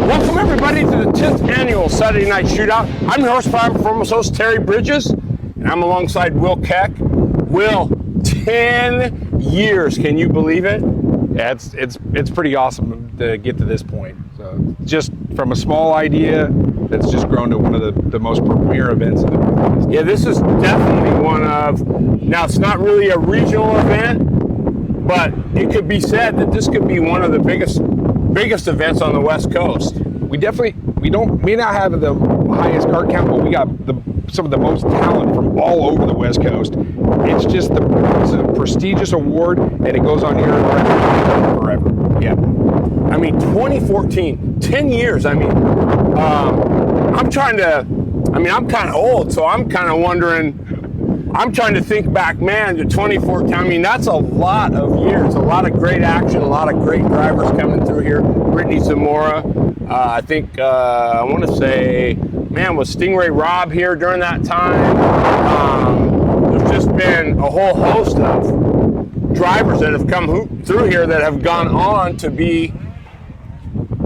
Welcome everybody to the 10th annual Saturday Night Shootout. I'm your horsepower performance host, Terry Bridges, and I'm alongside Will Keck. Will, 10 years, can you believe it? Yeah, it's pretty awesome to get to this point. So just from a small idea that's just grown to one of the most premier events in the Northeast. Yeah, this is definitely one of, now it's not really a regional event, but it could be said that this could be one of the biggest events on the West Coast. We may not have the highest kart count, but we got some of the most talent from all over the West Coast. It's a prestigious award, and it goes on here forever. Yeah. I mean, 2014, 10 years. I mean, I'm kind of old, so I'm kind of wondering, I'm trying to think back, man, to 2014. I mean, that's a lot of years, a lot of great action, a lot of great drivers coming through here. Brittany Zamora, I think, I want to say, man, was Stingray Rob here during that time? There's just been a whole host of drivers that have come through here that have gone on to be.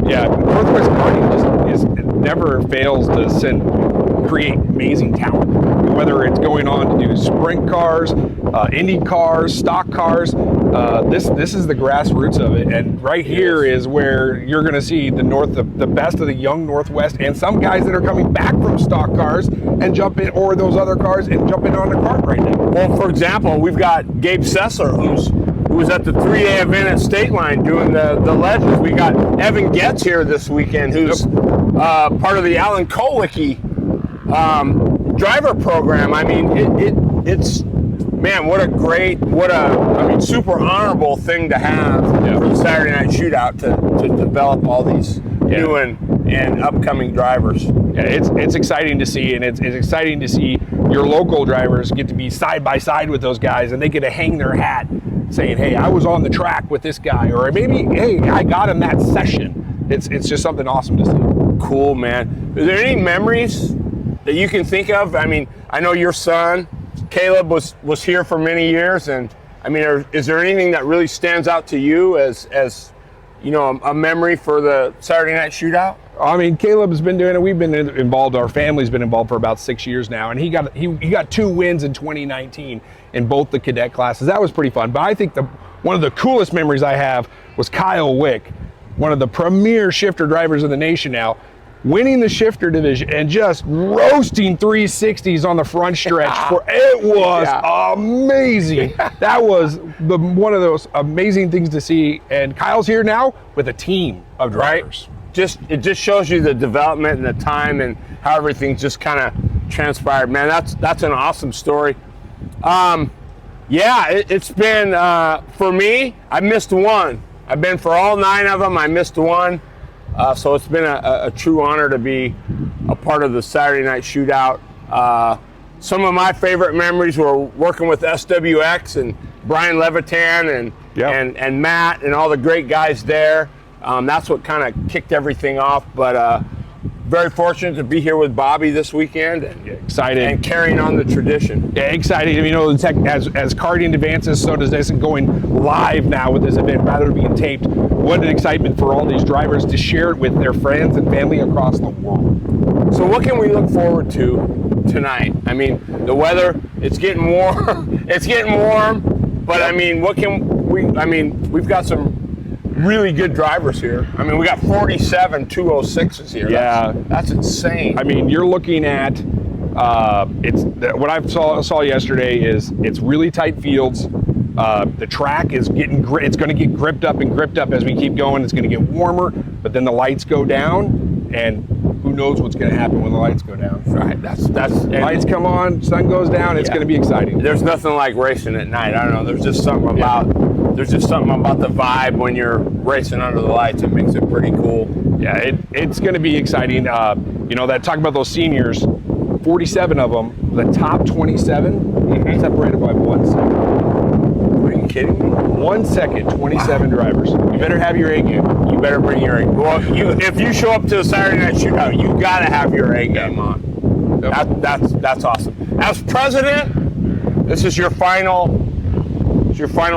Yeah, Northwest Karting never fails to create amazing talent. Whether it's going on to do sprint cars, Indy cars, stock cars, this is the grassroots of it. And right here is where you're going to see the best of the young Northwest, and some guys that are coming back from stock cars and jump in, or those other cars, and jumping on the kart right now. Well, for example, we've got Gabe Sessler, who was at the 3A event at State Line doing the Legends. We got Evan Getz here this weekend, who's part of the Alan Kolicki driver program. I mean, it's man, what a super honorable thing to have for the Saturday Night Shootout to develop all these new and upcoming drivers. Yeah, it's exciting to see, and it's exciting to see your local drivers get to be side by side with those guys, and they get to hang their hat saying, hey, I was on the track with this guy, or maybe, hey, I got him that session. It's just something awesome to see. Cool, man. Are there any memories that you can think of? I mean, I know your son, Caleb, was here for many years, and I mean, is there anything that really stands out to you as you know, a memory for the Saturday Night Shootout? I mean, Caleb's been doing it. We've been involved. Our family's been involved for about 6 years now, and he got 2 wins in 2019 in both the cadet classes. That was pretty fun. But I think one of the coolest memories I have was Kyle Wick, one of the premier shifter drivers in the nation now, winning the shifter division and just roasting 360s on the front stretch. It was amazing. That was one of those amazing things to see. And Kyle's here now with a team of drivers. Right? It just shows you the development and the time and how everything just kind of transpired. Man, that's an awesome story. It's been, for me, I missed one. I've been for all 9 of them. I missed one. So it's been a true honor to be a part of the Saturday Night Shootout. Some of my favorite memories were working with SWX and Brian Levitan and Matt and all the great guys there. That's what kind of kicked everything off. But very fortunate to be here with Bobby this weekend. Excited. And carrying on the tradition. Yeah, excited. You know, as karting advances, so does this, and going live now with this event rather than being taped. What an excitement for all these drivers to share it with their friends and family across the world. So what can we look forward to tonight? I mean, the weather, it's getting warm. It's getting warm. But I mean, we've got some really good drivers here. I mean, we got 47 206s here. Yeah, that's insane. I mean, you're looking at what I saw yesterday is it's really tight fields. The track is it's going to get gripped up as we keep going. It's going to get warmer, but then the lights go down, and who knows what's going to happen when the lights go down. Right. That's lights come on, sun goes down. It's going to be exciting. There's nothing like racing at night. I don't know. There's just something about the vibe when you're racing under the lights. It makes it pretty cool. Yeah, it's going to be exciting. You know, that talk about those seniors, 47 of them, the top 27 separated by 1 second. Are you kidding me? 1 second, 27 drivers. You better have your A game. You better bring your A game. Well, if you show up to a Saturday Night Shootout, you got to have your A game on. Yep. That's awesome. As president, this is your final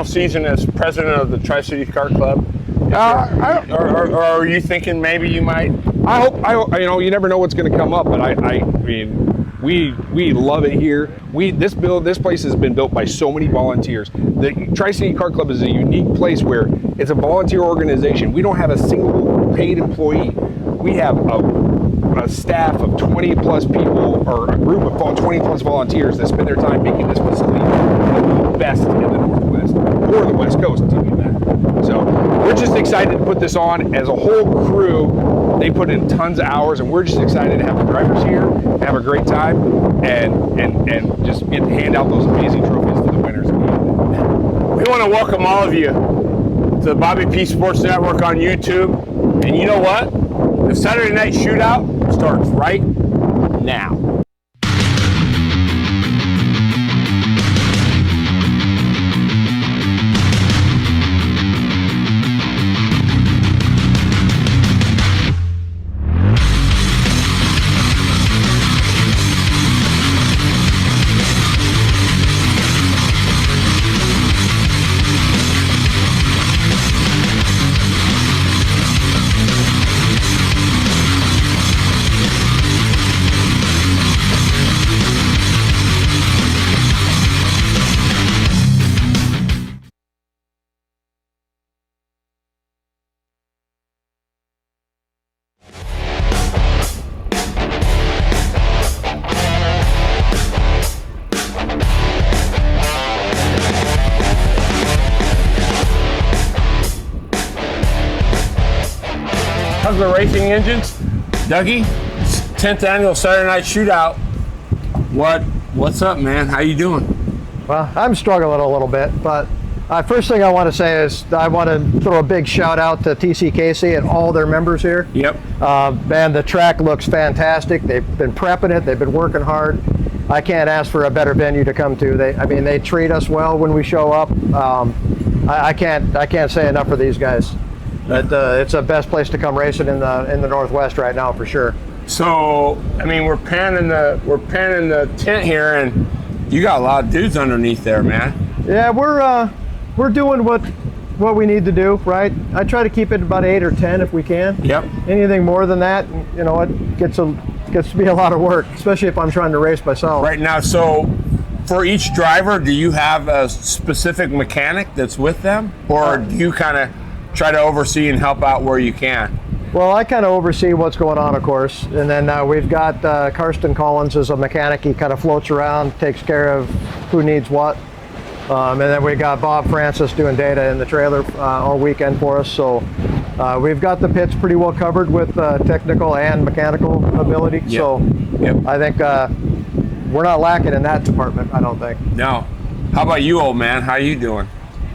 season as president of the Tri-Cities Kart Club. Or are you thinking maybe you might I hope, you know, you never know what's going to come up, but I mean, we love it here. This place has been built by so many volunteers. The Tri-City Kart Club is a unique place where it's a volunteer organization. We don't have a single paid employee. We have a staff of 20 plus people, or a group of 20 plus volunteers that spend their time making this facility the best in the Northwest, or the West Coast, to be that. So we're just excited to put this on as a whole crew. They put in tons of hours, and we're just excited to have the drivers here, have a great time, and just get to hand out those amazing trophies to the winners. We want to welcome all of you to the Bobby P Sports Network on YouTube. And you know what? The Saturday Night Shootout starts right now. Hustler Racing Engines, Dougie, 10th annual Saturday Night Shootout. What's up, man? How you doing? Well, I'm struggling a little bit, but first thing I want to say is I want to throw a big shout out to TC Casey and all their members here. Yep. Man, the track looks fantastic. They've been prepping it. They've been working hard. I can't ask for a better venue to come to. They treat us well when we show up. I can't say enough for these guys. It's the best place to come racing in the Northwest right now for sure. So, I mean, we're panning the tent here, and you got a lot of dudes underneath there, man. Yeah, we're doing what we need to do, right? I try to keep it about 8 or 10 if we can. Yep. Anything more than that, you know, it gets to be a lot of work, especially if I'm trying to race myself. Right now, so for each driver, do you have a specific mechanic that's with them, or do you kind of try to oversee and help out where you can? Well, I kind of oversee what's going on, of course, and then we've got Karsten Collins as a mechanic. He kind of floats around, takes care of who needs what, and then we got Bob Francis doing data in the trailer all weekend for us. So we've got the pits pretty well covered with technical and mechanical ability. Yep. So Yep. I think we're not lacking in that department, I don't think. No. How about you, old man? How you doing?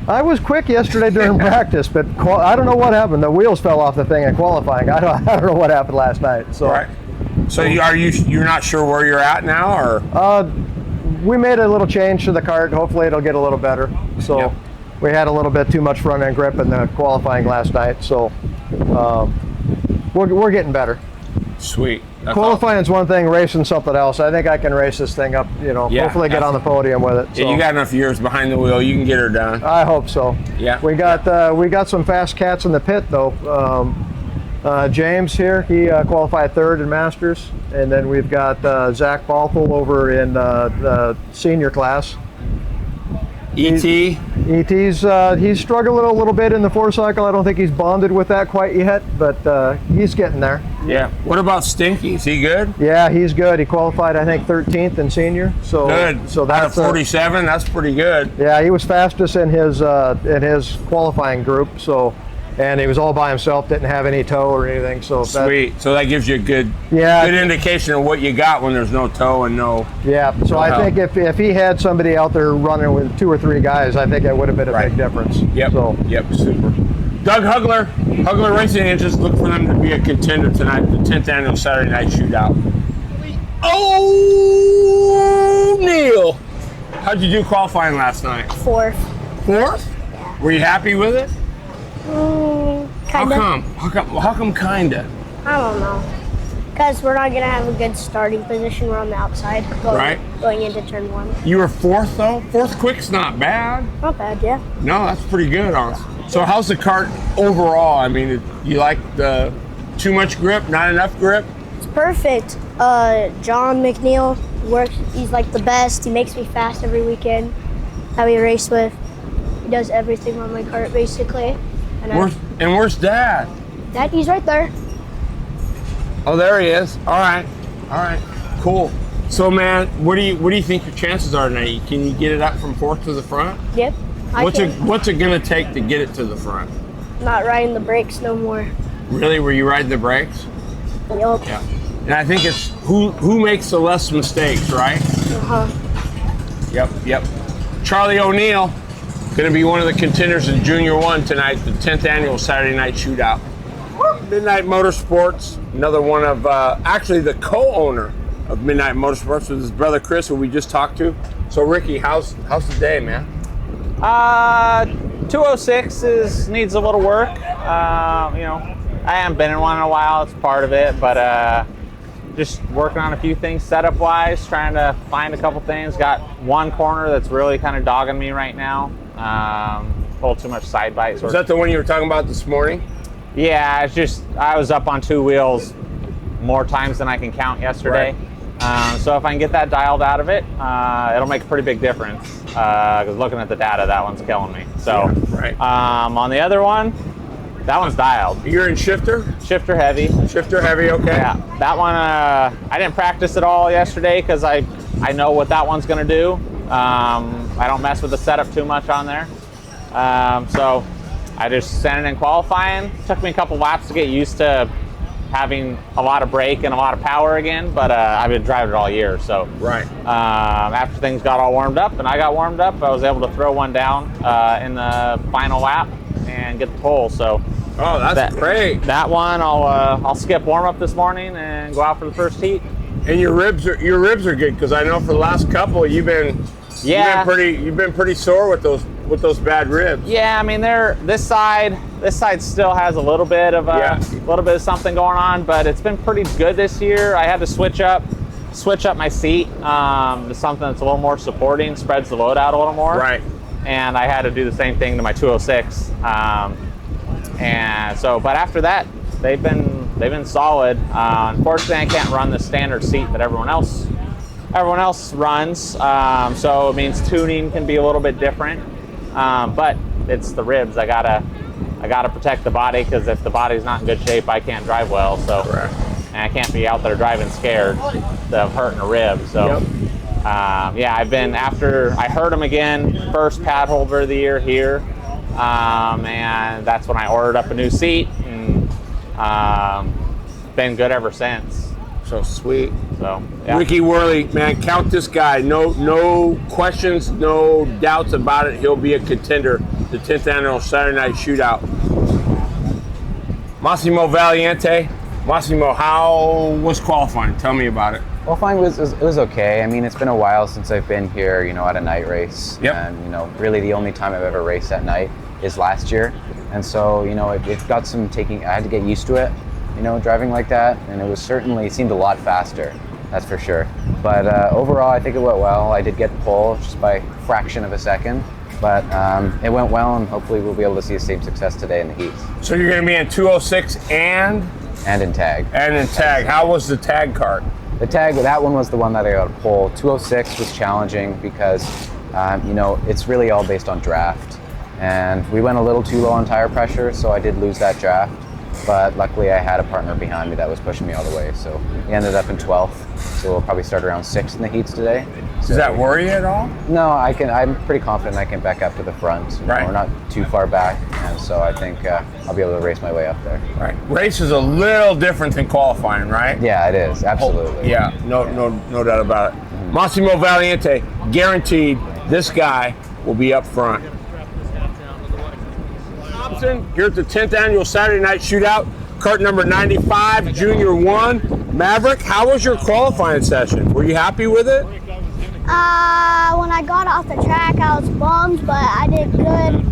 I was quick yesterday during practice, but I don't know what happened. The wheels fell off the thing in qualifying. I don't know what happened last night. So, Right. So you're not sure where you're at now, or? We made a little change to the kart. Hopefully it'll get a little better. So Yep. we had a little bit too much front end grip in the qualifying last night. So we're getting better. Sweet. That's Qualifying is one thing, racing something else. I think I can race this thing up, you know, Yeah, hopefully get on the podium with it. Yeah, So you got enough years behind the wheel. You can get her done. I hope so. Yeah. We got some fast cats in the pit though. James here, he qualified third in Masters, and then we've got Zach Balthel over in the senior class. ET. He's struggling a little bit in the 4-cycle. I don't think he's bonded with that quite yet, but he's getting there. Yeah. What about Stinky? Is he good? Yeah, he's good. He qualified, I think, 13th in senior. So Good. So Out of that's 47, that's pretty good. yeah, he was fastest in his qualifying group. So, and he was all by himself. Didn't have any tow or anything. So Sweet. So that gives you a good indication of what you got when there's no tow and no. Yeah. So No I help. think if he had somebody out there running with 2 or 3 guys, I think it would have been a Right. big difference. Yep. So Yep. Super. Doug Hugler Racing Engines, look for them to be a contender tonight, the 10th annual Saturday Night Shootout. Oh, Neil. How'd you do qualifying last night? Fourth. Fourth? Were you happy with it? Kinda. How come kinda? I don't know. Because we're not going to have a good starting position. We're on the outside going into turn 1. You were fourth though? Fourth quick's not bad. Not bad, yeah. No, that's pretty good, honestly. So how's the kart overall? I mean, you like the Too much grip? Not enough grip? It's perfect. John McNeil works. He's like the best. He makes me fast every weekend that we race with. He does everything on my kart basically. And where's Dad? Dad, he's right there. Oh, there he is. All right, cool. So, man, what do you think your chances are tonight? Can you get it up from fourth to the front? Yep. What's it gonna take to get it to the front? Not riding the brakes no more. Really? Were you riding the brakes? Yup. Yeah. And I think it's who makes the less mistakes, right? Yep. Charlie O'Neill, gonna be one of the contenders in Junior 1 tonight, the 10th annual Saturday Night Shootout. Midnight Motorsports, another one of, actually the co-owner of Midnight Motorsports with his brother Chris, who we just talked to. So Ricky, how's the day, man? 206 needs a little work. I haven't been in one in a while. It's part of it, but just working on a few things setup-wise, trying to find a couple things. Got one corner that's really kind of dogging me right now. Pulled too much side bite. Was that the one you were talking about this morning? Yeah, it's just I was up on two wheels more times than I can count yesterday. Right. So if I can get that dialed out of it, it'll make a pretty big difference. Because looking at the data, that one's killing me. So yeah, right. On the other one, that one's dialed. You're in shifter? Shifter heavy. Shifter heavy, okay. Yeah, that one, I didn't practice at all yesterday because I know what that one's going to do. I don't mess with the setup too much on there. So I just sent it in qualifying. Took me a couple laps to get used to having a lot of brake and a lot of power again, but I've been driving it all year. So right. After things got all warmed up and I got warmed up, I was able to throw one down in the final lap and get the pole. So oh, that's great. That one I'll skip warm up this morning and go out for the first heat. And your ribs are good, because I know for the last couple you've been pretty sore with those bad ribs. Yeah, I mean this side still has a little bit of something going on, but it's been pretty good this year. I had to switch up my seat to something that's a little more supporting, spreads the load out a little more. Right. And I had to do the same thing to my 206. And so, but after that, they've been solid. Unfortunately, I can't run the standard seat that everyone else runs. So it means tuning can be a little bit different. But it's the ribs. I gotta protect the body, because if the body's not in good shape, I can't drive well. So, correct. And I can't be out there driving scared of hurting a rib. So, yep. After I hurt them again, first pad holder of the year here, and that's when I ordered up a new seat, and been good ever since. So sweet. So yeah. Ricky Burly, man, count this guy. No questions, no doubts about it. He'll be a contender. The 10th annual Saturday Night Shootout. Massimo Valiente. Massimo, how was qualifying? Tell me about it. Qualifying was okay. I mean, it's been a while since I've been here, at a night race. Yep. And, really the only time I've ever raced at night is last year. And so, it got some I had to get used to it, driving like that. And it seemed a lot faster, that's for sure. But overall, I think it went well. I did get pole just by a fraction of a second. But it went well, and hopefully we'll be able to see the same success today in the heats. So you're going to be in 206 and in tag. And in tag. How was the tag kart? The tag, that one was the one that I got a pole. 206 was challenging because, it's really all based on draft. And we went a little too low on tire pressure, so I did lose that draft. But luckily I had a partner behind me that was pushing me all the way. So we ended up in 12th. So we'll probably start around 6th in the heats today. So, does that worry you at all? No, I'm pretty confident I can back up to the front. Right. We're not too far back. And so I think I'll be able to race my way up there. Right. Race is a little different than qualifying, right? Yeah, it is. Absolutely. Yeah, no doubt about it. Mm-hmm. Massimo Valiente, guaranteed this guy will be up front. Thompson, here at the 10th annual Saturday Night Shootout, kart number 95, Junior 1. Maverick, how was your qualifying session? Were you happy with it? When I got off the track, I was bummed, but I did good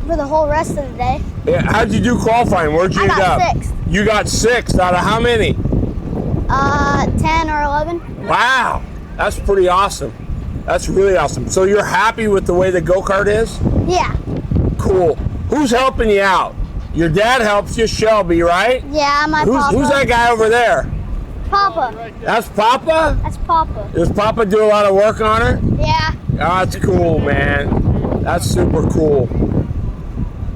for the whole rest of the day. Yeah, how'd you do qualifying? Where'd you end up? I got 6th. You got 6th out of how many? 10 or 11. Wow, that's pretty awesome. That's really awesome. So you're happy with the way the go-kart is? Yeah. Cool. Who's helping you out? Your dad helps you, Shelby, right? Yeah, my papa. Who's that guy over there? Papa. That's Papa? That's Papa. Does Papa do a lot of work on her? Yeah. Oh, that's cool, man. That's super cool.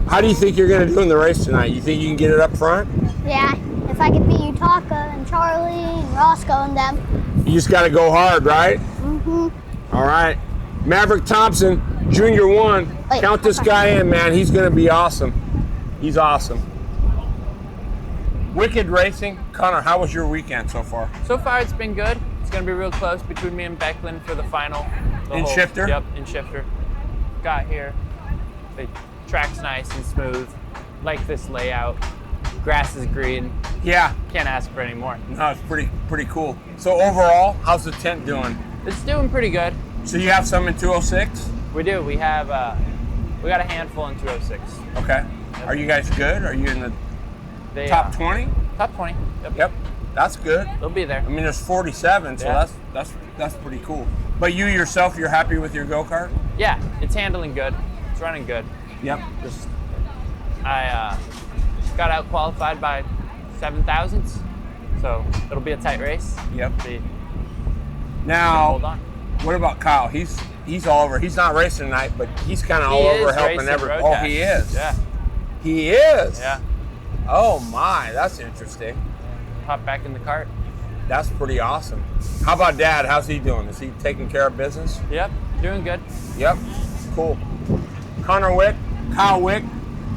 How do you think you're going to do in the race tonight? You think you can get it up front? Yeah. If I could beat Utaka and Charlie and Roscoe and them. You just got to go hard, right? Mm-hmm. All right. Maverick Thompson, Junior 1. Wait, Count this okay. guy in, man. He's going to be awesome. He's awesome. Wicked Racing. Connor, how was your weekend so far? So far, it's been good. It's going to be real close between me and Becklin for the final. In Shifter? Yep, in Shifter. Got here. The track's nice and smooth. Like this layout. Grass is green. Yeah. Can't ask for any more. No, it's pretty cool. So overall, how's the tent doing? It's doing pretty good. So you have some in 206? We do. We have. We got a handful in 206. Okay. Are you guys good? Are you in the They, top 20? Top 20. Yep. Yep. That's good. They'll be there. I mean, there's 47, so Yeah. that's pretty cool. But you yourself, you're happy with your go-kart? Yeah, it's handling good. It's running good. Yep. Just I got out qualified by 7 thousandths, so it'll be a tight race. Yep. See, Now, hold on. what about Kyle? He's all over. He's not racing tonight, but he's kind of all He over is helping racing everyone. road Oh, he tests. is. Yeah. He is. Yeah. Oh my, that's interesting. Hop back in the cart. That's pretty awesome. How about Dad? How's he doing? Is he taking care of business? Yep. Doing good. Yep. Cool. Connor Wick, Kyle Wick,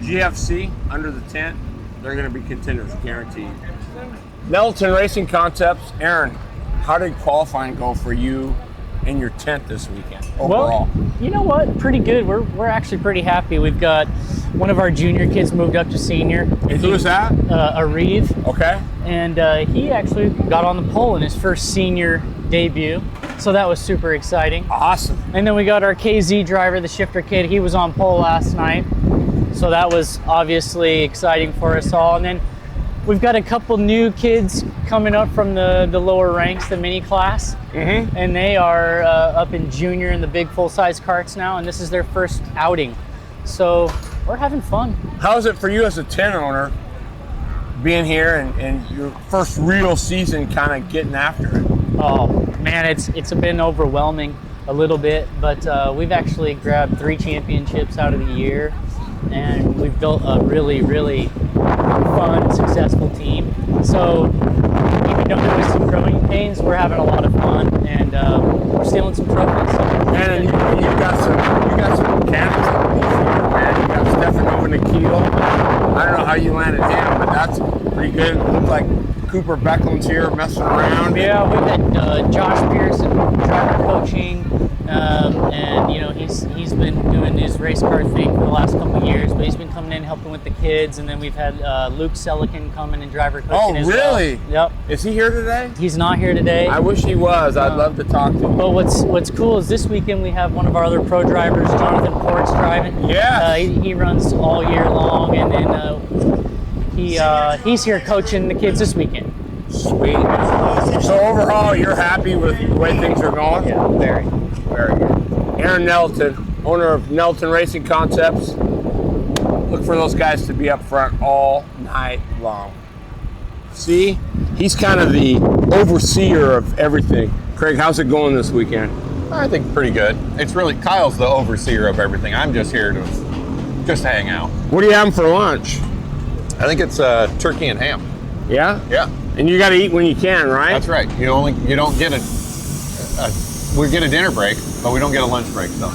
GFC under the tent. They're going to be contenders, guaranteed. Nettleton Racing Concepts. Aaron, how did qualifying go for you and your tent this weekend overall? Well, you know what? Pretty good. We're actually pretty happy. We've got one of our junior kids moved up to senior. And who is that? Areve. Okay. And he actually got on the pole in his first senior debut. So that was super exciting. Awesome. And then we got our KZ driver, the shifter kid. He was on pole last night. So that was obviously exciting for us all. And then we've got a couple new kids coming up from the lower ranks, the mini class. Mm-hmm. And they are up in junior in the big full-size karts now. And this is their first outing. So we're having fun. How is it for you as a tent owner being here and your first real season kind of getting after it? Oh man, it's been overwhelming a little bit, but we've actually grabbed 3 championships out of the year, and we've built a really, really fun, successful team. So even though there was some growing pains, we're having a lot of fun, and we're stealing some trophies. So And you got some mechanics on the field, man. You got Stefano Nikhil. I don't know how you landed him, but that's pretty good. It looks like Cooper Beckland's here messing around. Yeah, we've had Josh Pearson driver coaching, and you know he's been doing his race car thing for the last couple of years, but he's been coming in helping with the kids, and then we've had Luke Selican coming and driver coaching as well. Oh, really? Yep. Is he here today? He's not here today. I wish he was. I'd love to talk to him. But what's cool is this weekend we have one of our other pro drivers, Jonathan Ports, driving. Yeah. He runs all year long, and then he's here coaching the kids this weekend. Sweet. So overall, you're happy with the way things are going? Yeah, very. Very good. Aaron Nettleton, owner of Nettleton Racing Concepts. Look for those guys to be up front all night long. See, he's kind of the overseer of everything. Craig, how's it going this weekend? I think pretty good. It's really, Kyle's the overseer of everything. I'm just here to just hang out. What are you having for lunch? I think it's turkey and ham. Yeah? Yeah, And you got to eat when you can, right? that's right. You don't get we get a dinner break, but we don't get a lunch break though.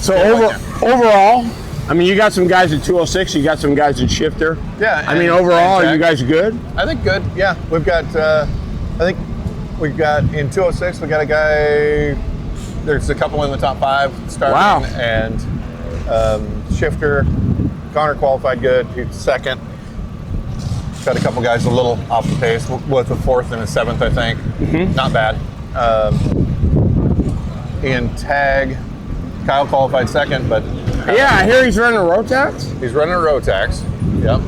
So Yeah, overall, I mean, you got some guys at 206, you got some guys at Shifter. Yeah, I mean, and- overall, and are you Jack. guys good? I think good. Yeah, we've got. I think we've got in 206. We got a guy. There's a couple in the top 5 starting. Wow. And Shifter, Connor qualified good. He's second. Got a couple guys a little off the pace with a 4th and a 7th, I think. Mm-hmm. Not bad. In tag, Kyle qualified second, but Yeah, I hear he's running a Rotax. he's running a Rotax. Yep.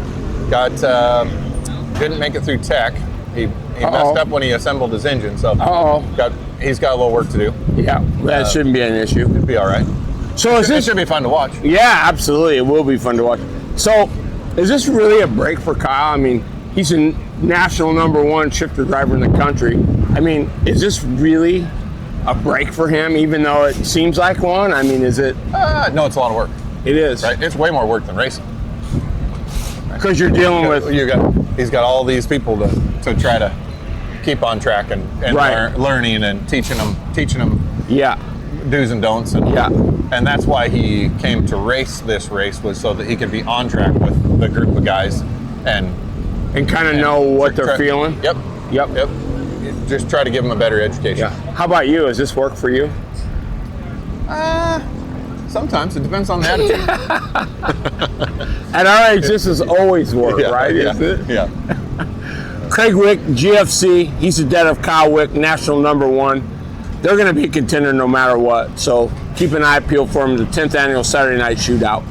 Didn't make it through tech. He messed up when he assembled his engine, so he's got a little work to do. Yeah, that shouldn't be an issue. It'd be all right. So is It this? should be fun to watch. Yeah, absolutely. It will be fun to watch. So Is this really a break for Kyle? I mean, he's a national #1 shifter driver in the country. I mean, is this really a break for him, even though it seems like one? I mean, is it? No, it's a lot of work. It is. Right? It's way more work than racing. Because you're dealing with. He's got all these people to try to keep on track and Right. learning and teaching them Yeah. do's and don'ts. And, Yeah. and that's why he came to race this race, was so that he could be on track with the group of guys and kind of know what they're feeling. Yep. Yep. Just try to give them a better education. Yeah. How about you? Does this work for you? Sometimes it depends on the attitude. At our age, this is always work, Yeah, right? Yeah, Is it? yeah. Craig Wick, GFC, he's the dad of Kyle Wick, national #1. They're going to be a contender no matter what. So keep an eye peeled for them, the 10th annual Saturday Night Shootout.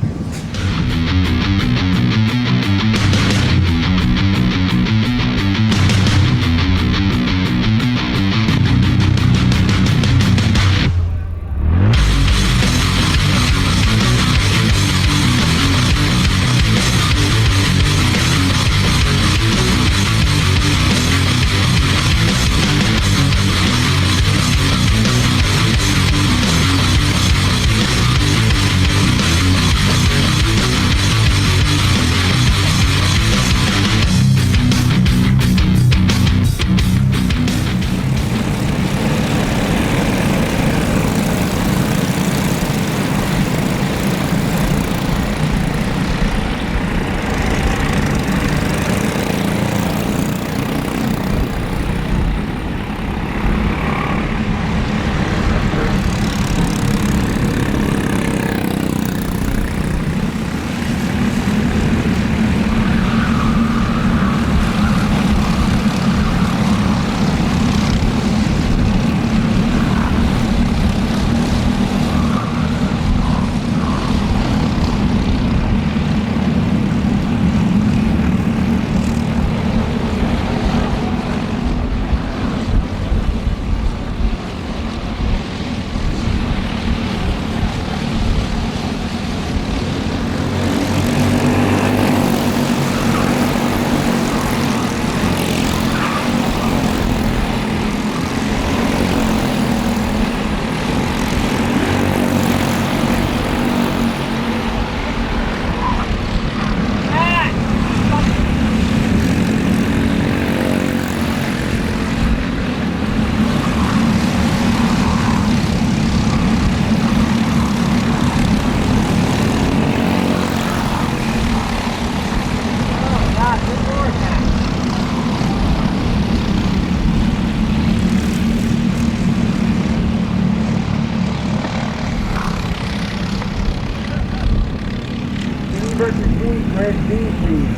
versus G, grade B, please.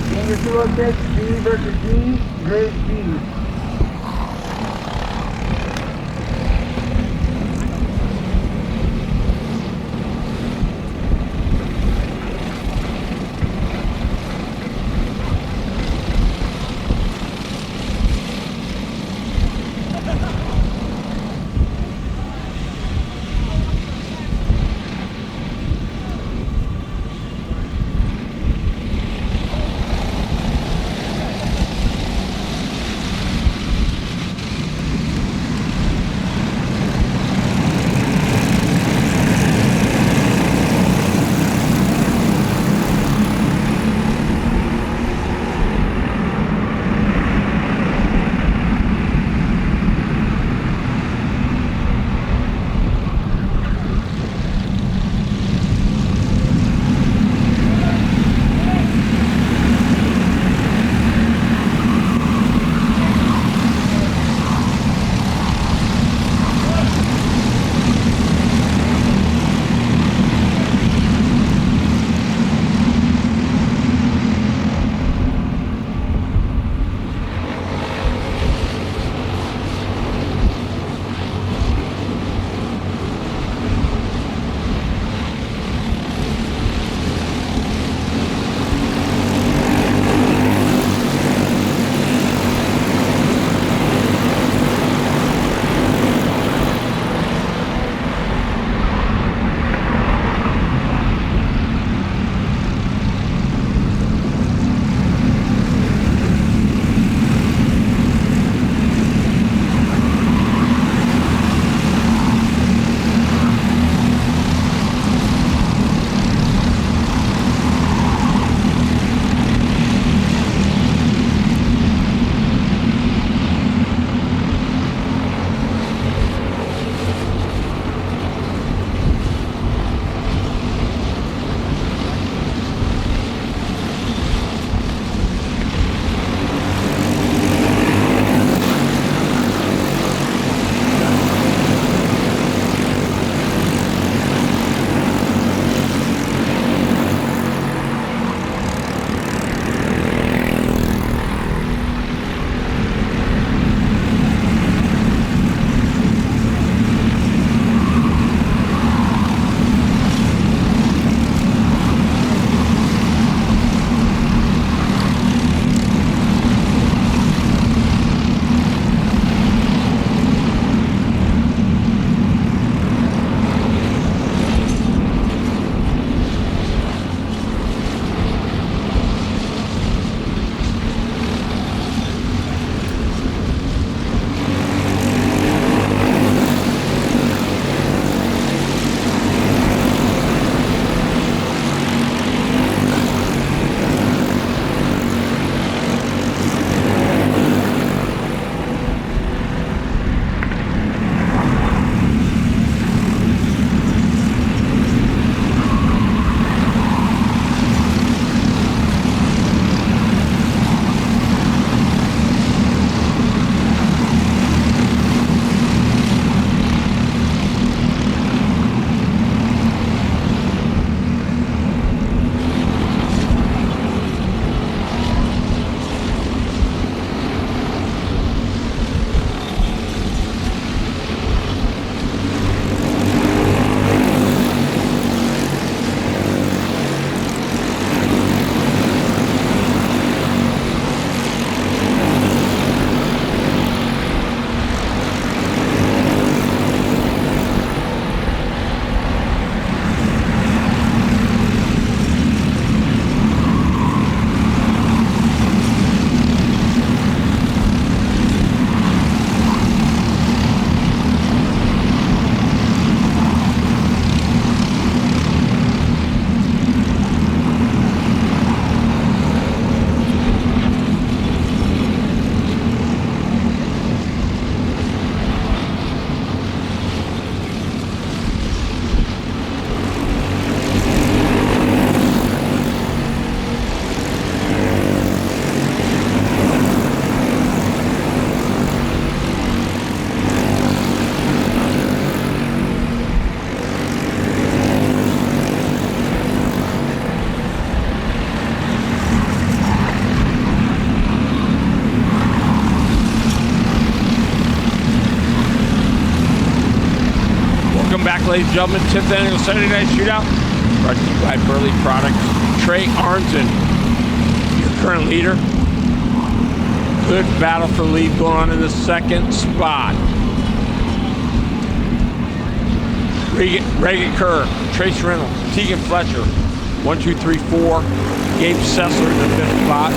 Senior 206, G versus G, grade B. back, ladies and gentlemen. 10th annual Saturday Night Shootout. Brought to you by Burly Products. Trey Arnson, your current leader. Good battle for the lead going on in the second spot. Reagan Kerr, Trace Reynolds, Tegan Fletcher, 1, 2, 3, 4. Gabe Sessler in the 5th spot.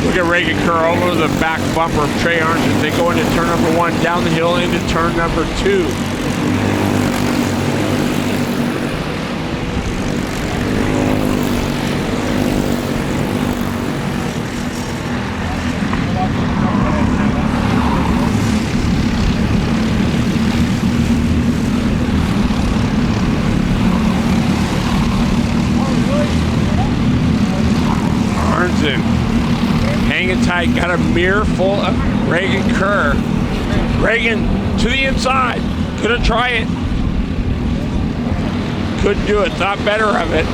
Look at Reagan Kerr over the back bumper of Trey Arnson. They go into turn number 1, down the hill into turn number 2. Hanging tight, got a mirror full of Reagan Kerr. Reagan to the inside, gonna try it. Couldn't do it, thought better of it.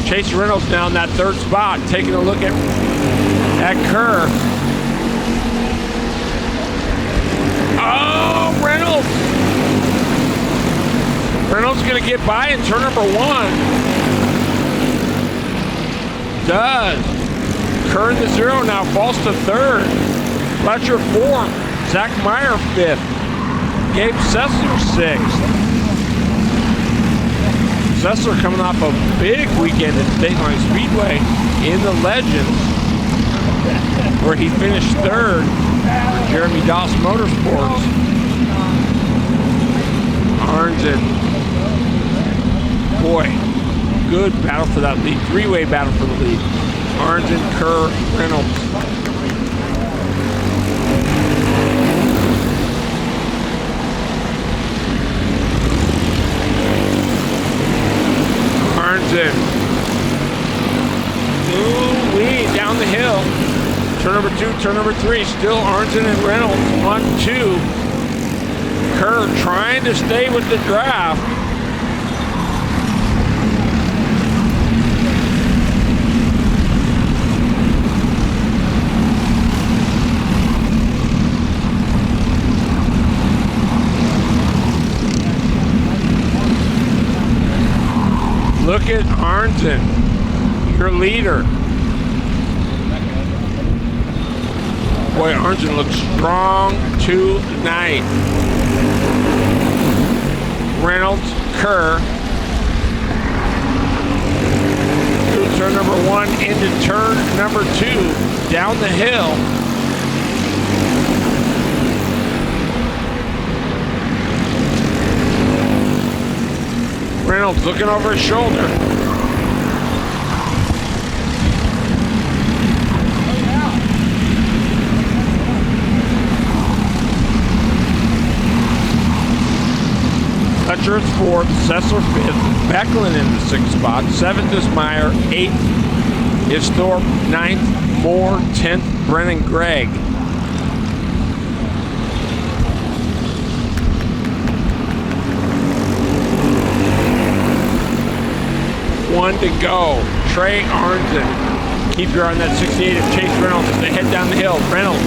Chase Reynolds now in that 3rd spot, taking a look at Kerr. Oh, Reynolds! Reynolds gonna get by in turn number 1. Does. Kerr in the 0 now, falls to 3rd. Fletcher 4th. Zach Meyer 5th. Gabe Sessler 6th. Sessler coming off a big weekend at State Line Speedway in the Legends, where he finished 3rd for Jeremy Doss Motorsports. Arnson. Boy, good battle for that lead. 3-way battle for the lead. Arnson, Kerr, Reynolds. Arnson. Ooh-wee, down the hill. Turn number 2, turn number 3. Still Arnson and Reynolds. 1, 2. Kerr trying to stay with the draft. Look at Arnson, your leader. Boy, Arnson looks strong tonight. Reynolds, Kerr. Through turn number 1 into turn number 2, down the hill. Reynolds looking over his shoulder. Fletcher is 4th, Sessler 5th, Becklin in the 6th spot, 7th is Meyer, 8th is Thorpe, 9th Moore, 10th Brennan Gregg. One to go. Trey Arnson. Keep your eye on that 68 of Chase Reynolds as they head down the hill. Reynolds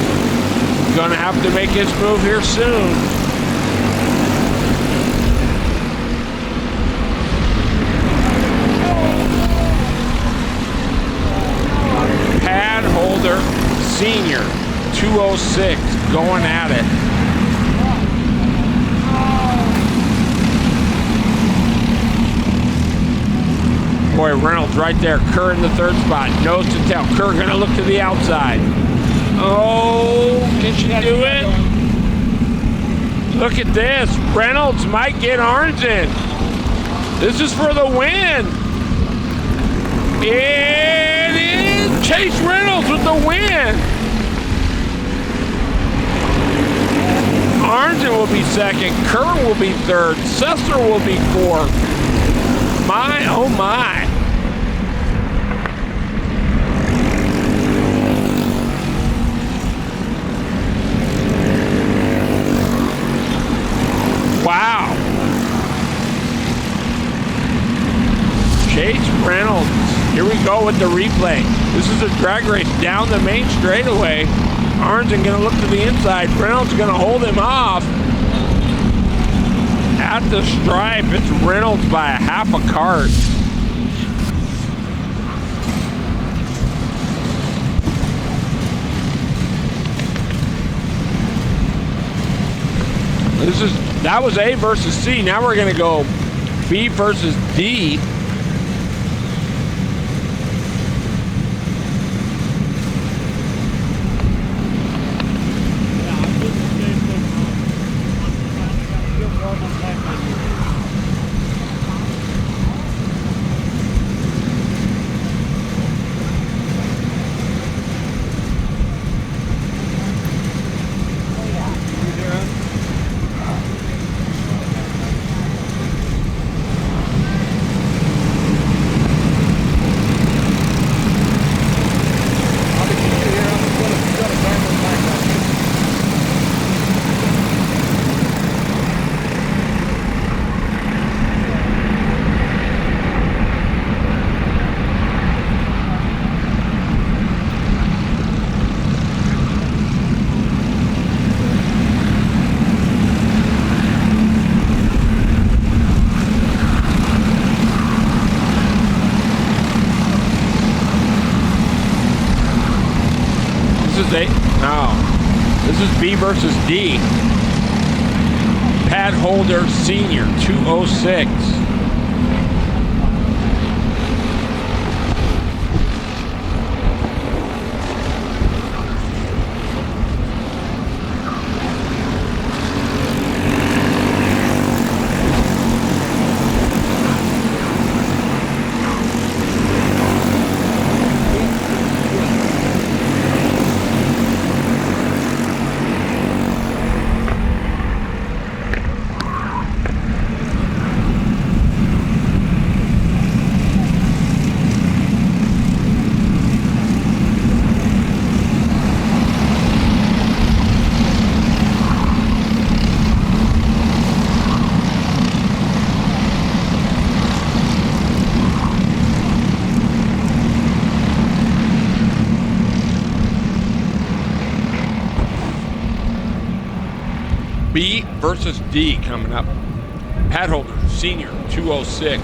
gonna have to make his move here soon. Pad holder, senior, 206, going at it. Boy, Reynolds right there. Kerr in the 3rd spot. Nose to tail. Kerr gonna look to the outside. Oh, can she do it? Look at this. Reynolds might get Arnson. This is for the win. It is Chase Reynolds with the win. Arnson will be 2nd. Kerr will be 3rd. Sessler will be 4th. My, oh my. Wow. Chase Reynolds. Here we go with the replay. This is a drag race down the main straightaway. Arnson gonna look to the inside. Reynolds gonna hold him off. at the stripe. It's Reynolds by a half a cart. That was A versus C. Now we're gonna go B versus D. This is B versus D. Pad holder senior 206. B versus D coming up. Pad holder, senior, 206.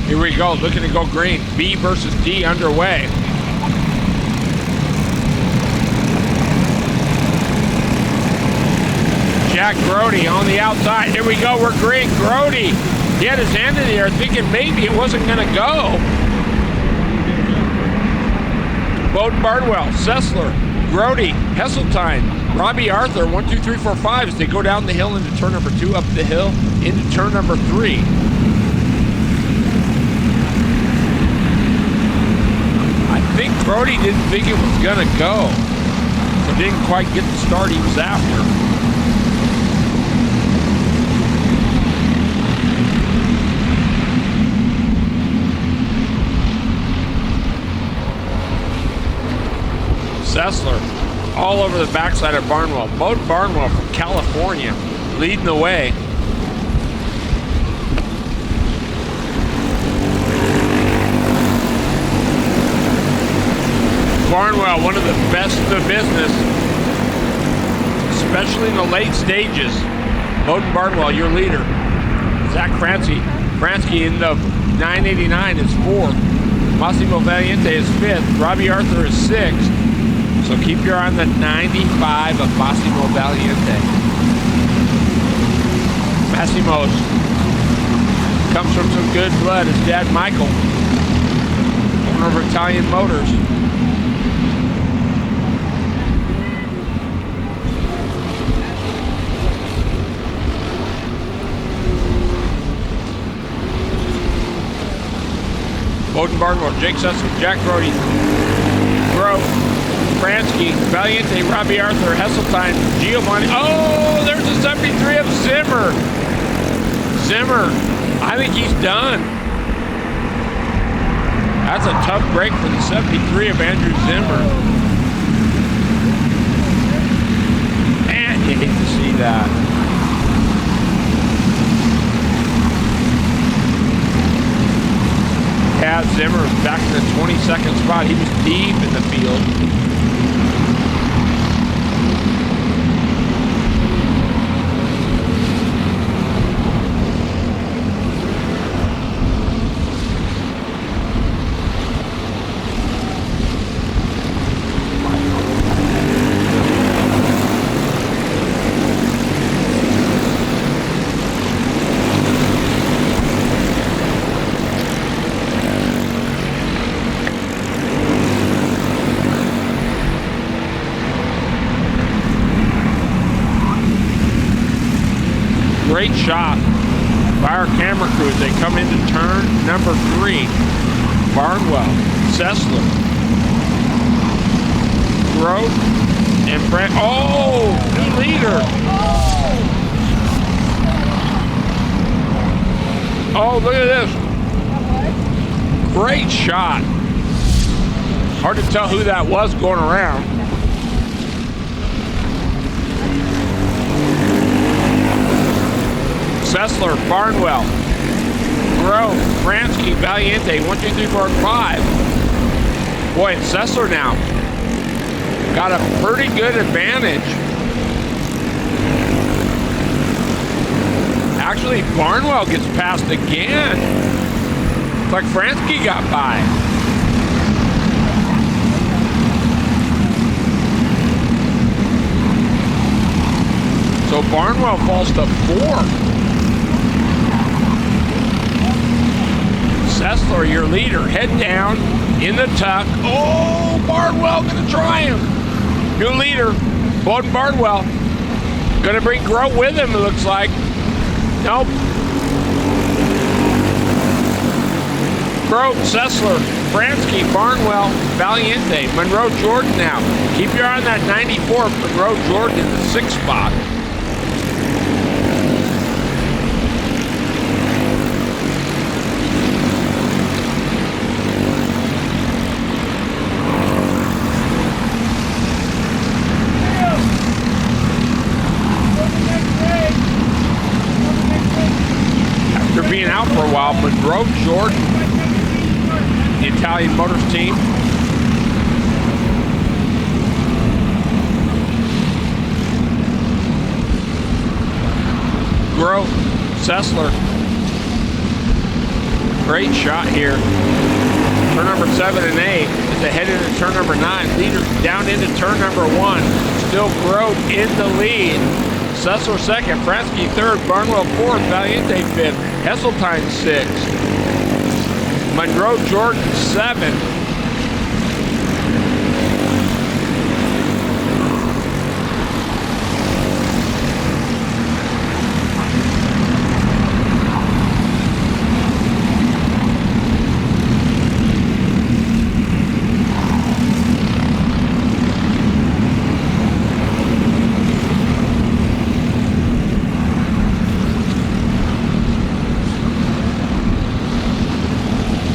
Here we go, looking to go green. B versus D underway. Jack Grody on the outside. Here we go, we're green. Grody, he had his hand in the air thinking maybe it wasn't gonna go. Bowden Bardwell, Sessler, Grody, Hesseltine, Robbie Arthur, 1, 2, 3, 4, 5 as they go down the hill into turn number 2, up the hill into turn number 3. I think Brody didn't think it was gonna go, so didn't quite get the start he was after. Sessler all over the backside of Barnwell. Bowden Barnwell from California leading the way. Barnwell, one of the best in the business, especially in the late stages. Bowden Barnwell, your leader. Zach Fransky in the 989 is 4th. Massimo Valiente is 5th. Robbie Arthur is 6th. So keep your eye on the 95 of Massimo Valiente. Massimo's comes from some good blood. His dad, Michael, owner of Italian Motors. Bowden Barnwell, Jake Sessler, Jack Grody, Grove, Fransky, Valiente, Robbie Arthur, Hesseltine, Giovanni. Oh, there's a 73 of Zimmer. Zimmer, I think he's done. That's a tough break for the 73 of Andrew Zimmer. Man, you hate to see that. Pat Zimmer is back in the 22nd spot. He was deep in the field. Great shot by our camera crew as they come into turn number 3. Barnwell, Sessler, Grote, and Brent. Oh, new leader. Oh, look at this. Great shot. Hard to tell who that was going around. Sessler, Barnwell, Grove, Bransky, Valiente, 1, 2, 3, 4, 5. Boy, it's Sessler now. Got a pretty good advantage. Actually, Barnwell gets passed again. Looks like Bransky got by. So Barnwell falls to 4. Sessler, your leader, head down in the tuck. Oh, Barnwell gonna try him. New leader, Bowden Barnwell. Gonna bring Grote with him, it looks like. Nope. Grote, Sessler, Bransky, Barnwell, Valiente, Monroe Jordan now. Keep your eye on that 94 for Monroe Jordan in the 6th spot. Being out for a while, Monroe Jordan, the Italian Motors team. Grote, Sessler. Great shot here. Turn number 7 and 8 as they head into turn number 9. Leader down into turn number 1. Still Grote in the lead. Sessler 2nd, Bransky 3rd, Barnwell 4th, Valiente 5th, Hesseltine 6th, Monroe Jordan 7th.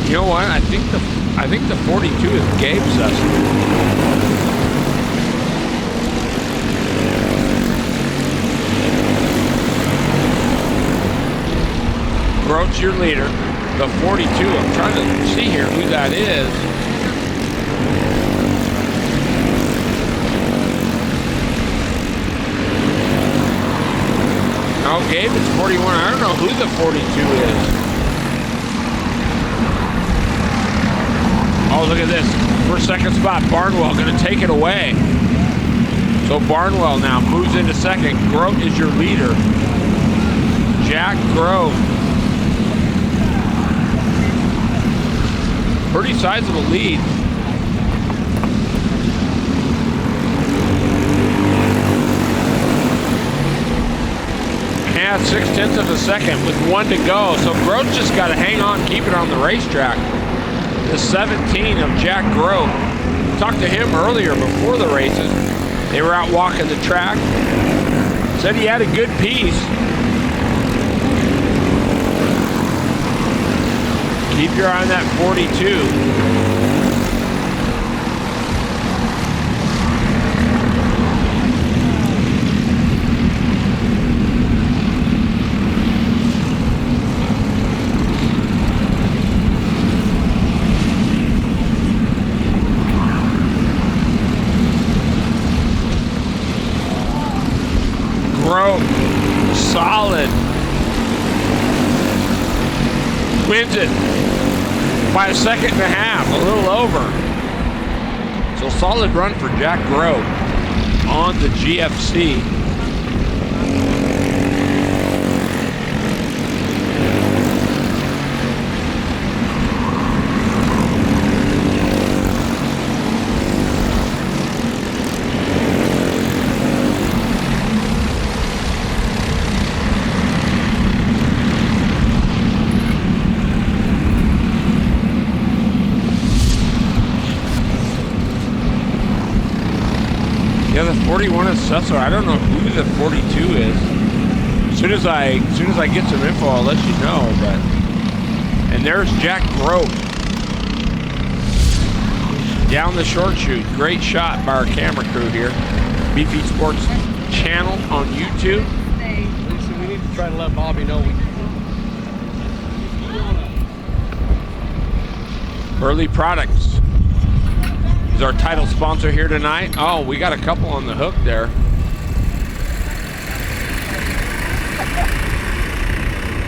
You know what? I think the 42 is Gabe Sessler. Grote's your leader. The 42. I'm trying to see here who that is. Oh, Gabe is 41. I don't know who the 42 is. Oh, look at this. First, 2nd spot. Barnwell going to take it away. So Barnwell now moves into 2nd. Grote is your leader. Jack Grote. Pretty sizable lead. And 0.6 of a second with 1 to go. So Grote just got to hang on, keep it on the racetrack. The 17 of Jack Grote. Talked to him earlier before the races. They were out walking the track. Said he had a good piece. Keep your eye on that 42. Solid. Wins it by 1.5 seconds, a little over. So solid run for Jack Grove on the GFC. Yeah, the 41 is Cecil. I don't know who the 42 is. As soon as I get some info, I'll let you know. But and there's Jack Grove down the short chute. Great shot by our camera crew here. BP Sports Channel on YouTube. Listen, we need to try to let Bobby know we. Burly Products is our title sponsor here tonight. Oh, we got a couple on the hook there.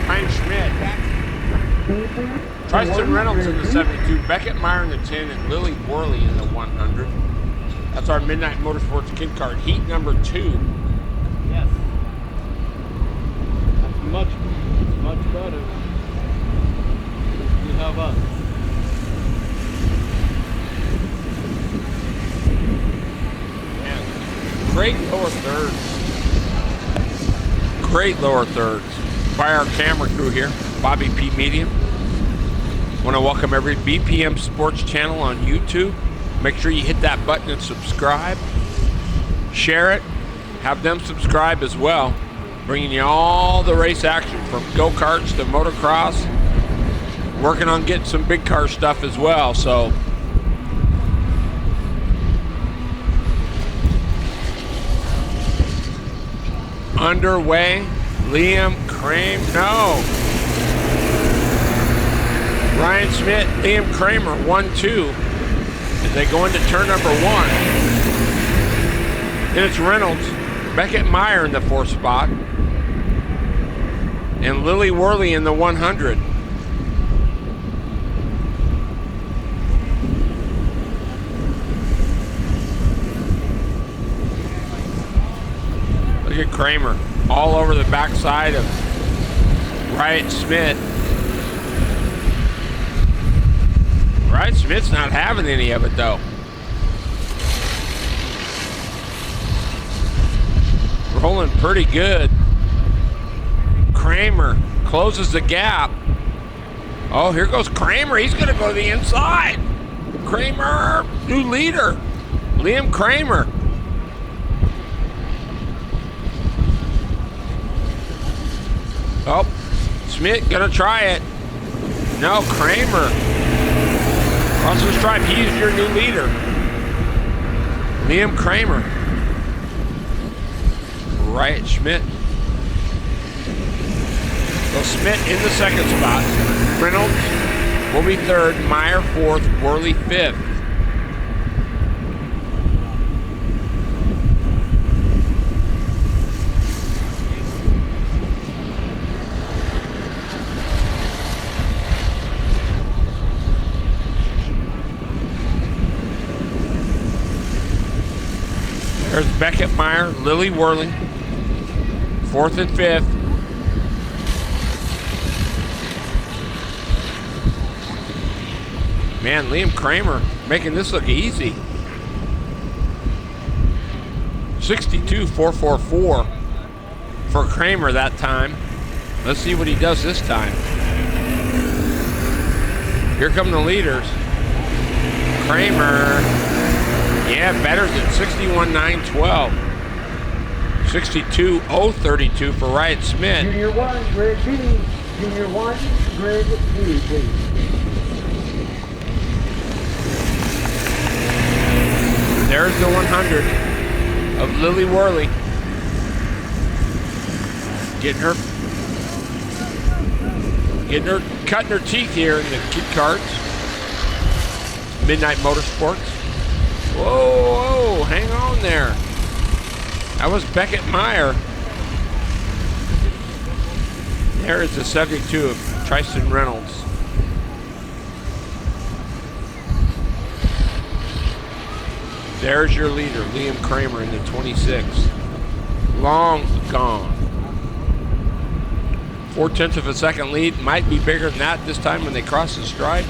Ryan Schmidt. Tristan Reynolds in the 72. Beckett Meyer in the 10 and Lily Burly in the 100. That's our Midnight Motorsports Kid Kart heat number 2. Yes. That's much better. You have us. Great lower thirds. Great lower thirds by our camera crew here, Bobby P. Medium. Want to welcome every BPM Sports Channel on YouTube. Make sure you hit that button and subscribe. Share it. Have them subscribe as well. Bringing you all the race action from go-karts to motocross. Working on getting some big car stuff as well. So underway. Liam Kramer, no. Ryan Schmidt, Liam Kramer, 1-2 as they go into turn number 1. Then it's Reynolds, Beckett Meyer in the 4th spot, and Lily Worley in the 100. Look at Kramer all over the backside of Ryan Schmidt. Ryan Schmidt's not having any of it though. Rolling pretty good. Kramer closes the gap. Oh, here goes Kramer. He's going to go to the inside. Kramer, new leader. Liam Kramer. Oh, Schmidt gonna try it. No, Kramer. Cross the stripe, he's your new leader. Liam Kramer. Right, Schmidt. So Schmidt in the 2nd spot. Reynolds will be 3rd, Meyer 4th, Worley 5th. There's Beckett Meyer, Lily Worley, 4th and 5th. Man, Liam Kramer making this look easy. 62.444 for Kramer that time. Let's see what he does this time. Here come the leaders. Kramer. Yeah, better than 61.912. 62.032 for Ryan Schmidt. Junior 1, grade B. Junior 1. Greg D, please. There's the 100 of Lily Worley. Cutting her teeth here in the kid karts. Midnight Motorsports. Whoa, hang on there. That was Beckett Meyer. There is the 72 of Tristan Reynolds. There's your leader, Liam Kramer in the 26. Long gone. 0.4 of a second lead. Might be bigger than that this time when they cross the stride.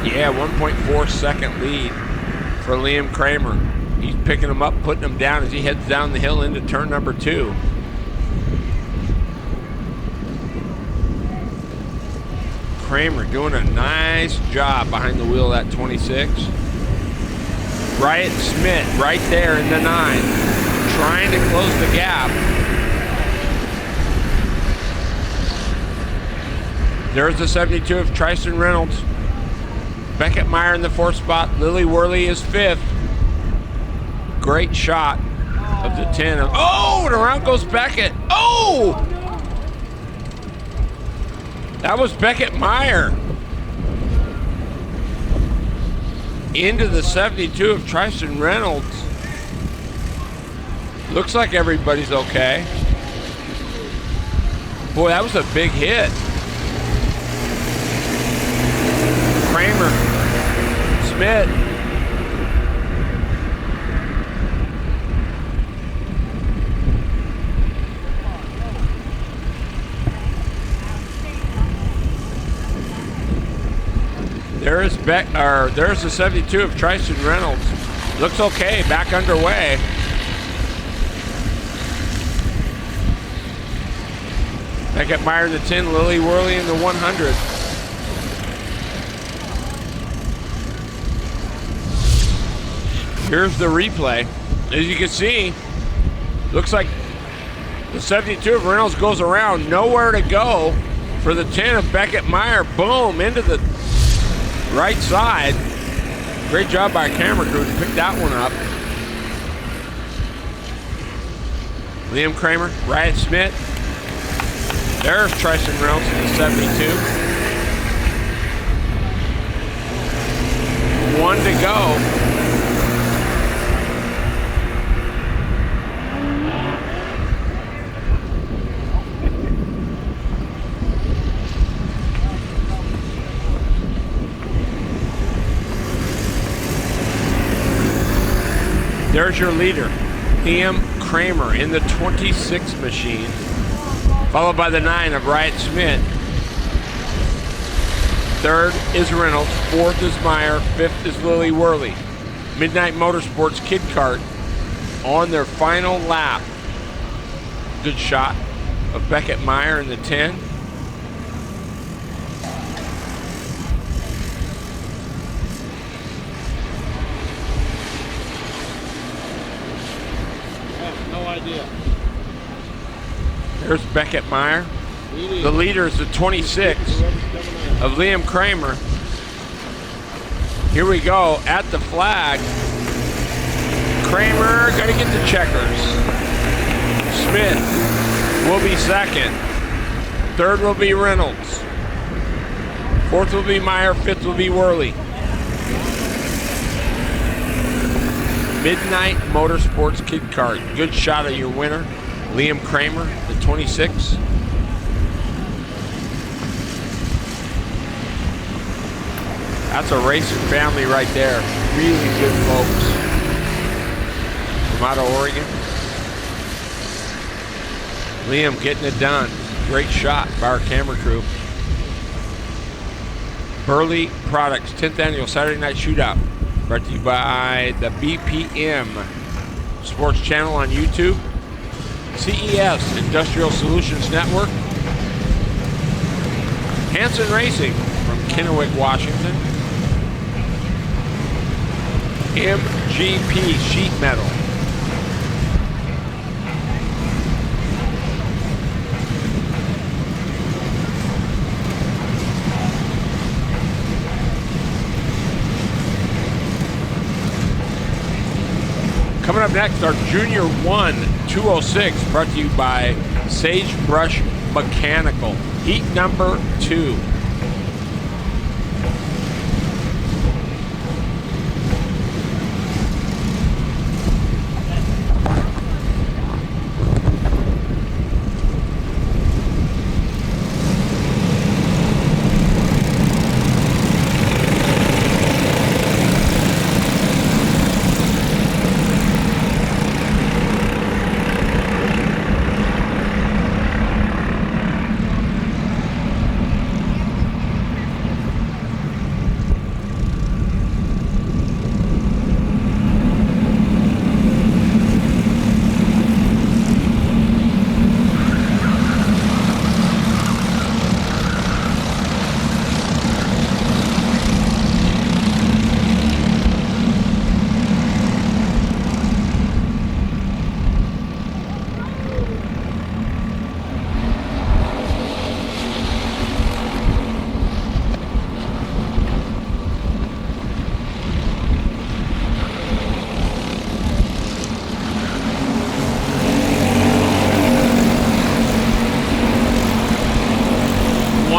Yeah, 1.4 second lead for Liam Kramer. He's picking him up, putting him down as he heads down the hill into turn number 2. Kramer doing a nice job behind the wheel of that 26. Bryant Smith right there in the 9, trying to close the gap. There's the 72 of Tristan Reynolds. Beckett Meyer in the 4th spot. Lily Worley is 5th. Great shot of the 10. Oh, and around goes Beckett. Oh! That was Beckett Meyer. Into the 72 of Tristan Reynolds. Looks like everybody's okay. Boy, that was a big hit. Kramer, Smith. There's the 72 of Tristan Reynolds. Looks okay, back underway. Beckett Meyer in the 10, Lily Worley in the 100. Here's the replay. As you can see, looks like the 72 of Reynolds goes around, nowhere to go for the 10 of Beckett Meyer. Boom, into the right side. Great job by our camera crew to pick that one up. Liam Kramer, Bryant Smith. There's Tristan Reynolds in the 72. 1 to go. There's your leader, Liam Kramer in the 26 machine, followed by the 9 of Bryant Smith. 3rd is Reynolds, 4th is Meyer, 5th is Lily Worley. Midnight Motorsports Kid Kart on their final lap. Good shot of Beckett Meyer in the 10. There's Beckett Meyer. The leader is the 26 of Liam Kramer. Here we go at the flag. Kramer gonna get the checkers. Smith will be 2nd. 3rd will be Reynolds. 4th will be Meyer. 5th will be Worley. Midnight Motorsports Kid Kart. Good shot of your winner, Liam Kramer, the 26. That's a racing family right there. Really good folks from out of Oregon. Liam getting it done. Great shot by our camera crew. Burly Products 10th Annual Saturday Night Shootout. Brought to you by the BPM Sports Channel on YouTube. CES Industrial Solutions Network. Hanson Racing from Kennewick, Washington. MGP Sheet Metal. Coming up next, our Junior 1 206, brought to you by Sagebrush Mechanical. Heat number 2.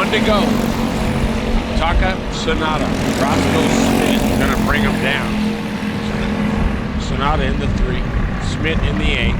To go. Taka Sonata. Roscoe Smith gonna bring him down. Sonata in the 3. Smith in the 8.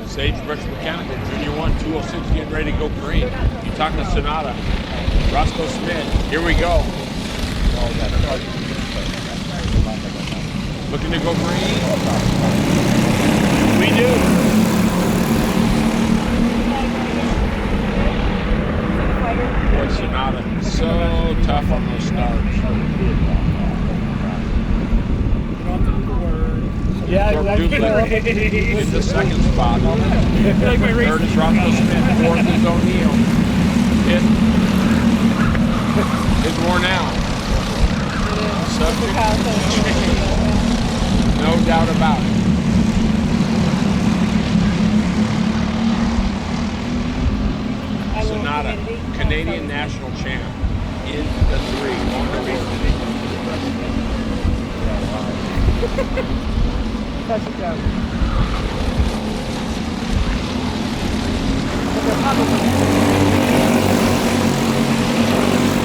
Sagebrush Mechanical, Junior 1 206, getting ready to go green. Taka Sonata. Roscoe Smith. Here we go. Looking to go green. We do. Boy, Sonata, so tough on those starts. Yeah, in the second spot. Third is Roscoe Smith. Fourth is O'Neill. Fifth is Warnell. Subject to change. No doubt about it. Sonata, Canadian national champ, in the 3. On the race today. Such a joke.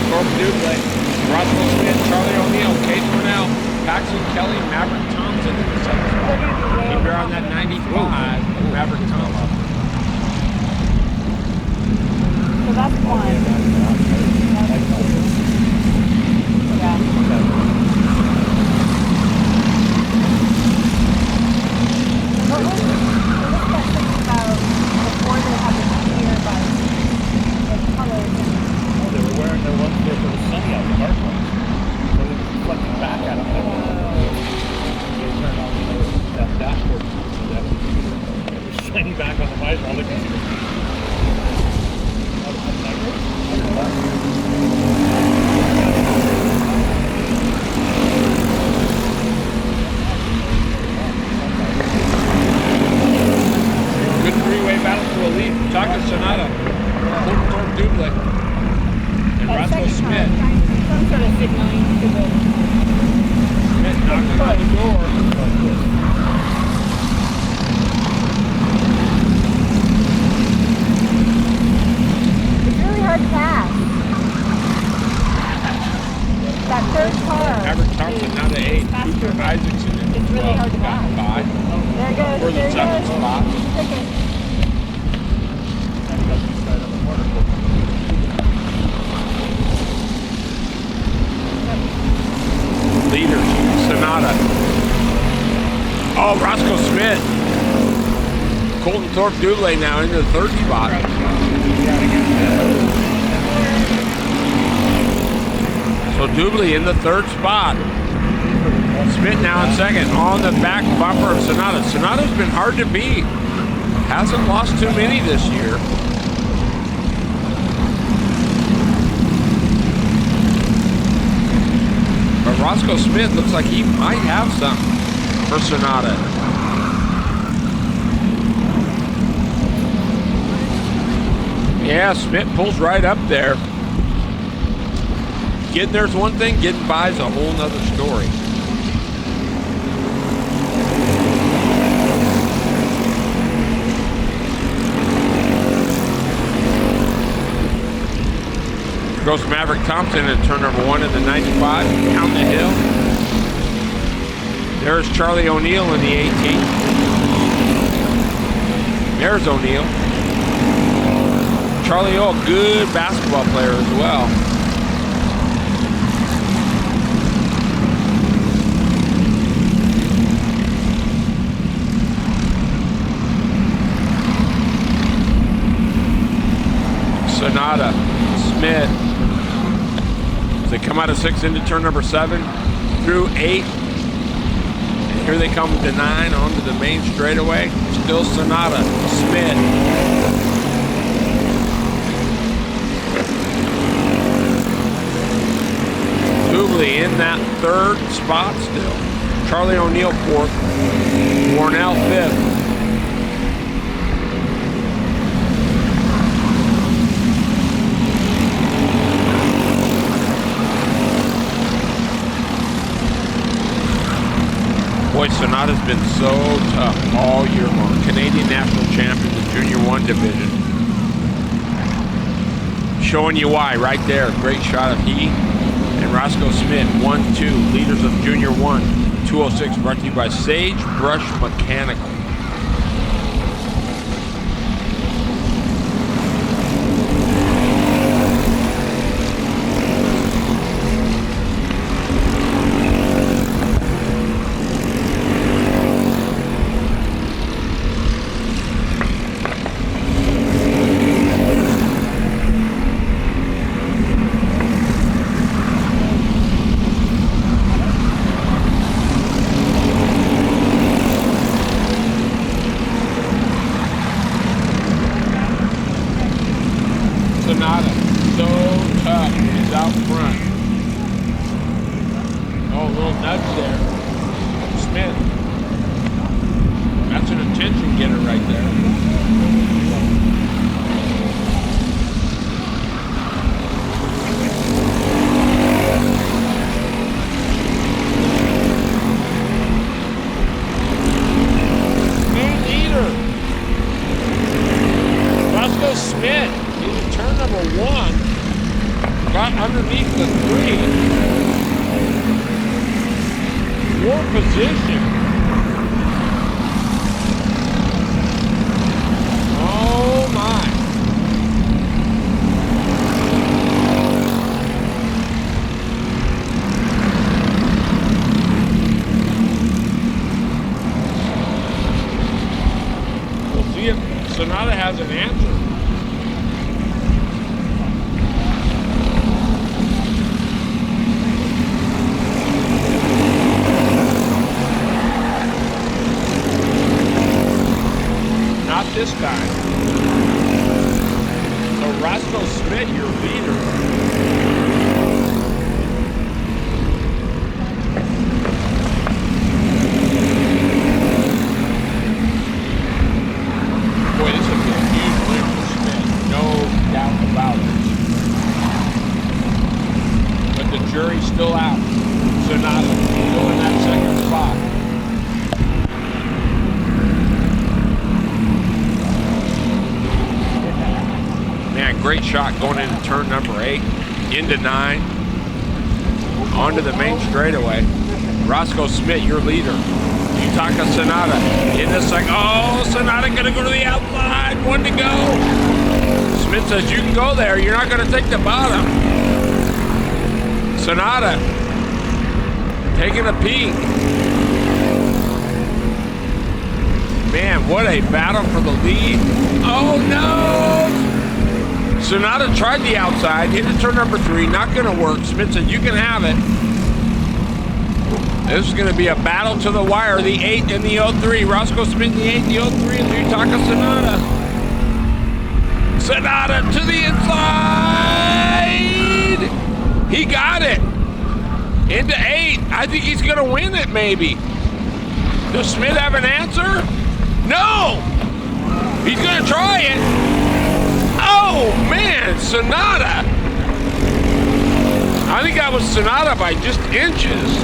Torp Dublin, Roscoe Smith, Charlie O'Neill, Case Cornell, Paxton Kelly, Maverick Thompson in the 7th spot. Keep her on that 95, Maverick Thompson. So that's one. Yeah. What was that thing about before they had the clear by the colors? Oh, they were wearing their ones there for the sunny out, the dark ones. So they were reflecting back at them. They turned on that dashboard so that it was shining back on the visor. All they could see was Good three-way battle to elite. Taka Sonata, Torp Dublin, and Roscoe Smith. Some sort of signaling to the Smith knocking on the door. It's really hard to pass. That third car. Maverick Thompson now to 8. Cooper Isaacson in the 12. It's really hard to Got pass. by. There it goes. For the There it 7th goes. spot. Ticket. Leaders, Sonata. Oh, Roscoe Smith. Colton Thorpe Dulé now into the 3rd spot. Doobly in the third spot. Smith now in second on the back bumper of Sonata. Sonata's been hard to beat. Hasn't lost too many this year. But Roscoe Smith looks like he might have something for Sonata. Yeah, Smith pulls right up there. Getting there's one thing, getting by is a whole nother story. Goes Maverick Thompson at turn number 1 in the 95, down the hill. There's Charlie O'Neill in the 18. There's O'Neill. Charlie O, good basketball player as well. Sonata, Smith. They come out of 6 into turn number 7 through 8. And here they come to 9 onto the main straightaway. Still Sonata, Smith. Doobly in that third spot still. Charlie O'Neill 4th. Warnell 5th. Boy, Sonata's been so tough all year long. Canadian national champ in the Junior 1 division. Showing you why right there. Great shot of he and Roscoe Smith. 1-2, leaders of Junior 1. 206 brought to you by Sagebrush Mechanical. Sonata, so tough, he's out front. Oh, a little nudge there. Smith. That's an attention getter right there. New leader. Roscoe Smith. Turn number 1, got underneath the 3. 4 position. Oh my. We'll see if Sonata has an answer. This time. So Roscoe Smith, your leader. Boy, this will be a huge win for Smith, no doubt about it. But the jury's still out. Sonata still in that second spot. Great shot going into turn number 8, into 9, onto the main straightaway. Roscoe Smith, your leader. Yutaka Sonata in the second. Oh, Sonata gonna go to the outside. 1 to go. Smith says you can go there. You're not gonna take the bottom. Sonata taking a peek. Man, what a battle for the lead. Oh no! Sonata tried the outside, hit it turn number 3, not gonna work. Smith said, you can have it. This is gonna be a battle to the wire. The 8 and the 03. Roscoe Smith, the 8, the 03, and Yutaka Sonata. Sonata to the inside. He got it. Into 8. I think he's gonna win it, maybe. Does Smith have an answer? No! He's gonna try it. Oh man, Sonata. I think that was Sonata by just inches.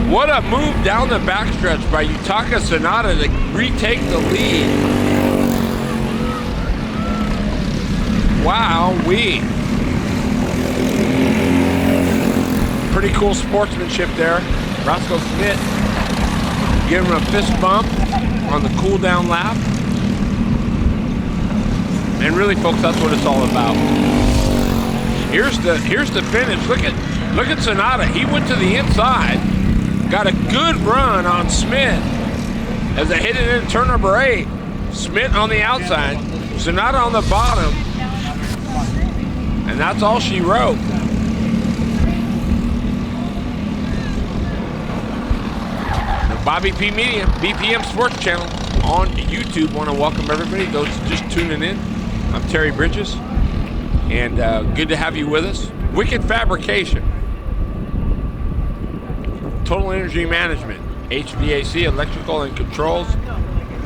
What a move down the backstretch by Yutaka Sonata to retake the lead. Wow-wee. Pretty cool sportsmanship there. Roscoe Smith giving him a fist bump on the cool down lap. And really, folks, that's what it's all about. Here's the finish. Look at Sonata. He went to the inside, got a good run on Smith as they hit it in turn number 8. Smith on the outside, Sonata on the bottom, and that's all she wrote. Bobby P. Media, BPM Sports Channel on YouTube. Want to welcome everybody, those just tuning in. I'm Terry Bridges, and good to have you with us. Wicked Fabrication, Total Energy Management, HVAC, Electrical and Controls,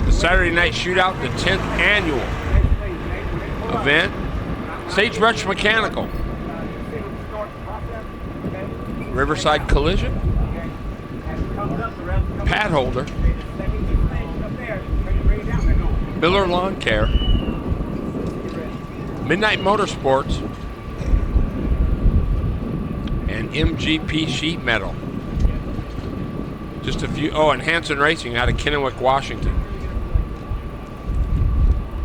the Saturday Night Shootout, the 10th annual event, Sagebrush Mechanical, Riverside Collision, Pad Holder, Miller Lawn Care, Midnight Motorsports, and MGP Sheet Metal. Just a few. Oh, and Hanson Racing out of Kennewick, Washington.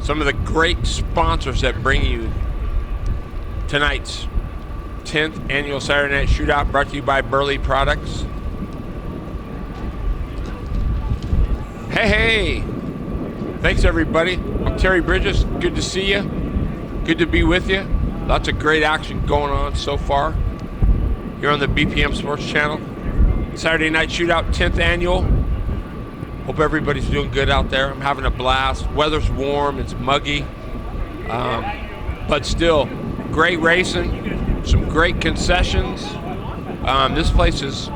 Some of the great sponsors that bring you tonight's 10th annual Saturday Night Shootout, brought to you by Burly Products. Hey, thanks everybody. I'm Terry Bridges. Good to see you. Good to be with you. Lots of great action going on so far here on the BPM Sports Channel. Saturday Night Shootout, 10th annual. Hope everybody's doing good out there. I'm having a blast. Weather's warm, it's muggy, but still great racing, some great concessions. This place is,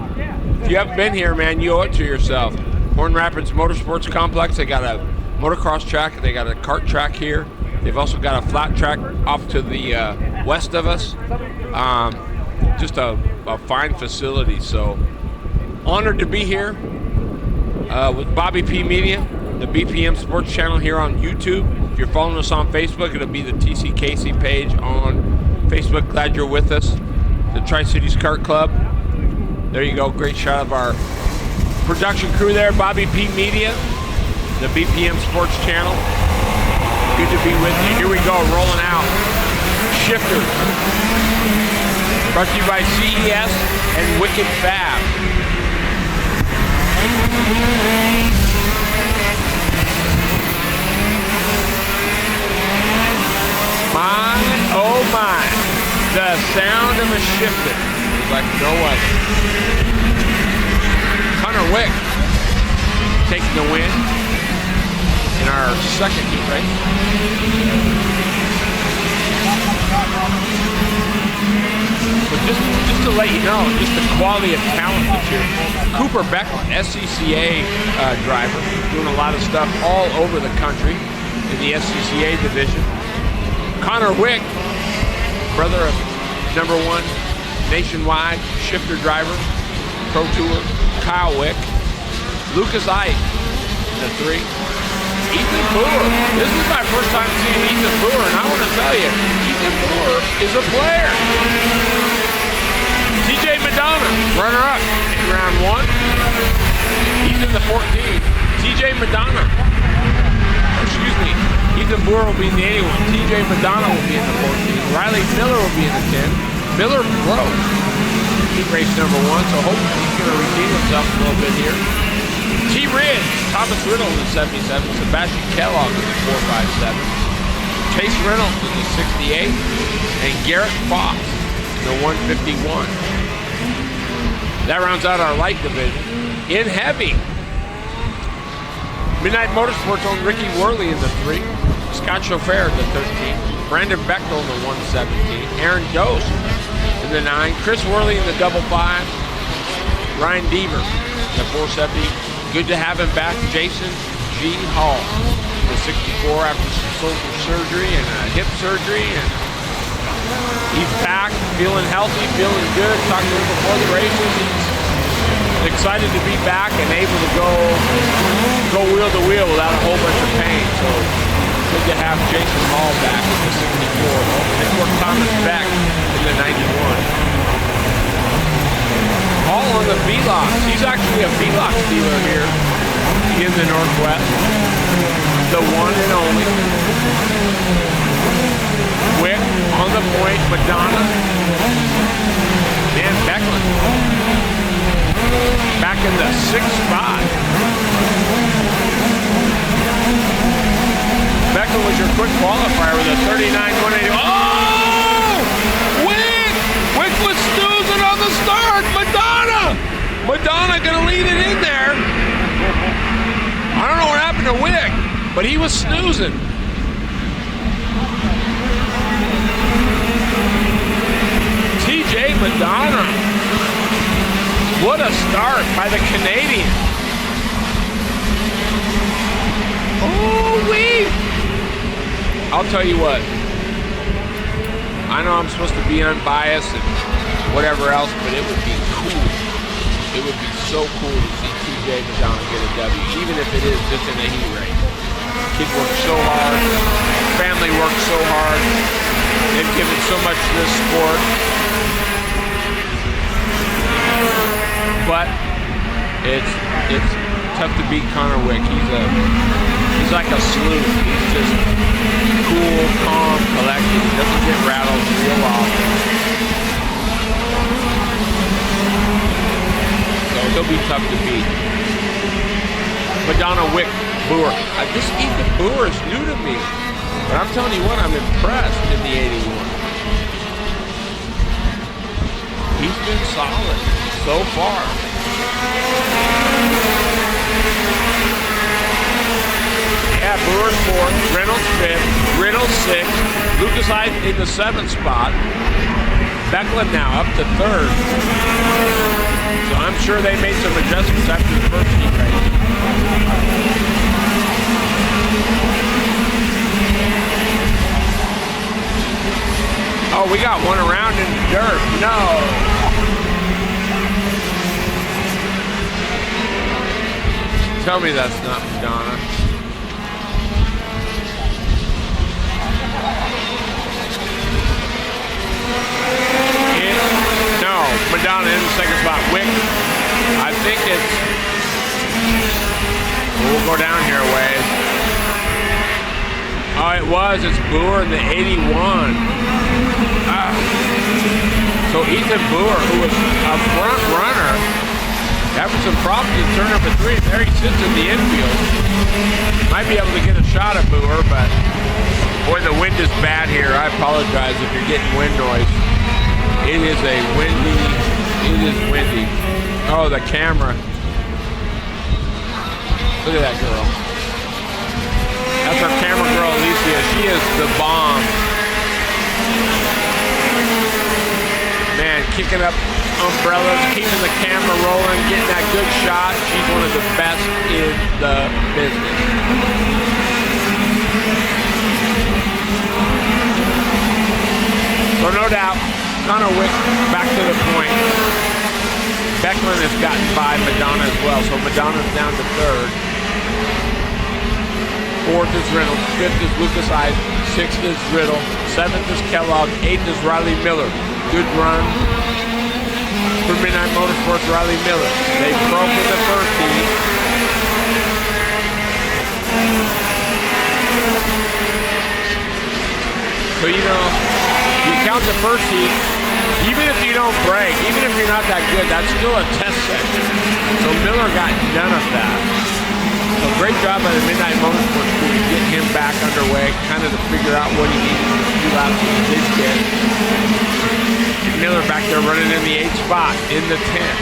if you haven't been here, man, you owe it to yourself. Horn Rapids Motorsports Complex, they got a motocross track, they got a kart track here. They've also got a flat track off to the west of us. Just a fine facility. So honored to be here with Bobby P. Media, the BPM Sports Channel here on YouTube. If you're following us on Facebook, it'll be the TC Casey page on Facebook. Glad you're with us. The Tri-Cities Kart Club. There you go. Great shot of our production crew there. Bobby P. Media, the BPM Sports Channel. Good to be with you. Here we go, rolling out. Shifters. Brought to you by CES and Wicked Fab. My, oh my. The sound of a shifter is like no other. Connor Wick taking the win in our second heat race. But just to let you know, just the quality of talent that's here. Cooper Beckman, SCCA driver, doing a lot of stuff all over the country in the SCCA division. Connor Wick, brother of #1 nationwide shifter driver, Pro Tour. Kyle Wick, Lucas Ike, the 3. Ethan Brewer. This is my first time seeing Ethan Brewer, and I want to tell you, Ethan Brewer is a player. TJ Madonna, runner-up in round 1. He's in the 14. TJ Madonna. Excuse me. Ethan Brewer will be in the 81. TJ Madonna will be in the 14. Riley Miller will be in the 10. Miller broke heat race #1, so hopefully he's going to redeem himself a little bit here. T. Ridge, Thomas Riddle in the 77, Sebastian Kellogg in the 457. Chase Reynolds in the 68, and Garrett Fox in the 151. That rounds out our light division. In heavy, Midnight Motorsports owned Ricky Worley in the 3, Scott Chauffeur in the 13, Brandon Bechtel in the 117, Aaron Dost in the 9, Chris Worley in the 55, Ryan Deaver in the 470. Good to have him back. Jason G. Hall in the 64 after some shoulder surgery and a hip surgery, and he's back, feeling healthy, feeling good. Talked to him before the races. He's excited to be back and able to go wheel to wheel without a whole bunch of pain. So good to have Jason Hall back in the 64. And for Thomas Beck in the 91. Hall on the V-Lox. He's actually a V-Lox dealer here in the Northwest. The one and only. Wick on the point, Madonna. Dan Becklin. Back in the 6th spot. Becklin was your quick qualifier with a 39.180. Oh! Wick! Wick was snoozing on the start. Madonna gonna lead it in there. I don't know what happened to Wick, but he was snoozing. TJ Madonna. What a start by the Canadian. Oh, wee. I'll tell you what. I know I'm supposed to be unbiased and whatever else, but it would be cool. It would be so cool to see TJ Madonna get a W, even if it is just in a heat race. Kid worked so hard, family worked so hard, they've given so much to this sport. But it's tough to beat Connor Wick. He's like a sleuth. He's just cool, calm, collected. He doesn't get rattled real often. He'll be tough to beat. Madonna, Wick, Boer. This Ethan Boer is new to me, but I'm telling you what, I'm impressed in the 81. He's been solid so far. Yeah, Boer's 4th, Reynolds 5th, Riddle 6th, Lucas Hyde in the 7th spot. Becklin now up to 3rd. So I'm sure they made some adjustments after the first heat race. Oh, we got one around in the dirt. No. Tell me that's not Madonna. No, Madonna in the 2nd spot. Wick, I think it's, we'll go down here a ways. Oh, it's Boer in the 81. So Ethan Boer, who was a front runner, having some problems in turn number 3, there he sits in the infield. Might be able to get a shot at Boer, but boy, the wind is bad here. I apologize if you're getting wind noise. It is windy. Oh, the camera. Look at that girl. That's our camera girl, Alicia. She is the bomb. Man, kicking up umbrellas, keeping the camera rolling, getting that good shot. She's one of the best in the business. So no doubt, Connor Wick back to the point. Becklin has gotten by Madonna as well, so Madonna's down to 3rd. 4th is Reynolds, 5th is Lucas Hyde, 6th is Riddle, 7th is Kellogg, 8th is Riley Miller. Good run for Midnight Motorsports, Riley Miller. They broke in the first heat. So, you know, you count the first heat, even if you don't break, even if you're not that good, that's still a test session. So Miller got none of that. So great job by the Midnight Motorsports crew to get him back underway, kind of to figure out what he needed to do out to the big kid. Miller back there running in the 8th spot, in the 10th.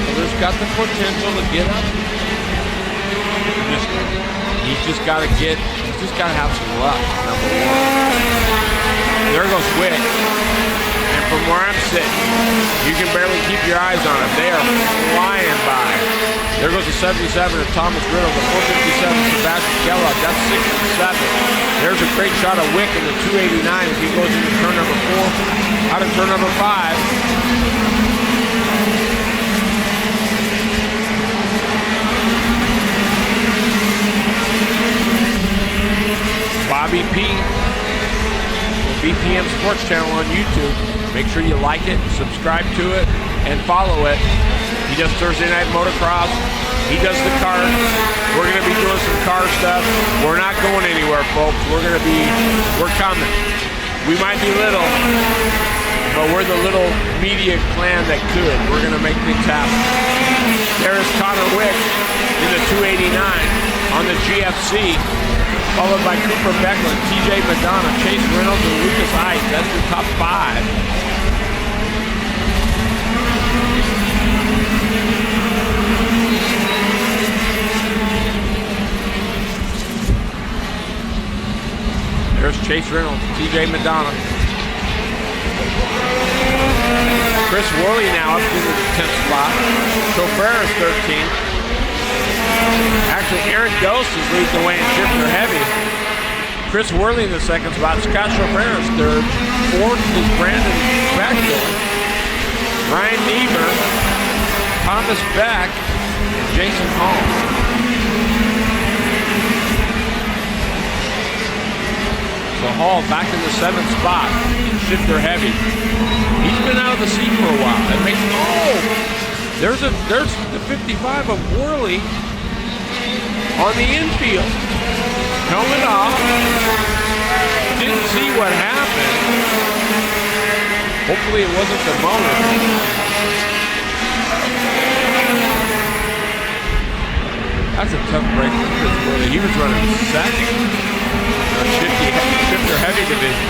Miller's got the potential to get up. He's just got to have some luck, number one. There goes Wick. And from where I'm sitting, you can barely keep your eyes on him. They are flying by. There goes the 77 of Thomas Riddle, the 457 Sebastian Kellogg. That's 67. There's a great shot of Wick in the 289 as he goes into turn number 4, out of turn number 5. Bobby P. BPM Sports Channel on YouTube. Make sure you like it, subscribe to it, and follow it. He does Thursday Night Motocross. He does the Kart. We're going to be doing some car stuff. We're not going anywhere, folks. We're coming. We might be little, but we're the little media clan that could. We're going to make things happen. There's Connor Wick in the 289 on the GFC. Followed by Cooper Becklin, TJ Madonna, Chase Reynolds, and Lucas Ice. That's your top 5. There's Chase Reynolds, TJ Madonna. Chris Worley now up to the 10th spot. Chauffeur is 13th. Actually, Aaron Ghost is leading the way in shifter heavy. Chris Worley in the 2nd spot. Scott Chauffeur is 3rd. 4th is Brandon Beckville. Ryan Niebuhr, Thomas Beck, and Jason Hall. So Hall back in the 7th spot in shifter heavy. He's been out of the seat for a while. That makes there's the 55 of Worley on the infield. Helmet off. Didn't see what happened. Hopefully it wasn't the motor. That's a tough break for Chris Worley. He was running 2nd. Shifter heavy division.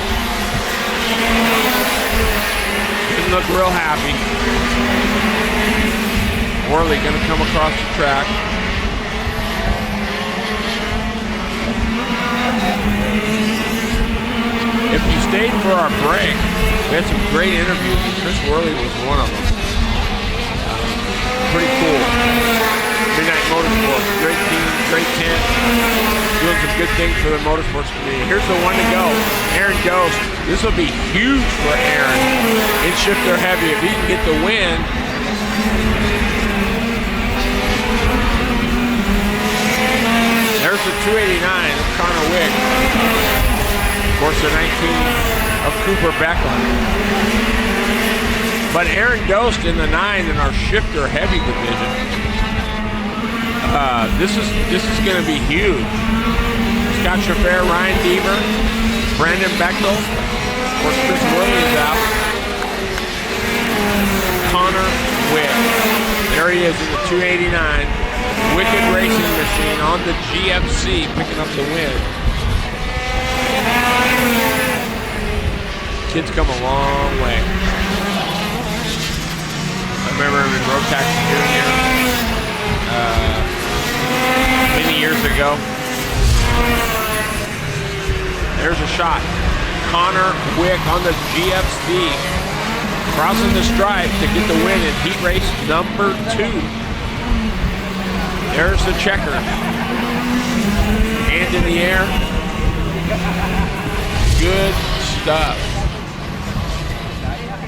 Didn't look real happy. Worley gonna come across the track. If you stayed for our break, we had some great interviews. Chris Worley was one of them. Pretty cool. Midnight Motorsports, great team, great tent, doing some good things for the motorsports community. Here's the one to go, Aaron Ghost. This will be huge for Aaron in shifter heavy if he can get the win. There's the 289 of Connor Wick. Of course, the 19 of Cooper Becklin. But Aaron Ghost in the 9 in our shifter heavy division. This is going to be huge. Scott Chauffeur, Ryan Deaver, Brandon Bechtel. Of course, Chris Worley is out. Connor Wick. There he is in the 289. Wicked Racing Machine on the GFC, picking up the win. Kid's come a long way. I remember him in Road Taxi Junior many years ago. There's a shot. Connor Wick on the GFC, crossing the stripe to get the win in heat race number 2. There's the checker. Hand in the air. Good stuff.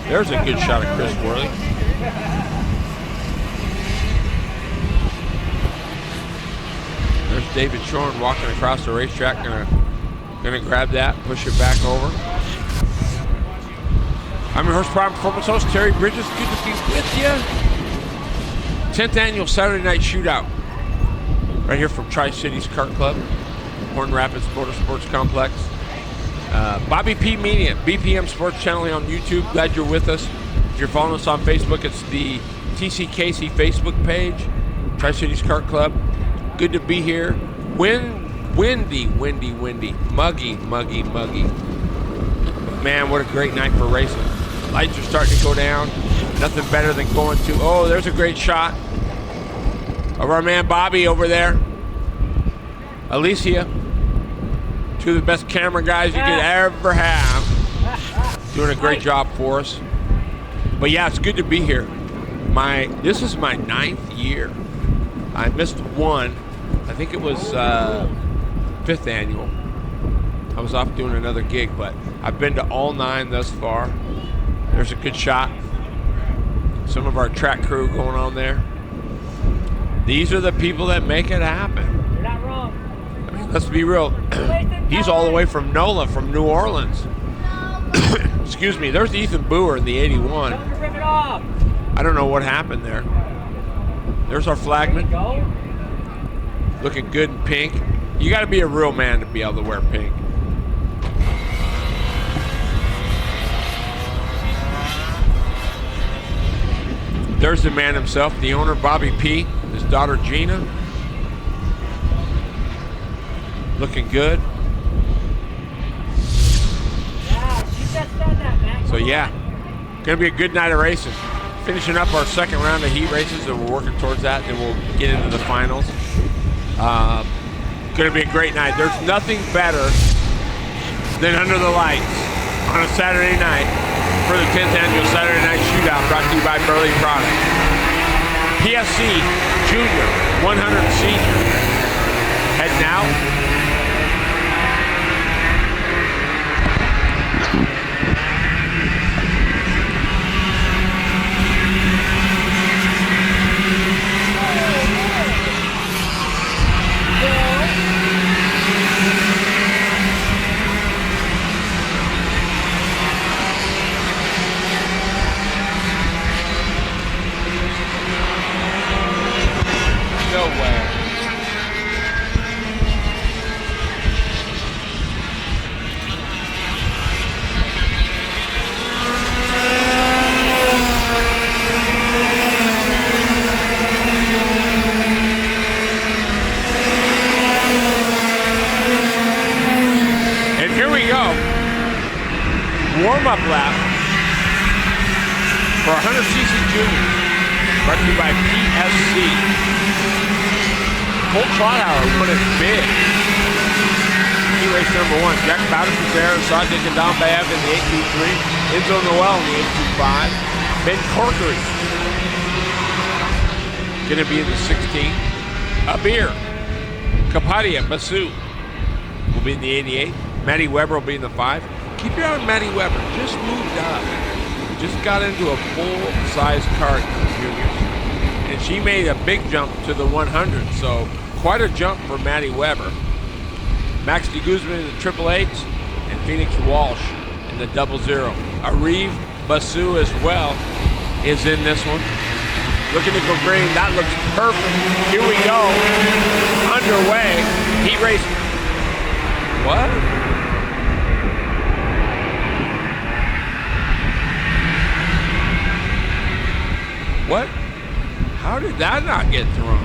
There's a good shot of Chris Worley. There's David Shorn walking across the racetrack. Gonna grab that, push it back over. I'm your Horsepower Performance host, Terry Bridges. Good to be with you. 10th annual Saturday Night Shootout. Right here from Tri-Cities Kart Club, Horn Rapids Motorsports Complex. Bobby P. Media, BPM Sports Channel on YouTube. Glad you're with us. If you're following us on Facebook, it's the TC Casey Facebook page. Tri-Cities Kart Club. Good to be here. Windy, muggy. But man, what a great night for racing. Lights are starting to go down. Nothing better than going to, oh, there's a great shot of our man Bobby over there. Alicia, two of the best camera guys you could ever have. Doing a great job for us. But yeah, it's good to be here. This is my 9th year. I missed one. I think it was 5th annual. I was off doing another gig, but I've been to all 9 thus far. There's a good shot. Some of our track crew going on there. These are the people that make it happen. You're not wrong. I mean, let's be real. He's all the way from NOLA, from New Orleans. Excuse me. There's Ethan Boer in the 81. Rip it off. I don't know what happened there. There's our flagman. Looking good in pink. You got to be a real man to be able to wear pink. There's the man himself, the owner, Bobby P., his daughter, Gina. Looking good. So yeah, gonna be a good night of racing. Finishing up our second round of heat races, and we're working towards that, and we'll get into the finals. Gonna be a great night. There's nothing better than under the lights on a Saturday night for the 10th annual Saturday Night Shootout, brought to you by Burly Products. PSC Junior 100 Senior heading out. No way. And here we go. Warm-up lap for 100cc Juniors, brought to you by PSC. Colt Trothour won it big. He raced number 1. Jack Bowders was there. Sadiq and Don Bayev in the 823. Enzo Noel in the 825. Ben Corkery going to be in the 16. Abir. Kapadia Basu will be in the 88. Maddie Weber will be in the 5. Keep your eye on Maddie Weber. Just moved up. Just got into a full-size kart juniors. And she made a big jump to the 100, so quite a jump for Maddie Weber. Max de Guzman in the 888s, and Phoenix Walsh in the 00. Ariv Basu as well is in this one. Looking to go green, that looks perfect. Here we go, underway. Heat race. What? What? How did that not get thrown?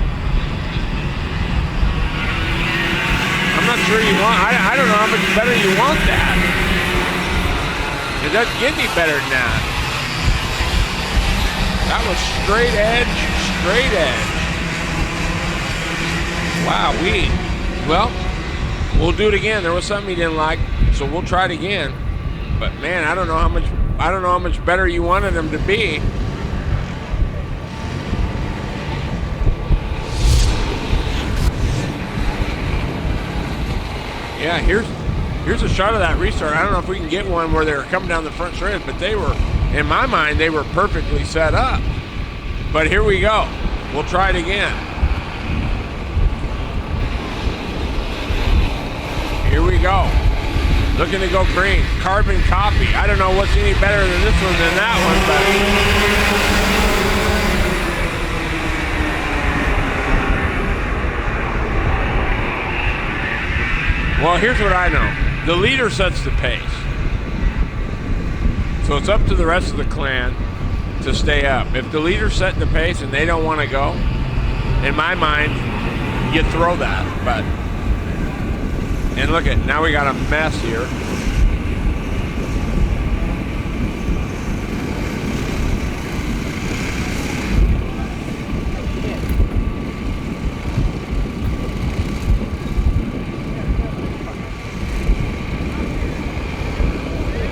I'm not sure you want, I don't know how much better you want that. It doesn't get any better than that. That was straight edge. Wow, well, we'll do it again. There was something he didn't like, so we'll try it again. But man, I don't know how much better you wanted him to be. Yeah, here's a shot of that restart. I don't know if we can get one where they were coming down the front straight, but they were, in my mind, they were perfectly set up. But here we go. We'll try it again. Here we go. Looking to go green. Carbon copy. I don't know what's any better than this one than that one, but well, here's what I know. The leader sets the pace. So it's up to the rest of the clan to stay up. If the leader's setting the pace and they don't want to go, in my mind, you throw that, but, and look at, now we got a mess here.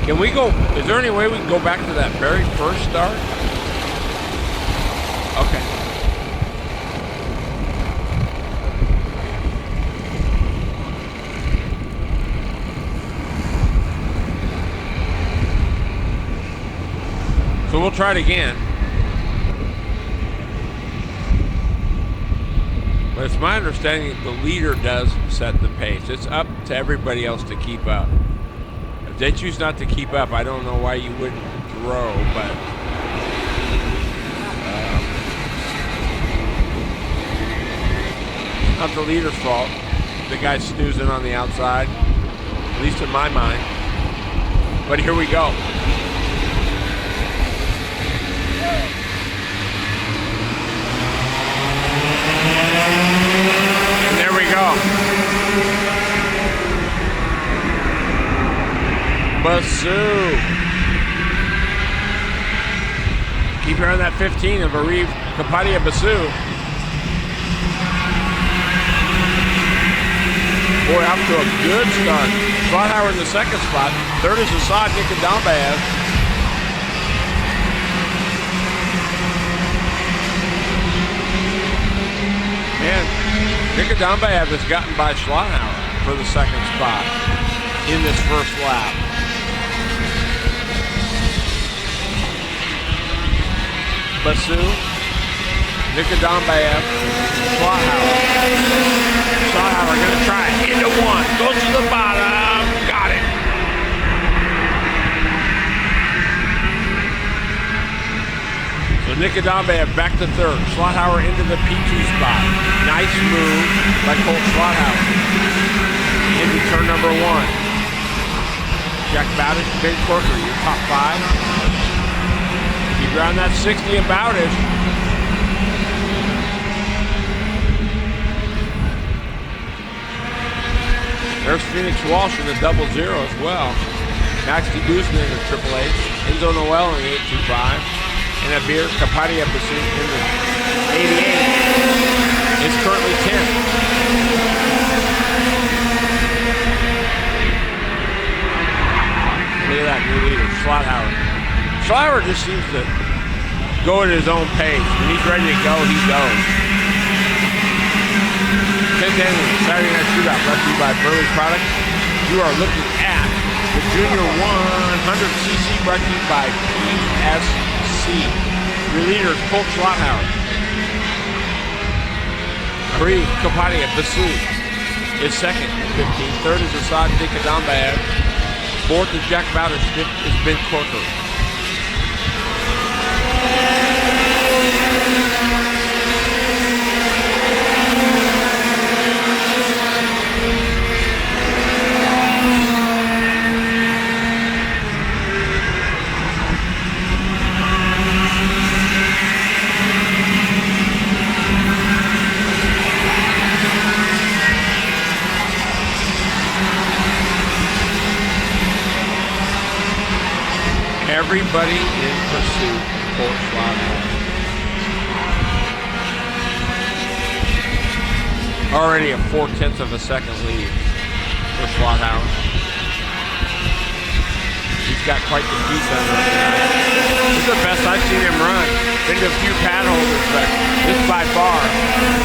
Can we go, is there any way we can go back to that very first start? Okay. So we'll try it again. But it's my understanding that the leader does set the pace. It's up to everybody else to keep up. If they choose not to keep up, I don't know why you wouldn't throw, but not the leader's fault. The guy's snoozing on the outside, at least in my mind. But here we go. And there we go. Basu. Keep her on that 15 of Arif Kapadia Basu. Boy, off to a good start. Slaughtower in the second spot. Third is Assad Nikadambayev. Man, Nikadambayev has gotten by Slaughtower for the second spot in this first lap. Basu, Nikadambayev, Slaughtower. Slaughtower gonna try it. Into one, goes to the bottom, got it. So Nikadambayev back to third. Slaughtower into the P2 spot. Nice move by Colt Slaughtower. Into turn number one. Jack Bowdish, Ben Corker, your top five. Keep around that 60 of Bowdish. There's Phoenix Walsh in the 00 as well. Max DeGuzman in the Triple H. Enzo Noel in the 825. And Abir Kapadia Basu in the 88. It's currently 10th. Look at that new leader, Slaughtower. Slaughtower just seems to go at his own pace. When he's ready to go, he goes. 10th annual Saturday Night Shootout brought to you by Burly Products. You are looking at the Junior 100cc brought to you by PSC. Your leader is Colt Slaughtower. Arif Kapadia Basu is second at 15. Third is Assad Nikadambayev. Fourth is Jack Bowdish. Fifth is Ben Corker. Everybody in pursuit of Colt Slaughtower. Already a 4/10 of a second lead for Slaughtower. He's got quite the piece under him tonight. This is the best I've seen him run. Been to a few pad holders, but this by far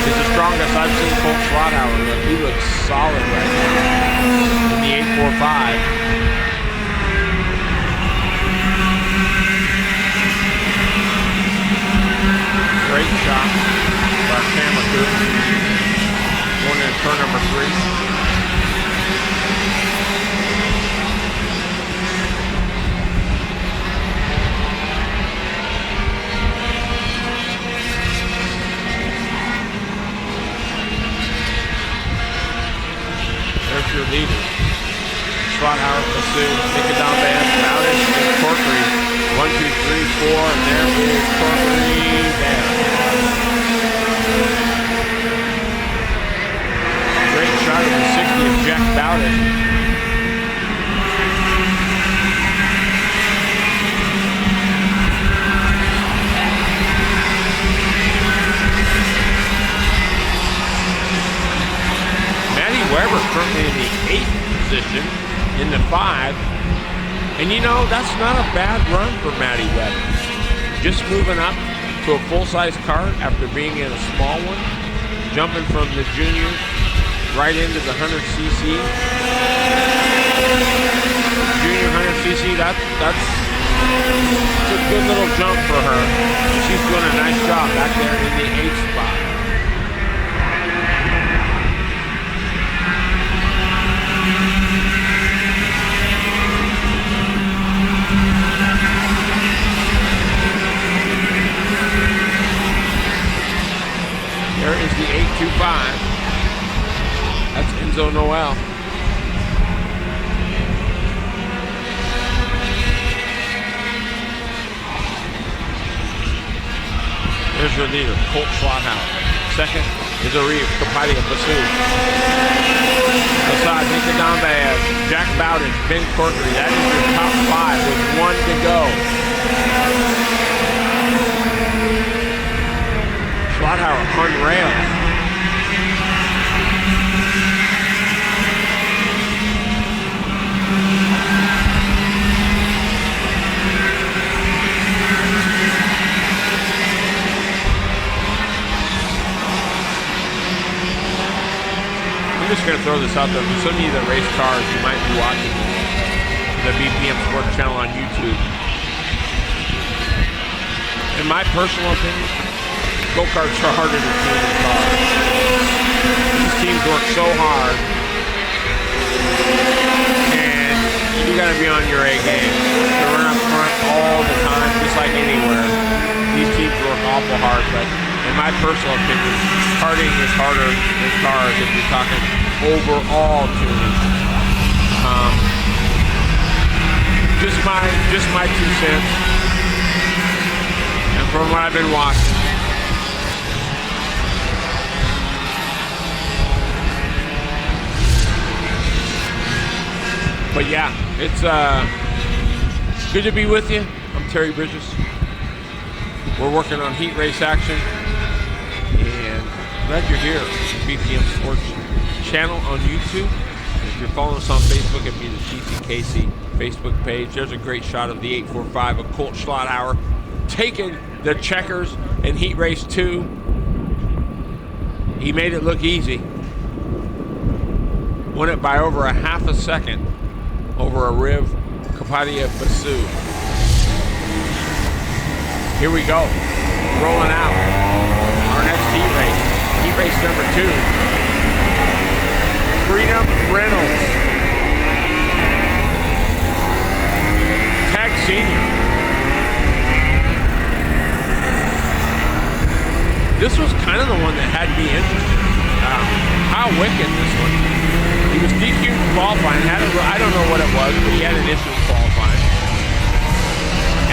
is the strongest I've seen Colt Slaughtower look. He looks solid right now in the 845. Great shot by our camera crew. Going into turn number 3. There's your leader. Slaughtower, Basu, Nikadambayev, Bowdish, and Corkery. 1, 2, 3, 4, and there is Corkery there. Jack Bowden. Weber currently in the 8th position in the 5. And you know, that's not a bad run for Matty Weber. Just moving up to a full-size kart after being in a small one, jumping from the junior right into the 100cc. Junior 100cc, that's a good little jump for her. She's doing a nice job back there in the 8th spot. There is the 825. That's Enzo Noel. There's your leader, Colt Slaughterhouse. Second is Arif Kapadia Basu. Aside, Nika Dombaz, Jack Bowden, Ben Corkery. That is your top 5 with 1 to go. Slaughterhouse on rails. I'm just going to throw this out there. For some of you that race cars, you might be watching the BPM Sports Channel on YouTube. In my personal opinion, go-karts are harder to tune than cars. These teams work so hard, and you got to be on your A game. To run up front all the time, just like anywhere. These teams work awful hard, but in my personal opinion, karting is harder than cars if you're talking overall tuning. Just my 2 cents, and from what I've been watching. But yeah, it's good to be with you. I'm Terry Bridges. We're working on heat race action, and glad you're here. BPM Sports Channel on YouTube. If you're following us on Facebook, it'd be the TCKC Facebook page. There's a great shot of the 845 of Colt Schlotthauer taking the checkers in Heat Race 2. He made it look easy. Won it by over a half a second over a Riv Kapadia Basu. Here we go. Rolling out our next heat race. Heat race number 2. Freedom Reynolds. Tag Senior. This was kind of the one that had me interested. Kyle Wick in this one. He was DQ'd qualifying. I don't know what it was, but he had an issue with qualifying.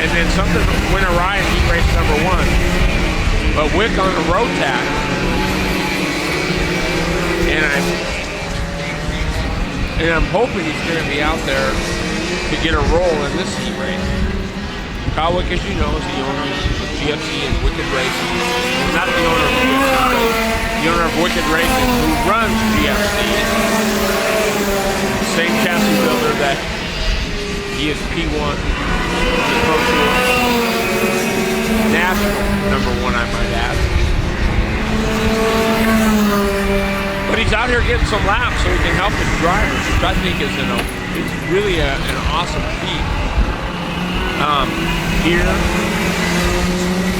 And then something went awry in heat race number 1. But Wick on the road tag. And I'm hoping he's going to be out there to get a roll in this heat race. Kyle Wick, as you know, is the owner of GFC and Wicked Racing. Well, not the owner of GFC, but the owner of Wicked Racing, who runs GFC. Same chassis builder that he is P1, the Pro Tour, national number 1, I might add. But he's out here getting some laps so he can help his drivers, which I think is it's really an awesome feat. Here,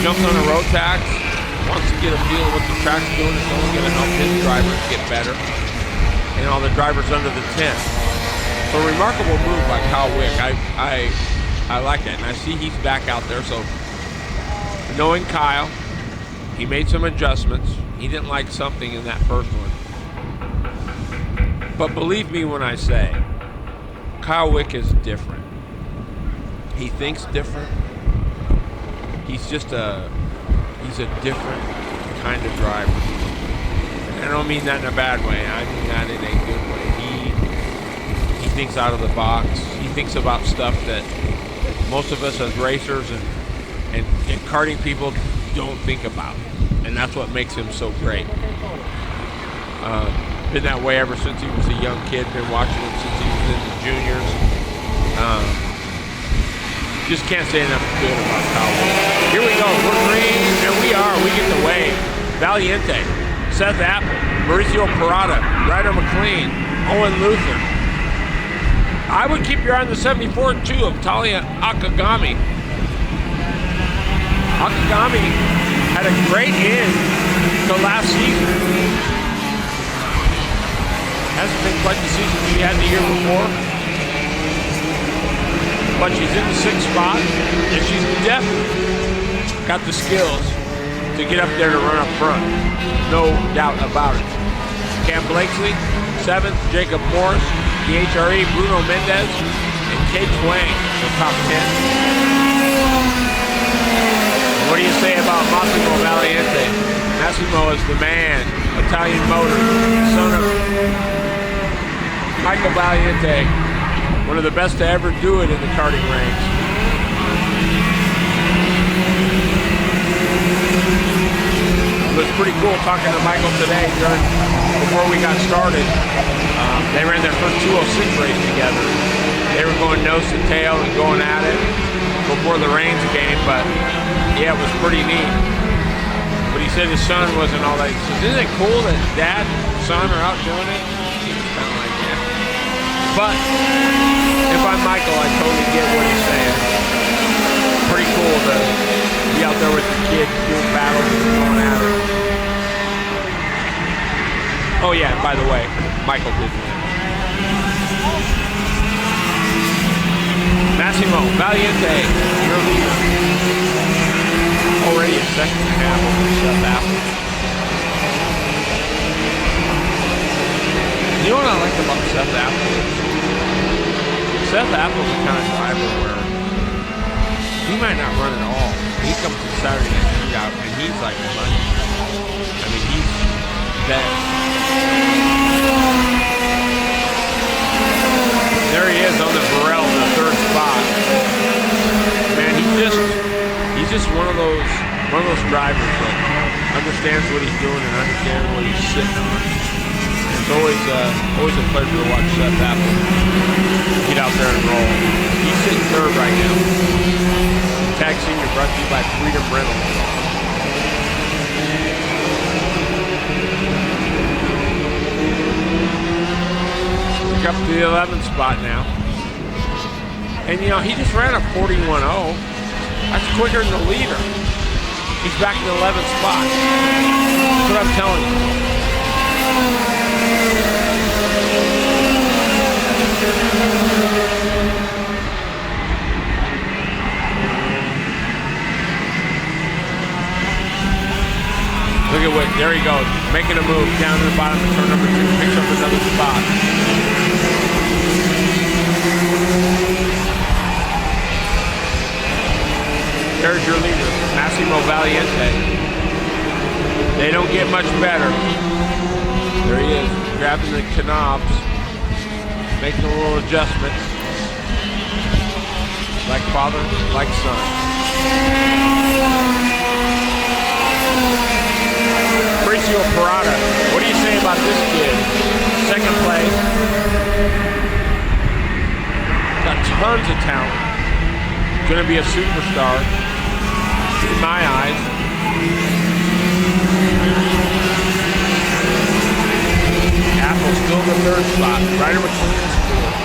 jumps on a road tax, wants to get a feel of what the track's doing. It's only going to help his drivers get better, and all the drivers under the tent. So a remarkable move by Kyle Wick. I like that, and I see he's back out there. So knowing Kyle, he made some adjustments. He didn't like something in that first one. But believe me when I say, Kyle Wick is different. He thinks different. He's just he's a different kind of driver. And I don't mean that in a bad way. I mean that in a good way. thinks out of the box. He thinks about stuff that most of us as racers and karting people don't think about. And that's what makes him so great. Been that way ever since he was a young kid. Been watching him since he was in the juniors. Just can't say enough good about Kyle. Here we go. We're green, and we get the wave. Valiente, Seth Apple, Mauricio Parada, Ryder McLean, Owen Luther. I would keep your eye on the 74 too of Talia Akagami. Akagami had a great end to last season. Hasn't been quite the season she had the year before. But she's in the 6th spot, and she's definitely got the skills to get up there to run up front. No doubt about it. Cam Blakesley, 7th, Jacob Morris, the HRE, Bruno Mendez, and Kate Wang, the top 10. What do you say about Massimo Valiente? Massimo is the man, Italian motor, son of Michael Valiente, one of the best to ever do it in the karting ranks. It was pretty cool talking to Michael today before we got started. They ran their first 206 race together. They were going nose to tail and going at it before the rains came, but yeah, it was pretty neat. But he said his son wasn't all that. He says, isn't it cool that dad and son are out doing it? He was kind of like, yeah. But if I'm Michael, I totally get what he's saying. Pretty cool to be out there with the kids doing battles and going at it. Oh yeah, and by the way, Michael did win. Massimo Valiente, your leader. Already a 2nd and a half over Seth Apple. You know what I like about Seth Apple? Seth Apple's the kind of driver where he might not run at all. He comes to Saturday night shootout and he's like money. I mean, he's dead. There he is on the Burrell in the 3rd spot. Man, he's just one of those drivers that understands what he's doing and understands what he's sitting on. It's always a pleasure to watch Seth Apple get out there and roll. He's sitting 3rd right now. Tag Senior brought to you by Freedom Reynolds. Up to the 11th spot now. And you know, he just ran a 41.0. That's quicker than the leader. He's back in the 11th spot. That's what I'm telling you. Look at what, there he goes, making a move down to the bottom of turn number 2, picks up another spot. There's your leader, Massimo Valiente. They don't get much better. There he is, grabbing the knobs, making a little adjustments. Like father, like son. Mauricio Parada, what do you say about this kid? 2nd place. Got tons of talent. Gonna be a superstar, in my eyes. Apple still in the 3rd spot. Ryder McLean's 4th.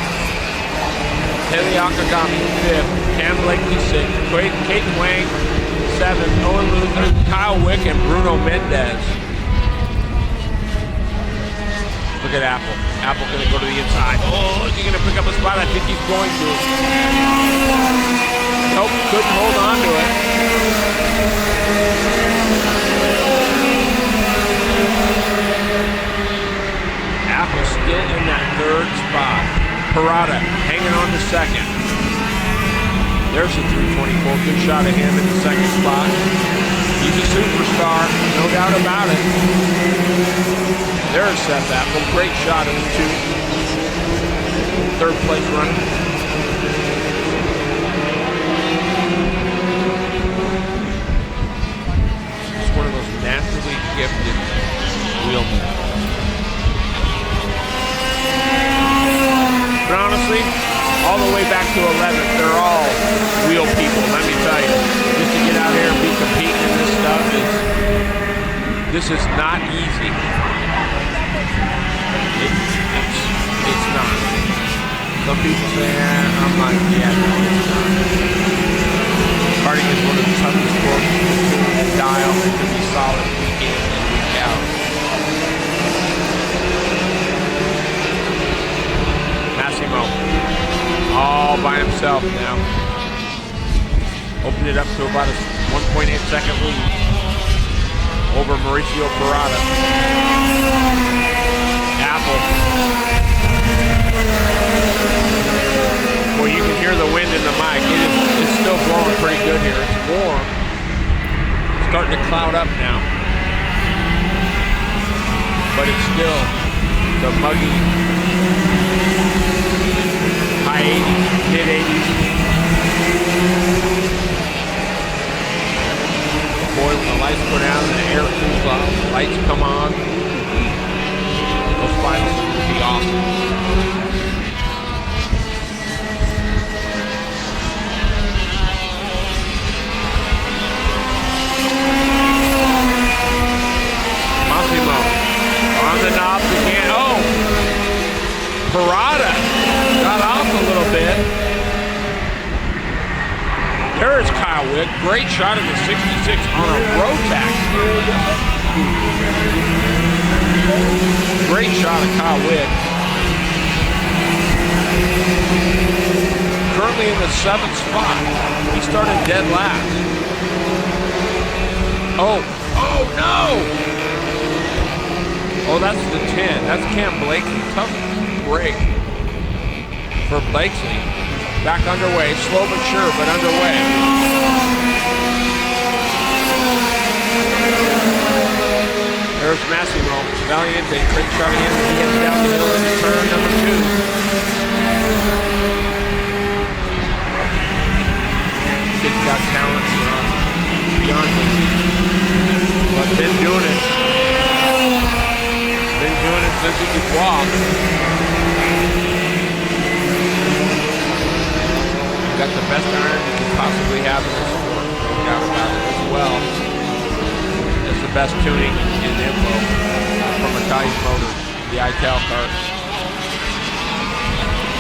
Haley Akagami 5th. Cam Blakely 6th. Kate Wang 7th. Owen Luther, Kyle Wick, and Bruno Mendez. Look at Apple. Apple gonna go to the inside. Oh, is he gonna pick up a spot? I think he's going to. Nope, couldn't hold on to it. Apple still in that 3rd spot. Parada hanging on to 2nd. There's a 324. Good shot of him in the 2nd spot. He's a superstar, no doubt about it. There's Seth Apple. Great shot of the 2. third place runner. Just one of those naturally gifted wheelmen. But honestly, all the way back to 11th, they're all wheel people, let me tell you. Just to get out here and be competing in this stuff this is not easy. It's not. Some people say, I'm like, yeah, no, it's not. Karting is one of the toughest sports to dial and to be solid week in and week out. Massimo, all by himself now. Opened it up to about a 1.8 second lead over Mauricio Parada. Apple. Well, you can hear the wind in the mic. It's still blowing pretty good here. It's warm. It's starting to cloud up now. But it's still the muggy high 80s, mid 80s. Boy, when the lights go down and the air cools off, the lights come on, those finals are going to be awesome. Massimo on the knobs again. Oh! Parada got off a little bit. There is Kyle Wick. Great shot of the 66 on a Rotax. Great shot of Kyle Wick. Currently in the 7th spot. He started dead last. Oh no! Oh, that's the 10. That's Cam Blakely. Tough break for Blakely. Back underway, slow but sure, but underway. There's Massimo, Valiente, great shot again. He gets down the hill into turn number 2. Kid's got talent beyond belief, but been doing it. Been doing it since he could walk. Got the best iron you can possibly have in this sport, no doubt about it, as well as the best tuning and info from Italian Motors, the ITAL Kart.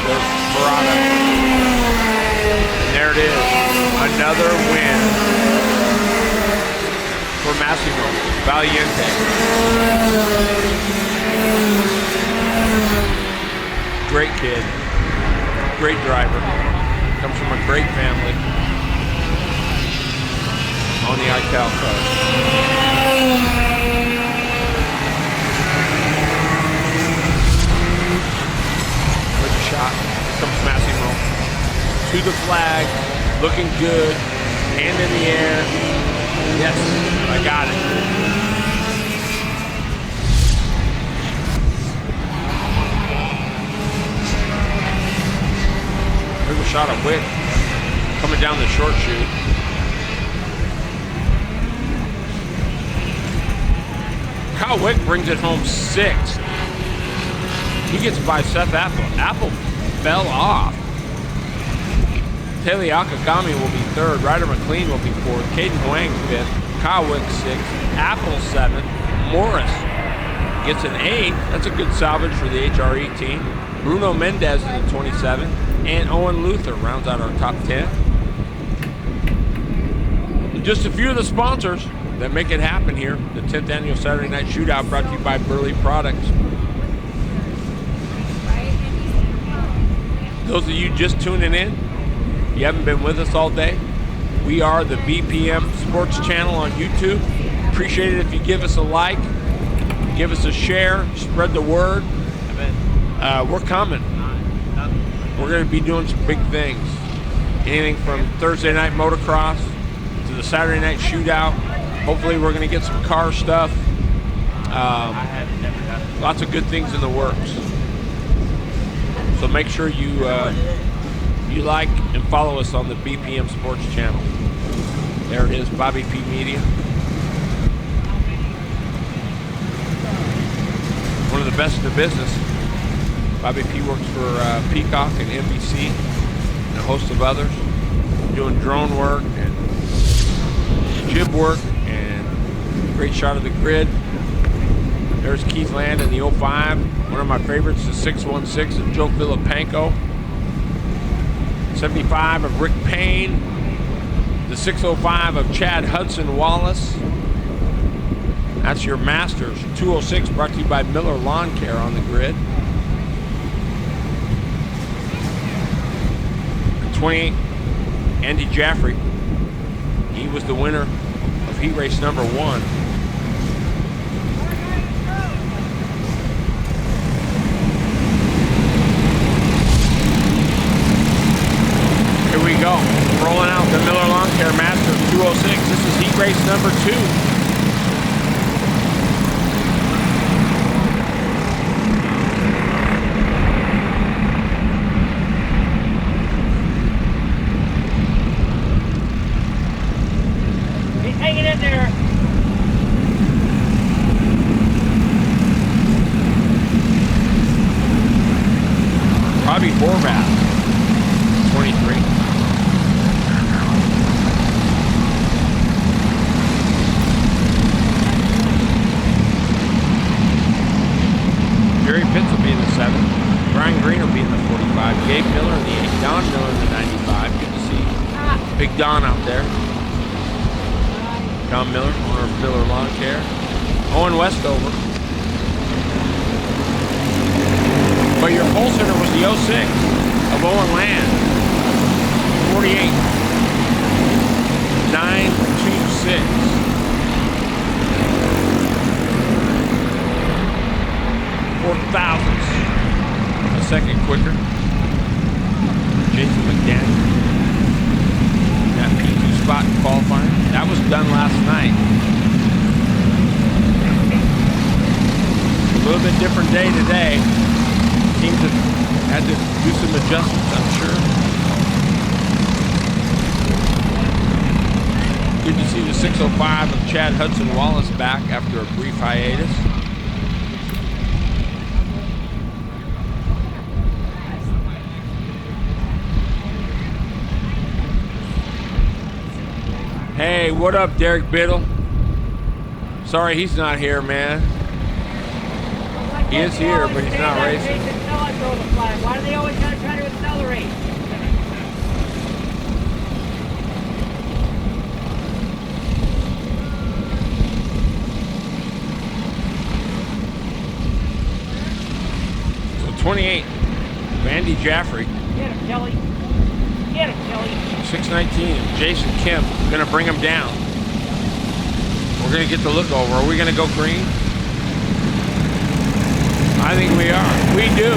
There's Parada. And there it is, another win for Massimo Valiente. Great kid, great driver. Comes from a great family on the ITAL Kart. Good shot. Here comes Massimo. To the flag. Looking good. Hand in the air. Yes, I got it. There's a shot of Wick coming down the short chute. Kyle Wick brings it home 6th. He gets by Seth Apple. Apple fell off. Taylor Akagami will be 3rd. Ryder McLean will be 4th. Caden Huang 5th. Kyle Wick 6th. Apple 7th. Morris gets an 8th. That's a good salvage for the HRE team. Bruno Mendez in the 27th. And Owen Luther rounds out our top 10. Just a few of the sponsors that make it happen here. The 10th annual Saturday Night Shootout brought to you by Burly Products. Those of you just tuning in, you haven't been with us all day, we are the BPM Sports Channel on YouTube. Appreciate it if you give us a like, give us a share, spread the word. We're coming. We're going to be doing some big things. Anything from Thursday night motocross to the Saturday night shootout. Hopefully we're going to get some car stuff. Lots of good things in the works. So make sure you like and follow us on the BPM Sports Channel. There it is, Bobby P Media. One of the best in the business. Bobby P works for Peacock and NBC and a host of others, doing drone work and jib work and great shot of the grid. There's Keith Land in the 05. One of my favorites, the 616 of Joe Filipenko. 75 of Rick Payne. The 605 of Chad Hudson Wallace. That's your Masters. 206 brought to you by Miller Lawn Care on the grid. 28, Andy Jaffrey. He was the winner of heat race number 1. Here we go. Rolling out the Miller Lawn Care Masters 206. This is heat race number 2. Hanging in there. Robbie Horvath, 23. Jerry Pitts will be in the 7. Brian Green will be in the 45. Gabe Miller in the 8. Don Miller in the 95. Good to see Big Don out there. Don Miller, owner of Miller Lawn Care. Owen Westover. But your pole sitter was the 06 of Owen Land. 48. 926. 4,000ths a second quicker. Jason McDaniel. That P2 spot in qualifying. That was done last night. A little bit different day today. Teams have had to do some adjustments, I'm sure. Good to see the 605 of Chad Hudson Wallace back after a brief hiatus. Hey, what up, Derek Biddle? Sorry he's not here, man. He is here, but he's not racing. Why do they always gotta try to accelerate? So 28, Andy Jaffrey. Get him, Kelly. Get him, Kelly. 619, Jason Kemp, gonna bring him down. We're gonna get the look over. Are we gonna go green? I think we are. We do.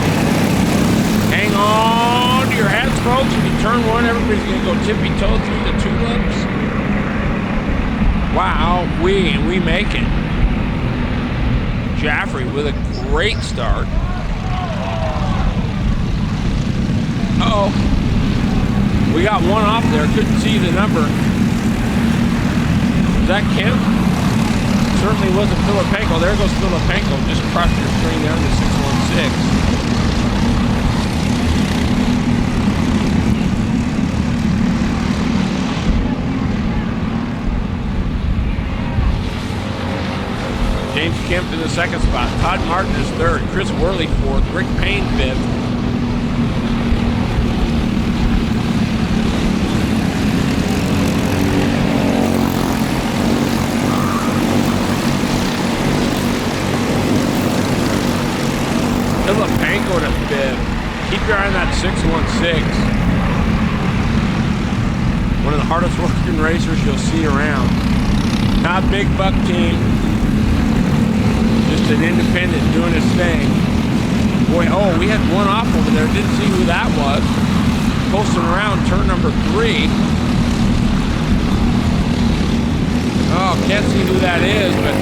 Hang on to your hats, folks. If you turn one, everybody's gonna go tippy-toe through the tulips. Wow, we make it. Jaffrey with a great start. Uh-oh. We got one off there. Couldn't see the number. Is that Kemp? Certainly wasn't Filipenko. There goes Filipenko. Just crossed your screen down to 616. James Kemp in the second spot. Todd Martin is third. Chris Worley fourth. Rick Payne fifth. Filipenko to fifth. Keep your eye on that 616. One of the hardest working racers you'll see around. Not big buck team. Just an independent doing his thing. Boy, oh, we had one off over there. Didn't see who that was. Posting around turn number 3. Oh, can't see who that is, but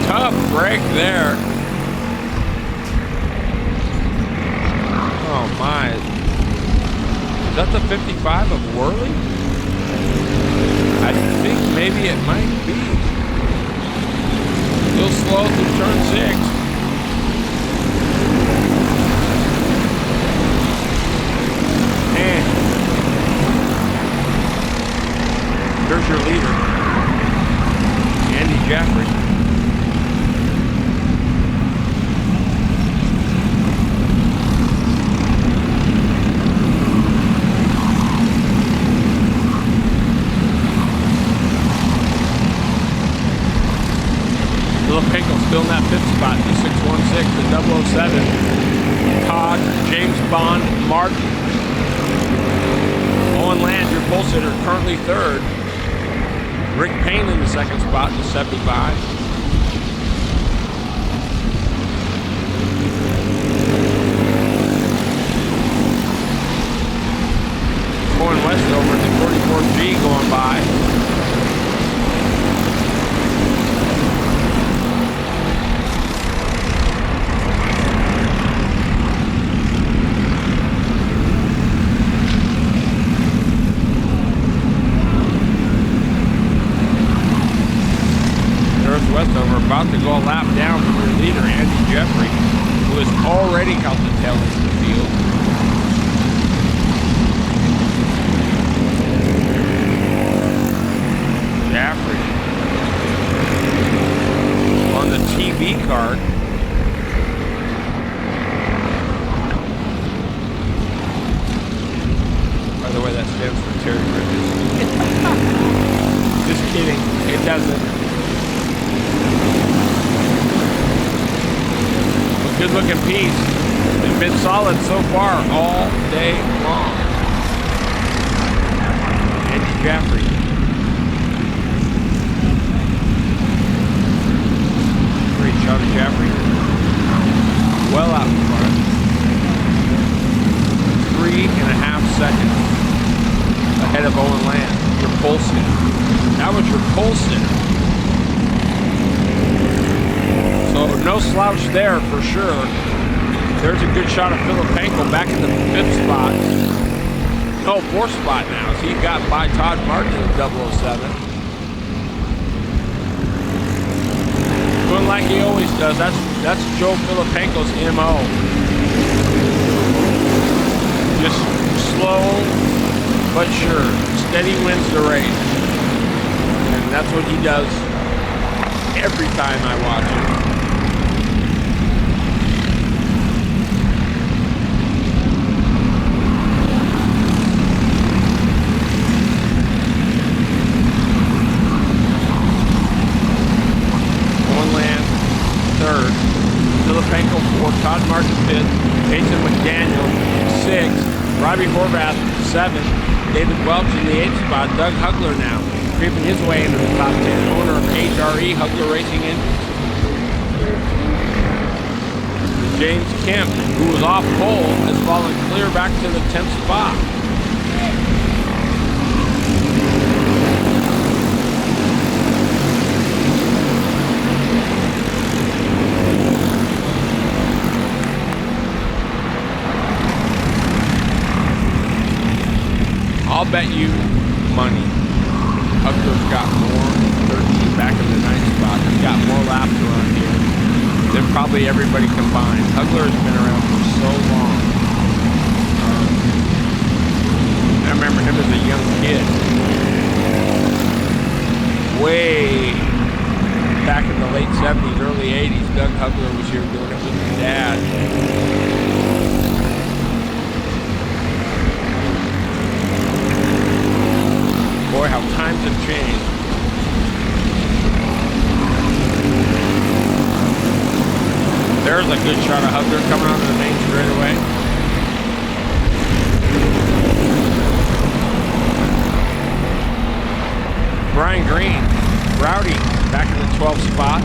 tough break there. Oh my. Is that the 55 of Burly? I think maybe it might be. A little slow through turn 6. And there's your leader, Andy Jeffrey. Pinkel still in that 5th spot, the 616, the 007. Todd, James Bond, Martin. Owen Land, your pole sitter, currently 3rd. Rick Payne in the 2nd spot, the 75. Going west over the 44G going by. Westover about to go a lap down from your leader, Andy Jeffrey, who is already out the tail end of the field. Jeffrey on the TV card. By the way, that stands for Terry Bridges. Just kidding. It doesn't. Good looking piece. It's been solid so far all day long. Andy Jeffrey. Great shot of Jeffrey. Well out in front. 3.5 seconds ahead of Owen Land. Your pole sitter. That was your pole sitter. So no slouch there for sure. There's a good shot of Philip Pankow back in the 5th spot. No, 4th spot now. So he got by Todd Martin in 007. Doing like he always does. That's Joe Filipenko's MO. Just slow but sure. Steady wins the race. And that's what he does every time I watch him. Filipenko 4th, Todd Martin 5th, Jason McDaniel 6th, Robbie Horvath 7th, David Welch in the 8th spot, Doug Hugler now creeping his way into the top 10, owner of HRE Hugler Racing Engines. James Kemp, who was off pole, has fallen clear back to the 10th spot. I'll bet you money. Hugler's got more, 13 back in the 9th spot. He's got more laps to run here than probably everybody combined. Hugler has been around for so long. I remember him as a young kid. Way back in the late 70s, early 80s, Doug Hugler was here doing it with his dad. Boy, how times have changed. There's a good shot of Hugler coming onto the main straightaway. Brian Green, Rowdy, back in the 12th spot.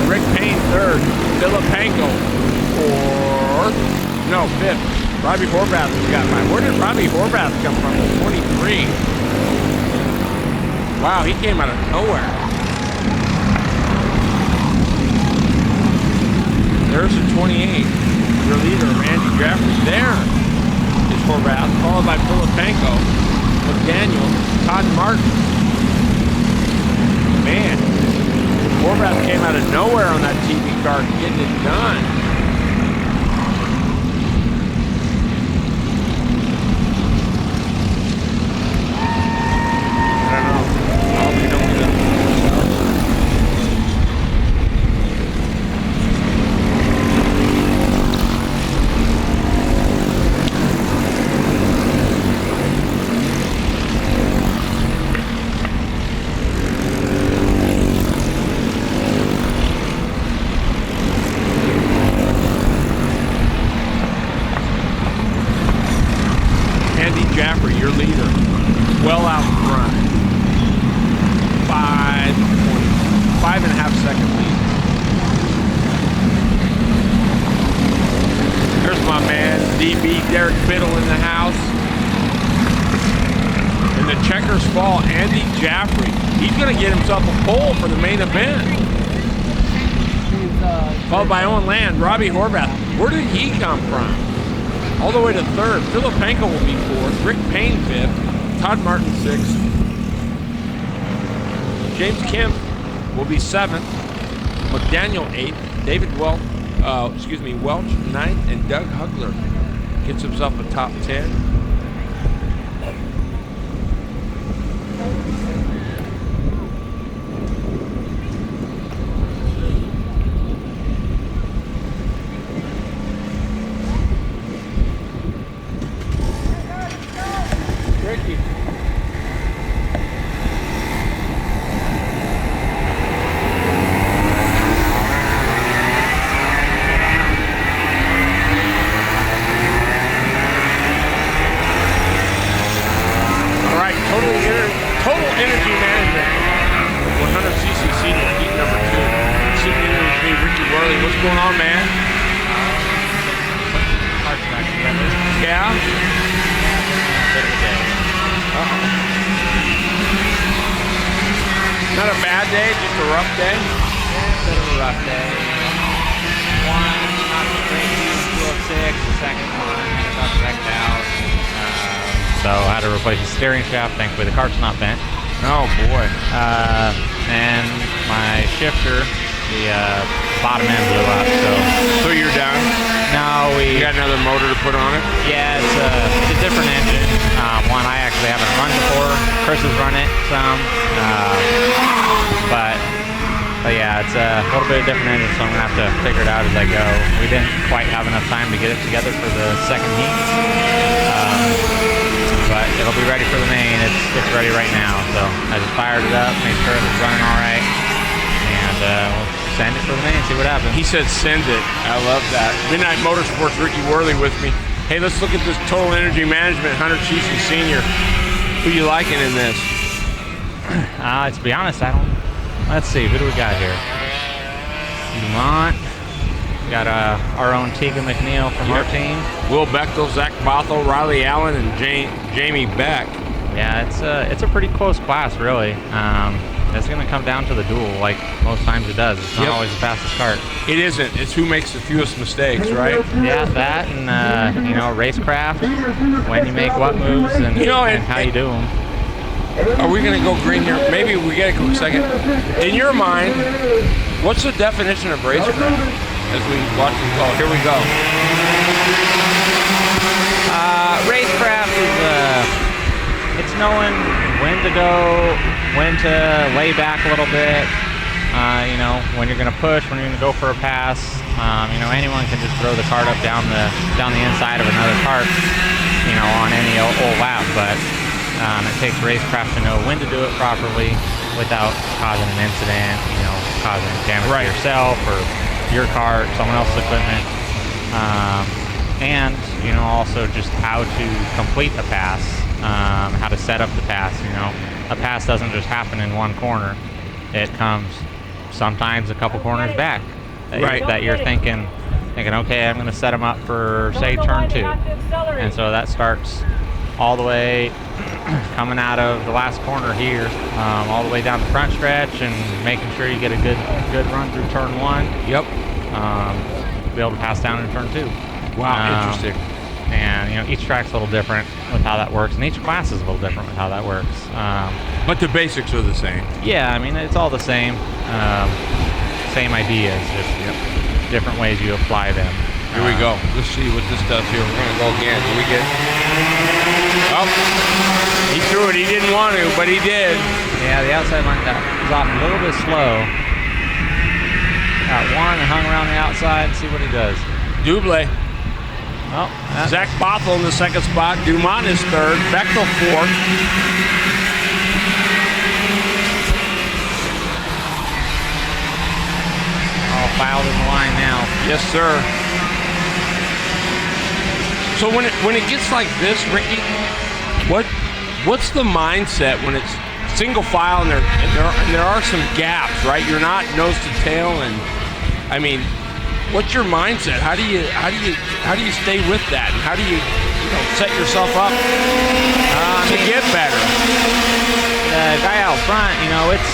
Rick Payne third. Filipenko fourth. No, fifth. Robbie Horvath got by. Where did Robbie Horvath come from? 23. Wow, he came out of nowhere. There's the 28. Your leader, Andy Jeffrey. There is Horvath, followed by Filipenko, McDaniel, Todd Martin. Man, Horvath came out of nowhere on that TV card, getting it done. I don't know. I hope you don't get it. Jaffrey, your leader, well out in front. 5.5 second lead. There's my man, DB Derek Biddle in the house. In the checkers fall, Andy Jaffrey. He's going to get himself a pole for the main event. Followed by Owen Land, Robbie Horvath. Where did he come from? All the way to third. Filipenko will be fourth. Rick Payne fifth. Todd Martin sixth. James Kemp will be seventh. McDaniel eighth. David Welch ninth, and Doug Hugler gets himself a top 10. Not a bad day, just a rough day? Bit of a rough day. One, not so crazy, 206, the second one, got wrecked out. So I had to replace the steering shaft. Thankfully the cart's not bent. Oh boy. And my shifter, the bottom end blew up. So you're done? No, You got another motor to put on it? Yeah, it's a different engine. One I actually haven't run before. Chris has run it some. But yeah, it's a little bit of different engine, so I'm gonna have to figure it out as I go. We didn't quite have enough time to get it together for the second heat. But it'll be ready for the main. It's ready right now. So I just fired it up, made sure it was running all right, and we'll send it for the main, see what happens. He said send it. I love that. Midnight Motorsports, Ricky Worley with me. Hey, let's look at this Total Energy Management 100cc Senior. Who you liking in this? To be honest, I don't. Let's see, who do we got here? Dumont. We got our own Tegan McNeil from our team. Will Bechtel, Zach Bothell, Riley Allen, and Jamie Beck. Yeah, it's a pretty close class, really. It's going to come down to the duel, like most times it does. It's not always the fastest kart. It isn't. It's who makes the fewest mistakes, right? Yeah, that and racecraft, when you make what moves and, and how you do them. Are we going to go green here? Maybe we get a quick second. In your mind, what's the definition of racecraft? As we watch the call, here we go. Racecraft is it's knowing when to go, when to lay back a little bit. When you're going to push, when you're going to go for a pass. Anyone can just throw the cart up down the inside of another cart, on any old lap, but it takes racecraft to know when to do it properly without causing an incident, causing damage to yourself or your cart, someone else's equipment, and also just how to complete the pass, how to set up the pass. A pass doesn't just happen in one corner; it comes sometimes a couple corners back that you're thinking, okay, I'm going to set them up for, say, turn 2. And so that starts all the way coming out of the last corner here, all the way down the front stretch, and making sure you get a good run through turn 1. Yep. Be able to pass down in turn 2. Wow, interesting. And each track's a little different with how that works, and each class is a little different with how that works. But the basics are the same. Yeah, I mean, it's all the same. Same ideas, just different ways you apply them. Here we go. Let's see what this does here. We're gonna go again. Do we get? Oh, he threw it. He didn't want to, but he did. Yeah, the outside line is off a little bit slow. Got one and hung around the outside. See what he does. Double. Oh, Zach Bothell in the second spot. Dumont is third. Bechtel fourth. All filed in the line now. Yes, sir. So when it gets like this, Ricky, what's the mindset when it's single file and there are some gaps, right? You're not nose to tail, and I mean, what's your mindset? How do you stay with that? And how do you set yourself up to get better? The guy out front, it's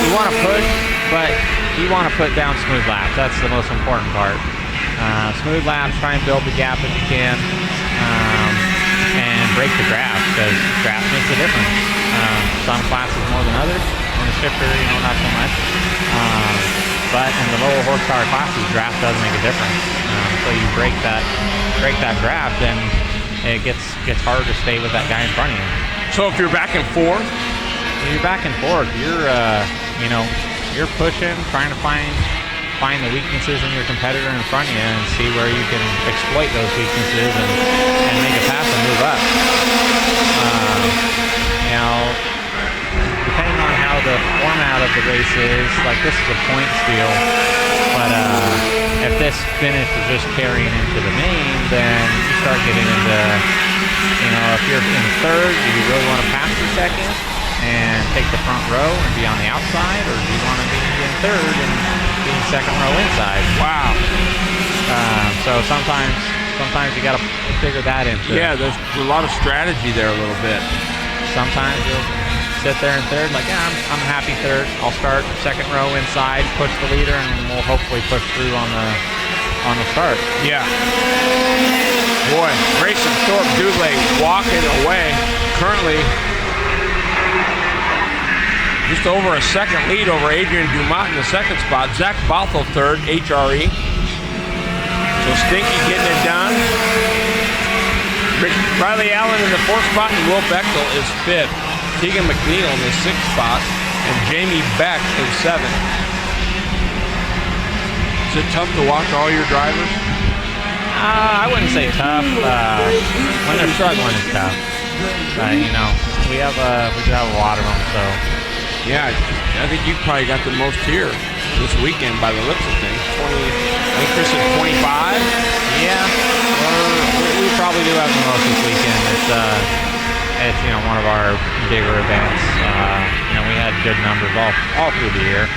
you want to push, but you want to put down smooth laps. That's the most important part. Smooth laps, try and build the gap if you can, and break the draft, because draft makes a difference. Some classes more than others. In the shifter, not so much. But in the lower horsepower classes, draft does make a difference. So you break that draft, and it gets harder to stay with that guy in front of you. So if you're back and forth, you're pushing, trying to find the weaknesses in your competitor in front of you and see where you can exploit those weaknesses and make a pass and move up. Depending on how the format of the race is, like this is a points deal, but if this finish is just carrying into the main, then you start getting into, if you're in third, do you really want to pass the second and take the front row and be on the outside, or do you want to be in third and be second row inside? Wow. So sometimes you got to figure that into. Yeah, there's a lot of strategy there a little bit. Sometimes you'll sit there in third, like, I'm happy third. I'll start second row inside, push the leader, and we'll hopefully push through on the start. Yeah. Boy, Grayson Thorpe Double walking away. Currently just over a second lead over Adrian Dumont in the second spot. Zach Bothell third, HRE. So Stinky getting it done. Riley Allen in the fourth spot, and Will Bechtel is fifth. Tegan McNeil in the sixth spot, and Jamie Beck in seventh. Is it tough to watch all your drivers? I wouldn't say tough. When they're struggling, it's tough. We have a lot of them, so. Yeah, I think you probably got the most here this weekend by the looks of things. I think Chris is 25. Yeah, we probably do have the most this weekend. It's one of our bigger events. We had good numbers all through the year.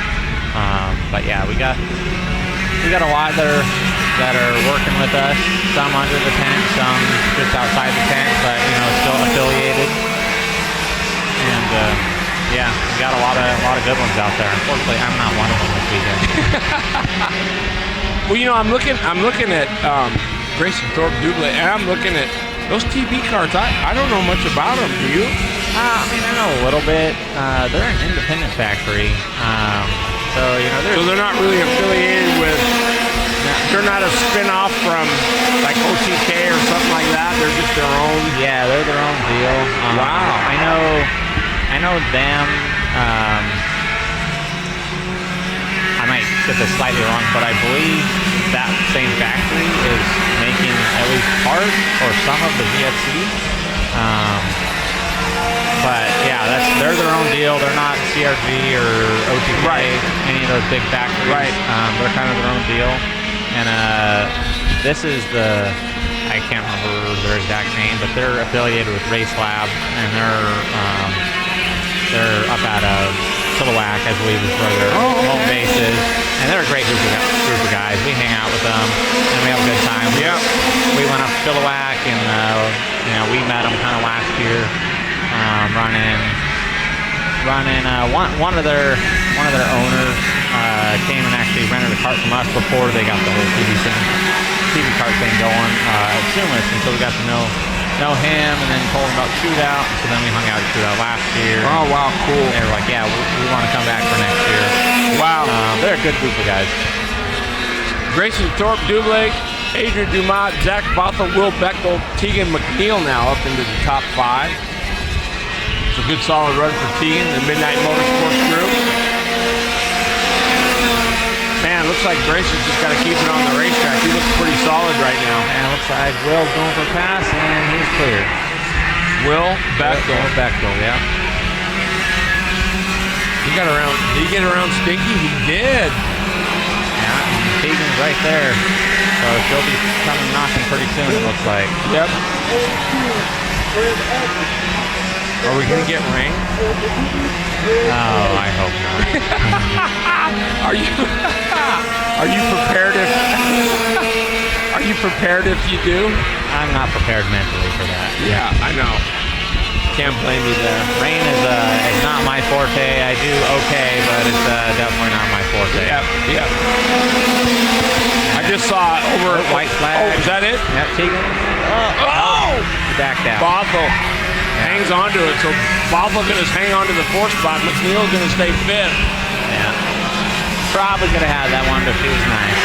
But yeah, we got a lot that are working with us. Some under the tent, some just outside the tent, but still affiliated. And yeah, we got a lot of good ones out there. Unfortunately, I'm not one of them this weekend. Well, I'm looking at Grayson Thorpe Double, and I'm looking at those TB cards. I don't know much about them. Do you? I know a little bit. They're an independent factory, so they're not really affiliated with. They're not a spin-off from like OTK or something like that. They're just their own. Yeah, they're their own deal. Wow. I know them. I might get this slightly wrong, but I believe that same factory is making at least part or some of the VFCs. But yeah, they're their own deal. They're not CRG or OTK, any of those big factories. Right. They're kind of their own deal. And this is I can't remember their exact name, but they're affiliated with Race Lab, and they're up out of Chilliwack, I believe is where their home base is. And they're a great group of guys. We hang out with them and we have a good time. Yeah. We went up to Chilliwack and we met them kind of last year, running. One of their owners came and actually rented a cart from us before they got the whole TV cart thing going at Sumas, and so we got to know him, and then told him about Shootout. So then we hung out at Shootout last year. Oh wow, cool. And they were like, yeah, we want to come back for next year. Wow. They're a good group of guys. Grayson Thorpe, Dublake, Adrian Dumont, Zach Bothell, Will Bechtel, Tegan McNeil now up into the top 5. It's a good solid run for Tegan, the Midnight Motorsports group. Man, looks like Grayson's just got to keep it on the racetrack. He looks pretty solid right now. And it looks like Will's going for a pass, and he's clear. Will Bechtel. Will Bechtel, yeah. Did he get around Stinky? He did. Yeah, Tegan's right there. So she'll be coming knocking pretty soon, it looks like. Yep. Are we going to get rain? Oh, I hope not. Are you prepared if you do? I'm not prepared mentally for that. Yeah, I know. Can't blame you there. Rain is not my forte. I do okay, but it's definitely not my forte. Yep. I just saw over white flag. Oh, is that it? Yep, Tegan. Oh! Back down. Bothell hangs onto it, so Bothell going to hang onto the 4th spot. McNeil's going to stay 5th. Yeah. Probably could have had that one, but she was nice.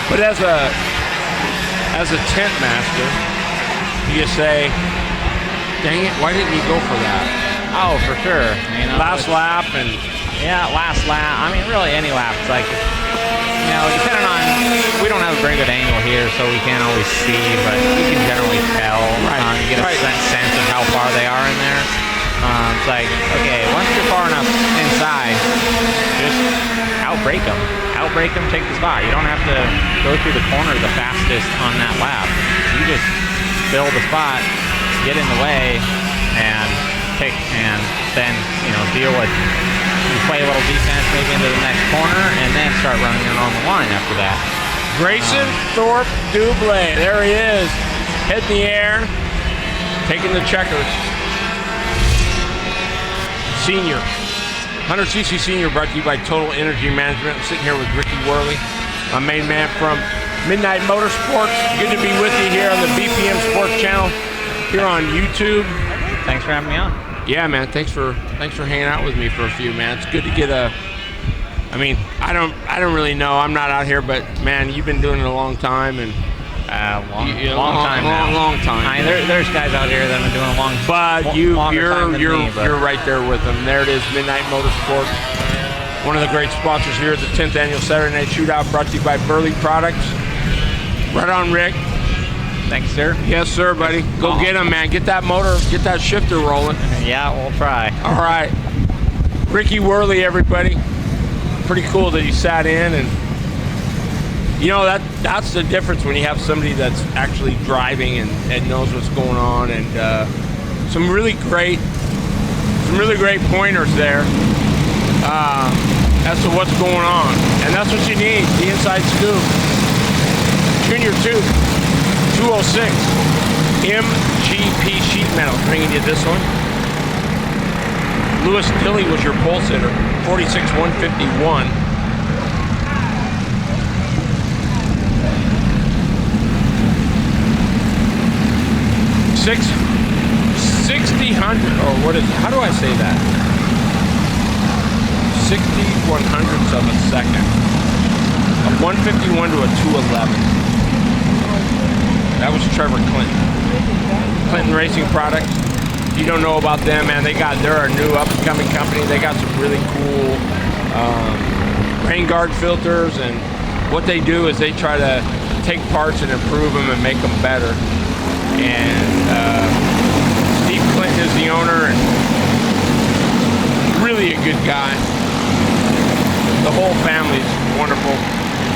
But as a tent master, you say, dang it, why didn't you go for that? Oh, for sure. Last lap and... Yeah, last lap. I mean, really any lap. It's like, depending on, we don't have a very good angle here, so we can't always see, but you can generally tell. You get a sense of how far they are in there. It's like, okay, once you're far enough inside, just outbrake them. Outbrake them, take the spot. You don't have to go through the corner the fastest on that lap. You just fill the spot, get in the way, and then deal with. You play a little defense, maybe into the next corner, and then start running your normal line after that. Grayson Thorpe Dublé, there he is, head in the air, taking the checkers. Senior, 100cc Senior, brought to you by Total Energy Management. I'm sitting here with Ricky Worley, my main man from Midnight Motorsports. Good to be with you here on the BPM Sports Channel, here on YouTube. Thanks for having me on. Yeah, man. Thanks for hanging out with me for a few, man. It's good to get a. I mean, I don't really know. I'm not out here, but man, you've been doing it a long time, and long time. I mean, there's guys out here that have been doing a long. But you're right there with them. There it is, Midnight Motorsports. One of the great sponsors here at the 10th annual Saturday Night Shootout, brought to you by Burly Products. Right on, Rick. Thanks, sir. Yes, sir, buddy. Go get him, man. Get that motor, get that shifter rolling. Yeah, we'll try. All right. Ricky Worley, everybody. Pretty cool that he sat in, and that's the difference when you have somebody that's actually driving and knows what's going on, and some really great pointers there as to what's going on. And that's what you need, the inside scoop. Junior 206 MGP sheet metal, bringing you this one. Lewis Tilley was your pole sitter, 46,151. Or what is it? How do I say that? 60/100ths of a second. A 151 to a 211. That was Trevor Clinton. Clinton Racing Products. If you don't know about them, man, they're a new up-and-coming company. They got some really cool rain guard filters, and what they do is they try to take parts and improve them and make them better. And Steve Clinton is the owner, and really a good guy. The whole family's wonderful.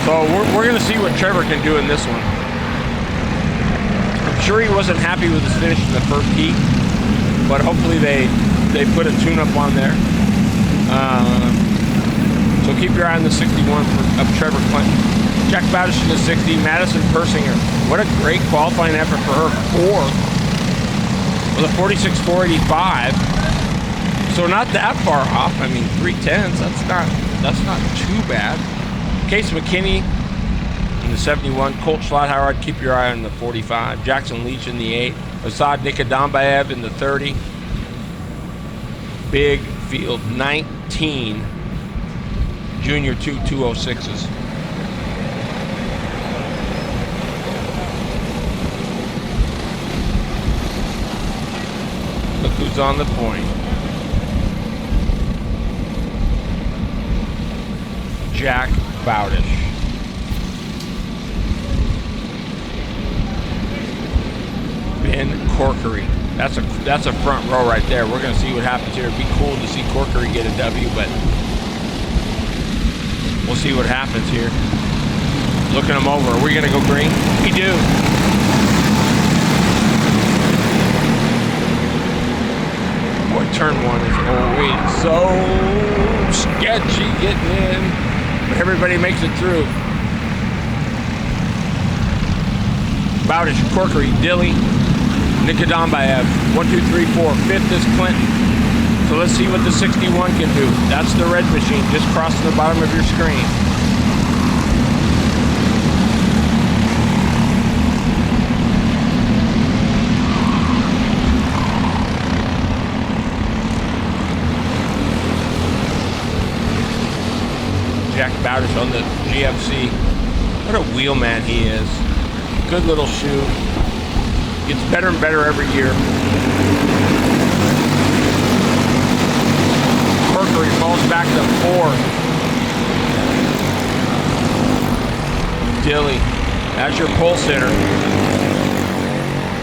So we're going to see what Trevor can do in this one. I'm sure he wasn't happy with his finish in the first heat. but hopefully they put a tune-up on there. So keep your eye on the 61 of Trevor Clinton. Jack Bowdish in the 60, Madison Persinger. What a great qualifying effort for her, 4th with a 46.485. So not that far off. I mean, 3/10. That's not too bad. Case McKinney in the 71. Colt Schlotthauer, keep your eye on the 45. Jackson Leach in the 8. Asad Nikadambayev in the 30. Big field, 19 Junior 206s. Look who's on the point. Jack Bowdish. Ben Corkery. That's a front row right there. We're gonna see what happens here. It'd be cool to see Corkery get a W, but we'll see what happens here. Looking him over. Are we gonna go green? We do. Boy, turn 1 is always so sketchy getting in. But everybody makes it through. Bowdish, Corkery, Dilly, Nikadambayev, 1, 2, 3, 4. 5th is Clinton. So let's see what the 61 can do. That's the red machine just crossing the bottom of your screen. Jack Bowdish on the GFC. What a wheelman he is. Good little shoe. Gets better and better every year. Corkery falls back to 4th. Dilly, that's your pole sitter.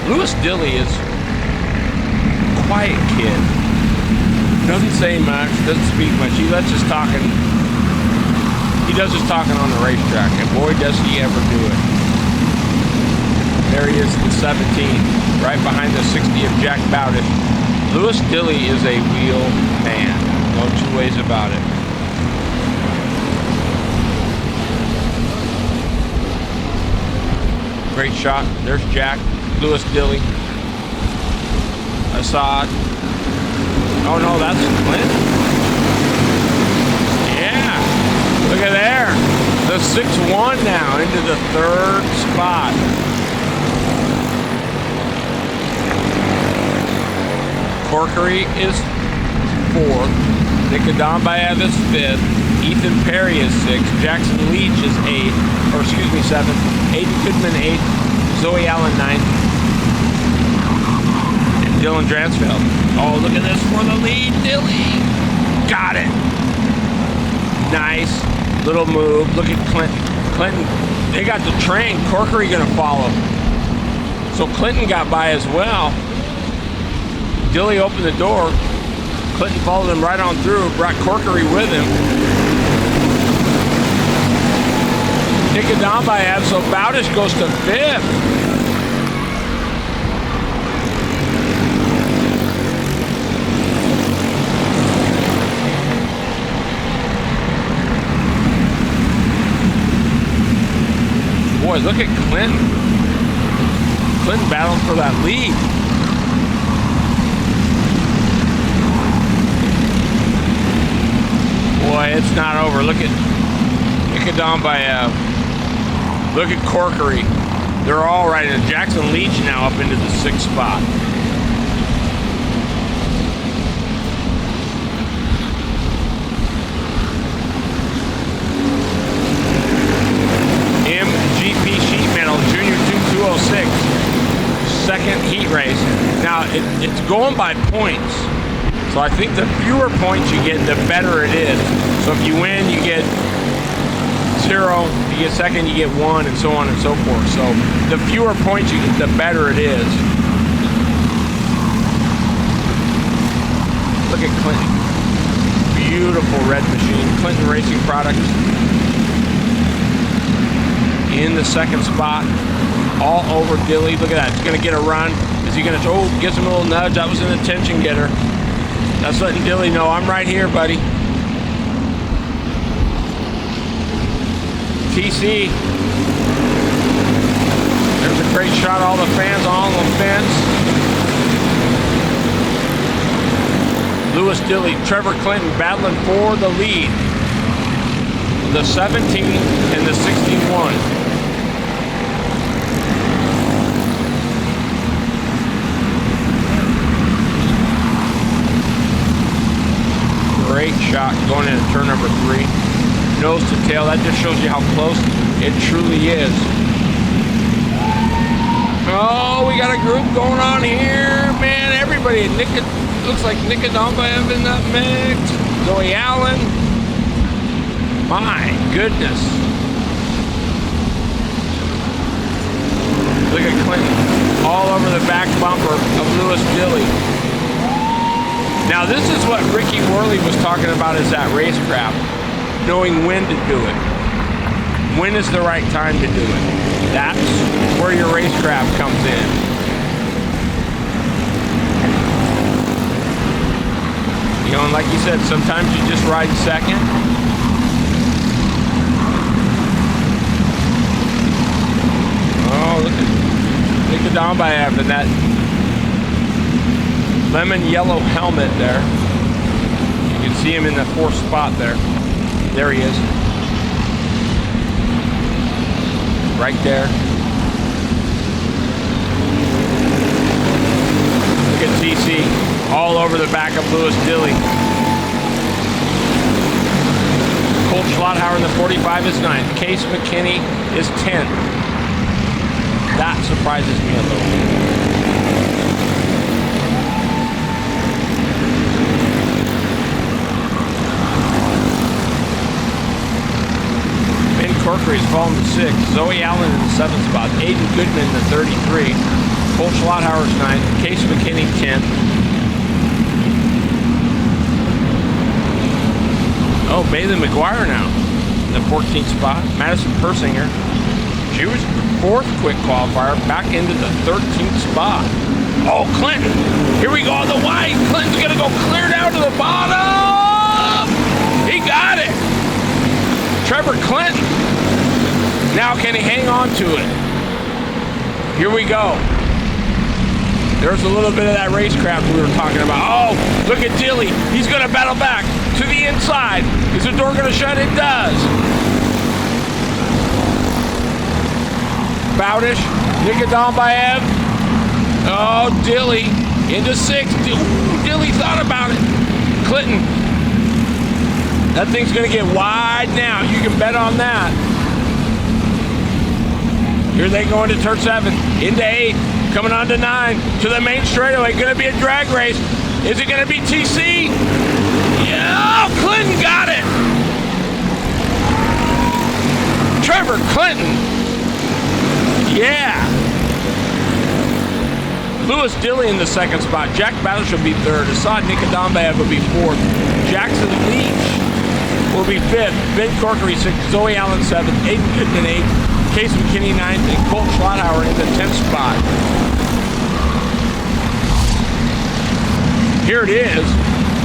Lewis Dilly is a quiet kid. Doesn't say much, doesn't speak much. He lets us talking. He does his talking on the racetrack, and boy, does he ever do it. There he is, the 17, right behind the 60 of Jack Bowdish. Lewis Dilly is a wheel man. No two ways about it. Great shot. There's Jack. Lewis Dilly. Assad. Oh no, that's Clinton. Yeah. Look at there. The 6-1 now into the 3rd spot. Corkery is 4th. Nikadambayev is 5th. Ethan Perry is 6th. Jackson Leach is 7th. Aiden Goodman 8th. Zoe Allen 9th. And Dylan Dransfeld. Oh, look at this for the lead. Dilly. Got it. Nice little move. Look at Clinton. Clinton, they got the train. Corkery gonna follow. So Clinton got by as well. Dilly opened the door. Clinton followed him right on through, brought Corkery with him. Nikadambayev, so Bowdish goes to 5th. Boy, look at Clinton. Clinton battling for that lead. Boy, it's not over. Look at Nikadambayev. Look at Corkery. They're all right in. Jackson Leach now up into the 6th spot. MGP Sheet Metal Junior 206. 2nd heat race. Now, it's going by points. So I think the fewer points you get, the better it is. So if you win, you get 0. If you get 2nd, you get 1, and so on and so forth. So the fewer points you get, the better it is. Look at Clinton. Beautiful red machine. Clinton Racing Products in the 2nd spot. all over Dilly. Look at that. He's going to get a run. Is he going to, oh, gives him a little nudge. That was an attention getter. That's letting Dilly know, I'm right here, buddy. TC. There's a great shot of all the fans on the fence. Lewis Dilly, Trevor Clinton battling for the lead. The 17 and the 61. Great shot going into turn number 3. Nose to tail, that just shows you how close it truly is. Oh, we got a group going on here. Man, everybody. Looks like Nick Adambaev in that mix. Zoe Allen. My goodness. Look at Clinton all over the back bumper of Lewis Dilly. Now this is what Ricky Worley was talking about, is that racecraft. Knowing when to do it. When is the right time to do it? That's where your racecraft comes in. You know, and like you said, sometimes you just ride second. Oh, look at Adambaev in that lemon yellow helmet there. You can see him in the 4th spot there. There he is. Right there. Look at TC all over the back of Lewis Dilly. Colt Schlotthauer in the 45 is 9th. Case McKinney is 10th. That surprises me a little. Corkery's fallen to 6th. Zoe Allen in the 7th spot. Aiden Goodman in the 33. Colt Schlotthauer's 9th. Case McKinney 10th. Oh, Bailey McGuire now in the 14th spot. Madison Persinger. She was 4th quick qualifier, back into the 13th spot. Oh, Clinton. Here we go on the white. Clinton's going to go clear down to the bottom. He got it. Trevor Clinton. Now can he hang on to it? Here we go. There's a little bit of that racecraft we were talking about. Oh, look at Dilly. He's going to battle back to the inside. Is the door going to shut? It does. Bowdish, Nick Adambaev. Oh, Dilly into 6th. Ooh, Dilly thought about it. Clinton. That thing's going to get wide now. You can bet on that. Here they go into turn 7, into 8, coming on to 9, to the main straightaway. Going to be a drag race. Is it going to be TC? Yeah, oh, Clinton got it. Trevor Clinton. Yeah. Lewis Dilly in the 2nd spot. Jack Bowdish will be 3rd. Assad Nick Adambaev will be 4th. Jackson Leach will be 5th. Ben Corkery 6th. Zoe Allen 7th. Aiden Goodman 8th. Case McKinney 9th. And Colt Schlotthauer in the 10th spot. Here it is.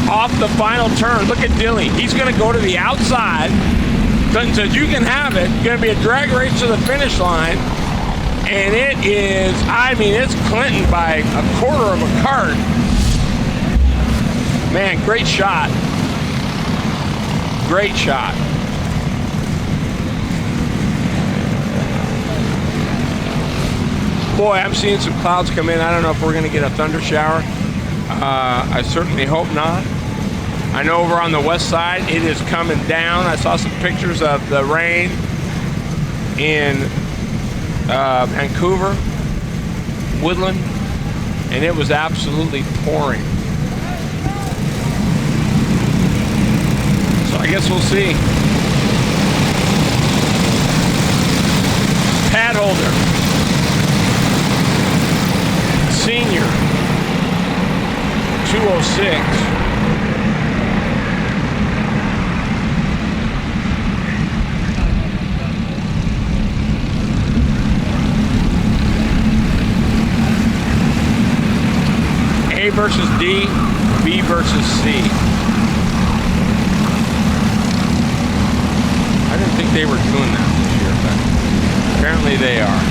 Off the final turn. Look at Dilly. He's going to go to the outside. Clinton says, you can have it. It's going to be a drag race to the finish line. And it is, I mean, it's Clinton by a quarter of a cart. Man, great shot. Great shot. Boy, I'm seeing some clouds come in. I don't know if we're going to get a thunder shower. I certainly hope not. I know over on the west side, it is coming down. I saw some pictures of the rain in Vancouver, Woodland, and it was absolutely pouring. So I guess we'll see. Pad holder, senior, 206. versus D, B versus C. I didn't think they were doing that this year, but apparently they are.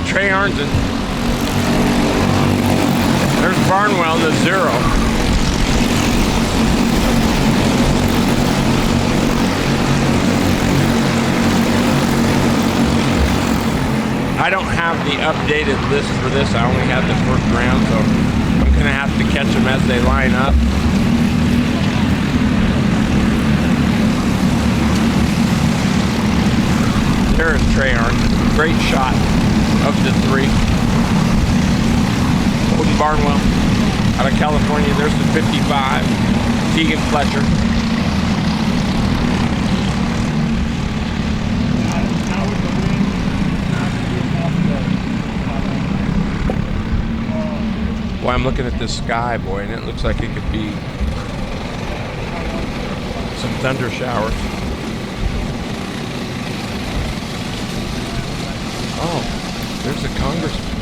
Trey Arnson. There's Barnwell in the 0. I don't have the updated list for this. I only have the first round, so I'm going to have to catch them as they line up. There is Trey Arnson. Great shot of the 3. Holden Barnwell out of California. There's the 55. Tegan Fletcher. Boy, I'm looking at this sky, boy, and it looks like it could be some thunder showers. Oh. There's a Congressman,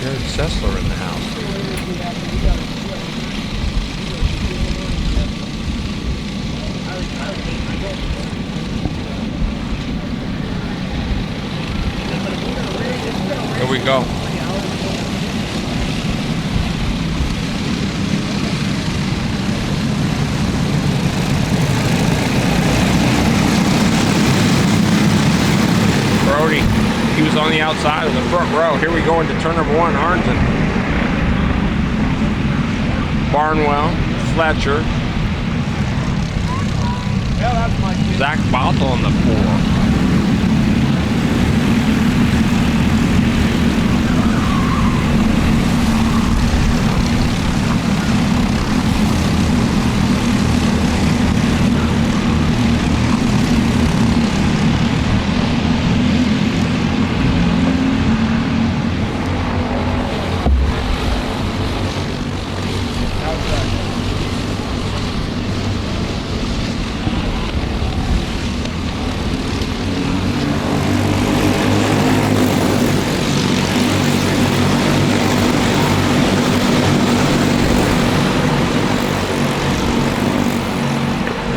Jared Sessler, in the house. Here we go. Brody. He was on the outside of the front row. Here we go into turn number 1, Arnson. Barnwell, Fletcher. Zach Bothell on the 4.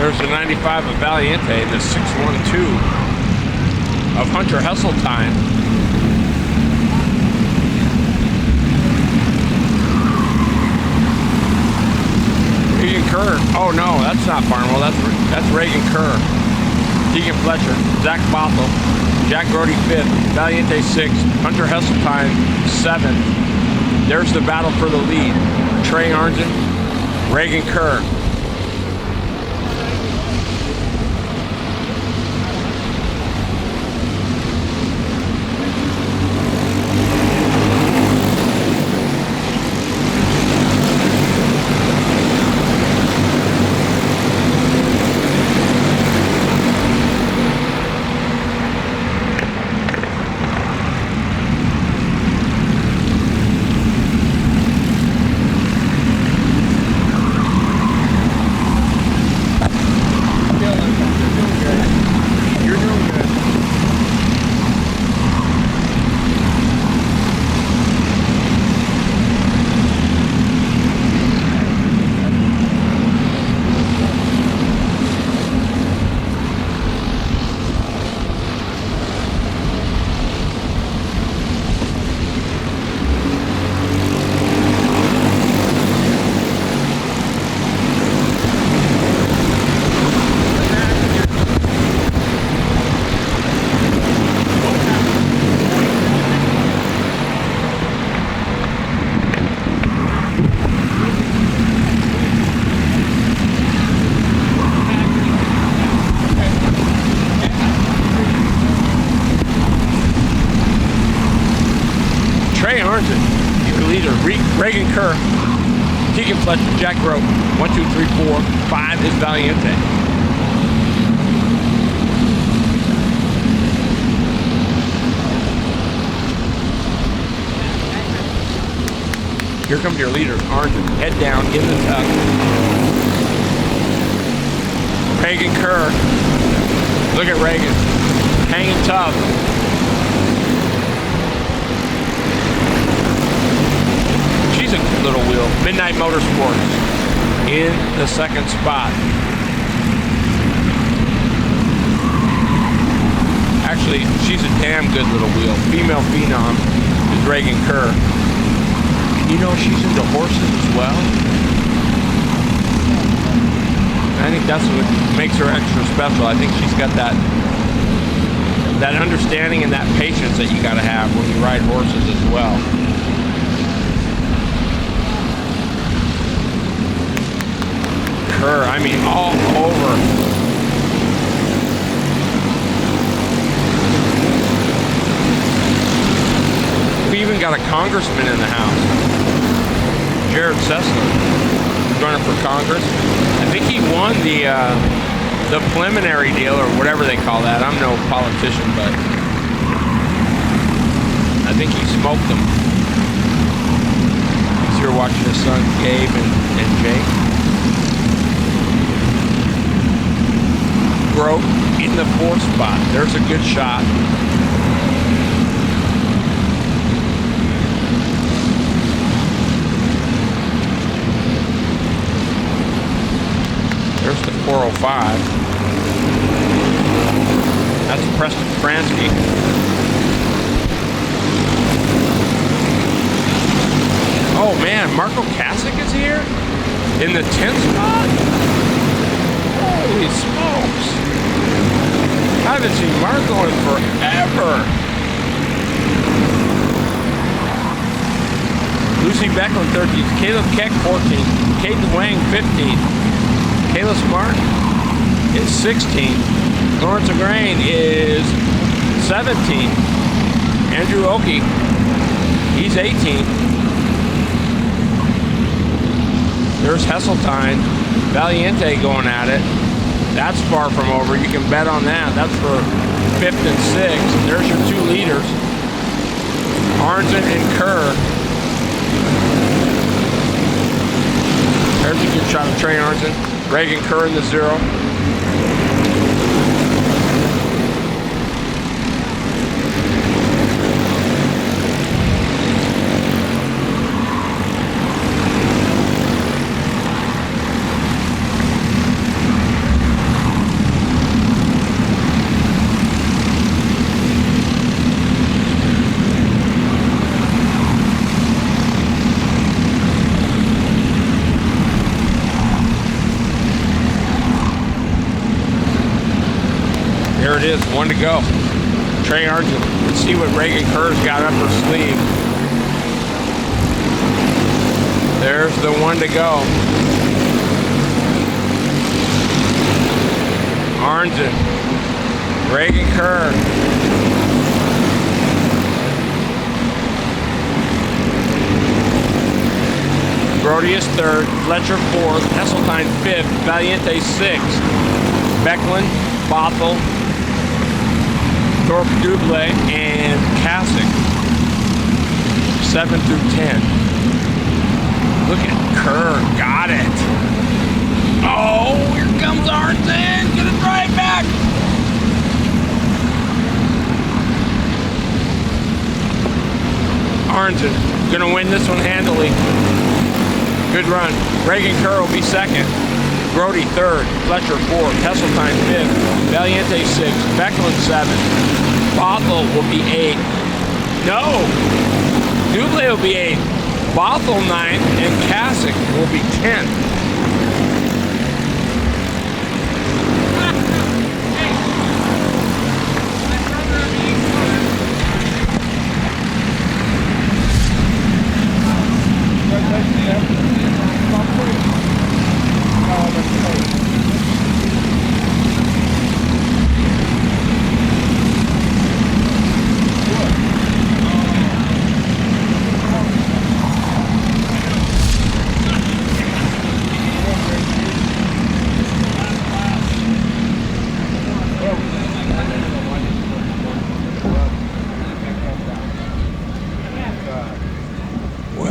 There's the 95 of Valiente, the 612 of Hunter Hesseltine. Reagan Kerr. Oh no, that's not Barnwell. That's Reagan Kerr. Tegan Fletcher, Zach Bothell, Jack Brody 5th, Valiente 6th, Hunter Hesseltine 7th. There's the battle for the lead. Trey Arnson, Reagan Kerr. Reagan Kerr, Tegan Fletcher, Jack Rowe, 1, 2, 3, 4, 5 is Valiente. Here comes your leader, Arngent. Head down in the tuck. Reagan Kerr. Look at Reagan. Hanging tough. She's a good little wheel. Midnight Motorsports in the second spot. Actually, she's a damn good little wheel. Female phenom is Reagan Kerr. You know she's into horses as well. I think that's what makes her extra special. I think she's got that understanding and that patience that you got to have when you ride horses as well. Kerr, I mean, all over. We even got a congressman in the house. Jared Sessler, running for Congress. I think he won the preliminary deal, or whatever they call that. I'm no politician, but I think he smoked them. He's here watching his son Gabe and Jake. Broke in the 4th spot. There's a good shot. There's the 405. That's Preston Fransky. Oh man, Marco Kasich is here? In the 10th spot? Holy smokes. I haven't seen Marco in forever. Lucy Becklin, 13th. Caleb Keck, 14th. Caden Wang, 15th. Kayla Smart is 16th. Lawrence Agrain is 17th. Andrew Oakey, he's 18th. There's Hesseltine. Valiente going at it. That's far from over. You can bet on that. That's for 5th and 6th. There's your 2 leaders. Arnzen and Kerr. There's a good shot of Trey Arnzen. Reagan Kerr in the 0. There it is, 1 to go. Trey Argent. Let's see what Reagan Kerr's got up her sleeve. There's the 1 to go. Argent. Reagan Kerr. Brody is 3rd. Fletcher 4th. Hesseltine 5th. Valiente 6th. Becklin, Bothell, Thorpe Dublé, and Kasich, 7 through 10. Look at Kerr, got it. Oh, here comes Arnzen, gonna drive back. Arnzen, gonna win this one handily. Good run. Reagan Kerr will be 2nd. Brody 3rd, Fletcher 4th, Hesseltine 5th, Valiente 6th, Becklin 7th, Bothell will be 8th. No! Dublé will be 8th, Bothell 9th, and Kasich will be 10th.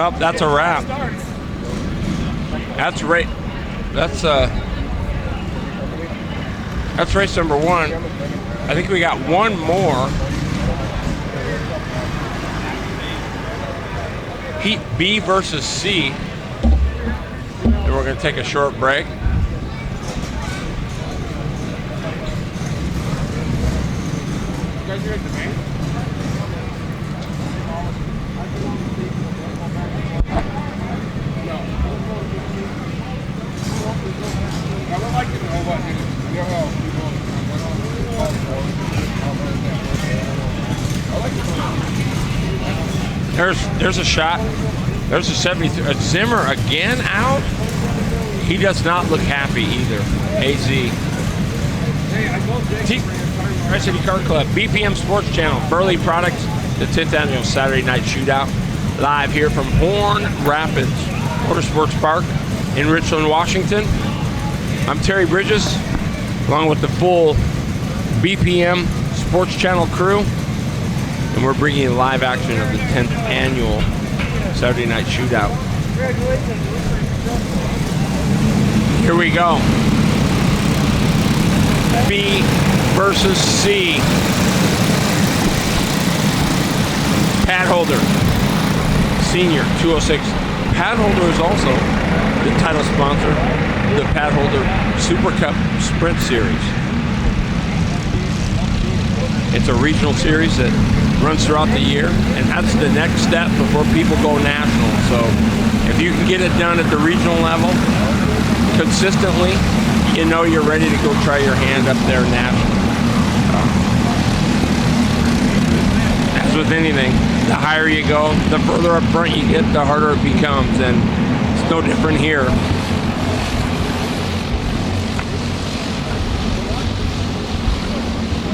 Well, that's a wrap. That's race number 1. I think we got one more. Heat B versus C. And we're going to take a short break. There's a shot. There's a 73. Zimmer again out. He does not look happy either. AZ. Tri-City Kart Club, BPM Sports Channel, Burly Products, the 10th annual Saturday Night Shootout, live here from Horn Rapids Motorsports Park in Richland, Washington. I'm Terry Bridges, along with the full BPM Sports Channel crew, and we're bringing you live action of the 10th annual Saturday Night Shootout. Here we go. B versus C. Pad holder, senior 206. Pad holder is also the title sponsor of the Pad holder Super Cup Sprint Series. It's a regional series that runs throughout the year, and that's the next step before people go national. So if you can get it done at the regional level consistently, you know you're ready to go try your hand up there nationally. As with anything, the higher you go, the further up front you get, the harder it becomes, and it's no different here.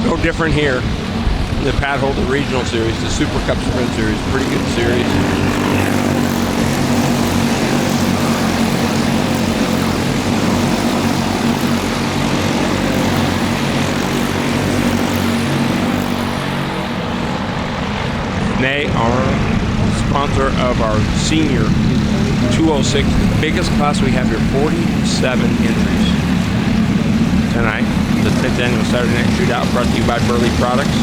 No different here. The Pad Holder Regional Series, the Super Cup Sprint Series, pretty good series. They are sponsor of our senior 206, the biggest class we have here, 47 entries. Tonight, the 10th annual Saturday Night Shootout brought to you by Burly Products.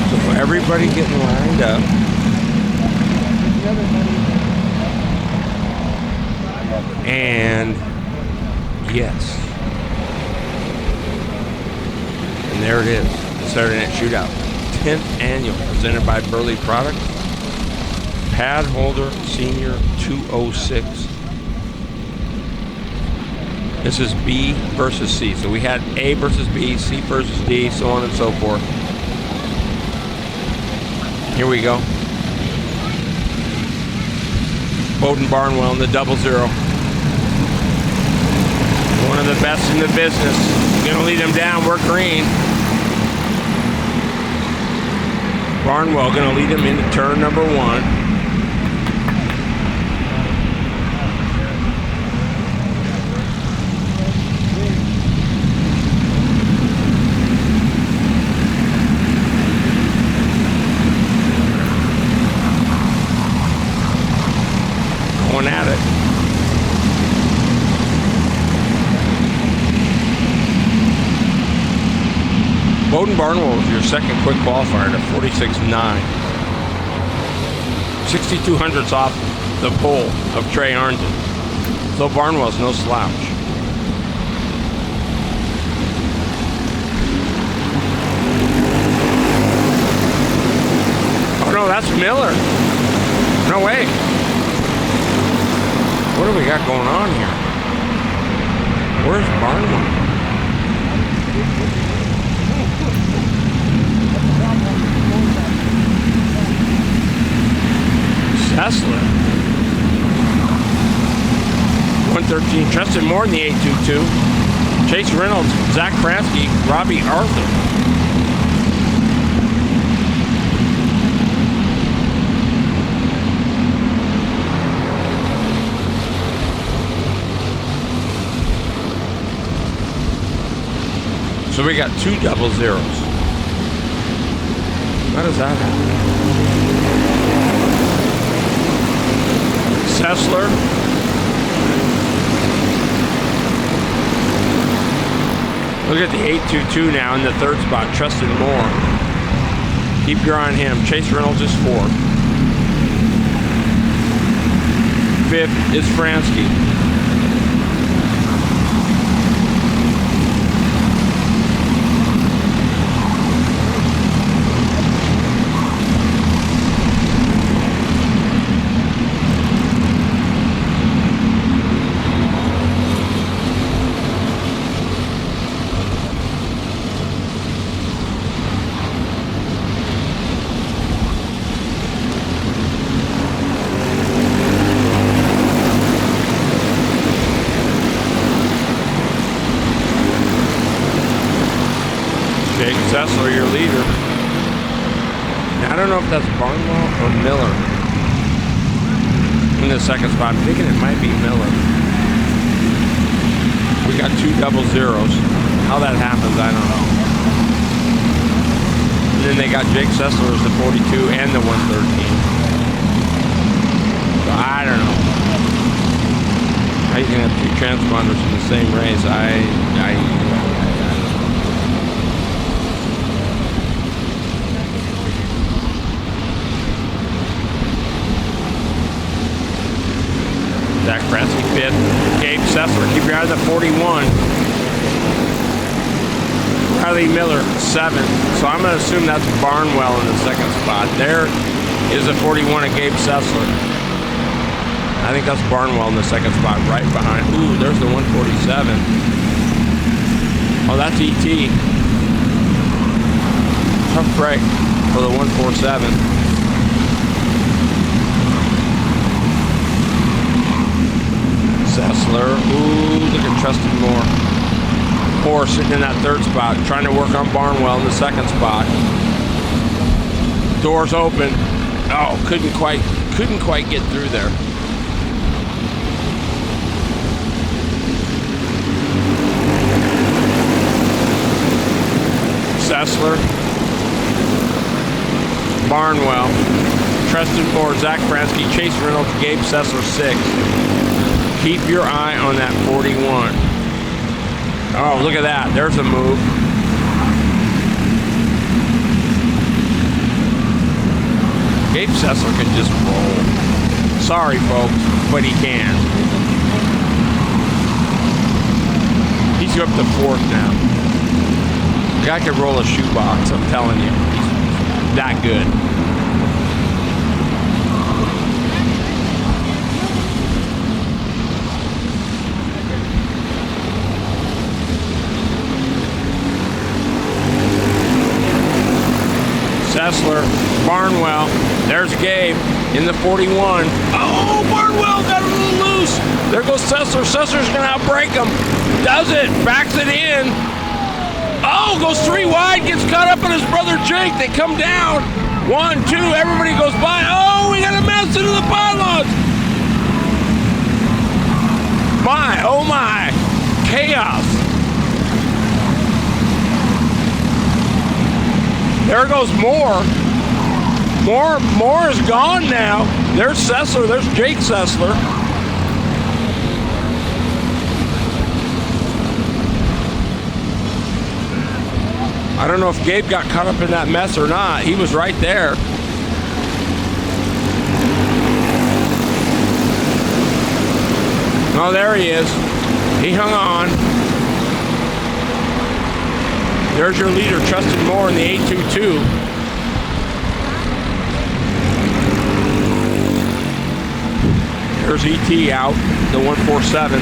So everybody getting lined up. And yes. And there it is, the Saturday Night Shootout, 10th annual, presented by Burly Products. Pad holder senior 206. This is B versus C. So we had A versus B, C versus D, so on and so forth. Here we go. Bowden Barnwell in the 00. One of the best in the business. Gonna lead him down, we're green. Barnwell gonna lead him into turn number 1. Going at it. Bowden Barnwell is your second quick qualifier at 46.9. 6,200s off the pole of Trey Arndon. So Barnwell's no slouch. Oh no, that's Miller. No way. What do we got going on here? Where's Barnwell? Tesla. 113. Tristan Moore in the 822. Chase Reynolds, Zach Kransky, Robbie Arthur. So we got 2 double zeros. How does that happen? Sessler. Look at the 822 now in the 3rd spot, Tristan Moore. Keep your eye on him. Chase Reynolds is 4th. 5th is Fransky. Sessler, your leader. Now, I don't know if that's Barnwell or Miller in the 2nd spot. I'm thinking it might be Miller. We got 2 double zeros. How that happens, I don't know. And then they got Jake Sessler as the 42 and the 113. So I don't know. How you can have 2 transponders in the same race? Zach Fransky 5th. Gabe Sessler, keep your eye on the 41. Riley Miller 7th. So I'm going to assume that's Barnwell in the 2nd spot. There is a 41 of Gabe Sessler. I think that's Barnwell in the 2nd spot, right behind. Ooh, there's the 147. Oh, that's ET. Tough break for the 147. Sessler, ooh, look at Tristan Moore. Moore sitting in that 3rd spot, trying to work on Barnwell in the 2nd spot. Doors open. Oh, couldn't quite get through there. Sessler, Barnwell, Tristan Moore, Zach Fransky, Chase Reynolds, Gabe Sessler 6th. Keep your eye on that 41. Oh, look at that. There's a move. Gabe Sessler can just roll. Sorry, folks, but he can. He's up to 4th now. The guy could roll a shoebox, I'm telling you. He's that good. Sessler, Barnwell, there's Gabe in the 41. Oh, Barnwell got a little loose. There goes Sessler. Sessler's going to outbreak him. Does it, backs it in. Oh, goes 3 wide, gets caught up on his brother Jake. They come down. 1, 2, everybody goes by. Oh, we got a mess into the pylons. My, oh my, chaos. There goes Moore. Moore is gone now. There's Sessler. There's Jake Sessler. I don't know if Gabe got caught up in that mess or not. He was right there. Oh, there he is. He hung on. There's your leader, Tristan Moore, in the 822. There's ET out, the 147.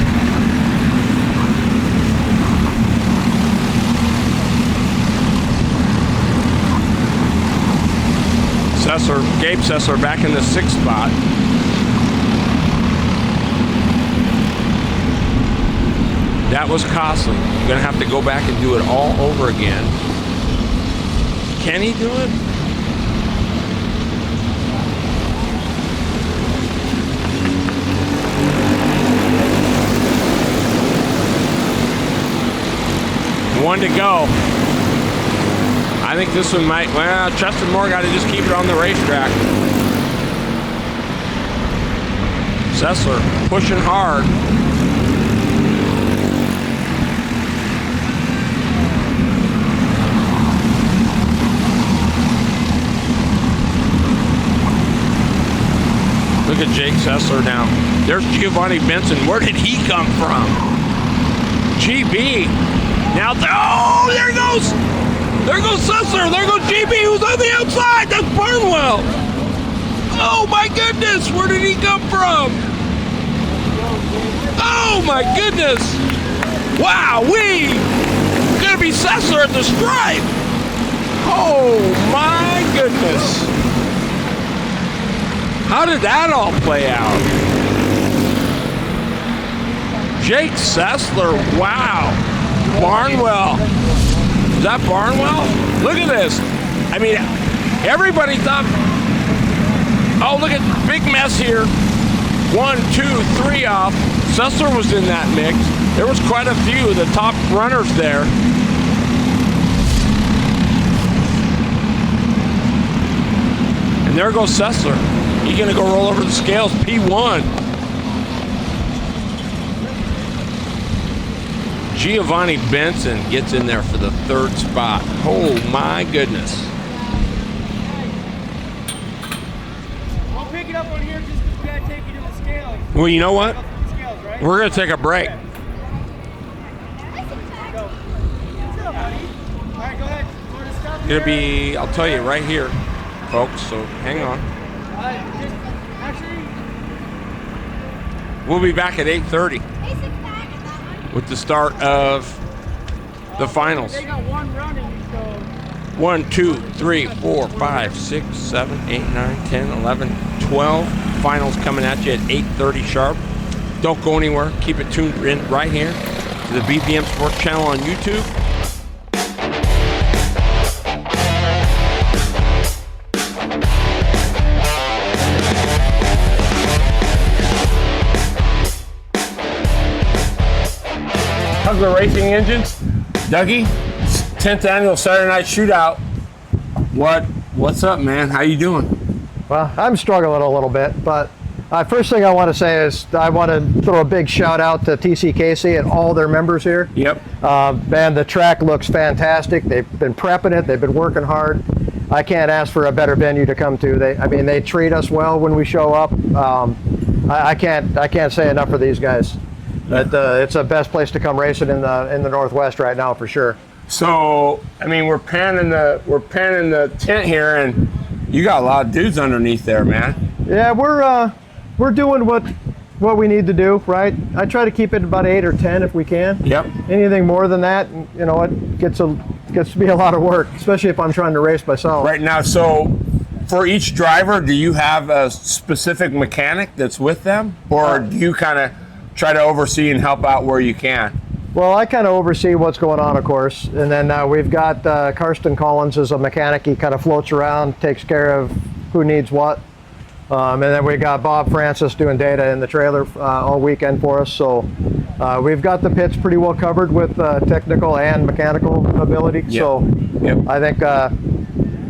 Sessler, Gabe Sessler back in the 6th spot. That was costly. You're gonna have to go back and do it all over again. Can he do it? One to go. I think this one might, well, Justin Moore got to just keep it on the racetrack. Sessler pushing hard. Look at Jake Sessler now. There's Giovanni Benson. Where did he come from? GB. Now, oh, there goes. There goes Sessler. There goes GB, who's on the outside. That's Barnwell. Oh, my goodness. Where did he come from? Oh, my goodness. Wow, gonna be Sessler at the stripe. Oh, my goodness. How did that all play out? Jake Sessler, wow. Barnwell. Is that Barnwell? Look at this. I mean, everybody thought, oh, look at big mess here. 1, 2, 3 off. Sessler was in that mix. There was quite a few of the top runners there. And there goes Sessler. He's gonna go roll over the scales, P1. Giovanni Benson gets in there for the 3rd spot. Oh my goodness. I'll pick it up on here just because we gotta take you to the scale. Well, you know what? Scales, right? We're gonna take a break. Go. Alright, go ahead. More stuff It's gonna be, I'll tell you right here, folks, so hang on. We'll be back at 8:30 with the start of the finals. They got one running, so 1, 2, 3, 4, 5, 6, 7, 8, 9, 10, 11, 12 finals coming at you at 8:30 sharp. Don't go anywhere. Keep it tuned in right here to the BPM Sports Channel on YouTube. How's the racing engines? Dougie, 10th annual Saturday Night Shootout. What's up, man? How you doing? Well, I'm struggling a little bit, but first thing I want to say is I want to throw a big shout out to TC Casey and all their members here. Yep. Man, the track looks fantastic. They've been prepping it. They've been working hard. I can't ask for a better venue to come to. They treat us well when we show up. I can't say enough for these guys. It's the best place to come racing in the Northwest right now for sure. So, I mean, we're panning the tent here, and you got a lot of dudes underneath there, man. Yeah, we're doing what we need to do, right? I try to keep it about 8 or 10 if we can. Yep. Anything more than that, you know, it gets to be a lot of work, especially if I'm trying to race myself. Right now, so for each driver, do you have a specific mechanic that's with them, or do you kind of try to oversee and help out where you can? Well, I kind of oversee what's going on, of course, and then we've got Karsten Collins as a mechanic. He kind of floats around, takes care of who needs what. And then we got Bob Francis doing data in the trailer all weekend for us. So we've got the pits pretty well covered with technical and mechanical ability. Yep. So I think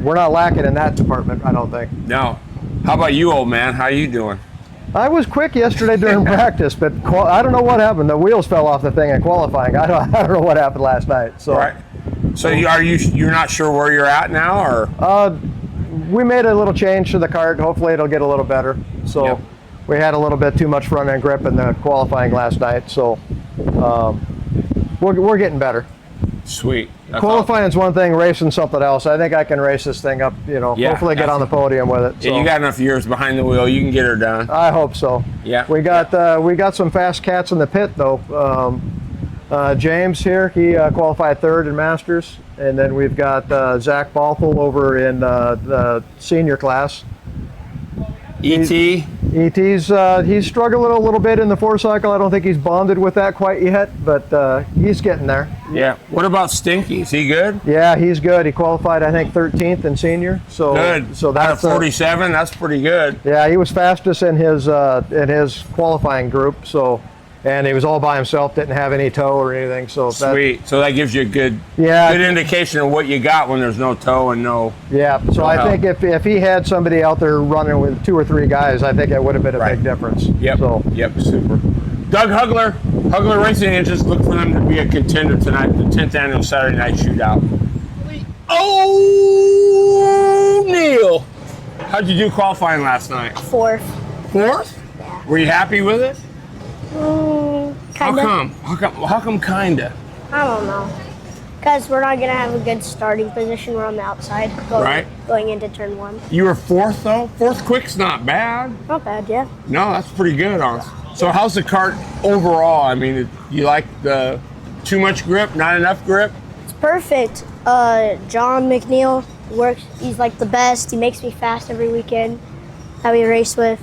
we're not lacking in that department, I don't think. No. How about you, old man? How you doing? I was quick yesterday during practice, but I don't know what happened. The wheels fell off the thing in qualifying. I don't know what happened last night. So, right. So you're not sure where you're at now, or? We made a little change to the kart. Hopefully it'll get a little better. So we had a little bit too much front end grip in the qualifying last night. So we're getting better. Sweet. Qualifying is one thing, racing something else. I think I can race this thing up, you know, hopefully get on the podium with it. So. Yeah, you got enough years behind the wheel. You can get her done. I hope so. Yeah. We got some fast cats in the pit though. James here, he qualified 3rd in Masters. And then we've got Zach Balthel over in the senior class. ET's he's struggling a little bit in the 4-cycle. I don't think he's bonded with that quite yet, but he's getting there. Yeah. What about Stinky? Is he good? Yeah, he's good. He qualified, I think, 13th in senior. So good. So that's out of 47. That's pretty good. Yeah, he was fastest in his qualifying group. So and he was all by himself, didn't have any tow or anything. So Sweet. So that gives you a good indication of what you got when there's no tow and no. Yeah. So no I help. think if he had somebody out there running with 2 or 3 guys, I think it would have been a big difference. Yep. So Yep. Super. Doug Hugler Racing Engines, look for them to be a contender tonight, the 10th annual Saturday Night Shootout. Oh, Neil, how'd you do qualifying last night? 4th. 4th? Were you happy with it? Kinda. How come kinda? I don't know. Because we're not going to have a good starting position. We're on the outside going into turn 1. You were 4th though? 4th quick's not bad. Not bad, yeah. No, that's pretty good, honestly. So how's the kart overall? I mean, you like the too much grip, not enough grip? It's perfect. John McNeil works. He's like the best. He makes me fast every weekend that we race with.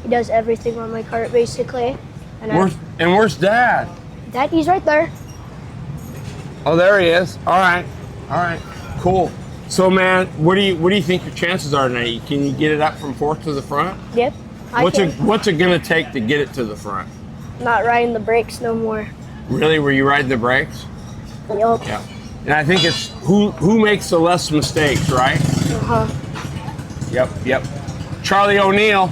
He does everything on my kart, basically. And where's Dad? Dad, he's right there. Oh, there he is. All right, cool. So, man, what do you think your chances are tonight? Can you get it up from 4th to the front? Yep. What's it gonna take to get it to the front? Not riding the brakes no more. Really? Were you riding the brakes? Yup. Yeah. And I think it's who makes the less mistakes, right? Yep. Charlie O'Neill,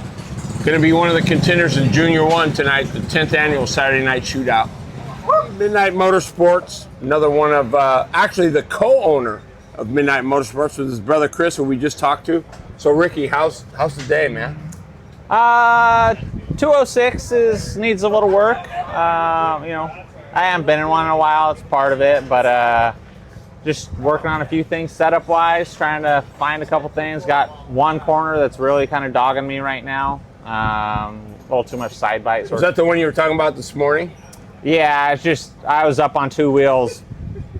gonna be one of the contenders in Junior 1 tonight, the 10th annual Saturday Night Shootout. Midnight Motorsports, another one of, actually the co-owner of Midnight Motorsports with his brother Chris, who we just talked to. So Ricky, how's the day, man? 206 needs a little work. I haven't been in one in a while. It's part of it, but just working on a few things setup wise, trying to find a couple things. Got one corner that's really kind of dogging me right now. A little too much side bite. Was that the one you were talking about this morning? Yeah, it's just I was up on 2 wheels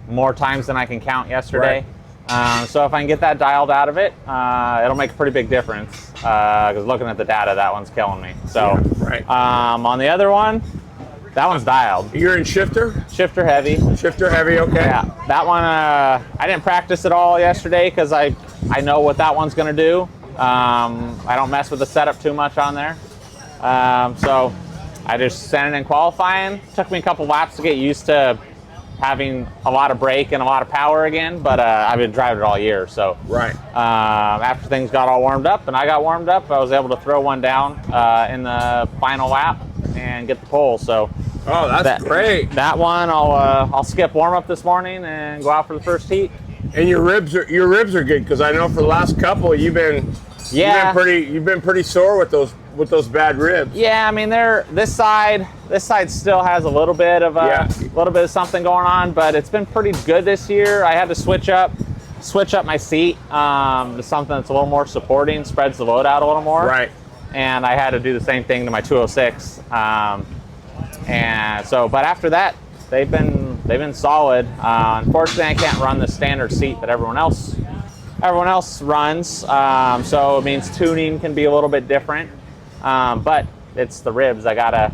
more times than I can count yesterday. So if I can get that dialed out of it, it'll make a pretty big difference. Because looking at the data, that one's killing me. So on the other one, that one's dialed. You're in shifter? Shifter heavy. Shifter heavy, okay. Yeah, that one, I didn't practice at all yesterday because I know what that one's going to do. I don't mess with the setup too much on there. So I just sent it in qualifying. Took me a couple laps to get used to having a lot of brake and a lot of power again, but I've been driving it all year. So after things got all warmed up and I got warmed up, I was able to throw one down in the final lap and get the pole. So that's great. That one I'll skip warm up this morning and go out for the first heat. And your ribs are good, because I know for the last couple you've been pretty sore with those bad ribs. Yeah, I mean this side still has a little bit of something going on, but it's been pretty good this year. I had to switch up my seat to something that's a little more supporting, spreads the load out a little more. Right. And I had to do the same thing to my 206. And so, but after that, they've been solid. Unfortunately, I can't run the standard seat that everyone else runs. So it means tuning can be a little bit different. But it's the ribs. I gotta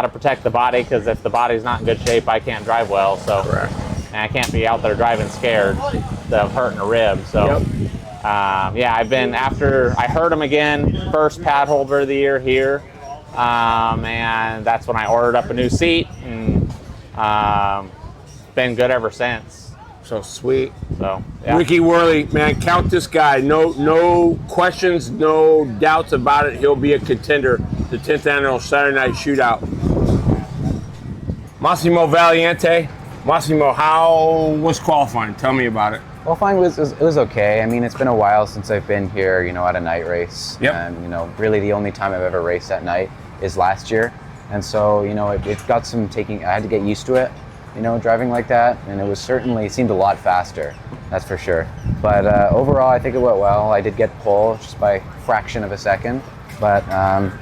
protect the body, because if the body's not in good shape, I can't drive well. So, and I can't be out there driving scared of hurting a rib. So, after I hurt him again, first pad holder of the year here, and that's when I ordered up a new seat, and been good ever since. So sweet. So Ricky Worley, man, count this guy. No questions, no doubts about it. He'll be a contender. The 10th annual Saturday Night Shootout. Massimo Valiente. Massimo, how was qualifying? Tell me about it. Qualifying was okay. I mean, it's been a while since I've been here, at a night race. Yep. And, really the only time I've ever raced at night is last year. And so, it got some I had to get used to it, driving like that. And it seemed a lot faster, that's for sure. But overall, I think it went well. I did get pole just by a fraction of a second. But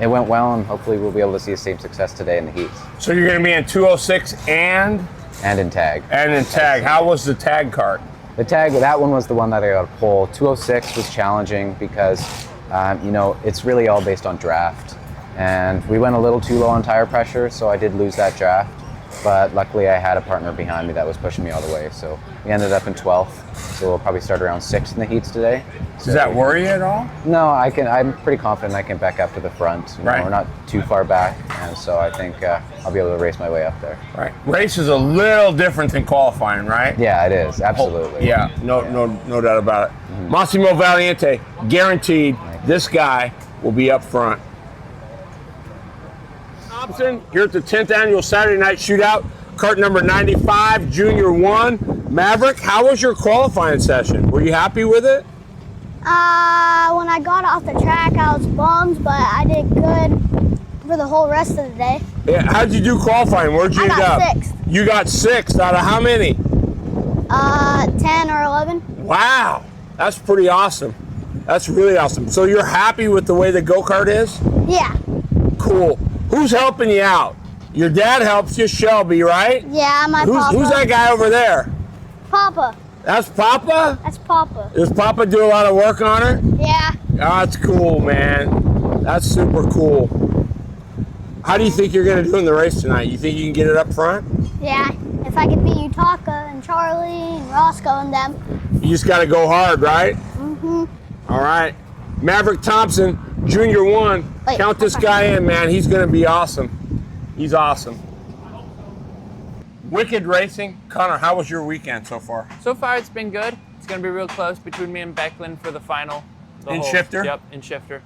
it went well, and hopefully we'll be able to see the same success today in the heats. So you're going to be in 206 and in tag. And in tag. How was the tag kart? The tag, that one was the one that I got a pole. 206 was challenging because, it's really all based on draft. And we went a little too low on tire pressure, so I did lose that draft. But luckily I had a partner behind me that was pushing me all the way. So we ended up in 12th. So we'll probably start around 6th in the heats today. So, Does that worry you at all? No, I'm pretty confident I can back up to the front. You know, we're not too far back. And so I think I'll be able to race my way up there. Right. Race is a little different than qualifying, right? Yeah, it is. Absolutely. No doubt about it. Massimo Valiente, guaranteed this guy will be up front. Thompson, here at the 10th annual Saturday Night Shootout, kart number 95, Junior 1. Maverick, how was your qualifying session? Were you happy with it? When I got off the track, I was bummed, but I did good for the whole rest of the day. Yeah, how'd you do qualifying? Where'd you end up? I got 6th. You got 6th out of how many? 10 or 11. Wow, that's pretty awesome. That's really awesome. So you're happy with the way the go-kart is? Yeah. Cool. Who's helping you out? Your dad helps you, Shelby, right? Yeah, my Papa. Who's that guy over there? Papa. That's Papa? That's Papa. Does Papa do a lot of work on her? Yeah. Oh, that's cool, man. That's super cool. How do you think you're going to do in the race tonight? You think you can get it up front? Yeah. If I could beat Utaka and Charlie and Roscoe and them. You just got to go hard, right? Mm-hmm. All right. Maverick Thompson, Junior 1. Wait, count this guy in, man. He's going to be awesome. He's awesome. Wicked Racing. Connor, how was your weekend so far? So far, it's been good. It's going to be real close between me and Becklin for the final. In Shifter? Yep, in Shifter.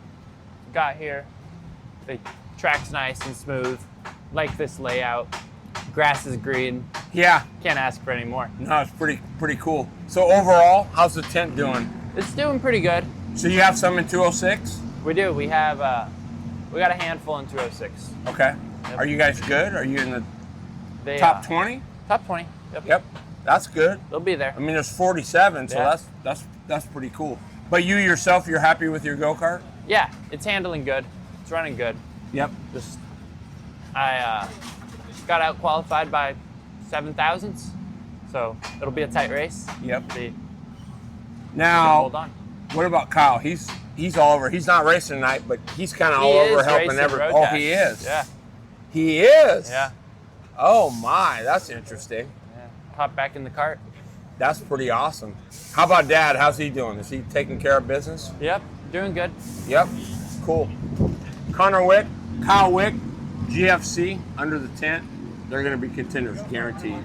Got here. The track's nice and smooth. Like this layout. Grass is green. Yeah. Can't ask for any more. No, it's pretty cool. So overall, how's the tent doing? It's doing pretty good. So you have some in 206? We do. We have we got a handful in 206. Okay. Yep. Are you guys good? Are you in the They, top 20? Top 20. Yep. That's good. They'll be there. I mean, there's 47, so Yeah. that's pretty cool. But you yourself, you're happy with your go-kart? Yeah, it's handling good. It's running good. Yep. Just I got out qualified by 7 thousandths, so it'll be a tight race. Yep. See. Now, Hold on. what about Kyle? He's all over. He's not racing tonight, but he's kind of He all over is helping racing everyone. road Oh, he tests. is. Yeah. He is. Yeah. Oh my, that's interesting. Yeah. Hop back in the cart. That's pretty awesome. How about Dad? How's he doing? Is he taking care of business? Yep. Doing good. Yep. Cool. Connor Wick, Kyle Wick, GFC under the tent. They're going to be contenders, guaranteed.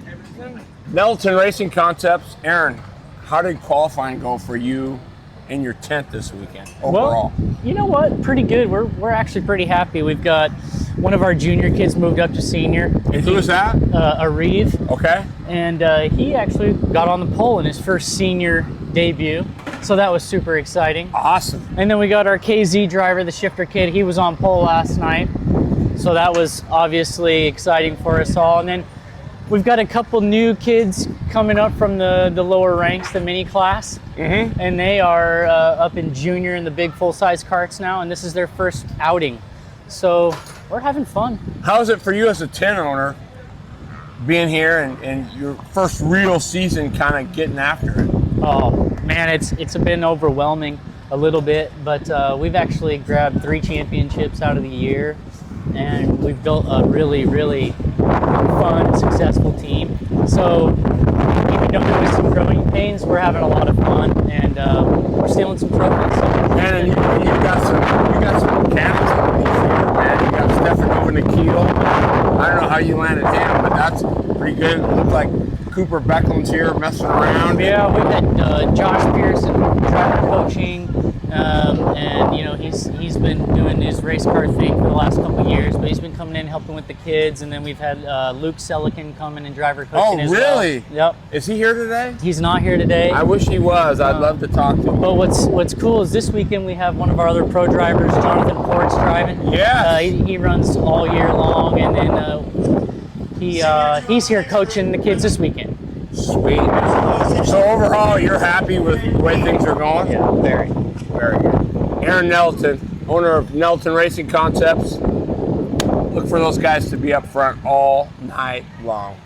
Nettleton Racing Concepts. Aaron, how did qualifying go for you in your tent this weekend overall? Well, you know what? Pretty good. We're actually pretty happy. We've got one of our junior kids moved up to senior. And who is that? Areve. Okay. And he actually got on the pole in his first senior debut. So that was super exciting. Awesome. And then we got our KZ driver, the shifter kid. He was on pole last night. So that was obviously exciting for us all. And then we've got a couple new kids coming up from the lower ranks, the mini class. Mm-hmm. And they are up in junior in the big full-size karts now. And this is their first outing. So we're having fun. How is it for you as a tent owner being here and your first real season kind of getting after it? Oh man, it's been overwhelming a little bit, but we've actually grabbed 3 championships out of the year, and we've built a really, really fun, successful team. So even though there was some growing pains, we're having a lot of fun, and we're stealing some trophies. And you got some mechanics on the field, man. You got Stefan over Nikhil. I don't know how you landed him, but that's pretty good. It looked like Cooper Beckham's here messing around. Yeah, we've had Josh Pearson driver coaching, and you know he's been doing his race car thing for the last couple of years, but he's been coming in helping with the kids, and then we've had Luke Selican coming and driver coaching as well. Oh, really? Yep. Is he here today? He's not here today. I wish he was. I'd love to talk to him. But what's cool is this weekend we have one of our other pro drivers, Jonathan Ports, driving. Yeah. He runs all year long, and then he's here coaching the kids this weekend. Sweet. So overall, you're happy with the way things are going? Yeah, very. Very good. Aaron Nettleton, owner of Nettleton Racing Concepts. Look for those guys to be up front all night long.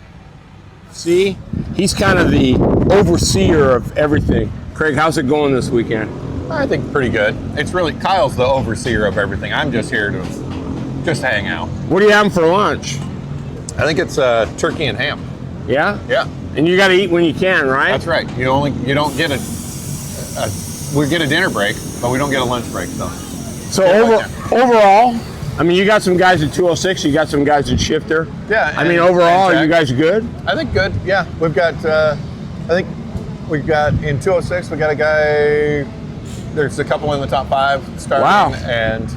See, he's kind of the overseer of everything. Craig, how's it going this weekend? I think pretty good. It's really, Kyle's the overseer of everything. I'm just here to hang out. What are you having for lunch? I think it's turkey and ham. Yeah? Yeah. And you got to eat when you can, right? That's right. You don't get we get a dinner break, but we don't get a lunch break, though. So overall, I mean, you got some guys at 206, you got some guys at shifter. Yeah. I mean, overall, are you guys good? I think good. Yeah. We've got, I think we've got in 206, we got a guy, there's a couple in the top 5 starting. Wow. And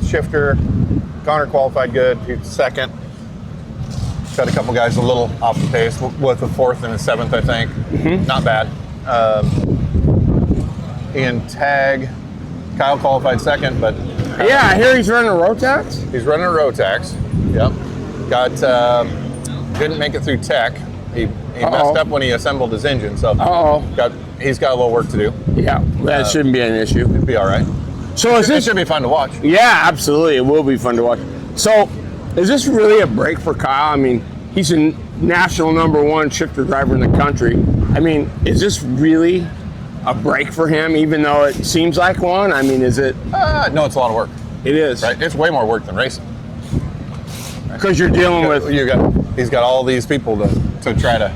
shifter, Connor qualified good. He's second. Got a couple guys a little off the pace with a 4th and a 7th, I think. Mm-hmm. Not bad. In tag, Kyle qualified second, but yeah, I hear he's running a Rotax. He's running a Rotax. Yep. Got didn't make it through tech. He messed up when he assembled his engine, so he's got a little work to do. Yeah, that shouldn't be an issue. It'd be all right. So it should be fun to watch. Yeah, absolutely, it will be fun to watch. So, is this really a break for Kyle? I mean, he's a national #1 shifter driver in the country. I mean, is this really a break for him, even though it seems like one? I mean, is it? No, it's a lot of work. It is. Right? It's way more work than racing. Because you're dealing with. He's got all these people to try to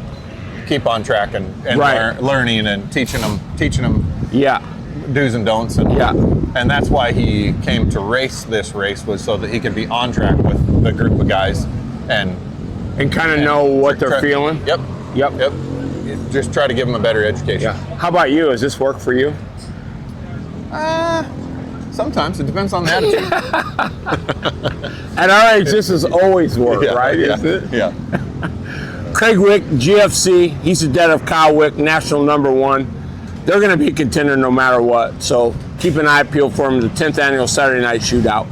keep on track and right. learning and teaching them. Yeah. Do's and don'ts. And that's why he came to race this race, was so that he could be on track with the group of guys and kind of know what they're feeling. Yep. Just try to give them a better education. Yeah. How about you? Does this work for you? Sometimes it depends on the attitude. At our age, this is always work, right? Isn't it? Yeah. Craig Wick, GFC. He's the dad of Kyle Wick, national #1. They're going to be a contender no matter what. So keep an eye peeled for them. The 10th annual Saturday Night Shootout.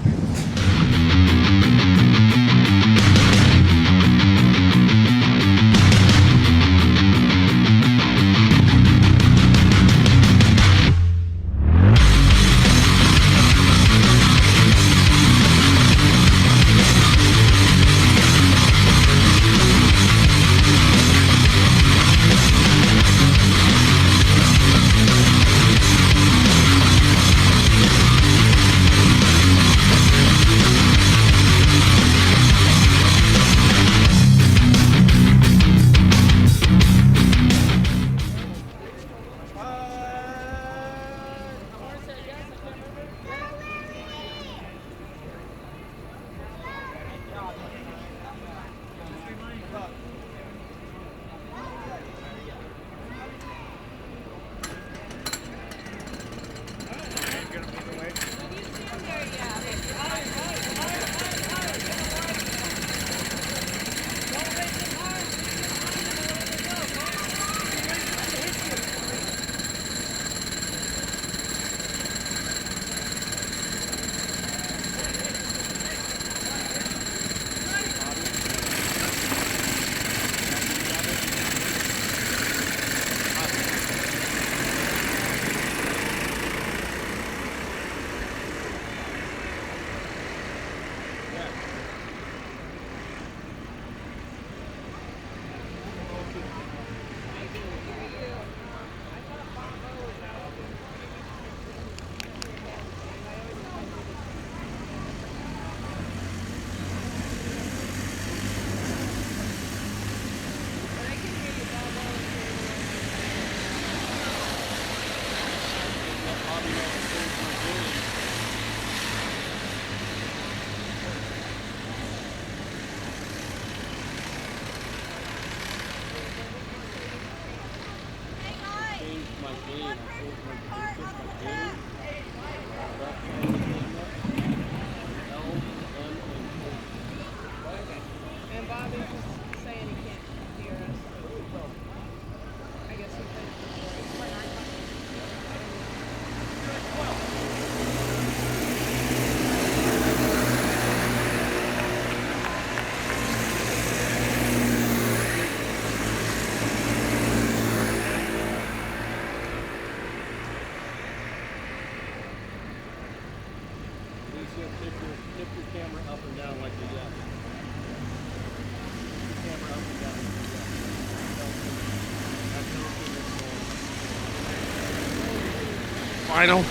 Final.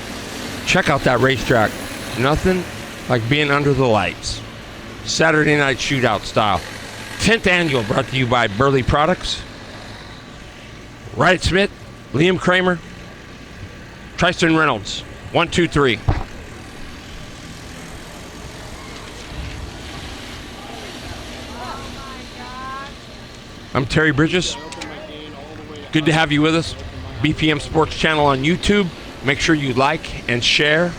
Check out that racetrack. Nothing like being under the lights. Saturday night shootout style. 10th annual brought to you by Burly Products, Riot Smith, Liam Kramer, Tristan Reynolds. 1, 2, 3. I'm Terry Bridges. Good to have you with us. BPM Sports Channel on YouTube. Make sure you like and share.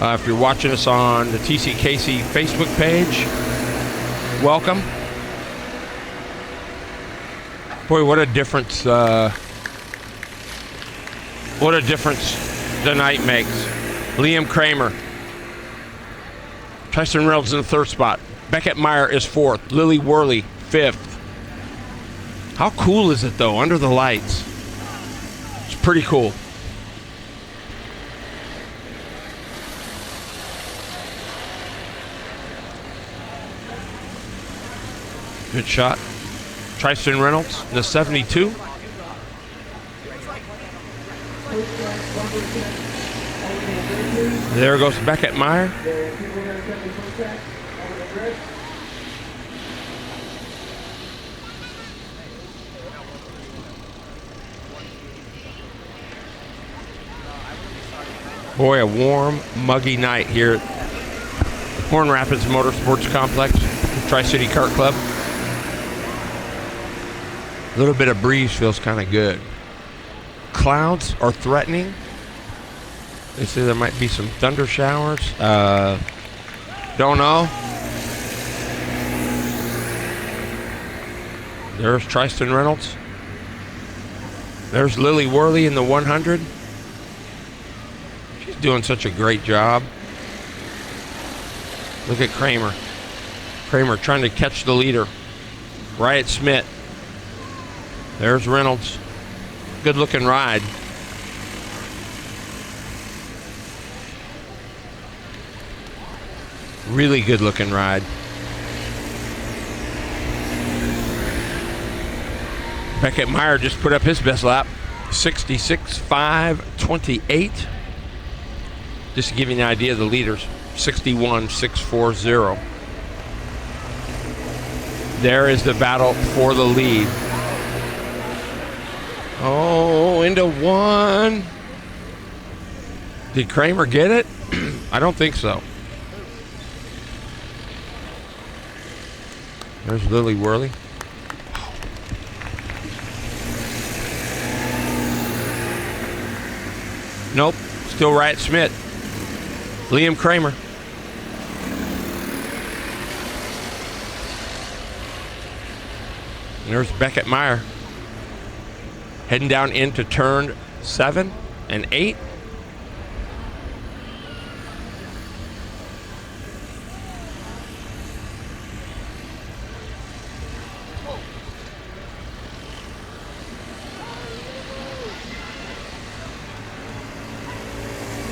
If you're watching us on the TCKC Facebook page, welcome. Boy, what a difference! What a difference the night makes. Liam Kramer, Tristan Reynolds in the 3rd spot. Beckett Meyer is 4th. Lily Worley 5th. How cool is it though? Under the lights, it's pretty cool. Good shot. Tristan Reynolds, the 72. There goes Beckett Meyer. Boy, a warm, muggy night here at Horn Rapids Motorsports Complex, Tri-City Kart Club. A little bit of breeze feels kind of good. Clouds are threatening. They say there might be some thunder showers. Don't know. There's Tristan Reynolds. There's Lily Worley in the 100. She's doing such a great job. Look at Kramer. Kramer trying to catch the leader. Riot Smith. There's Reynolds. Good looking ride. Really good looking ride. Beckett Meyer just put up his best lap. 66.528. Just to give you an idea of the leaders. 61.640. There is the battle for the lead. Oh, into 1. Did Kramer get it? I don't think so. There's Lily Worley. Nope, still Riot Smith. Liam Kramer. And there's Beckett Meyer. Heading down into turn 7 and 8.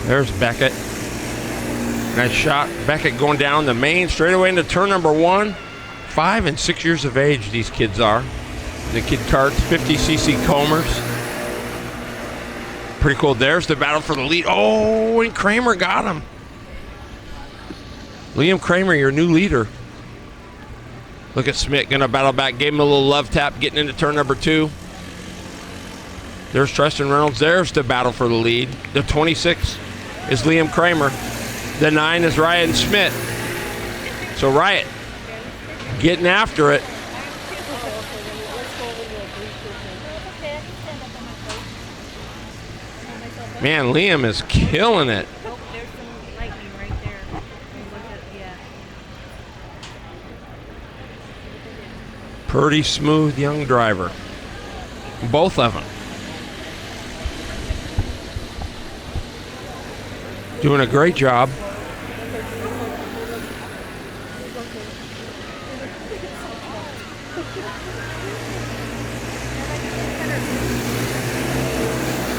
There's Beckett. Nice shot. Beckett going down the main straightaway into turn number 1. 5 and 6 years of age these kids are. The kid karts, 50cc Comers. Pretty cool. There's the battle for the lead. Oh, and Kramer got him. Liam Kramer, your new leader. Look at Smith, gonna battle back. Gave him a little love tap, getting into turn number 2. There's Tristan Reynolds. There's the battle for the lead. The 26 is Liam Kramer. The 9 is Ryan Smith. So Riot getting after it. Man, Liam is killing it. Pretty smooth young driver. Both of them. Doing a great job.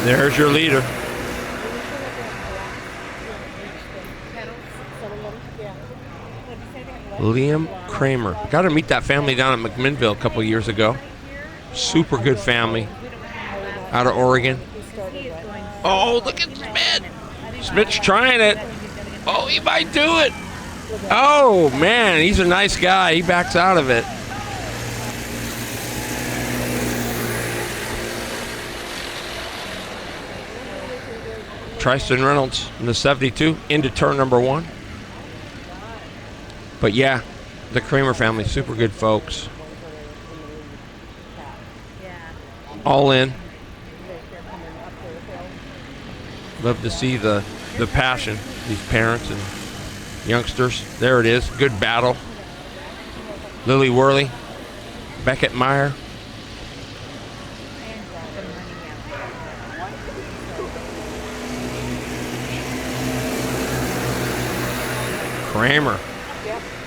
There's your leader. Liam Kramer. Got to meet that family down at McMinnville a couple years ago. Super good family out of Oregon. Oh, look at Smith. Smith's trying it. Oh, he might do it. Oh, man, he's a nice guy. He backs out of it. Tristan Reynolds in the 72 into turn number 1. But yeah, the Kramer family, super good folks. All in. Love to see the passion, these parents and youngsters. There it is, good battle. Lily Worley, Beckett Meyer. Kramer,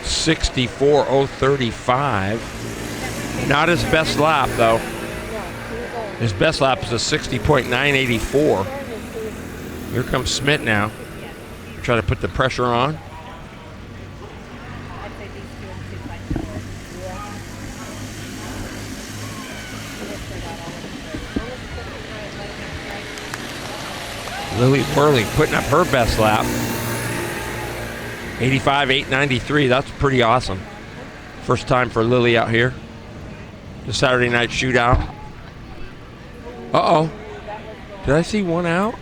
64.035. Not his best lap, though. His best lap is a 60.984. Here comes Smith now. Try to put the pressure on. Lily Burly putting up her best lap. 85.893. That's pretty awesome. First time for Lily out here. The Saturday night shootout. Uh-oh. Did I see one out?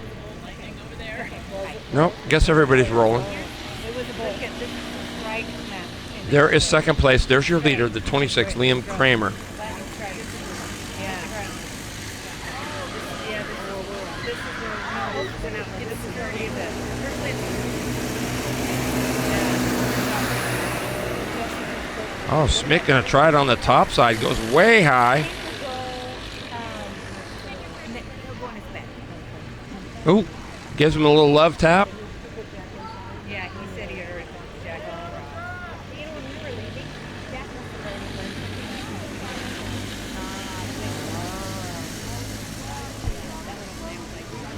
Nope. Guess everybody's rolling. There is second place. There's your leader, the 26, Liam Kramer. Oh, Smith gonna try it on the top side. Goes way high. Ooh, gives him a little love tap. Yeah, he said he heard Jack.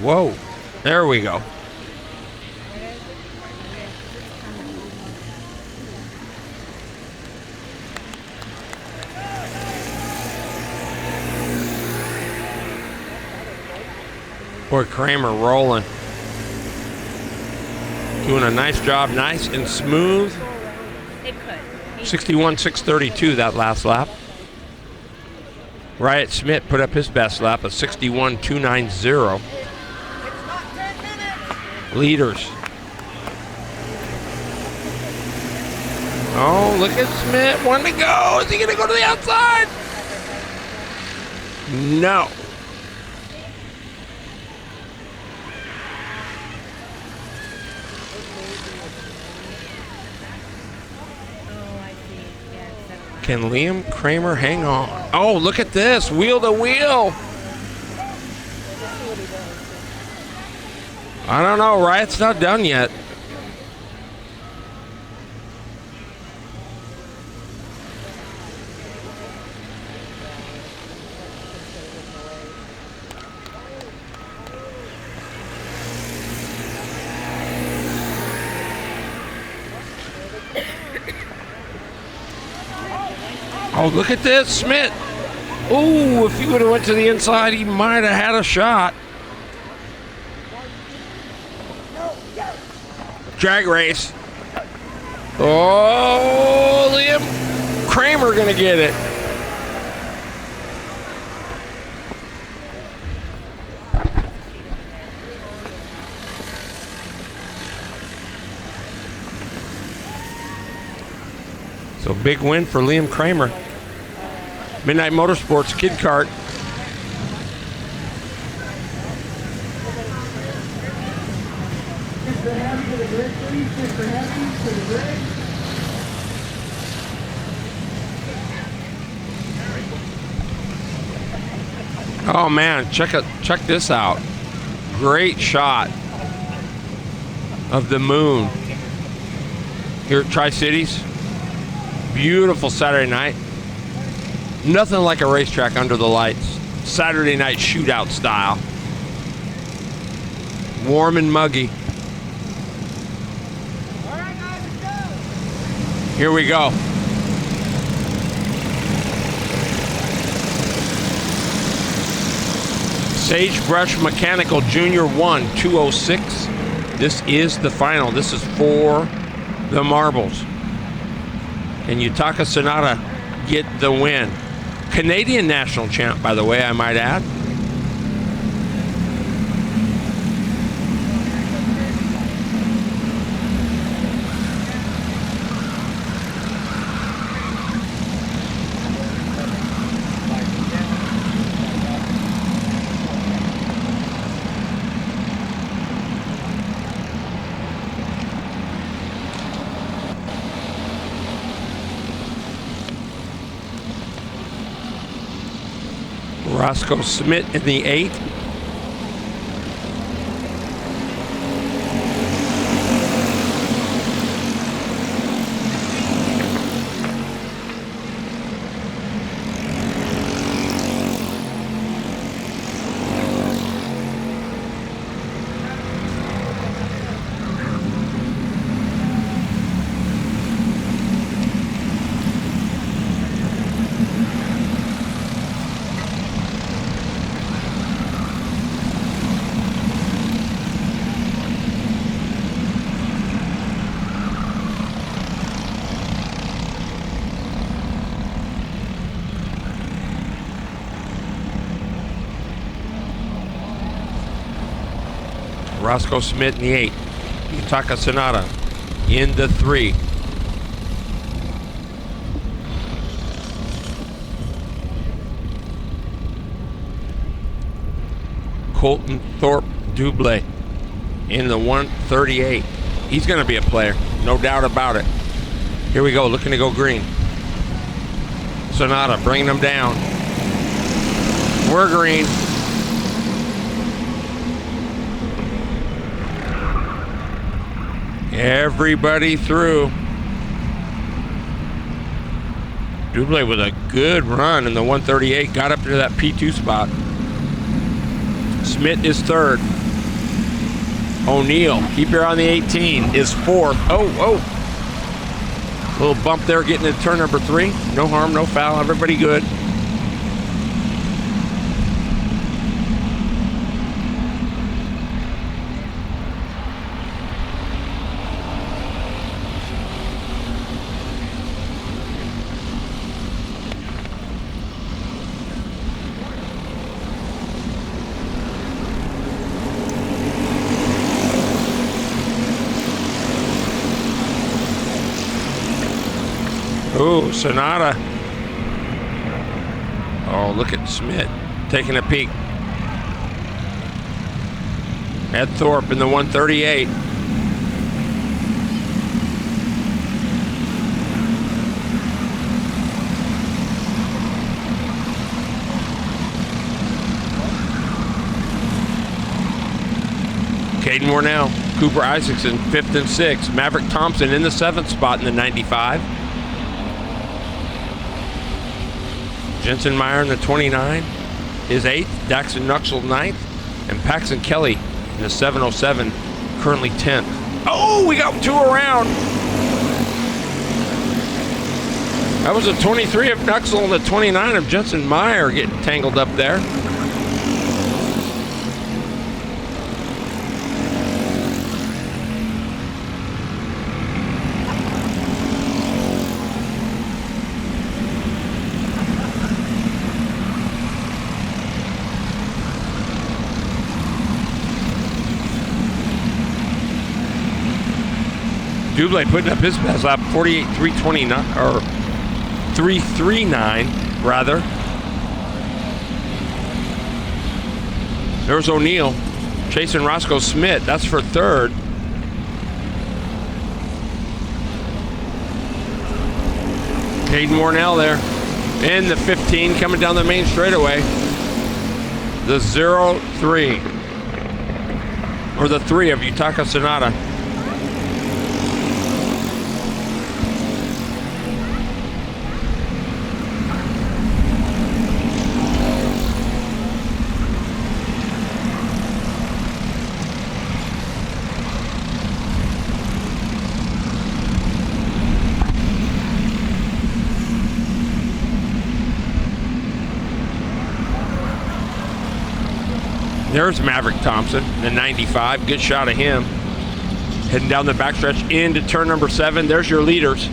Whoa, there we go. Boy, Kramer rolling. Doing a nice job, nice and smooth. It could. 61.632 that last lap. Riot Smith put up his best lap of 61.290. Leaders. Oh, look at Smith. One to go. Is he going to go to the outside? No. Can Liam Kramer hang on? Oh, look at this. Wheel to wheel. I don't know. Riot's not done yet. Oh, look at this, Smith. Ooh, if he would have went to the inside, he might have had a shot. Drag race. Oh, Liam Kramer gonna get it. So big win for Liam Kramer. Midnight Motorsports Kid Kart. Oh man, check this out. Great shot of the moon here at Tri-Cities. Beautiful Saturday night. Nothing like a racetrack under the lights. Saturday night shootout style. Warm and muggy. Here we go. Sagebrush Mechanical Junior 1, 206. This is the final. This is for the marbles. And Yutaka Tsunada get the win. Canadian national champ, by the way, I might add. Roscoe Smith in the 8. Roscoe Smith in the 8. Yutaka Tsunada in the 3. Colton Thorpe Dublé in the 138. He's going to be a player, no doubt about it. Here we go, looking to go green. Tsunada bringing them down. We're green. Everybody through. Dublé with a good run in the 138, got up to that P2 spot. Smith is 3rd. O'Neill, keep your eye on the 18, is 4th. Oh. Little bump there getting into turn number 3. No harm, no foul, everybody good. Ooh, Tsunada. Oh, look at Smith taking a peek. Ed Thorpe in the 138. Caden Warnell, Cooper Isaacson, 5th and 6th. Maverick Thompson in the 7th spot in the 95. Jensen Meyer in the 29 is 8th. Daxon Nuxel 9th. And Paxton Kelly in the 707, currently 10th. Oh, we got 2 around. That was the 23 of Nuxel and the 29 of Jensen Meyer getting tangled up there. Dublé putting up his best lap, 48.329 or 339 rather. There's O'Neill chasing Roscoe Smith. That's for 3rd. Caden Warnell there in the 15 coming down the main straightaway. The 0-3 or the 3 of Yutaka Tsunada. There's Maverick Thompson, the 95. Good shot of him. Heading down the backstretch into turn number 7. There's your leaders.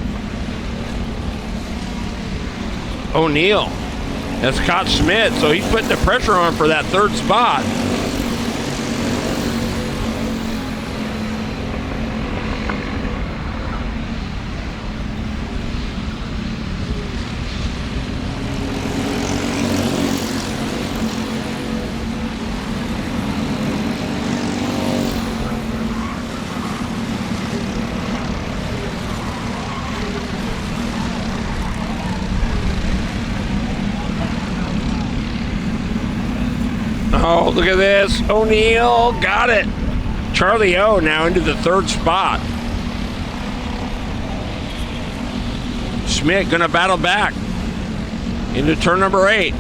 O'Neill has caught Schmidt, so he's putting the pressure on for that 3rd spot. Oh, look at this. O'Neill got it. Charlie O now into the 3rd spot. Schmidt gonna battle back into turn number 8.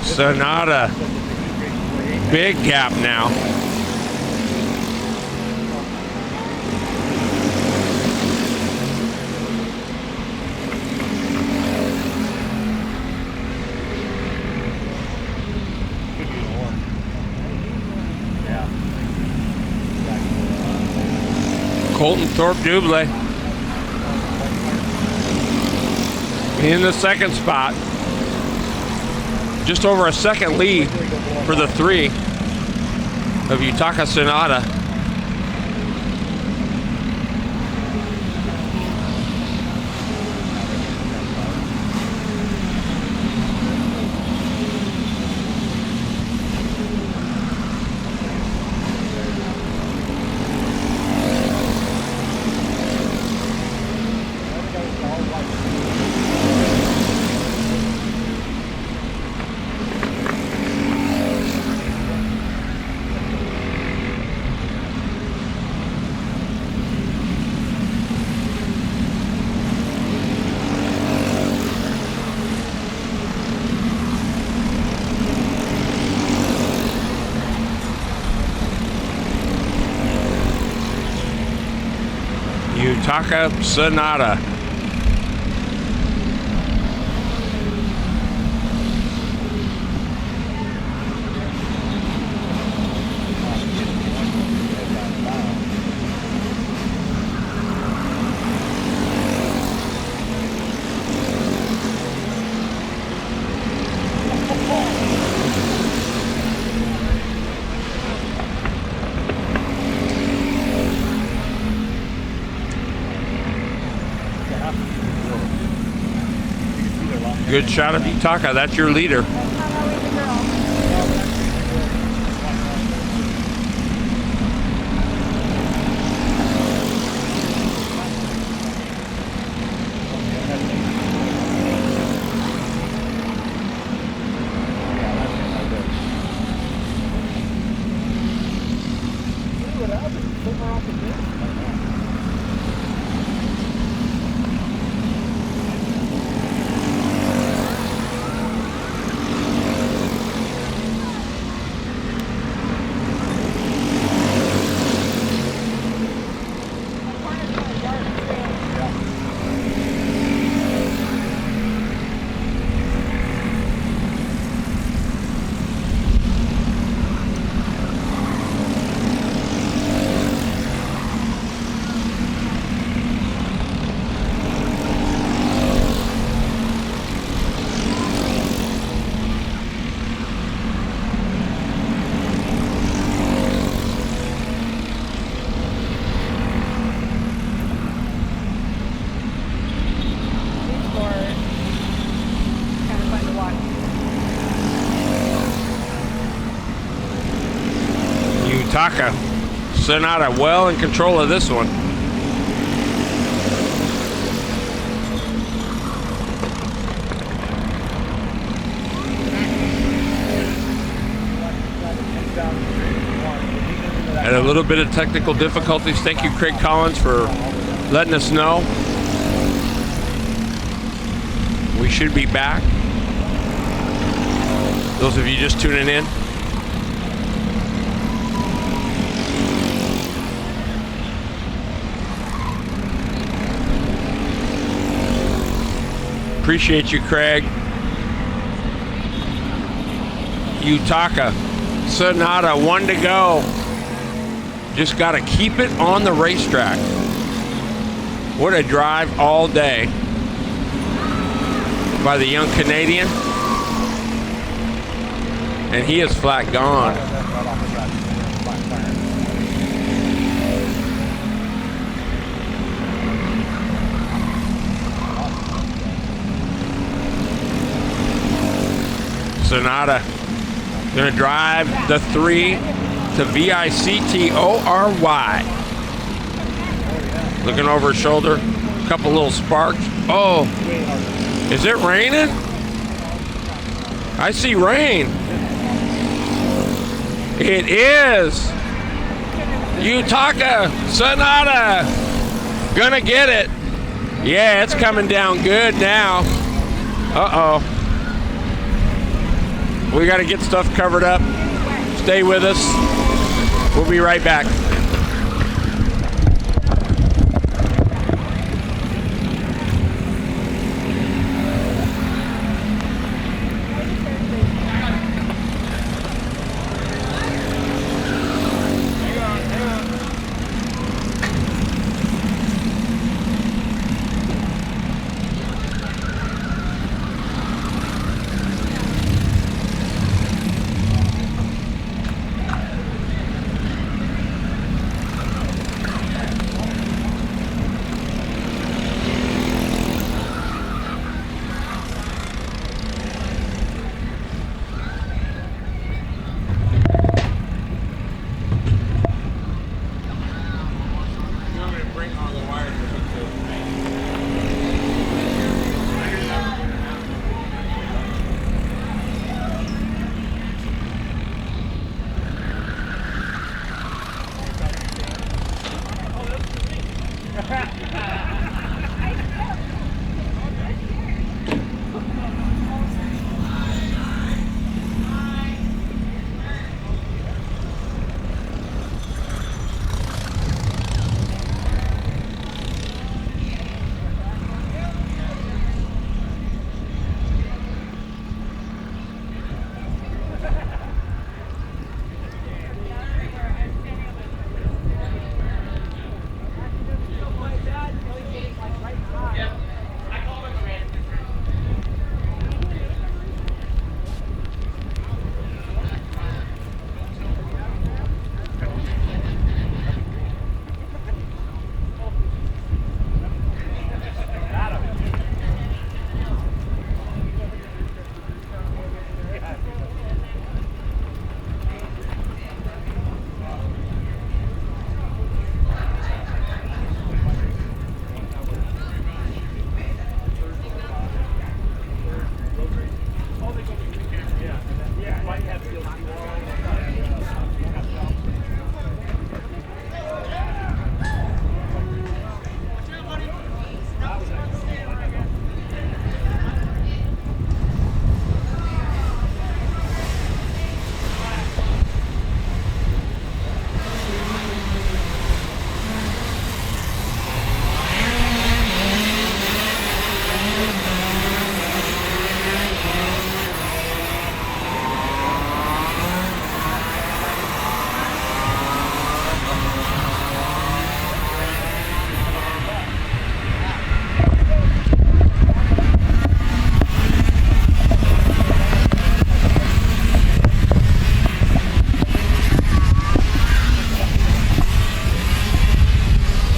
Sonata, big gap now. Colton Thorpe Dublé in the 2nd spot. Just over a 2nd lead for the 3 of Yutaka Sonata. Yutaka Sonata. Good shot of Yutaka. That's your leader. Sonata well in control of this one. And a little bit of technical difficulties. Thank you, Craig Collins, for letting us know. We should be back. Those of you just tuning in. Appreciate you, Craig. Utaka, Sonata, 1 to go. Just got to keep it on the racetrack. What a drive all day by the young Canadian. And he is flat gone. Sonata gonna drive the 3 to Victory. Looking over his shoulder, a couple little sparks. Oh, is it raining? I see rain. It is. Utaka, Sonata, gonna get it. Yeah, it's coming down good now. Uh-oh. We gotta get stuff covered up. Stay with us. We'll be right back.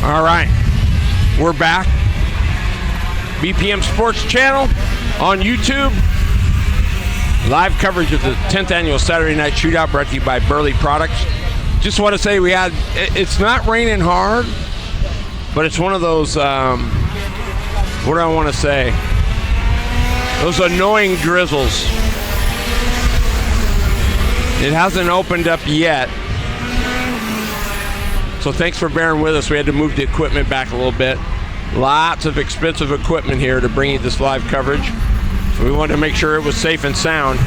All right, we're back. BPM Sports Channel on YouTube. Live coverage of the 10th annual Saturday Night Shootout brought to you by Burly Products. just want to say it's not raining hard, but it's one of those, what do I want to say? Those annoying drizzles. It hasn't opened up yet. So thanks for bearing with us. We had to move the equipment back a little bit. Lots of expensive equipment here to bring you this live coverage. So we wanted to make sure it was safe and sound.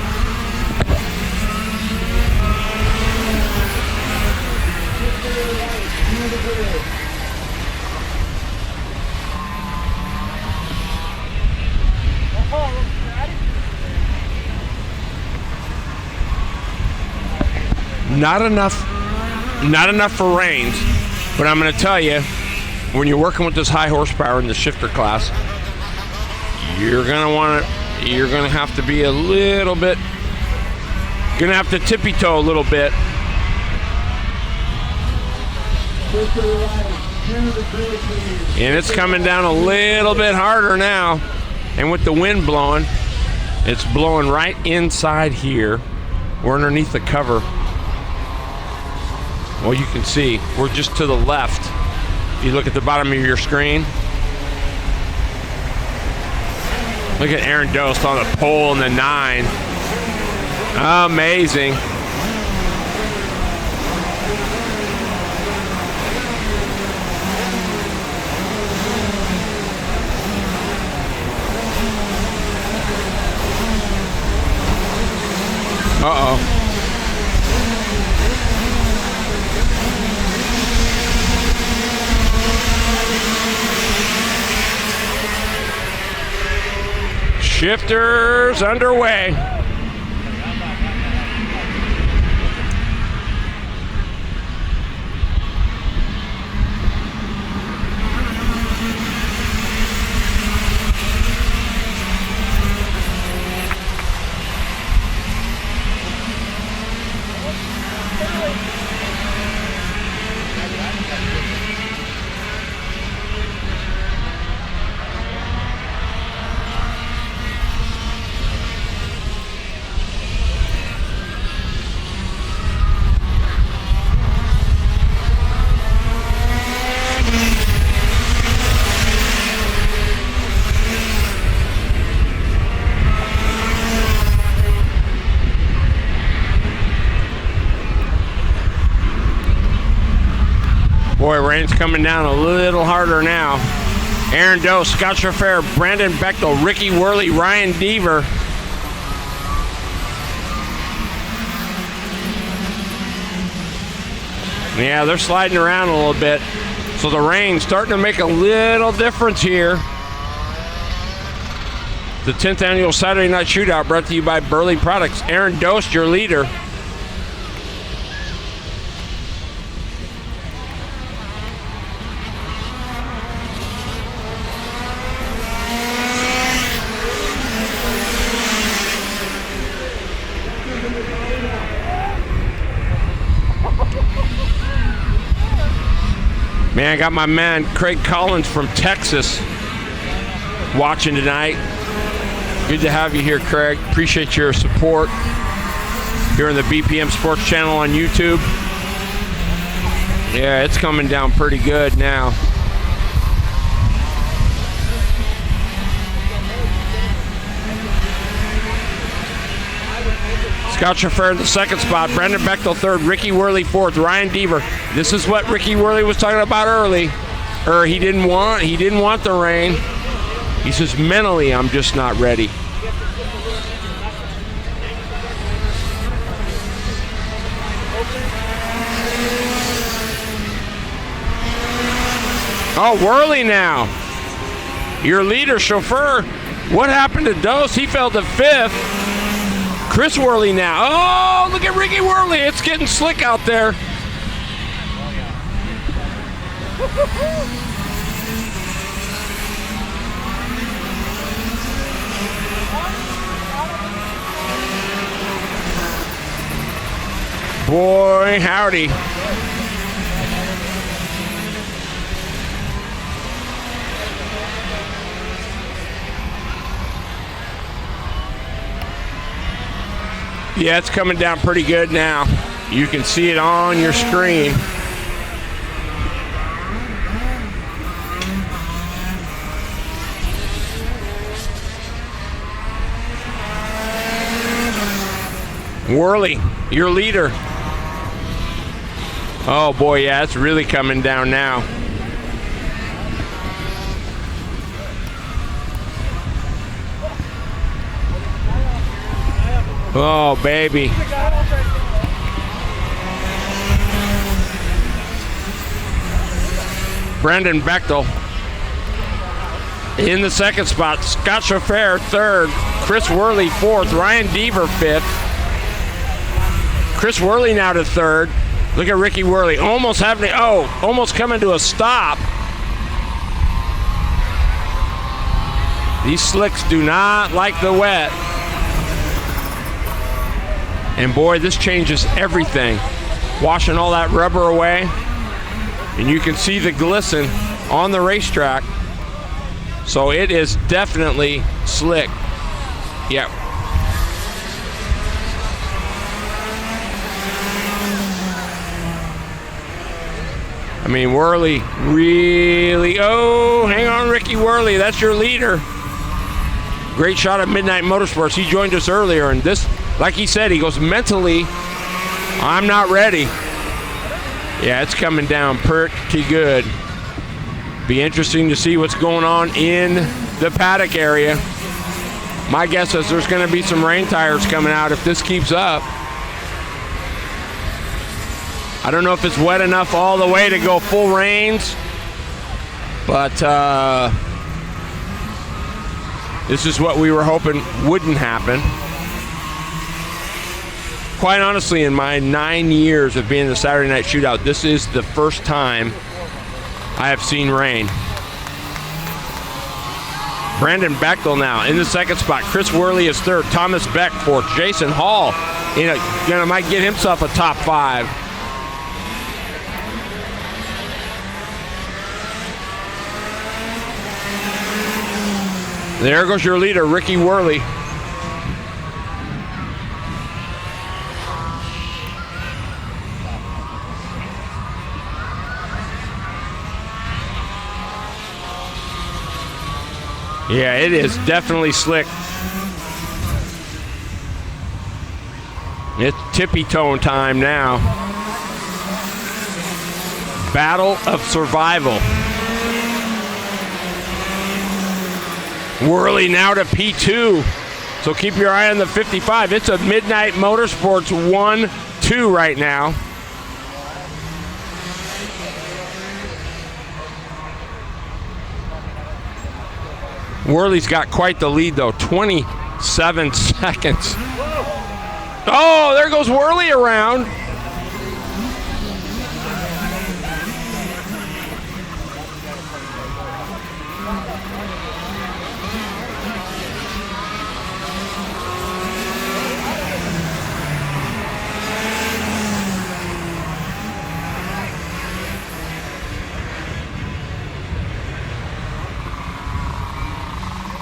Not enough for rains, but I'm going to tell you, when you're working with this high horsepower in the shifter class, you're going to have to be a little bit, going to have to tippy toe a little bit. And it's coming down a little bit harder now. And with the wind blowing, it's blowing right inside here. We're underneath the cover. Well, you can see we're just to the left. If you look at the bottom of your screen, look at Aaron Dost on the pole in the 9. Amazing. Uh-oh. Shifters underway. Boy, rain's coming down a little harder now. Aaron Doe, Scott Schaffer, Brandon Bechtel, Ricky Worley, Ryan Deaver. Yeah, they're sliding around a little bit. So the rain's starting to make a little difference here. The 10th annual Saturday Night Shootout brought to you by Burly Products. Aaron Dost, your leader. Man, I got my man Craig Collins from Texas watching tonight. Good to have you here, Craig. Appreciate your support here on the BPM Sports Channel on YouTube. Yeah, it's coming down pretty good now. Scott Schaffer in the second spot, Brandon Bechtel third, Ricky Worley fourth, Ryan Deaver. This is what Ricky Worley was talking about early. He didn't want the rain. He says, mentally, I'm just not ready. Oh, Worley now. Your leader, Chauffeur. What happened to Dose? He fell to fifth. Chris Worley now. Oh, look at Ricky Worley. It's getting slick out there. Boy, howdy. Yeah, it's coming down pretty good now. You can see it on your screen. Burly, your leader. Oh boy, yeah, it's really coming down now. Oh, baby. Brendan Bechtel in the second spot. Scott Chauffer third. Chris Burly fourth. Ryan Deaver fifth. Chris Burly now to third. Look at Ricky Burly almost almost coming to a stop. These slicks do not like the wet. And boy, this changes everything. Washing all that rubber away. And you can see the glisten on the racetrack. So it is definitely slick. Yeah. I mean, Burly really, hang on, Ricky Burly, that's your leader. Great shot at Midnight Motorsports. He joined us earlier, and this, like he said, he goes, mentally, I'm not ready. Yeah, it's coming down pretty good. Be interesting to see what's going on in the paddock area. My guess is there's going to be some rain tires coming out if this keeps up. I don't know if it's wet enough all the way to go full rains, but this is what we were hoping wouldn't happen. Quite honestly, in my 9 years of being in the Saturday Night Shootout, this is the first time I have seen rain. Brandon Bechtel now in the second spot. Chris Burly is third. Thomas Beck fourth. Jason Hall might get himself a top five. There goes your leader, Ricky Burly. Yeah, it is definitely slick. It's tippy-toe time now. Battle of survival. Burly now to P2. So keep your eye on the 55. It's a Midnight Motorsports 1-2 right now. Burly's got quite the lead though, 27 seconds. Oh, there goes Burly around.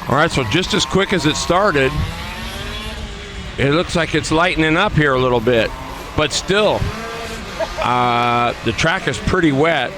All right, so just as quick as it started, it looks like it's lightening up here a little bit, but still, the track is pretty wet.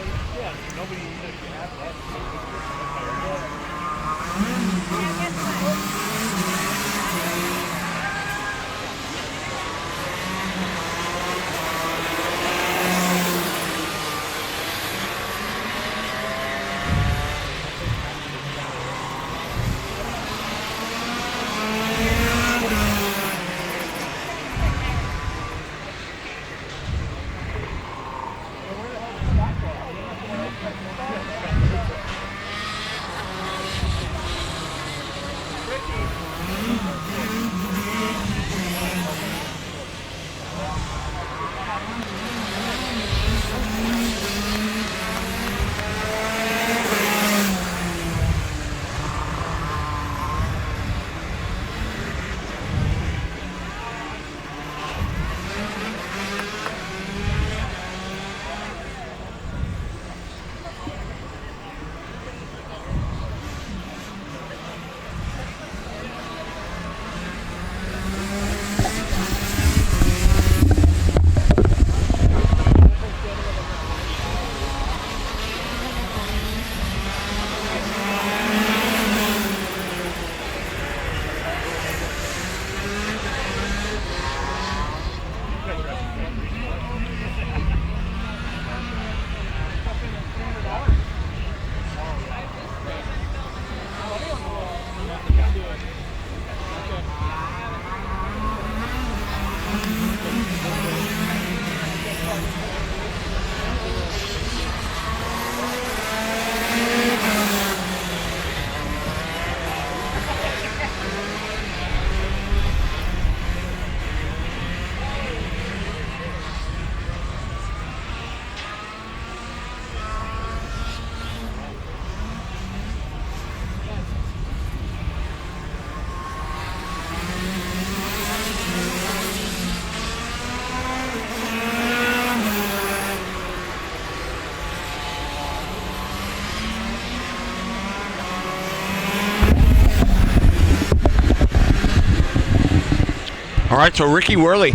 All right, so Ricky Worley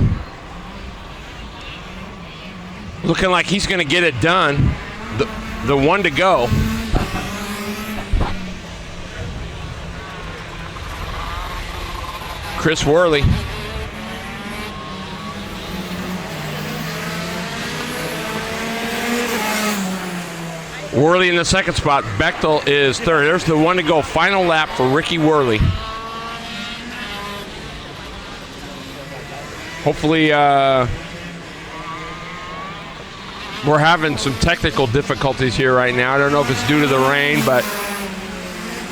looking like he's going to get it done. The one to go. Chris Worley. Worley in the second spot. Bechtel is third. There's the one to go. Final lap for Ricky Worley. Hopefully, we're having some technical difficulties here right now. I don't know if it's due to the rain, but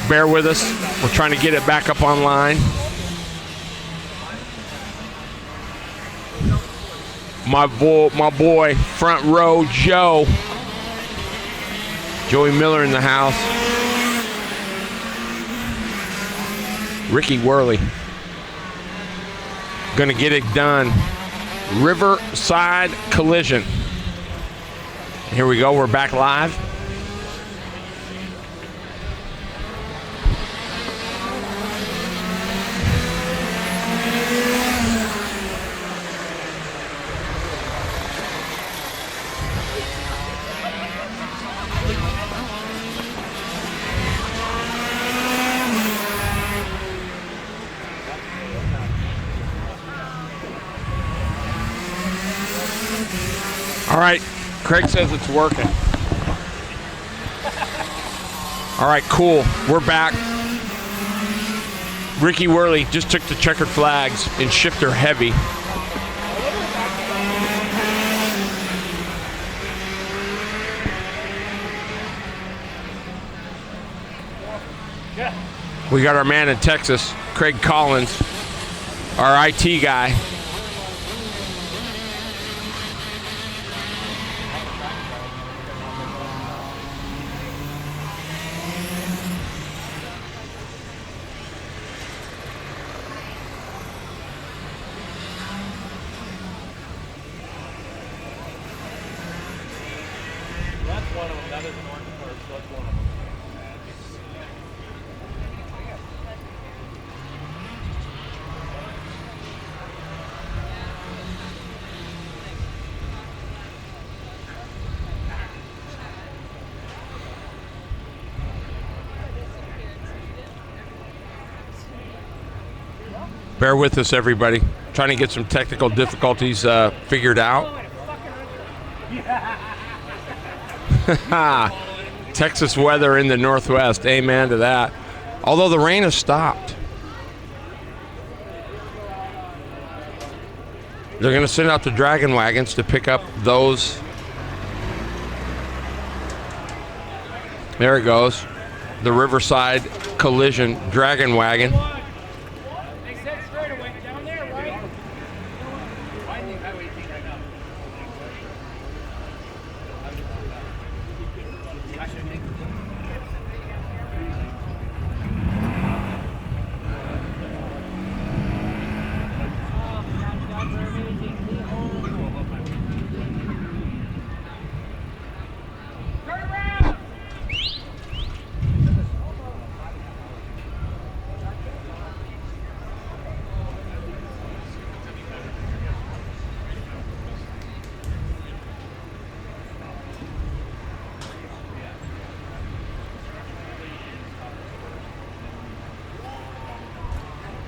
bear with us. We're trying to get it back up online. My boy, front row Joe. Joey Miller in the house. Ricky Worley. Gonna get it done. Riverside Collision. Here we go, we're back live. All right, Craig says it's working. All right, cool. We're back. Ricky Worley just took the checkered flags in shifter heavy. We got our man in Texas, Craig Collins, our IT guy. Bear with us, everybody. Trying to get some technical difficulties figured out. Texas weather in the Northwest. Amen to that. Although the rain has stopped. They're going to send out the dragon wagons to pick up those. There it goes. The Riverside Collision dragon wagon.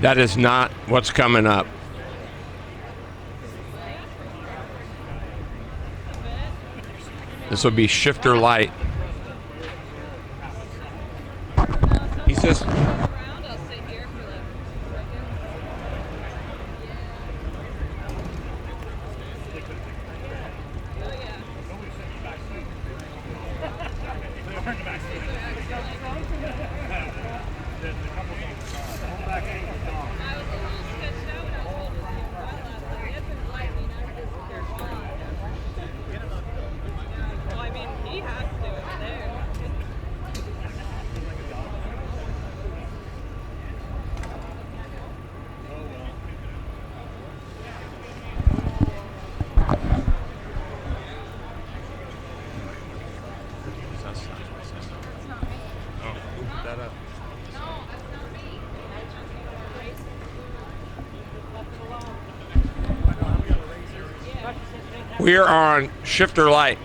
That is not what's coming up. This will be shifter light. He says, We are on shifter light.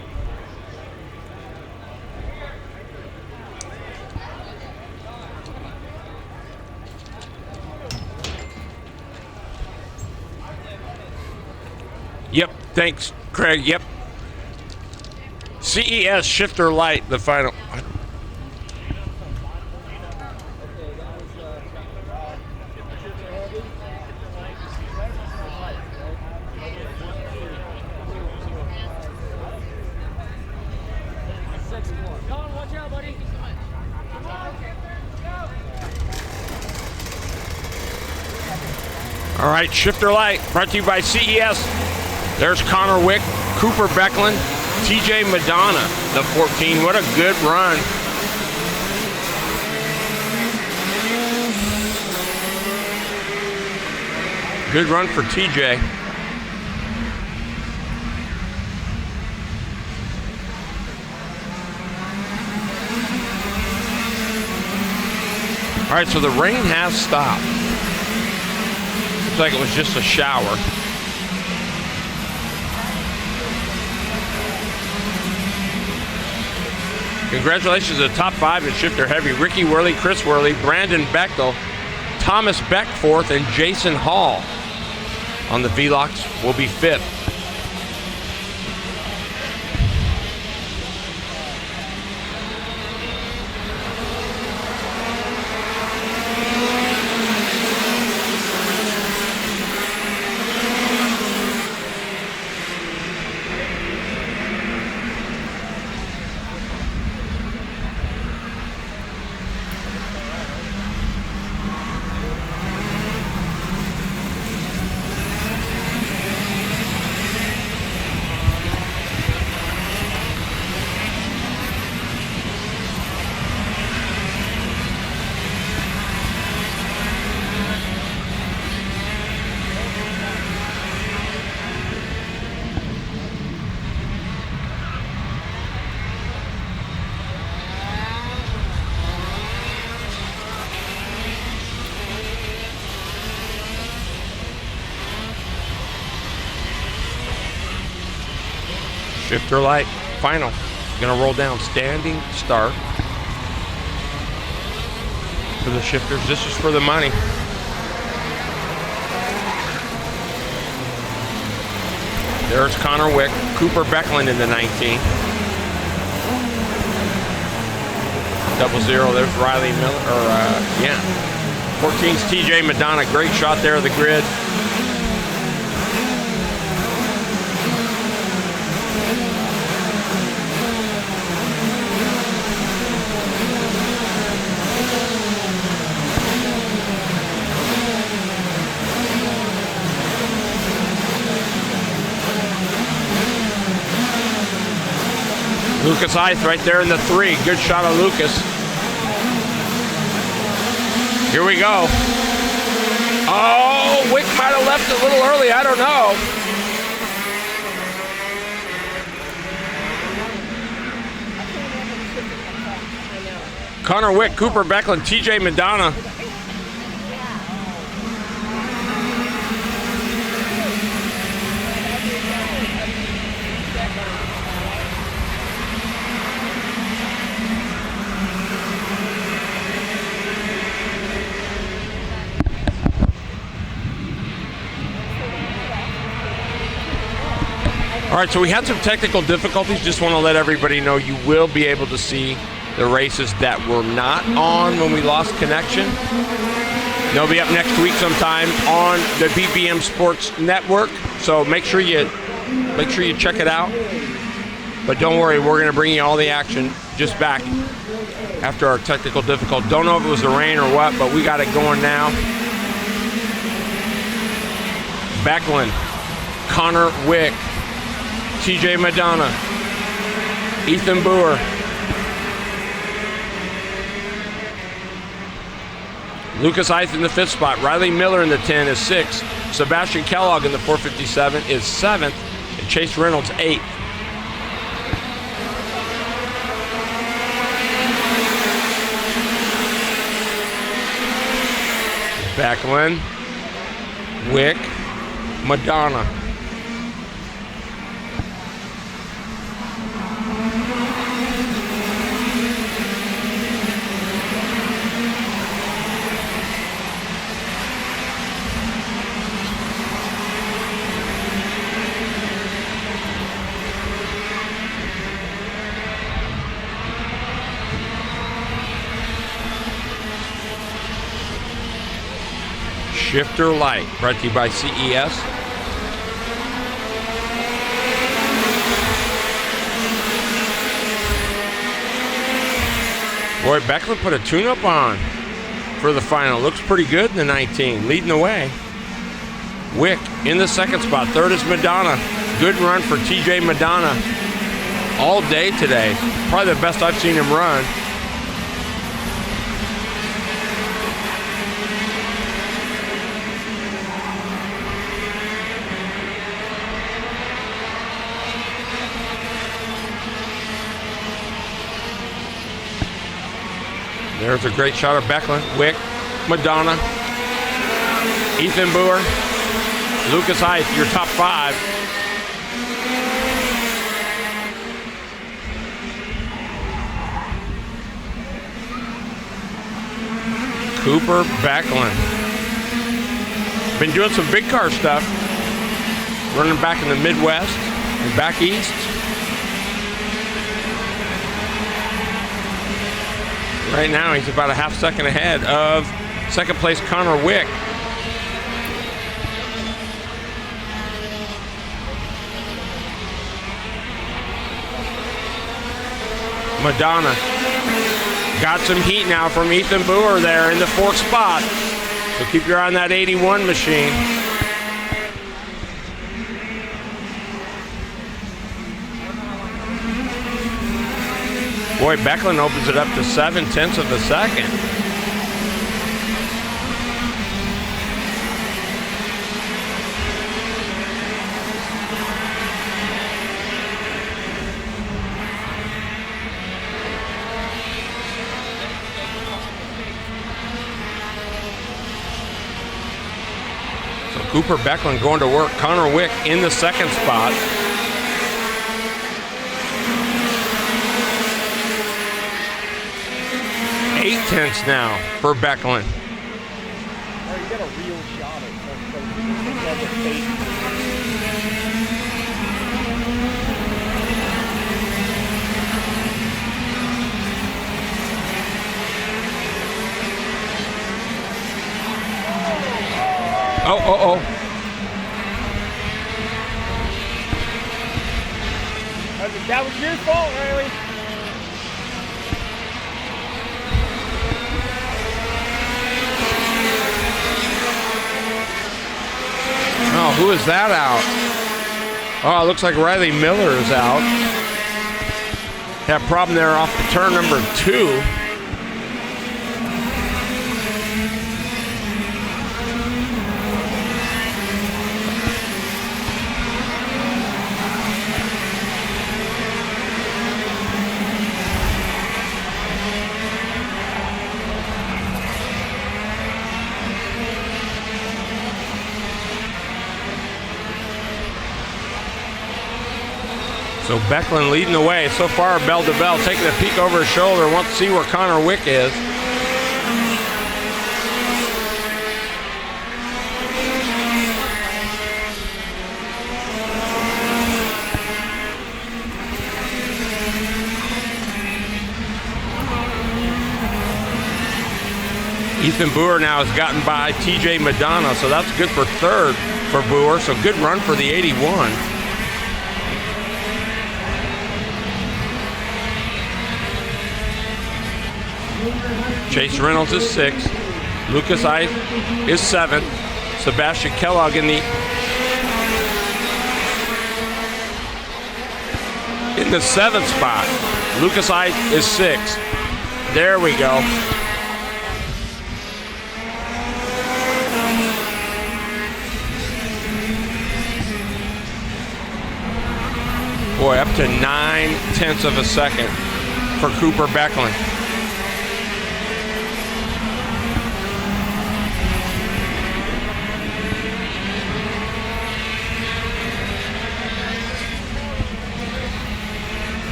Yep, thanks, Craig. Yep. CES shifter light, the final. All right, shifter light brought to you by CES. There's Connor Wick, Cooper Becklin, TJ Madonna, the 14. What a good run. Good run for TJ. All right, so the rain has stopped. Looks like it was just a shower. Congratulations to the top 5 in shifter heavy. Ricky Worley, Chris Worley, Brandon Bechtel, Thomas Beck 4th, and Jason Hall on the V-Locks will be 5th. Shifter light, final. Gonna roll down standing start for the shifters. This is for the money. There's Connor Wick, Cooper Becklin in the 19. 00, there's Riley Miller, 14's TJ Madonna, great shot there of the grid. Lucas Eith right there in the 3. Good shot of Lucas. Here we go. Oh, Wick might have left a little early. I don't know. Connor Wick, Cooper Becklin, TJ Madonna. All right, so we had some technical difficulties. Just want to let everybody know you will be able to see the races that were not on when we lost connection. They'll be up next week sometime on the BPM Sports Network. So make sure you check it out. But don't worry, we're going to bring you all the action just back after our technical difficulty. Don't know if it was the rain or what, but we got it going now. Becklin, Connor Wick, TJ Madonna, Ethan Boer, Lucas Eith in the 5th spot, Riley Miller in the 10 is 6th, Sebastian Kellogg in the 457 is 7th, and Chase Reynolds 8th. Becklin, Wick, Madonna. Shifter Light, brought to you by CES. Boy, Becklin put a tune-up on for the final. Looks pretty good in the 19, leading the way. Wick in the second spot. Third is Madonna. Good run for TJ Madonna all day today. Probably the best I've seen him run. There's a great shot of Becklin, Wick, Madonna, Ethan Boer, Lucas Height, your top 5. Cooper Becklin. Been doing some big car stuff. Running back in the Midwest and back east. Right now, he's about a half second ahead of second place Connor Wick. Madonna got some heat now from Ethan Boer there in the 4th spot. So keep your eye on that 81 machine. Boy, Becklin opens it up to 7/10 of a second. So Cooper Becklin going to work. Connor Wick in the 2nd spot. Tenths now for Becklin. Oh, you got a real shot at the face. Oh. That was your fault, Riley. Oh, who is that out? Oh, it looks like Riley Miller is out. Had a problem there off the turn number 2. So Becklin leading the way. So far, bell to bell, taking a peek over his shoulder. Wants to see where Connor Wick is. Ethan Boer now has gotten by TJ Madonna, so that's good for 3rd for Boer. So good run for the 81. Chase Reynolds is 6th. Lucas Eith is 7th. Sebastian Kellogg in the 7th spot. Lucas Eith is 6th. There we go. Boy, up to 9/10 of a second for Cooper Becklin.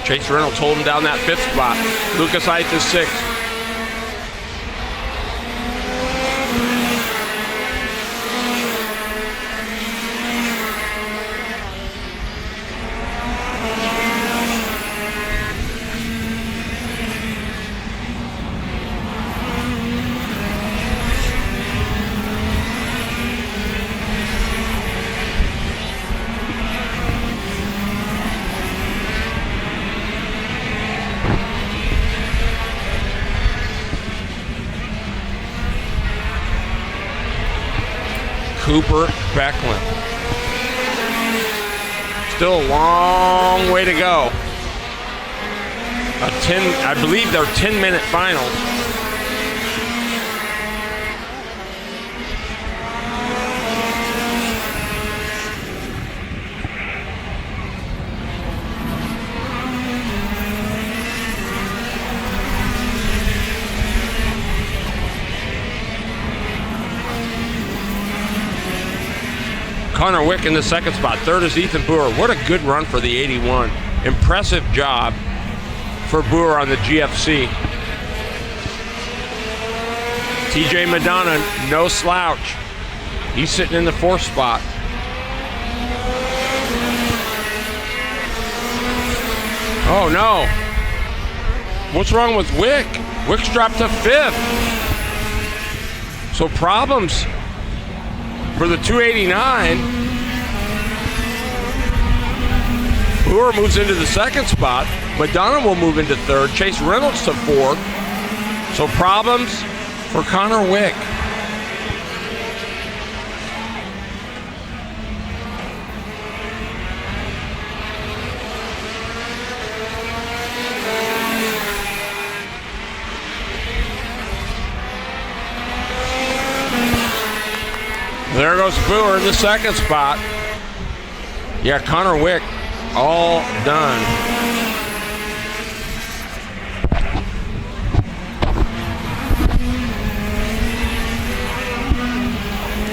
Chase Reynolds holding down that 5th spot. Lucas Eith is 6th. Cooper Becklin. Still a long way to go. I believe they're 10-minute finals. Connor Wick in the second spot. Third is Ethan Boer. What a good run for the 81. Impressive job for Boer on the GFC. TJ Madonna, no slouch. He's sitting in the fourth spot. Oh no. What's wrong with Wick? Wick's dropped to fifth. So problems for the 289. Boer moves into the second spot. Madonna will move into third. Chase Reynolds to fourth. So problems for Connor Wick. There goes Boer in the second spot. Yeah, Connor Wick all done.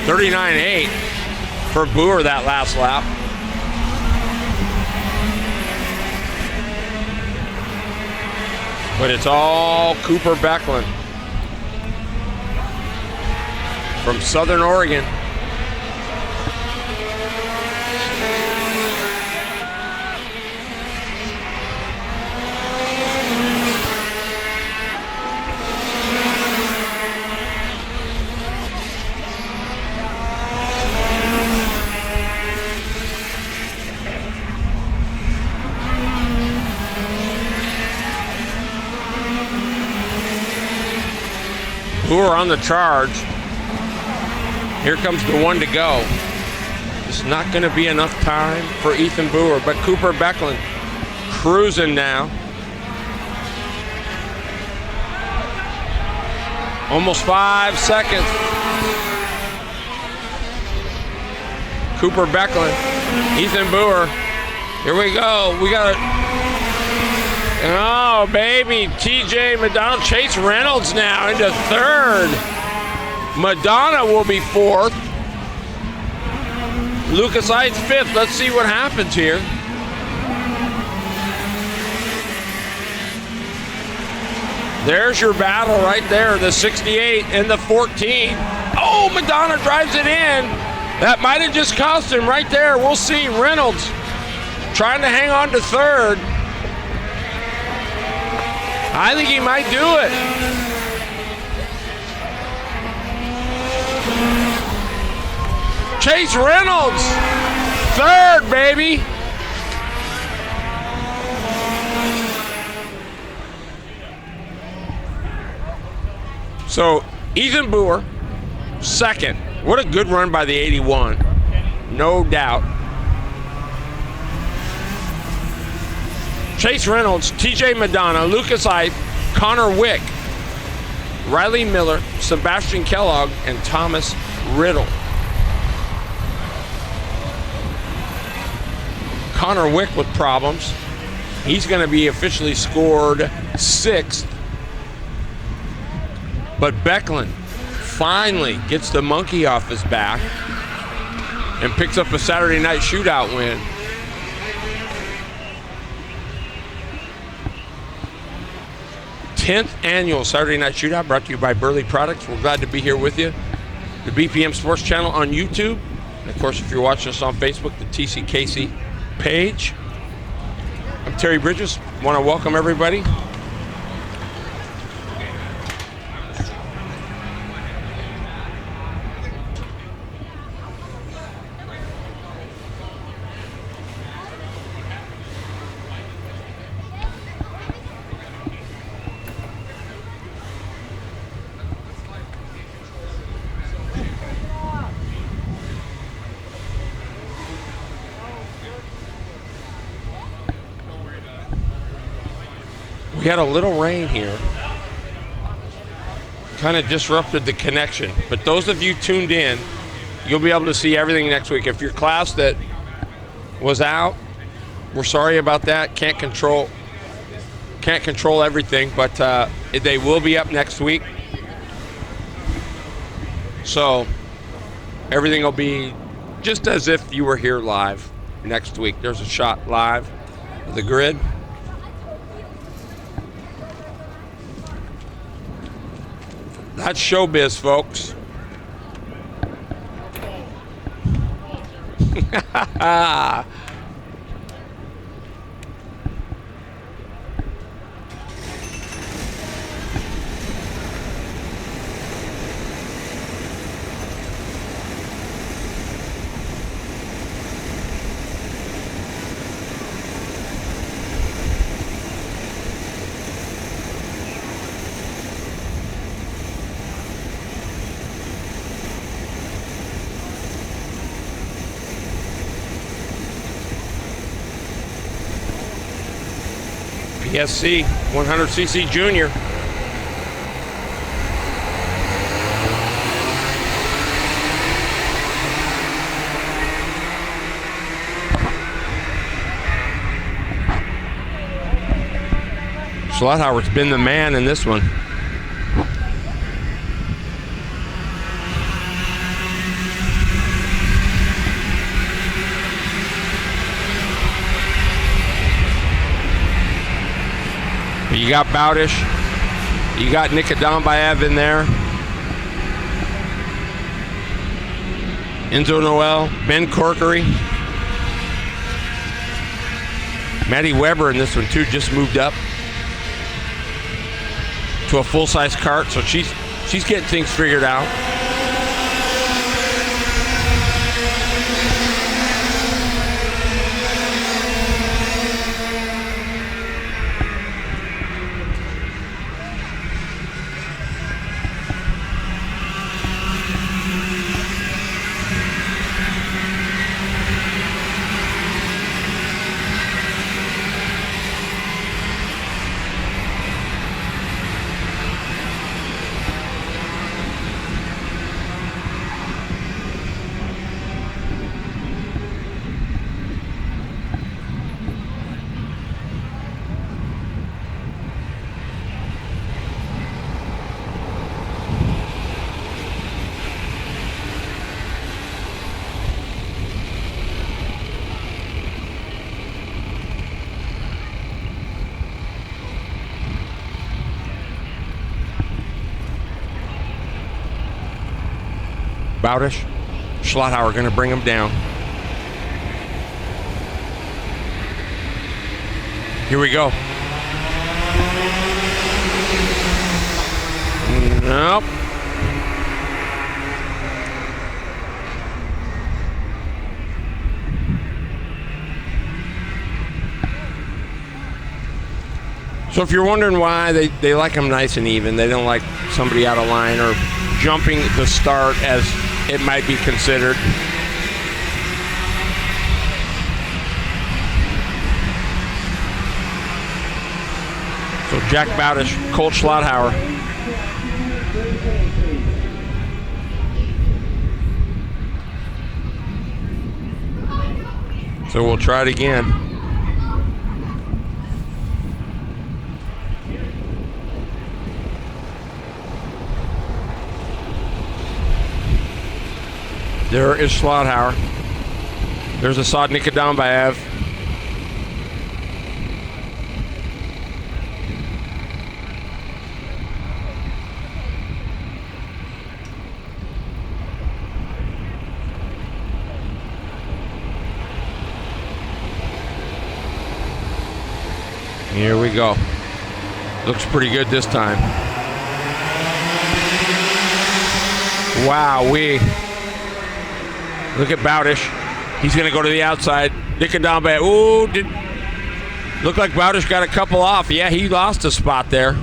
$39.8 for Boer that last lap. But it's all Cooper Becklin from Southern Oregon. Boer on the charge. Here comes the one to go. It's not going to be enough time for Ethan Boer, but Cooper Becklin cruising now. Almost 5 seconds. Cooper Becklin, Ethan Boer. Here we go. We got it. Oh, baby. TJ Madonna. Chase Reynolds now into third. Madonna will be fourth. Lucas Heights fifth. Let's see what happens here. There's your battle right there. The 68 and the 14. Oh, Madonna drives it in. That might have just cost him right there. We'll see. Reynolds trying to hang on to third. I think he might do it. Chase Reynolds, third, baby. So Ethan Boer, second. What a good run by the 81, no doubt. Chase Reynolds, TJ Madonna, Lucas Ife, Connor Wick, Riley Miller, Sebastian Kellogg, and Thomas Riddle. Connor Wick with problems. He's going to be officially scored sixth. But Becklin finally gets the monkey off his back and picks up a Saturday night shootout win. 10th annual Saturday Night Shootout brought to you by Burly Products. We're glad to be here with you. The BPM Sports Channel on YouTube. And of course, if you're watching us on Facebook, the TC Casey page. I'm Terry Bridges. Want to welcome everybody. We had a little rain here. Kind of disrupted the connection. But those of you tuned in, you'll be able to see everything next week. If your class that was out, we're sorry about that. Can't control everything, but they will be up next week. So everything will be just as if you were here live next week. There's a shot live of the grid. That's showbiz, folks. PSC 100cc Junior. Schlothauer's been the man in this one. You got Bowdish, you got Nikodambayev in there, Enzo Noel, Ben Corkery, Maddie Weber in this one too, just moved up to a full-size kart, so she's getting things figured out. Bowdish, Schlothauer going to bring him down. Here we go. Nope. So if you're wondering why they like them nice and even, they don't like somebody out of line or jumping the start as it might be considered. So Jack Bowdish, Colt Schlothauer. So we'll try it again. There is Schlothauer. There's Asad Nikodambayev. Here we go. Looks pretty good this time. Wow-wee. Look at Bowdish. He's going to go to the outside. Nikodambayev. Ooh, looked like Bowdish got a couple off. Yeah, he lost a spot there.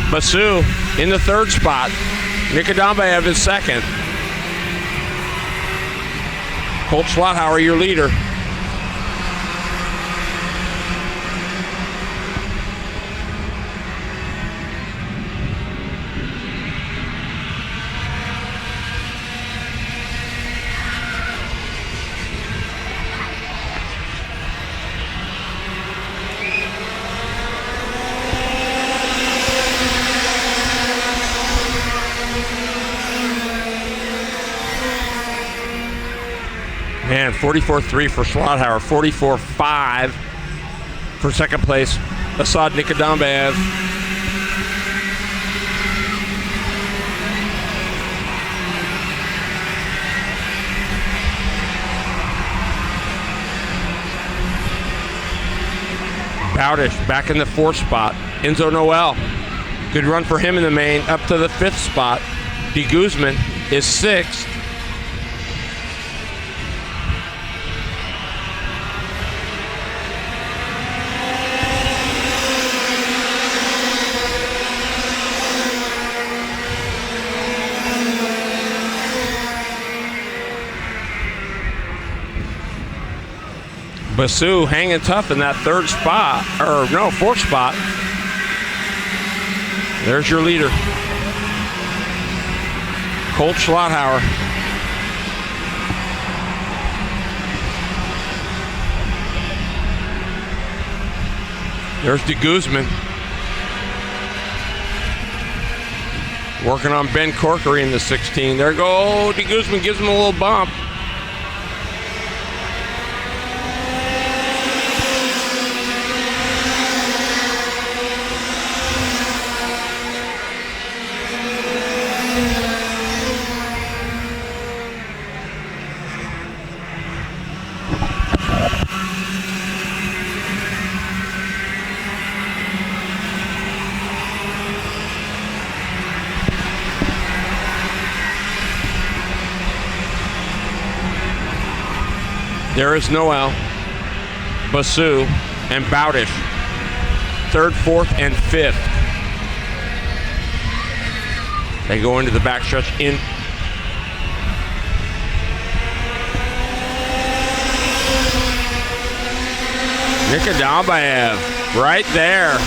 Basu in the third spot. Nikodambayev is second. Colt Schlothauer, your leader. 44.3 for Schlothauer, 44.5 for second place, Asad Nikodambayev. Bowdish back in the 4th spot. Enzo Noel, good run for him in the main, up to the 5th spot. De Guzman is 6th. Basu hanging tough in that 3rd spot, or no, 4th spot. There's your leader, Colt Schlothauer. There's De Guzman. Working on Ben Corkery in the 16. There go, De Guzman gives him a little bump. There is Noel, Basu, and Bowdish. 3rd, 4th, and 5th. They go into the backstretch in. Nikodambayev right there.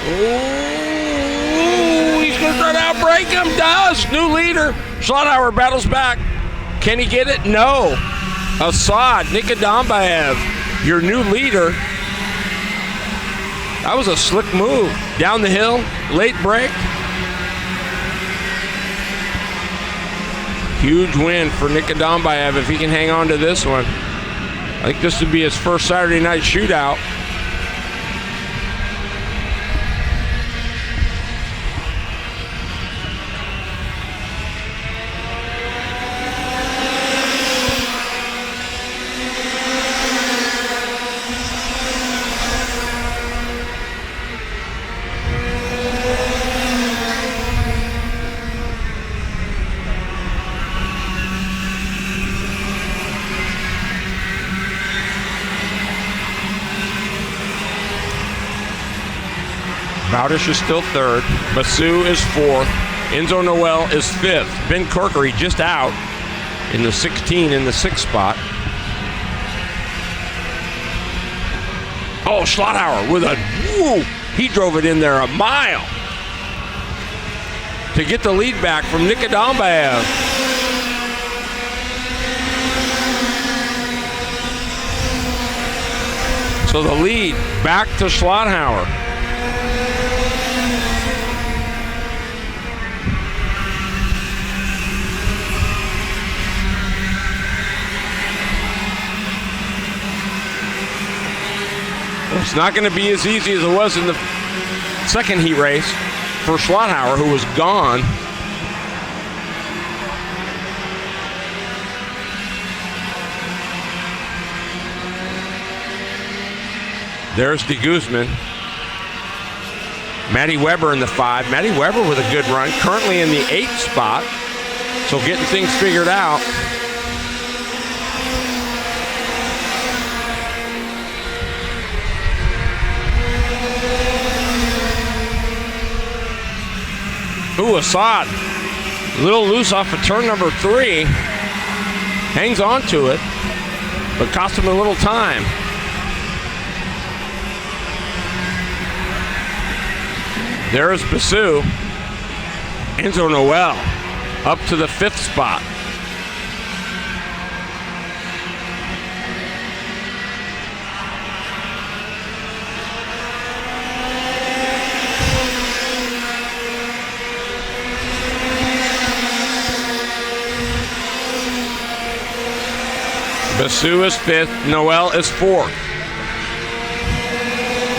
Ooh, he's going to try to outbreak him. Does. New leader. Schlothauer battles back. Can he get it? No. Asad Nikodambayev, your new leader. That was a slick move. Down the hill, late break. Huge win for Nikodambayev if he can hang on to this one. I think this would be his first Saturday night shootout. Bowdish is still 3rd. Basu is 4th. Enzo Noel is 5th. Ben Corkery just out in the 16 in the 6th spot. Oh, Schlothauer with a woo! He drove it in there a mile to get the lead back from Nikodambayev. So the lead back to Schlothauer. It's not going to be as easy as it was in the second heat race for Schlothauer, who was gone. There's De Guzman. Matty Weber in the 5. Matty Weber with a good run, currently in the 8th spot, so getting things figured out. Ooh, Assad, a little loose off of turn number 3. Hangs on to it, but cost him a little time. There's Basu. Enzo Noel up to the 5th spot. Basu is 5th. Noel is 4th.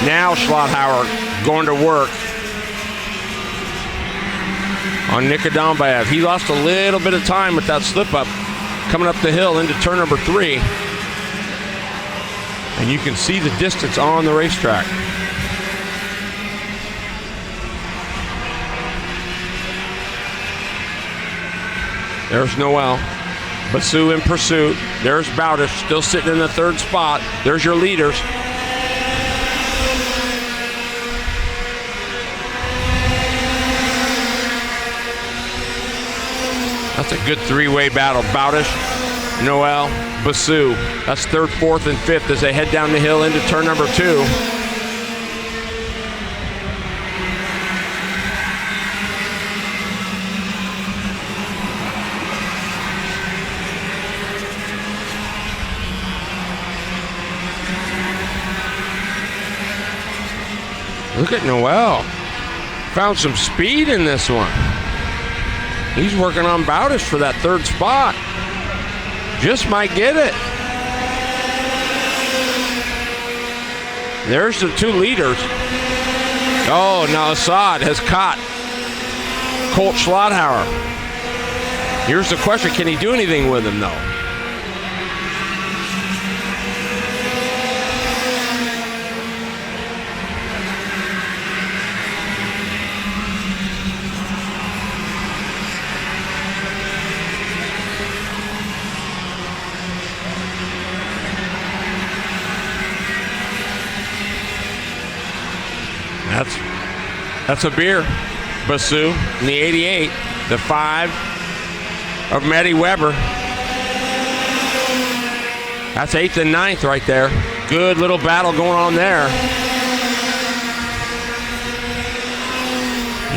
Now Schlotthauer going to work on Nikodombaev. He lost a little bit of time with that slip up coming up the hill into turn number 3. And you can see the distance on the racetrack. There's Noel. Basu in pursuit. There's Bowdish still sitting in the 3rd spot. There's your leaders. That's a good 3-way battle. Bowdish, Noel, Basu. That's 3rd, 4th, and 5th as they head down the hill into turn number 2. Look at Noel. Found some speed in this one. He's working on Bowdish for that 3rd spot. Just might get it. There's the 2 leaders. Oh, now Assad has caught Colt Schlotthauer. Here's the question, can he do anything with him though? That's a beer. Basu in the 88, the 5 of Maddie Weber. That's 8th and 9th right there. Good little battle going on there.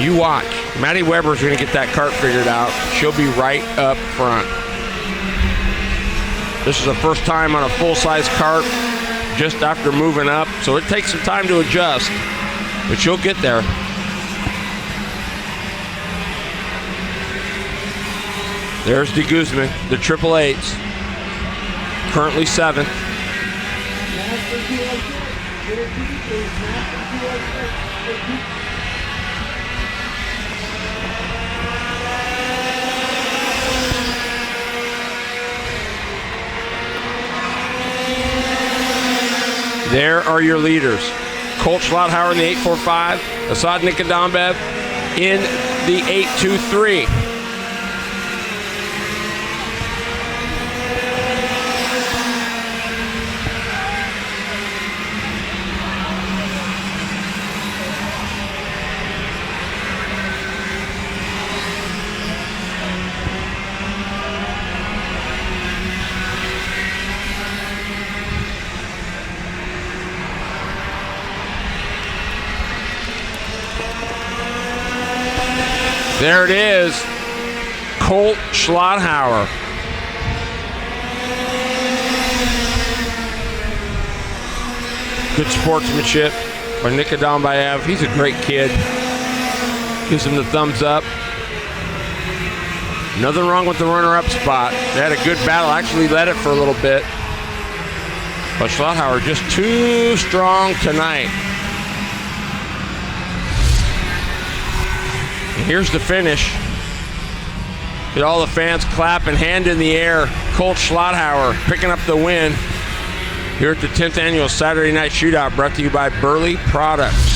You watch. Maddie Weber's going to get that cart figured out. She'll be right up front. This is the first time on a full-size cart just after moving up, so it takes some time to adjust, but she'll get there. There's De Guzman, the 888s, currently 7th. There are your leaders. Colt Schlotthauer in the 845, Assad Nikodombaev in the 823. There it is, Colt Schlotthauer. Good sportsmanship by Nikodombaev. He's a great kid. Gives him the thumbs up. Nothing wrong with the runner-up spot. They had a good battle, actually led it for a little bit. But Schlotthauer just too strong tonight. Here's the finish. Get all the fans clapping, hand in the air. Colt Schlotthauer picking up the win here at the 10th annual Saturday Night Shootout, brought to you by Burly Products.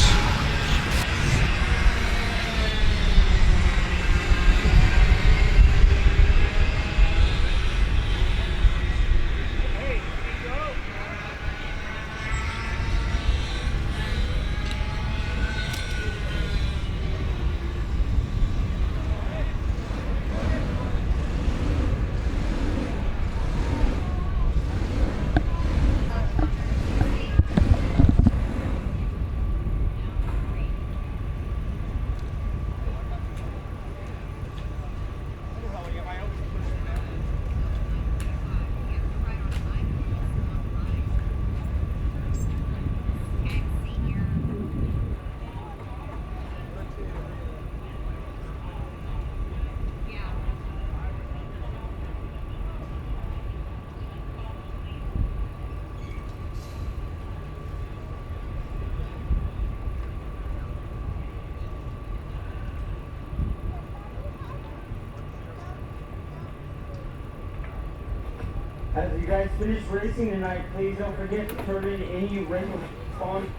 As you guys finish racing tonight, please don't forget to turn in any rental transponders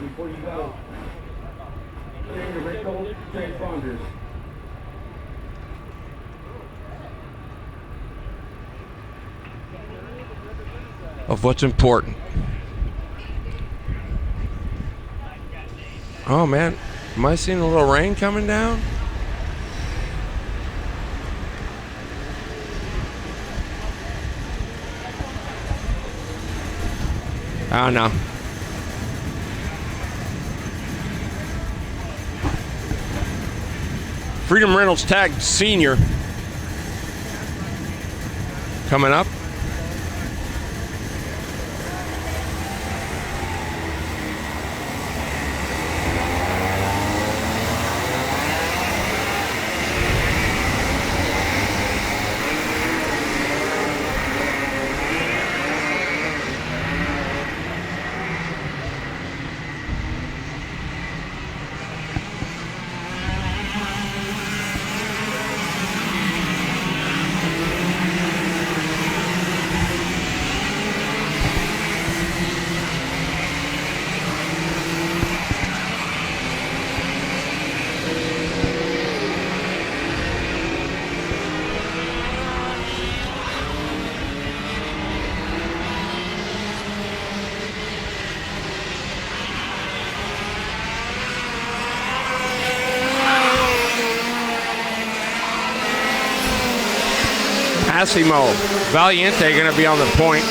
before you go. Turn in your rental transponders. Of what's important. Oh man, am I seeing a little rain coming down? I don't know. Freedom Reynolds tagged senior coming up. Massimo Valiente going to be on the point.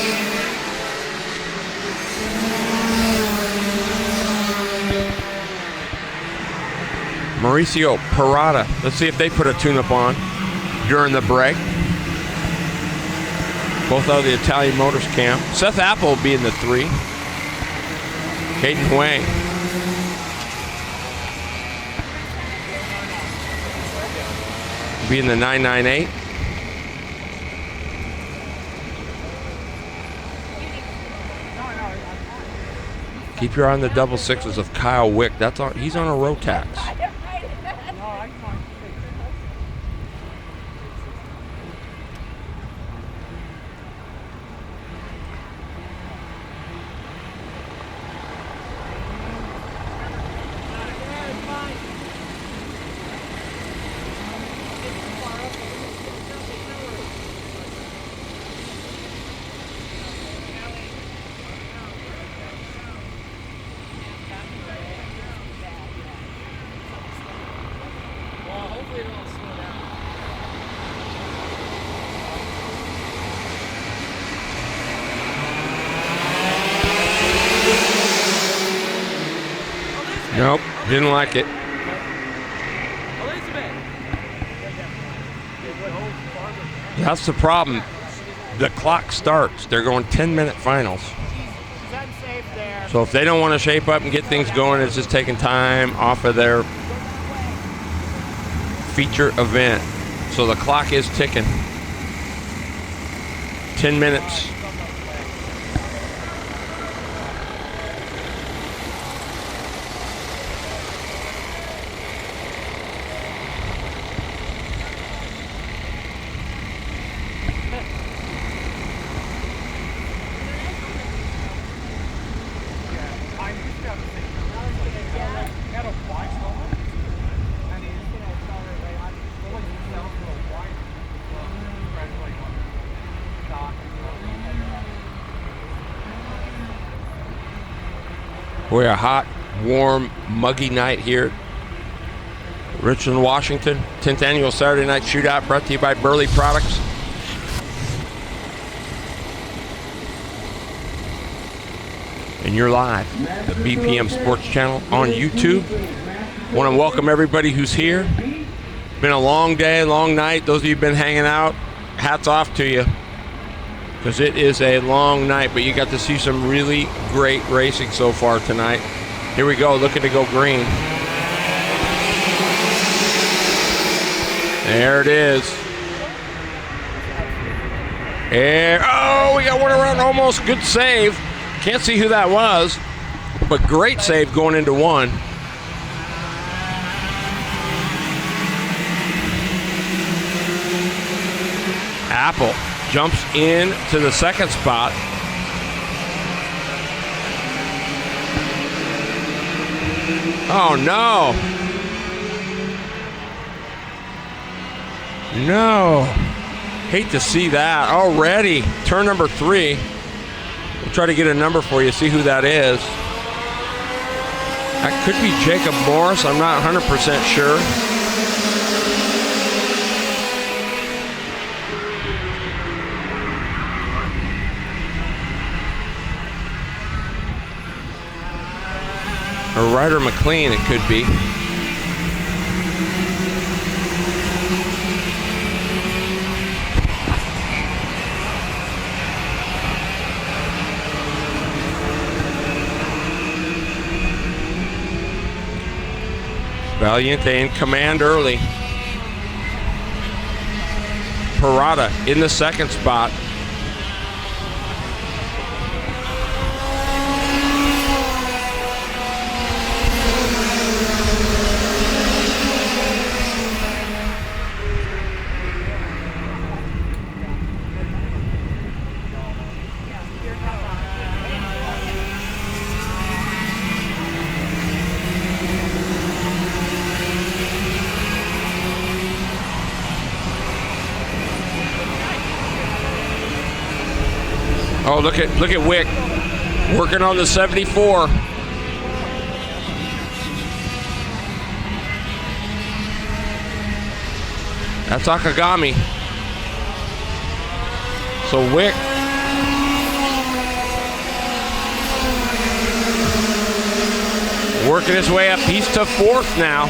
Mauricio Parada. Let's see if they put a tune-up on during the break. Both out of the Italian Motors camp. Seth Apple will be in the 3. Caden Huang. Be in the 998. Keep your eye on the double sixes of Kyle Wick. He's on a Rotax. Nope, didn't like it. That's the problem. The clock starts. They're going 10-minute finals. So if they don't want to shape up and get things going, it's just taking time off of their feature event. So the clock is ticking. 10 minutes. We're a hot, warm, muggy night here. Richland, Washington, 10th annual Saturday Night Shootout brought to you by Burly Products. And you're live, the BPM Sports Channel on YouTube. Want to welcome everybody who's here. Been a long day, long night. Those of you who've been hanging out, hats off to you. Because it is a long night, but you got to see some really great racing so far tonight. Here we go, looking to go green. There it is. And, oh, we got one around almost. Good save. Can't see who that was, but great save going into one. Apple jumps in to the second spot. Oh no. No. Hate to see that already. Turn number 3. We'll try to get a number for you, see who that is. That could be Jacob Morris. I'm not 100% sure. Or Ryder McLean, it could be. Valiente in command early. Parada in the second spot. Oh, look at Wick working on the 74. That's Akagami. So Wick working his way up. He's to 4th now.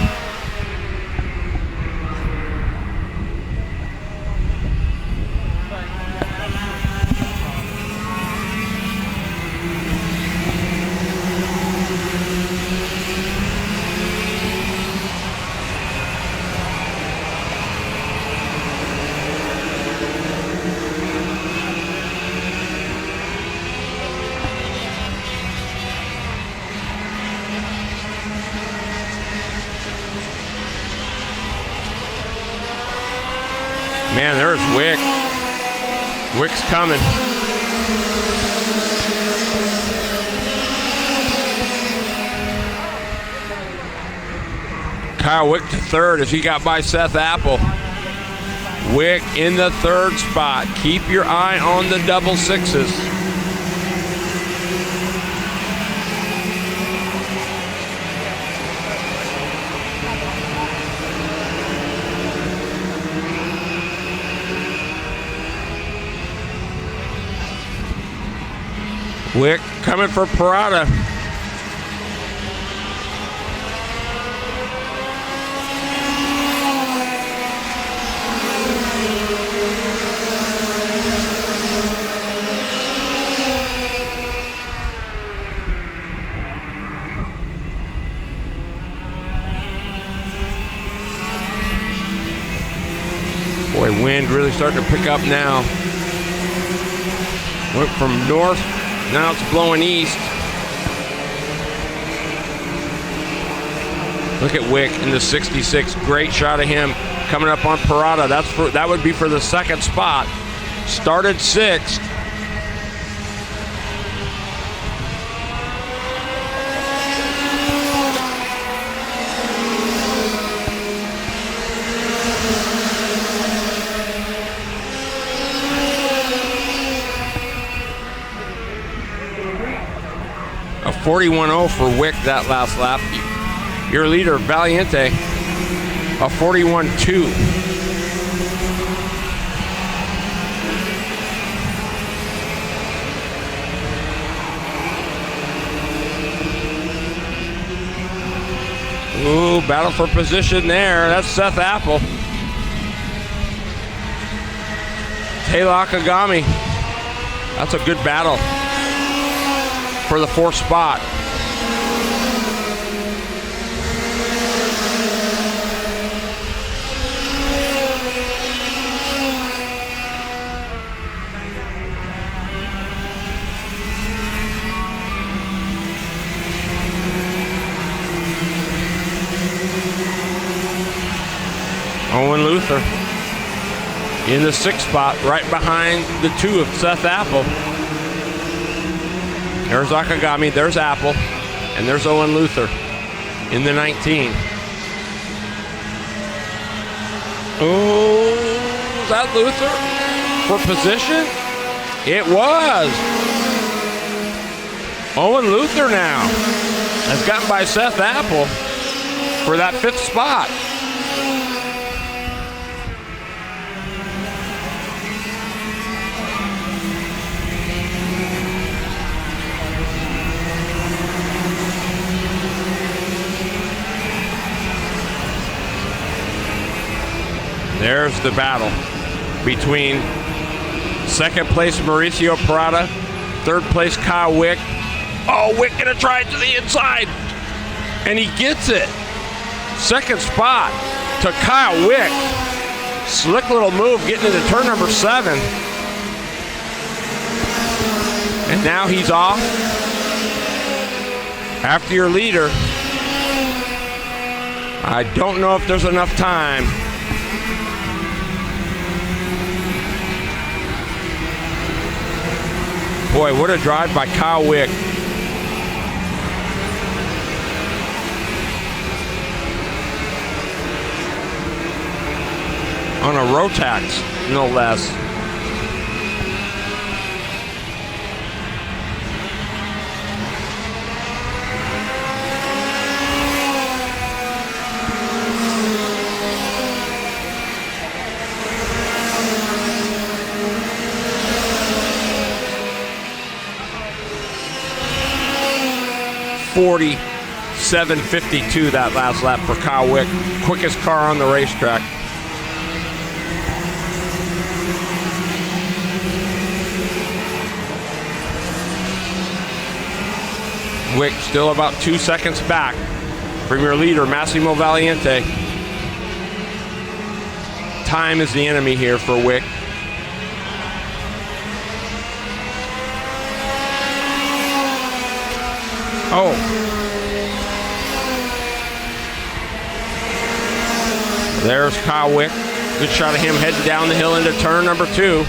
Man, there's Wick. Wick's coming. Kyle Wick to 3rd as he got by Seth Apple. Wick in the 3rd spot. Keep your eye on the double 6s. Wick coming for Parada. Boy, wind really starting to pick up now. Went from north. Now it's blowing east. Look at Wick in the 66. Great shot of him coming up on Parada. That would be for the 2nd spot. Started 6th. A 41.0 for Wick that last lap. Your leader, Valiente, a 41.2. Ooh, battle for position there. That's Seth Apple. Taylor Akagami. That's a good battle for the 4th spot. Owen Luther. in the 6th spot, right behind the 2 of Seth Apple. There's Akagami, there's Apple, and there's Owen Luther in the 19. Oh, is that Luther for position? It was. Owen Luther now has gotten by Seth Apple for that 5th spot. There's the battle between 2nd place Mauricio Parada, 3rd place Kyle Wick. Oh, Wick gonna try it to the inside, and he gets it. 2nd spot to Kyle Wick. Slick little move getting into turn number 7. And now he's off after your leader. I don't know if there's enough time. Boy, what a drive by Kyle Wick. On a Rotax, no less. .47.52 that last lap for Kyle Wick. Quickest car on the racetrack. Wick still about 2 seconds back from your leader, Massimo Valiente. Time is the enemy here for Wick. Oh. There's Kyle Wick. Good shot of him heading down the hill into turn number 2.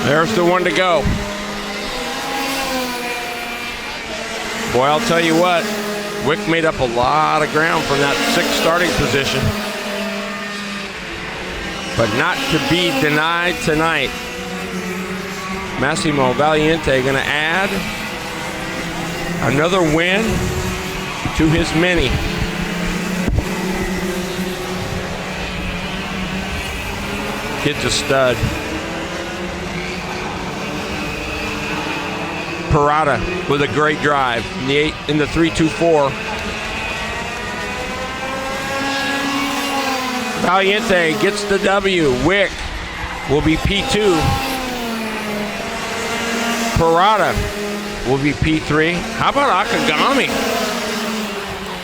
There's the one to go. Boy, I'll tell you what, Wick made up a lot of ground from that 6th starting position. But not to be denied tonight. Massimo Valiente going to add another win to his many. Kid's a stud. Parada with a great drive in the 3-2-4. Valiente gets the W. Wick will be P2. Parada will be P3. How about Akagami?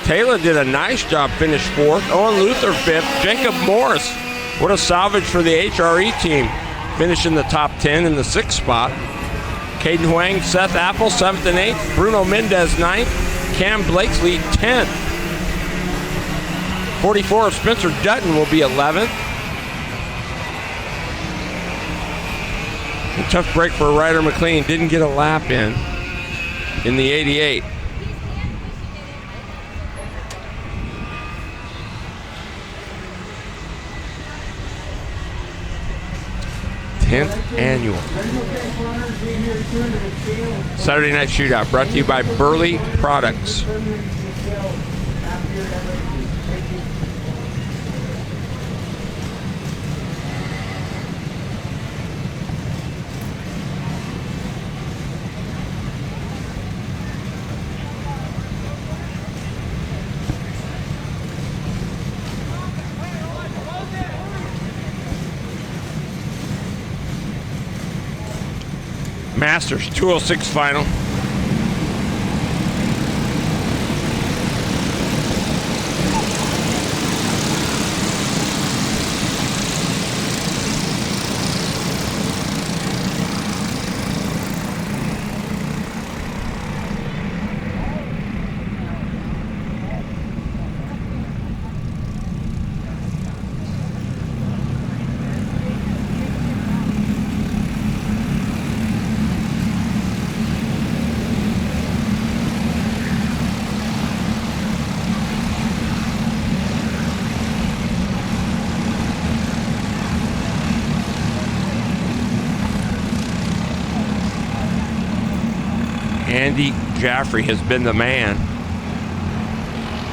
Taylor did a nice job, finished 4th. Owen Luther 5th. Jacob Morris, what a salvage for the HRE team. Finishing the top 10 in the 6th spot. Caden Huang, Seth Apple, 7th and 8th. Bruno Mendez, 9th. Cam Blakesley, 10th. 44 of Spencer Dutton will be 11th. A tough break for Ryder McLean. Didn't get a lap in the 88. Annual Saturday Night Shootout brought to you by Burly Products. Masters 206 final. Andy Jaffrey has been the man.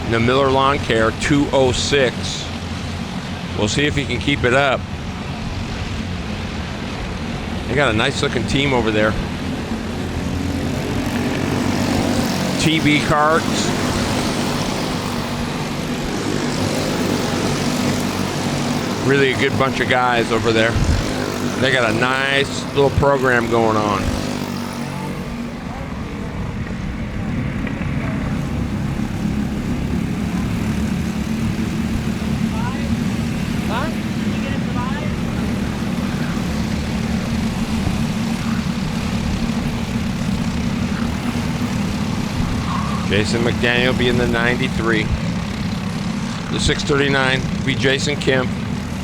In the Miller Lawn Care 206. We'll see if he can keep it up. They got a nice looking team over there. TB Karts. Really a good bunch of guys over there. They got a nice little program going on. Jason McDaniel be in the 93. The 639 be Jason Kemp.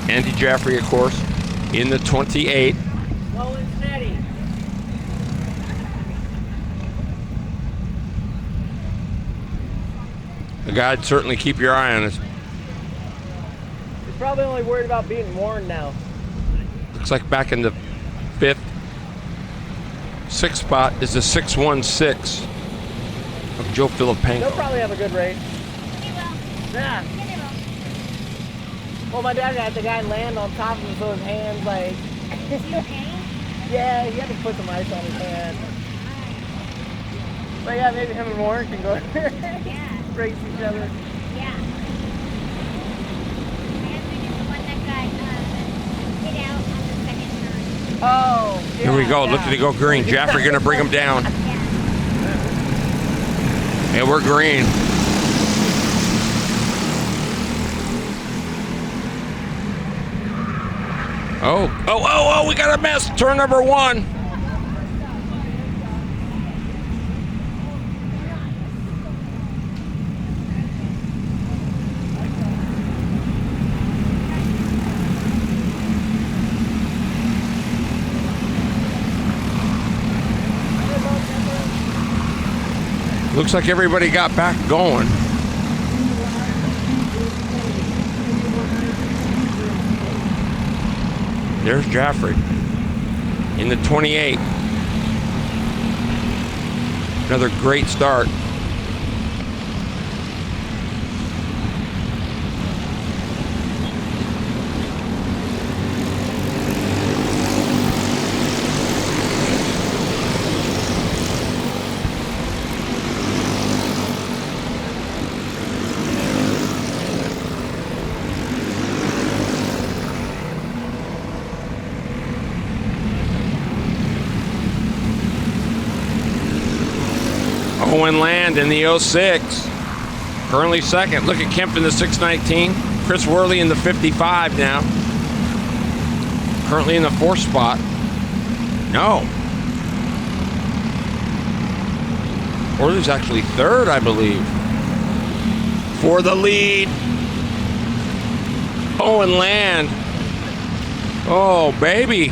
Andy Jaffrey, of course, in the 28. Slow and steady. The guy'd certainly keep your eye on us. He's probably only worried about being warned now. Looks like back in the 5th. 6th spot is the 616 of Joe Filipenko. They'll probably have a good race. Yeah. Well, my dad had the guy land on top of him so his hands like... Yeah, he had to put some ice on his hand. But yeah, maybe him and Warren can go race each other. Yeah. Oh, yeah, Here we go. Look at it go green. Jaffrey gonna bring him down. And we're green. Oh, we got a mess. Turn number 1. Looks like everybody got back going. There's Jaffrey in the 28. Another great start. Owen Land in the 06, currently second. Look at Kemp in the 619. Chris Worley in the 55 now. Currently in the 4th spot. No. Worley's actually 3rd, I believe. For the lead. Owen Land. Oh, baby.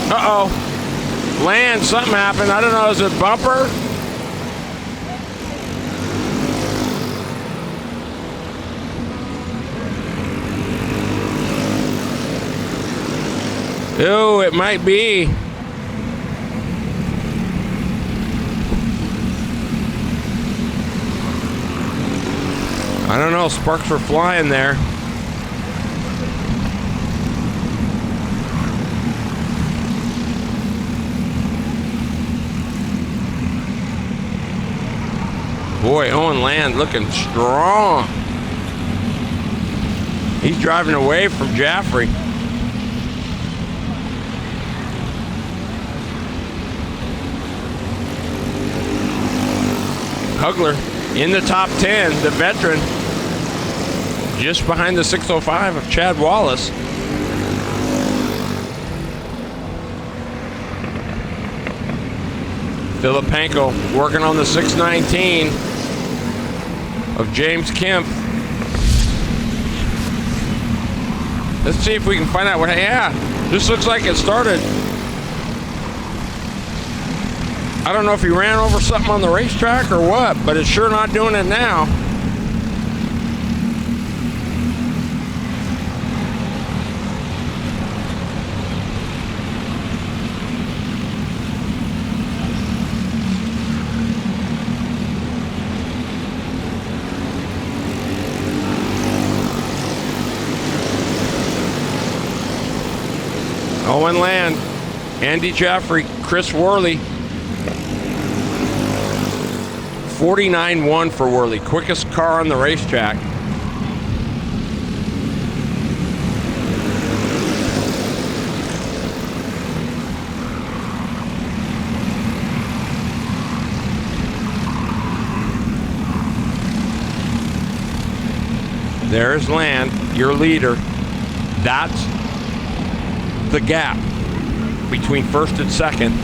Uh-oh. Land, something happened. I don't know, is it bumper? Ooh, it might be. I don't know, sparks were flying there. Boy, Owen Land looking strong. He's driving away from Jaffrey. Hugler in the top 10, the veteran, just behind the 605 of Chad Wallace. Filipenko working on the 619 of James Kemp. Let's see if we can find out what, yeah, this looks like it started. I don't know if he ran over something on the racetrack or what, but it's sure not doing it now. Owen Land, Andy Jaffrey, Chris Worley. 49-1 for Worley, quickest car on the racetrack. There's Land, your leader. That's the gap between first and second.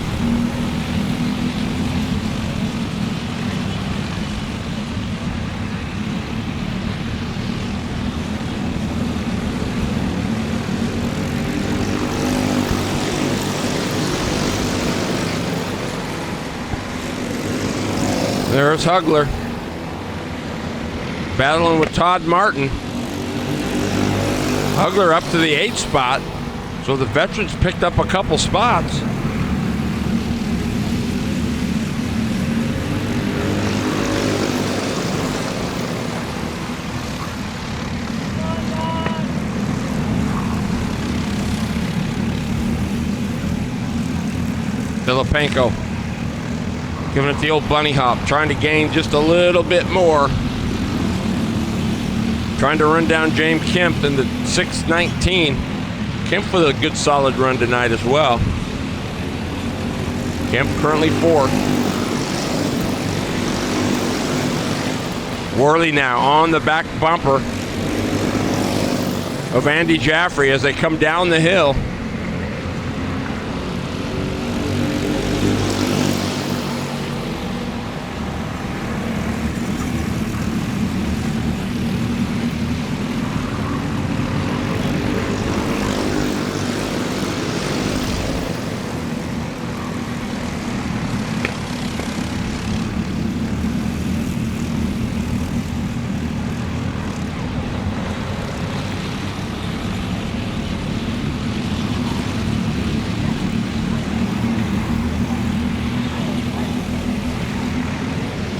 There's Hugler battling with Todd Martin. Hugler up to the 8th spot, so the veterans picked up a couple spots. Filipenko giving it the old bunny hop, trying to gain just a little bit more. Trying to run down James Kemp in the 619. Kemp with a good solid run tonight as well. Kemp currently 4th. Worley now on the back bumper of Andy Jaffrey as they come down the hill.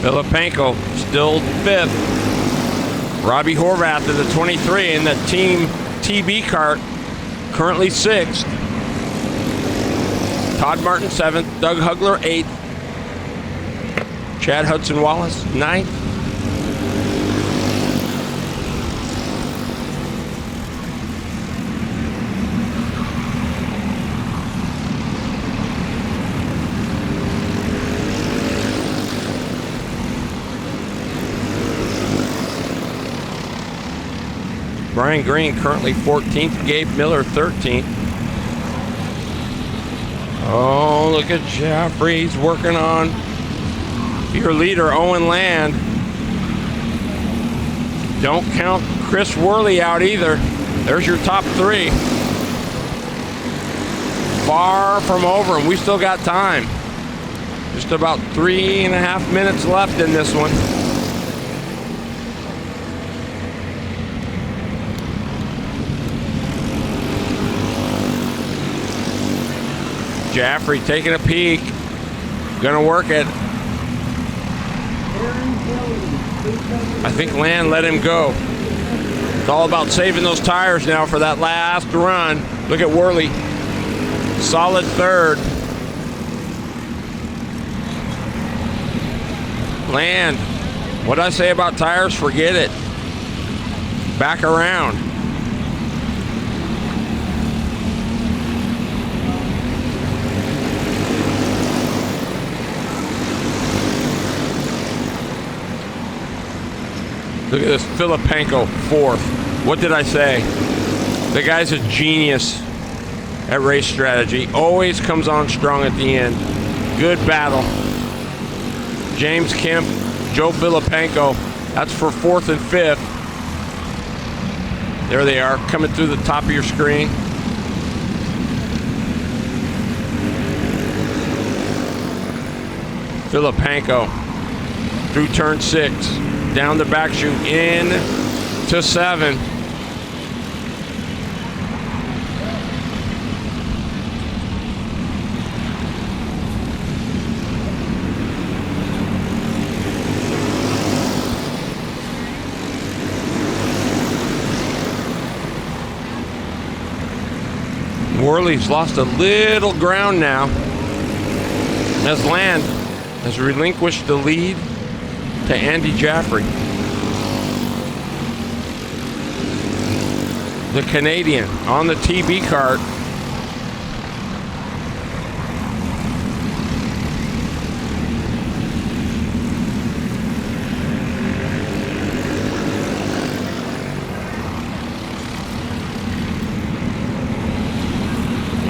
Filipenko still 5th. Robbie Horvath in the 23 in the Team TB Kart, currently 6th. Todd Martin 7th, Doug Hugler 8th. Chad Hudson Wallace 9th. Brian Green currently 14th, Gabe Miller 13th. Oh, look at Jaffrey's working on your leader, Owen Land. Don't count Chris Worley out either. There's your top 3. Far from over, and we still got time. Just about 3.5 minutes left in this one. Jaffrey taking a peek. Gonna work it. I think Land let him go. It's all about saving those tires now for that last run. Look at Worley. Solid 3rd. Land. What did I say about tires? Forget it. Back around. Look at this, Filipenko, 4th. What did I say? The guy's a genius at race strategy. Always comes on strong at the end. Good battle. James Kemp, Joe Filipenko. That's for 4th and 5th. There they are, coming through the top of your screen. Filipenko through turn 6, down the back chute, in to 7. Burly's lost a little ground now as Land has relinquished the lead to Andy Jaffrey. The Canadian on the TB kart.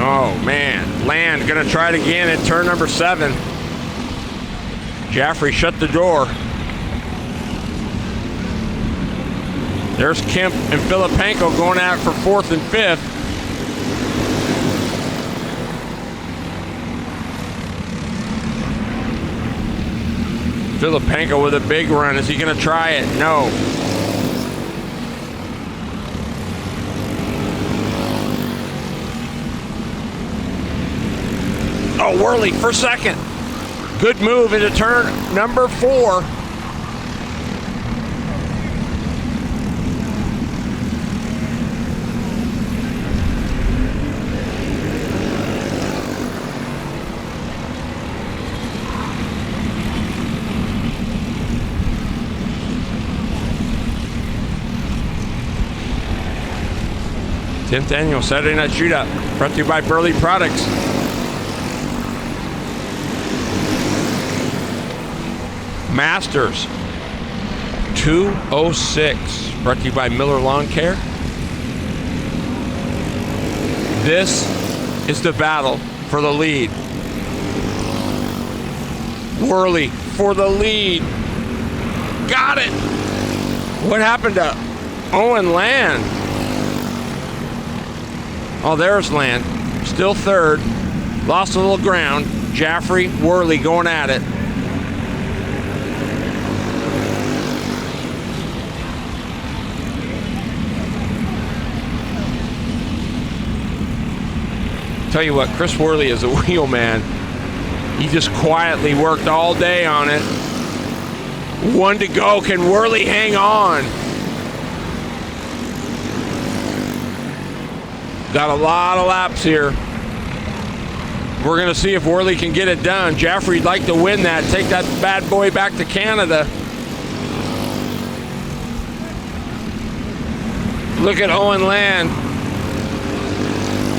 Oh man, Land gonna try it again at turn number 7. Jaffrey shut the door. There's Kemp and Filipenko going out for 4th and 5th. Filipenko with a big run. Is he gonna try it? No. Oh, Burly for 2nd. Good move into turn number 4. Tenth annual Saturday Night Shootout, brought to you by Burly Products. Masters 206, brought to you by Miller Lawn Care. This is the battle for the lead. Burly for the lead. Got it. What happened to Owen Land? Oh, there's Land. Still 3rd. Lost a little ground. Jaffrey, Burly going at it. Tell you what, Chris Burly is a wheel man. He just quietly worked all day on it. 1 to go. Can Burly hang on? Got a lot of laps here. We're going to see if Burly can get it done. Jaffrey'd like to win that, take that bad boy back to Canada. Look at Owen Land.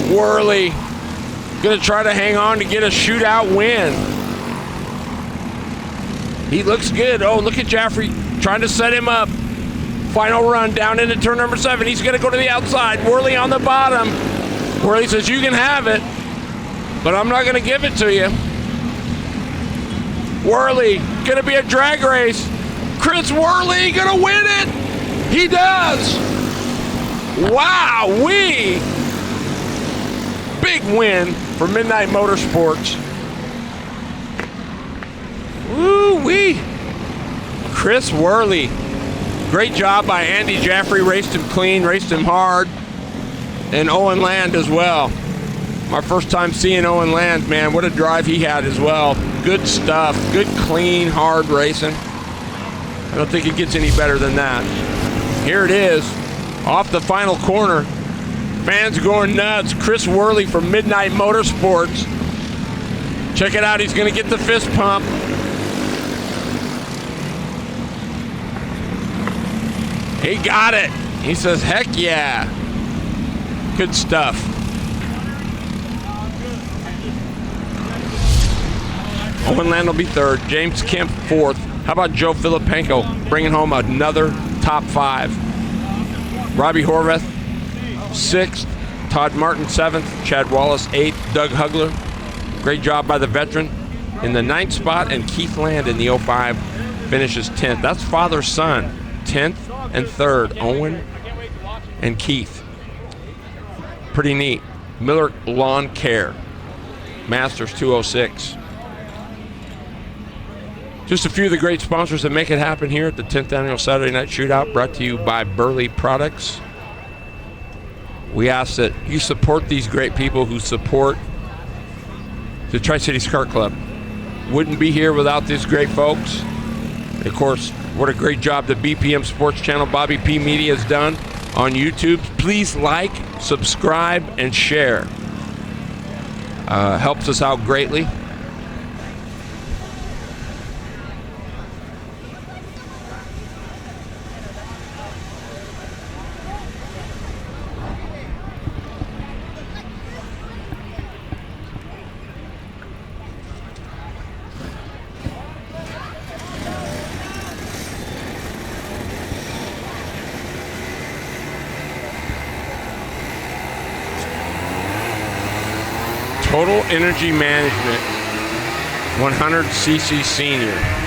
Burly gonna try to hang on to get a shootout win. He looks good. Oh, look at Jaffrey trying to set him up. Final run down into turn number 7. He's gonna go to the outside. Burly on the bottom. Burly says, you can have it, but I'm not gonna give it to you. Burly, gonna be a drag race. Chris Burly gonna win it. He does. Wow-wee. Big win for Midnight Motorsports. Woo-wee. Chris Burly. Great job by Andy Jaffrey. Raced him clean, raced him hard. And Owen Land as well. My first time seeing Owen Land, man, what a drive he had as well. Good stuff. Good, clean, hard racing. I don't think it gets any better than that. Here it is. Off the final corner. Fans going nuts. Chris Burly from Midnight Motorsports. Check it out. He's going to get the fist pump. He got it. He says, heck yeah. Good stuff. Owen Land will be 3rd. James Kemp 4th. How about Joe Filipenko bringing home another top 5. Robbie Horvath, 6th. Todd Martin, 7th. Chad Wallace, 8th. Doug Hugler, great job by the veteran, in the 9th spot. And Keith Land in the 05 finishes 10th. That's father-son, 10th and 3rd, Owen and Keith. Pretty neat. Miller Lawn Care, Masters 206. Just a few of the great sponsors that make it happen here at the 10th Annual Saturday Night Shootout, brought to you by Burly Products. We ask that you support these great people who support the Tri-Cities Kart Club. Wouldn't be here without these great folks. And of course, what a great job the BPM Sports Channel, Bobby P Media has done on YouTube. Please like, subscribe, and share. Helps us out greatly. Total Energy Management 100cc Senior.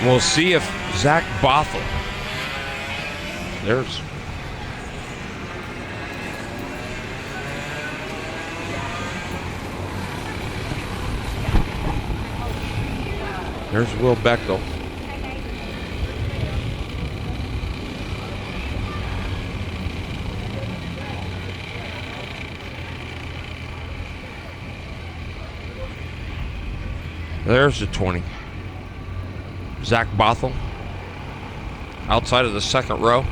We'll see if Zach Bothell, there's Will Bechtel. There's the 20. Zach Bothell, outside of the second row.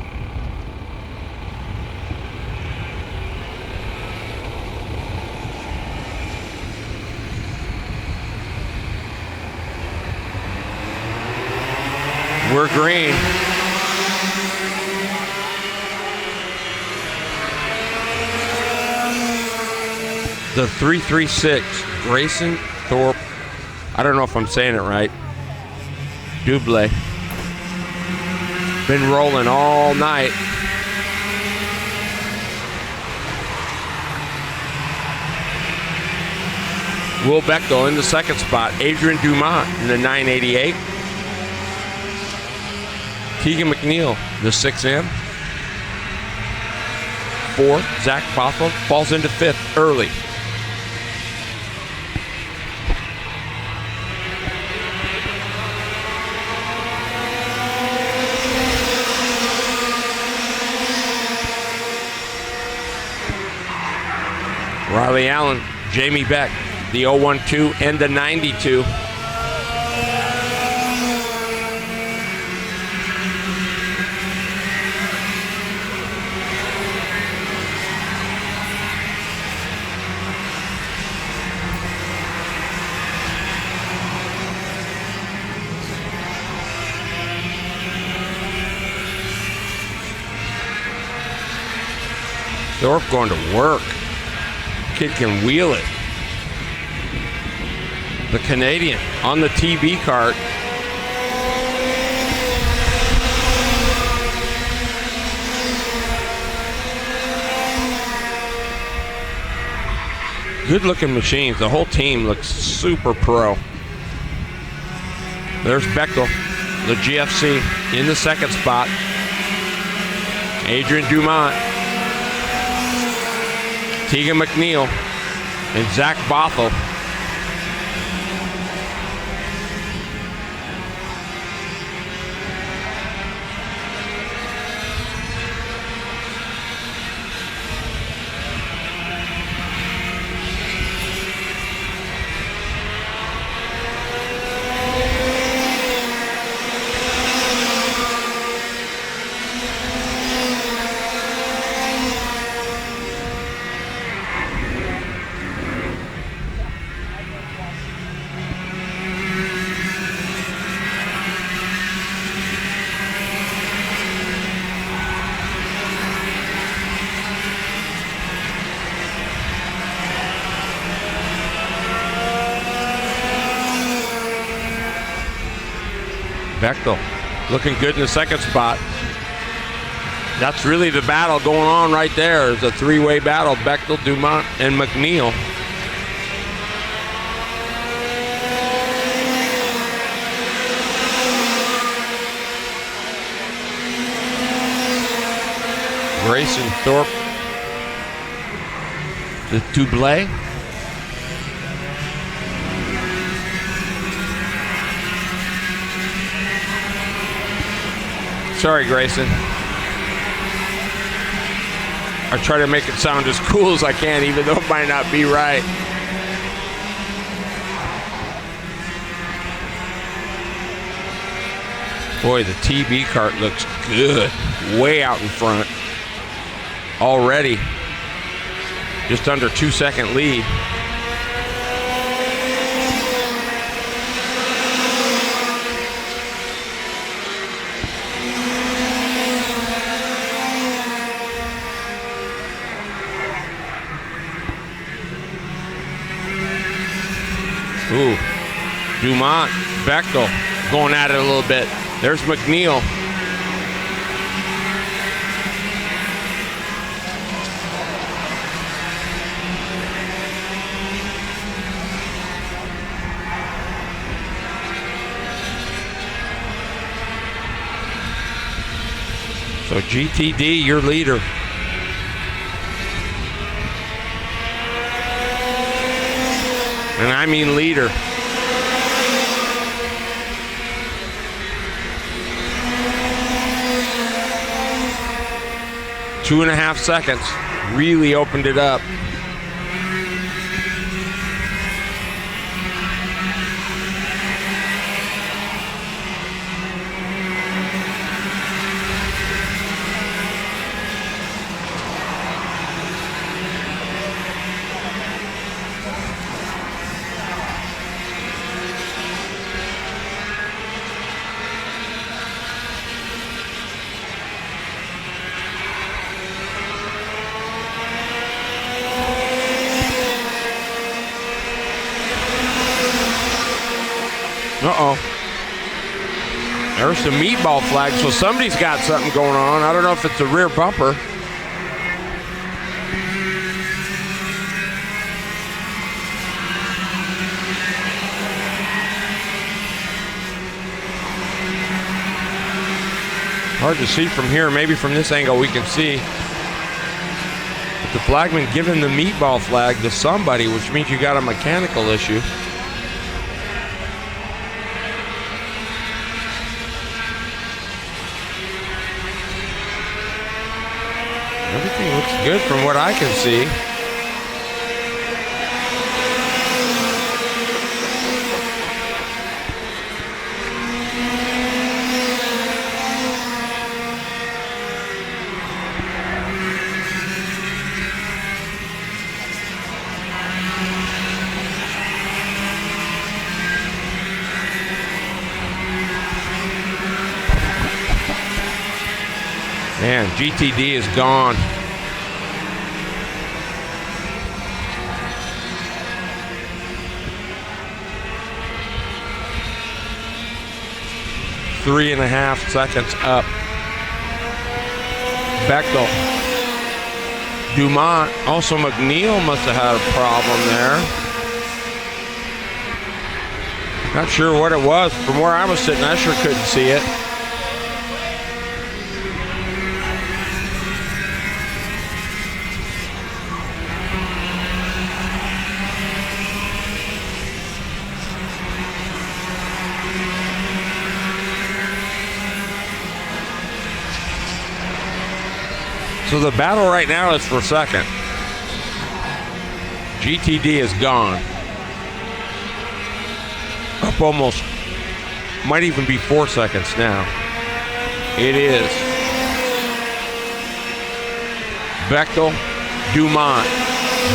We're green. The 336, Grayson Thorpe. I don't know if I'm saying it right. Duble. Been rolling all night. Will Bechtel in the second spot. Adrian Dumont in the 988. Keegan McNeil, the 6M. Fourth, Zach Bothell falls into fifth early. Riley Allen, Jamie Beck, the 012 and the 92. Thorpe going to work. kid can wheel it. The Canadian on the TV kart. Good looking machines. The whole team looks super pro. There's Bechtel, the GFC, in the second spot. Adrian Dumont, Tegan McNeil, and Zach Bothell. Bechtel looking good in the second spot. That's really the battle going on right there. It's a three-way battle, Bechtel, Dumont, and McNeil. Grayson Thorpe, the Dublé. Sorry, Grayson. I try to make it sound as cool as I can, even though it might not be right. Boy, the TB kart looks good. Way out in front. Already. Just under 2-second lead. Ooh, Dumont, Bechtel going at it a little bit. There's McNeil. So GTD, your leader. And I mean leader. Two and a half seconds. Really opened it up. Uh-oh. There's the meatball flag, so somebody's got something going on. I don't know if it's a rear bumper. Hard to see from here. Maybe from this angle we can see. But the flagman giving the meatball flag to somebody, which means you got a mechanical issue. Everything looks good from what I can see. Man, GTD is gone. 3.5 seconds up. Bechtel. Dumont. Also, McNeil must have had a problem there. Not sure what it was. From where I was sitting, I sure couldn't see it. So the battle right now is for second. GTD is gone. Up almost, might even be 4 seconds now. It is. Bechtel, Dumont.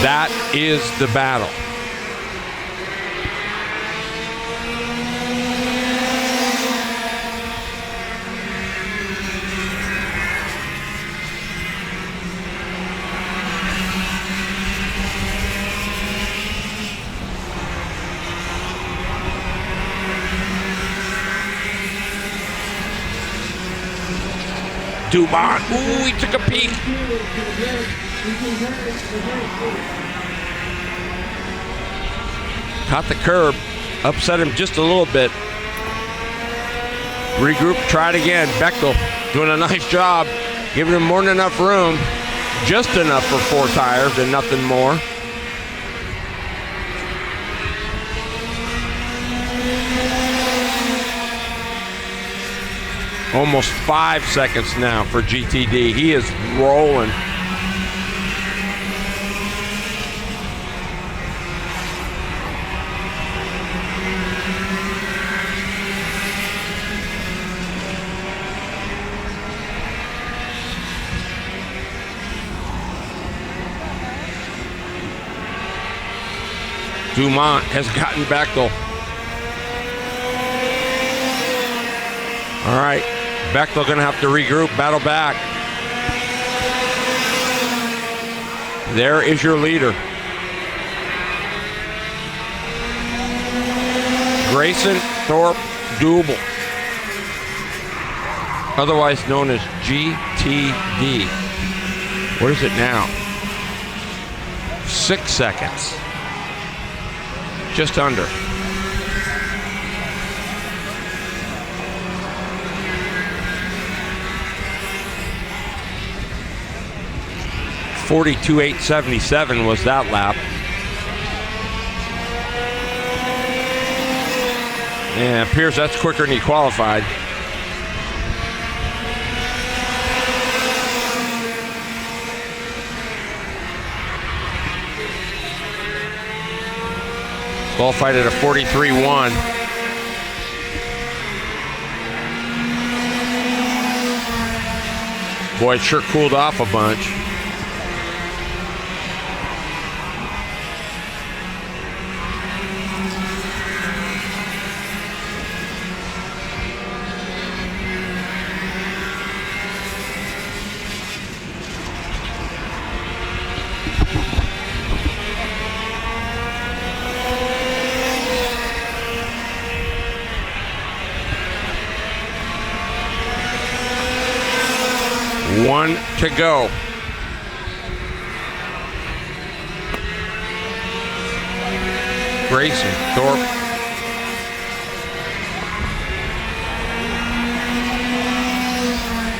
That is the battle. Dumont. Ooh, he took a peek. Caught the curb. Upset him just a little bit. Regroup, try it again. Bechtel doing a nice job. Giving him more than enough room. Just enough for 4 tires and nothing more. Almost 5 seconds now for GTD. He is rolling. Dumont has gotten Bechtel. All right. Bechtel gonna have to regroup, battle back. There is your leader. Grayson Thorpe Double, otherwise known as GTD. What is it now? 6 seconds. Just under. .42.877 was that lap. And it appears that's quicker than he qualified. Qualified at a 43.1. Boy, it sure cooled off a bunch. One to go. Grayson Thorpe.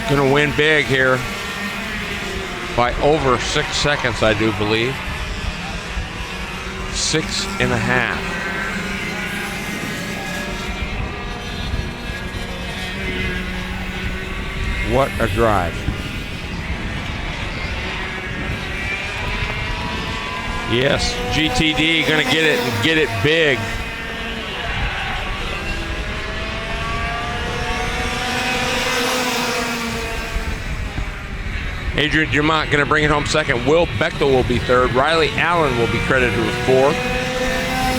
Gonna win big here by over 6 seconds, I do believe. 6.5. What a drive. Yes, GTD gonna get it and get it big. Adrian Dumont gonna bring it home second. Will Bechtel will be third. Riley Allen will be credited with fourth.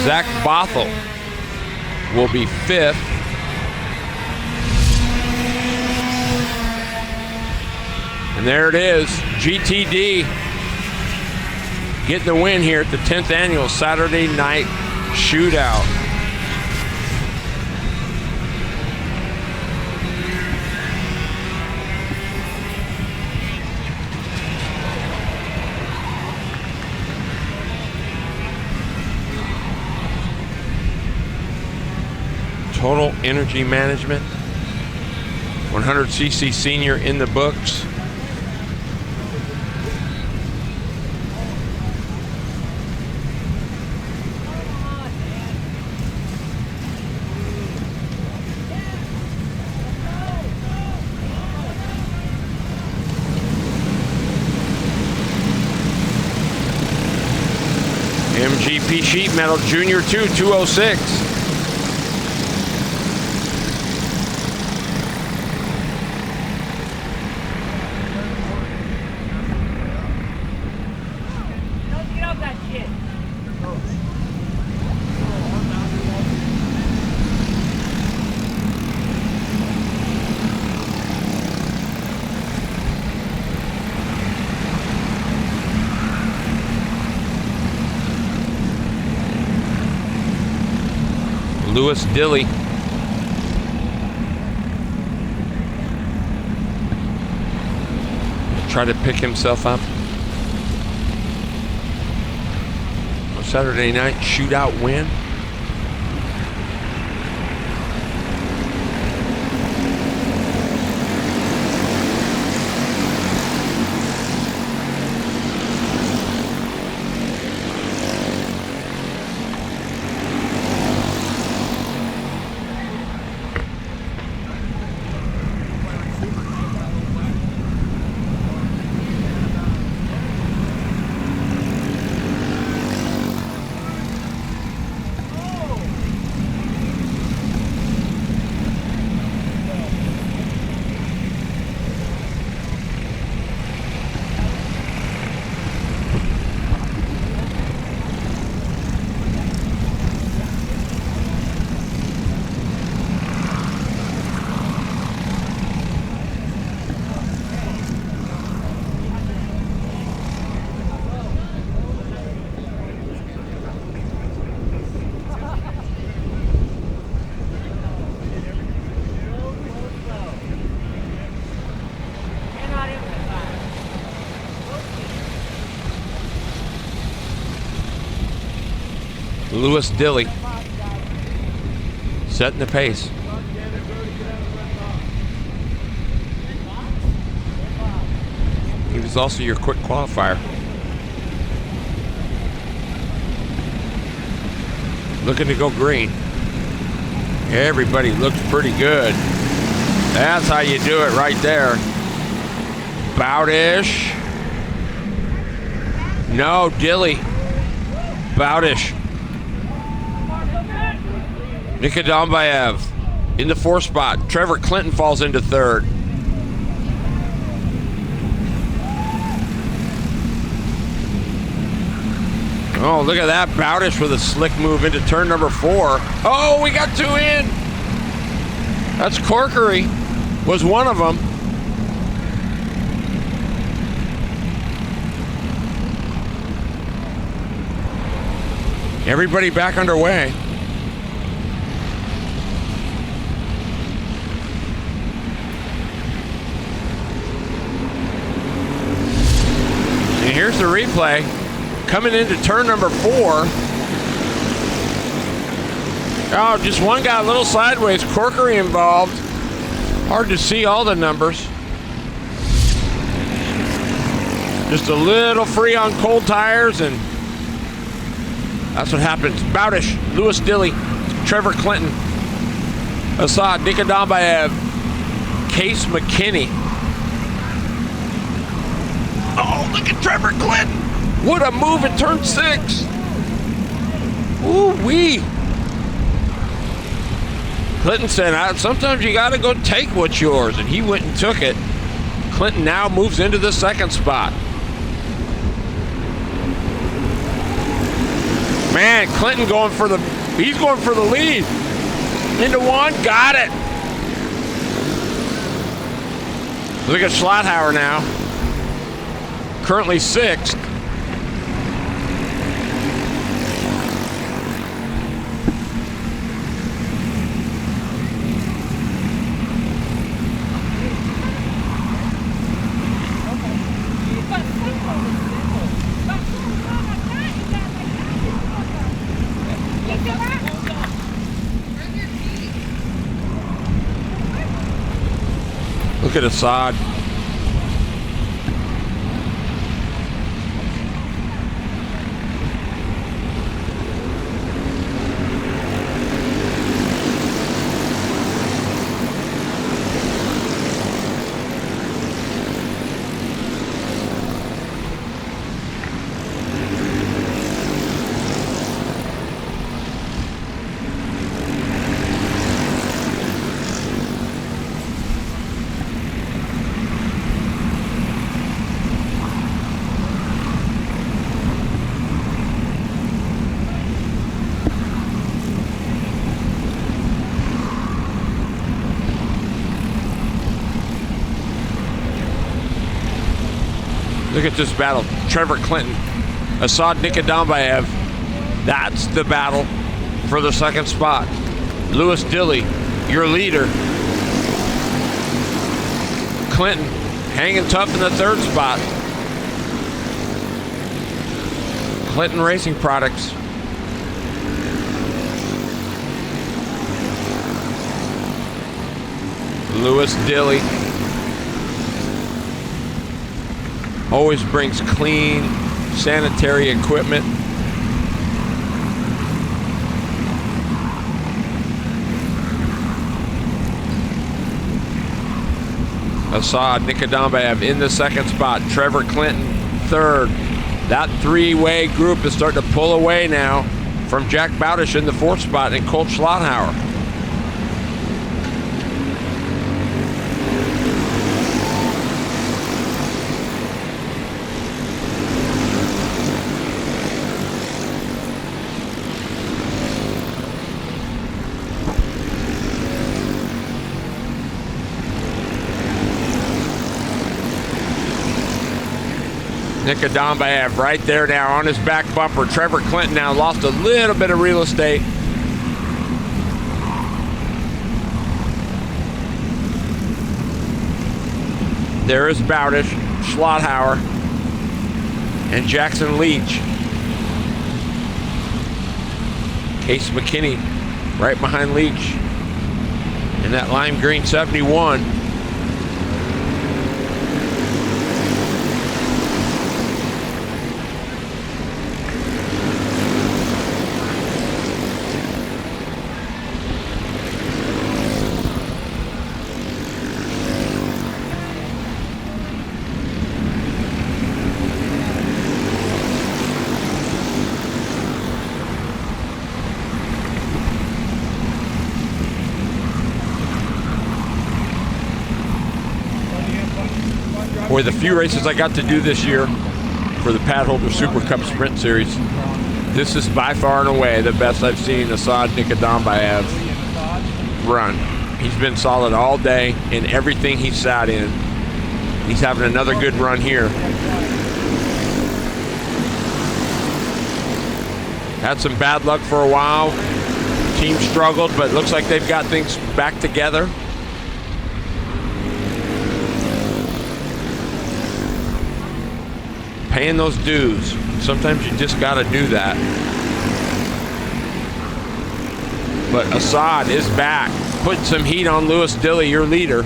Zach Bothell will be fifth. And there it is, GTD getting the win here at the 10th annual Saturday Night Shootout. Total Energy Management. 100cc senior in the books. MGP Sheet Metal Junior 2, 206. Lewis Dilly. Try to pick himself up. A Saturday night shootout win. Lewis Dilly setting the pace. He was also your quick qualifier. Looking to go green. Everybody looks pretty good. That's how you do it right there. Bowdish. No, Dilly. Bowdish. Nikodombayev in the 4th spot. Trevor Clinton falls into 3rd. Oh, look at that. Bowdish with a slick move into turn number 4. Oh, we got 2 in. That's Corkery. Was one of them. Everybody back underway. And here's the replay. Coming into turn number 4. Oh, just one got a little sideways. Corkery involved. Hard to see all the numbers. Just a little free on cold tires, and that's what happens. Bowdish, Lewis Dilly, Trevor Clinton, Assad Nikodombayev, Case McKinney. Oh, look at Trevor Clinton. What a move in turn 6. Ooh-wee. Clinton said, sometimes you got to go take what's yours, and he went and took it. Clinton now moves into the 2nd spot. Man, Clinton he's going for the lead. Into 1, got it. Look at Schlotthauer now. Currently 6th. Look at Assad. Look at this battle. Trevor Clinton, Assad Nikodambayev. That's the battle for the second spot. Lewis Dilly, your leader. Clinton hanging tough in the third spot. Clinton Racing Products. Lewis Dilly. Always brings clean, sanitary equipment. Assad Nikodambayev in the second spot. Trevor Clinton third. That three-way group is starting to pull away now from Jack Bowdish in the fourth spot and Colt Schlotthauer. Nikodambayev right there now on his back bumper. Trevor Clinton now lost a little bit of real estate. There is Bowdish, Schlotthauer, and Jackson Leach. Case McKinney right behind Leach in that lime green 71. Boy, the few races I got to do this year for the Pat Holder Super Cup Sprint Series, this is by far and away the best I've seen Assad Nikodambayev run. He's been solid all day in everything he's sat in. He's having another good run here. Had some bad luck for a while. Team struggled, but looks like they've got things back together. Paying those dues. Sometimes you just got to do that. But Assad is back, putting some heat on Lewis Dilly, your leader.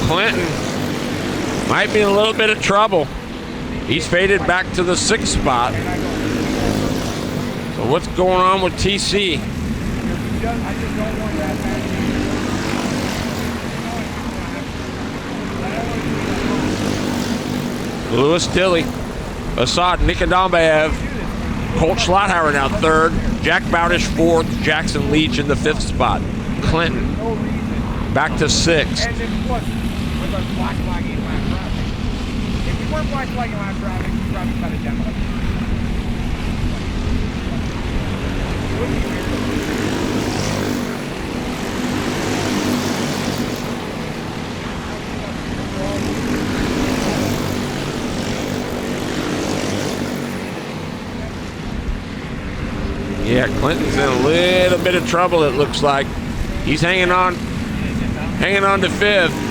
Clinton might be in a little bit of trouble. He's faded back to the sixth spot. So what's going on with TC? Lewis Dilly, Assad Nikodambayev, Colt Schlotthauer now third, Jack Bowdish fourth, Jackson Leach in the fifth spot. Clinton back to sixth. Black flagging lap traffic. If we weren't black flagging lap traffic, we'd probably cut it down. Yeah, Clinton's in a little bit of trouble, it looks like. He's hanging on to fifth.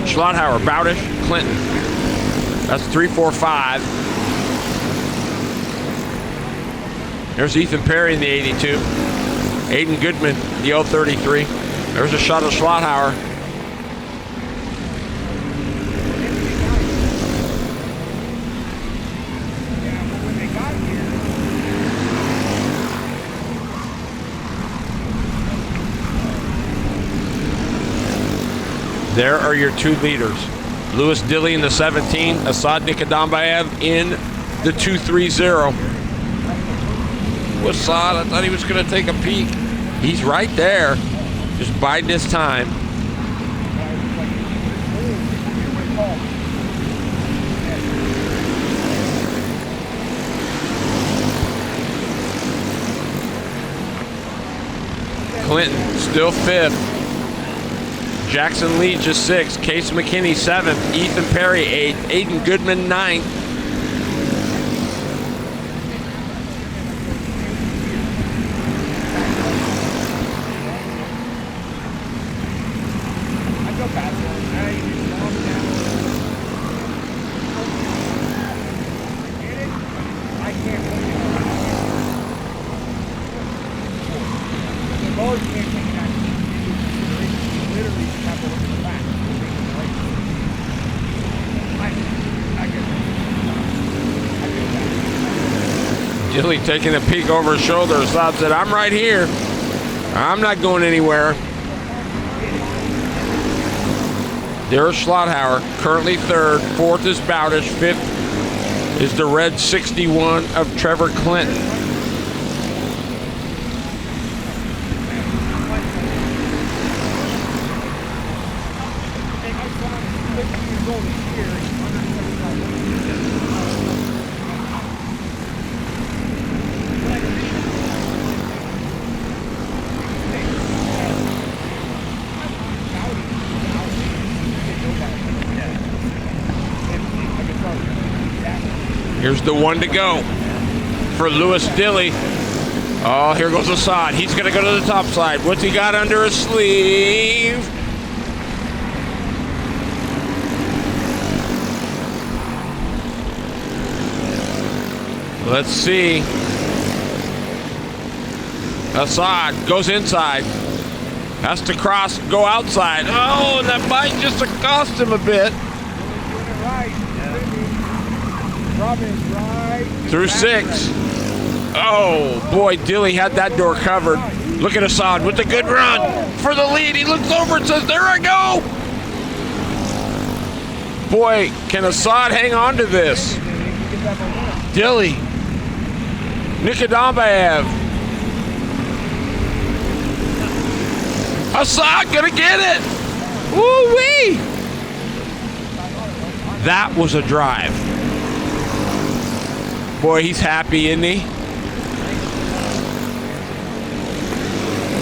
Schlotthauer, Bowdish, Clinton. That's 3, 4, 5. There's Ethan Perry in the 82. Aiden Goodman, the 033. There's a shot of Schlotthauer. There are your two leaders. Louis Dilly in the 17, Asad Nikadambayev in the 230. Asad, I thought he was going to take a peek. He's right there, just biding his time. Clinton still fifth. Jackson Lee just 6th. Case McKinney 7th. Ethan Perry 8th. Aiden Goodman 9th. Dilly taking a peek over his shoulder. Assad said, I'm right here. I'm not going anywhere. There's Schlotthauer, currently 3rd. 4th is Bowdish. 5th is the red 61 of Trevor Clinton. Here's the one to go for Louis Dilly. Oh, here goes Assad. He's going to go to the top side. What's he got under his sleeve? Let's see. Assad goes inside. Has to cross, go outside. Oh, and that might just cost him a bit. Through 6. Oh, boy, Dilly had that door covered. Look at Assad with a good run for the lead. He looks over and says, there I go. Boy, can Assad hang on to this? Dilly. Nikadambayev. Assad gonna get it. Woo-wee. That was a drive. Boy, he's happy, isn't he?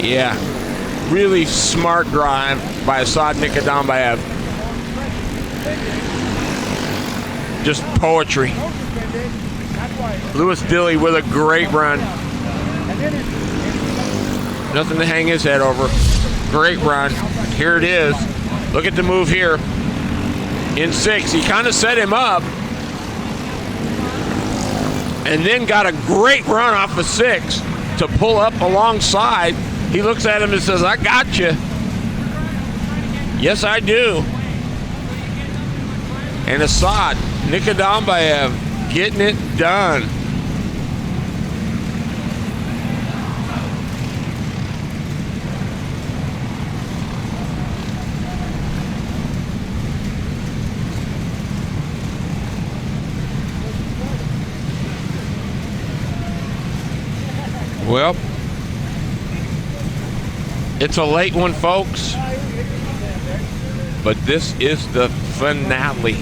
Yeah. Really smart drive by Asad Nikadambayev. Just poetry. Louis Dilly with a great run. Nothing to hang his head over. Great run. Here it is. Look at the move here. In 6, he kind of set him up. And then got a great run off of 6 to pull up alongside. He looks at him and says, I got you. Yes, I do. And Asad Nikadambayev getting it done. Well, it's a late one, folks. but this is the finale.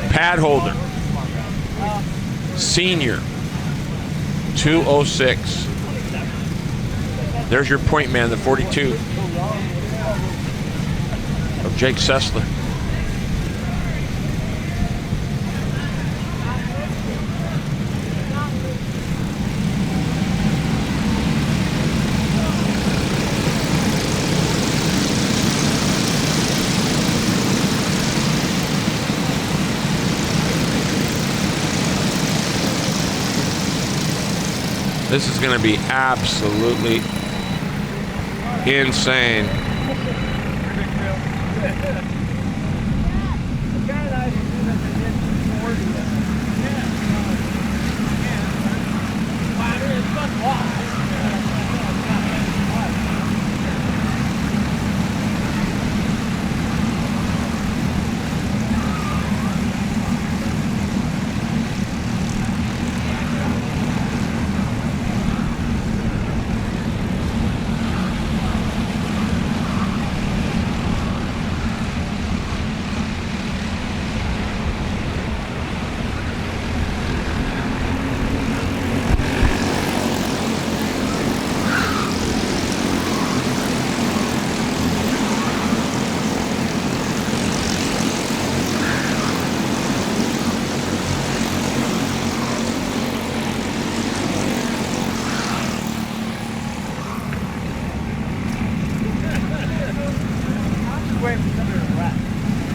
Pad holder, senior, 206. There's your point man, the 42 of Jake Sessler. This is going to be absolutely insane.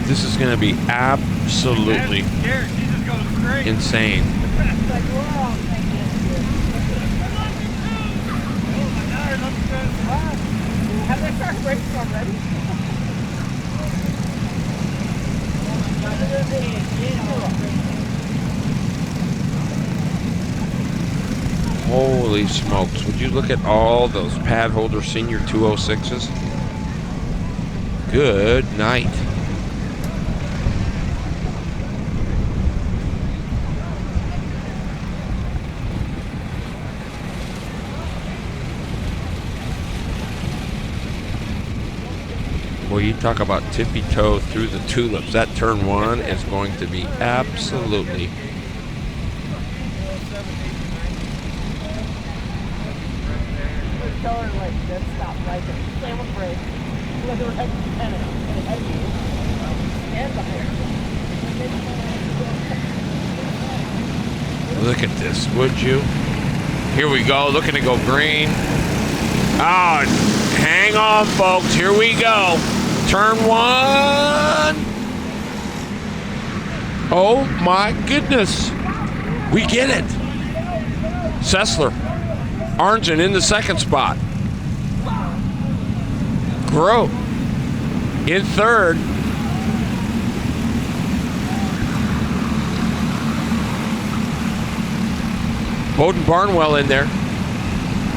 This is going to be absolutely insane. Have they started racing already? Holy smokes. Would you look at all those pad holder senior 206s? Good night. Well, you talk about tippy toe through the tulips. That turn one is going to be absolutely Tell her like that stop right there. Slam on brake. Let her head and head you. Stand behind. Look at this, would you? Here we go, looking to go green. Oh, hang on, folks. Here we go. Turn one. Oh, my goodness. We get it. Sessler. Arnzen in the second spot. Grote in third. Bowden Barnwell in there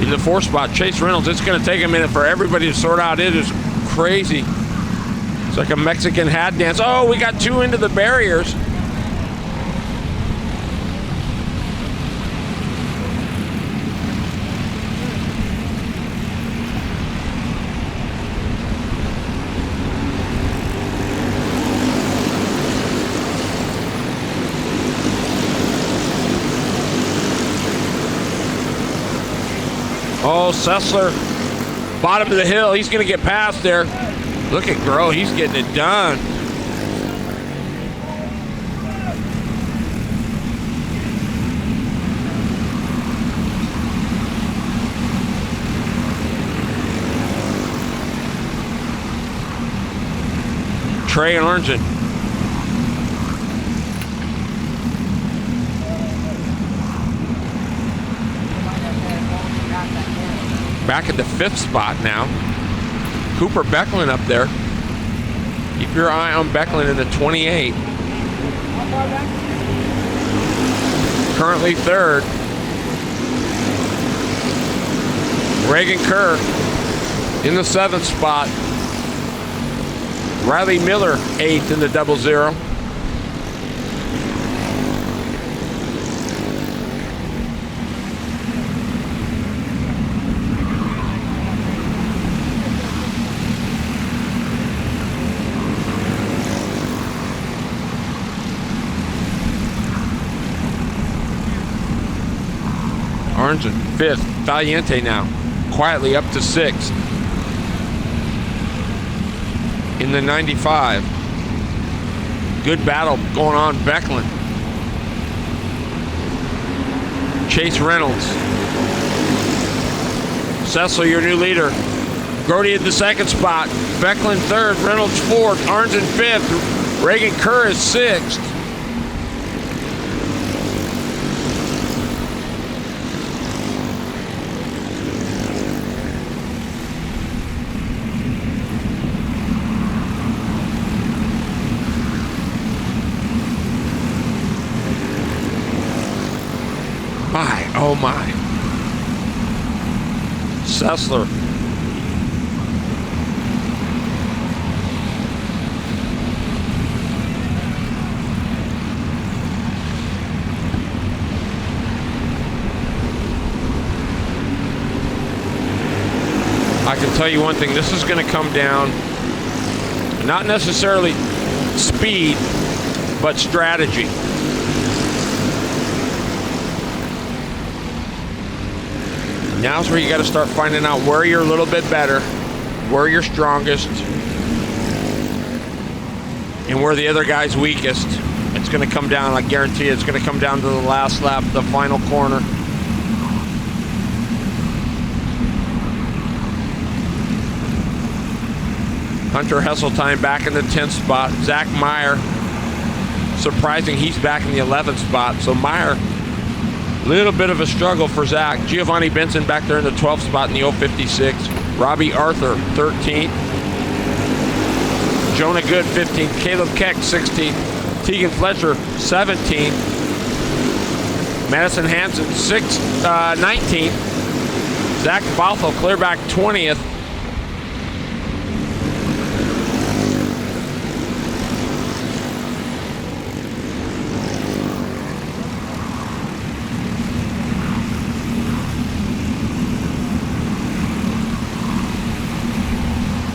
in the fourth spot. Chase Reynolds. It's going to take a minute for everybody to sort out. It is crazy. It's like a Mexican hat dance. Oh, we got two into the barriers. Oh, Sessler, bottom of the hill. He's going to get past there. Look at Grote. He's getting it done. Trey Arnzen. Back at the fifth spot now. Cooper Becklin up there. Keep your eye on Becklin in the 28. Currently third. Reagan Kerr in the seventh spot. Riley Miller eighth in the 00. Arnzen 5th. Valiente now quietly up to 6th. In the 95. Good battle going on. Becklin. Chase Reynolds. Sessler, your new leader. Grody at the 2nd spot. Becklin 3rd. Reynolds 4th. Arnzen 5th. Reagan Kerr is 6th. Oh my. Sessler. I can tell you one thing, this is going to come down, not necessarily speed, but strategy. Now's where you got to start finding out where you're a little bit better, where you're strongest, and where the other guy's weakest. It's going to come down, I guarantee you, it's going to come down to the last lap, the final corner. Hunter Hesseltine back in the 10th spot. Zach Meyer, surprising he's back in the 11th spot. So Meyer, little bit of a struggle for Zach. Giovanni Benson back there in the 12th spot in the 056. Robbie Arthur, 13th. Jonah Good, 15th. Caleb Keck, 16th. Tegan Fletcher, 17th. Madison Hansen, 19th. Zach Bothell, clear back 20th.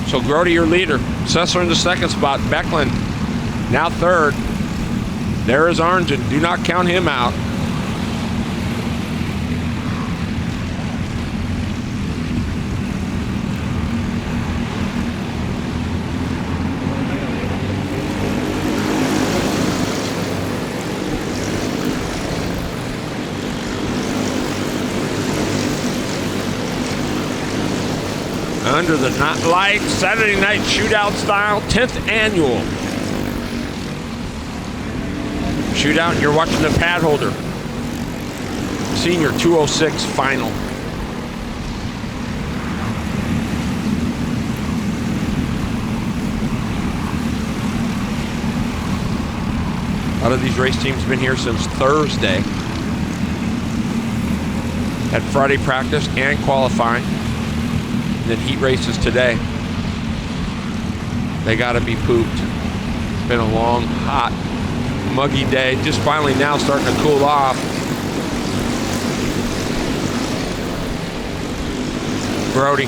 So Grody, your leader. Sessler in the 2nd spot. Becklin now 3rd. There is Arnzen. Do not count him out. Under the lights, Saturday night shootout style, 10th annual. Shootout, you're watching the pad holder. Senior 206 final. A lot of these race teams been here since Thursday. Had Friday practice and qualifying. And then heat races today. They gotta be pooped. It's been a long, hot, muggy day. Just finally now starting to cool off. Grody,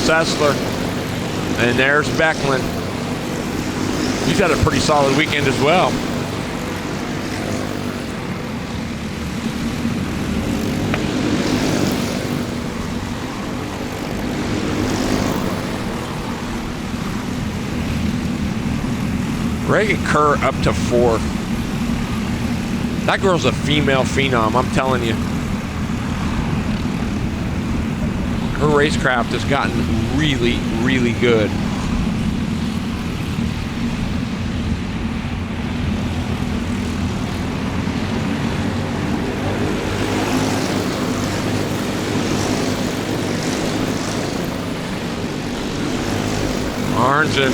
Sessler, and there's Becklin. He's had a pretty solid weekend as well. Reagan Kerr up to 4th. That girl's a female phenom, I'm telling you. Her racecraft has gotten really, really good. Arnzen.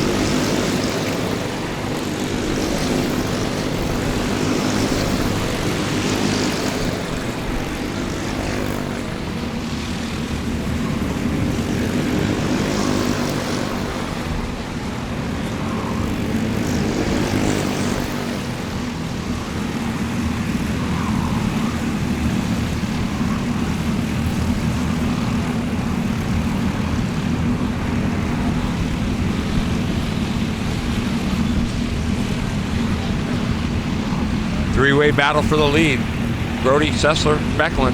Three-way battle for the lead. Grody, Sessler, Becklin.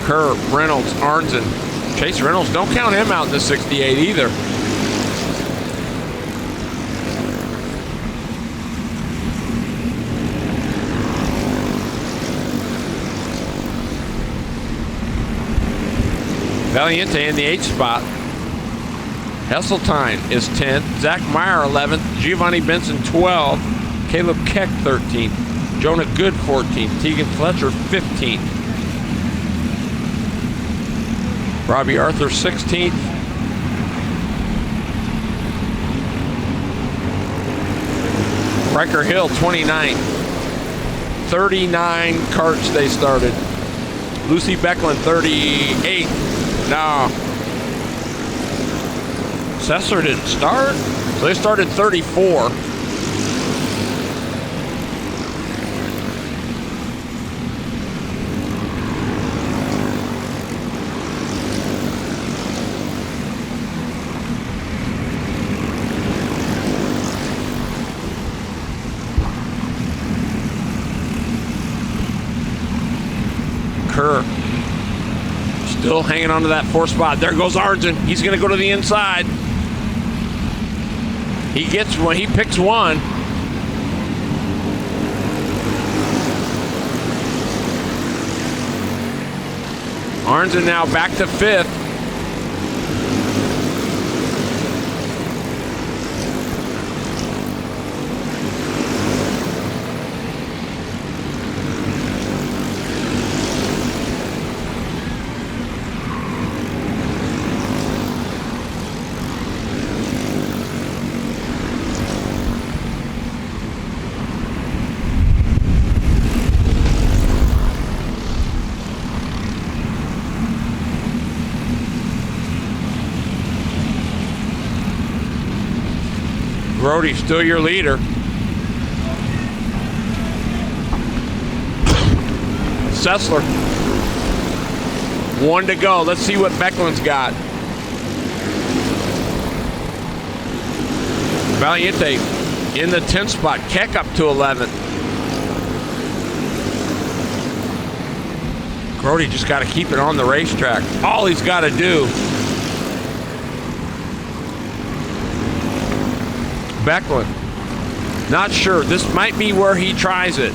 Kerr, Reynolds, Arnzen. Chase Reynolds, don't count him out in the 68 either. Valiente in the 8th spot. Hesseltine is 10th. Zach Meyer 11th. Giovanni Benson 12th. Caleb Keck 13th. Jonah Good 14th. Tegan Fletcher 15th. Robbie Arthur 16th. Riker Hill 29th. 39 carts they started. Lucy Becklin 38th. No. Sessler didn't start, so they started 34. Kerr still hanging on to that 4th spot. There goes Arnzen. He's going to go to the inside. He gets one. He picks one. Arnzen now back to 5th. Brody, still your leader. Sessler. 1 to go. Let's see what Becklin's got. Valiente in the 10th spot. Keck up to 11th. Brody just got to keep it on the racetrack. All he's got to do. Becklin, not sure. This might be where he tries it.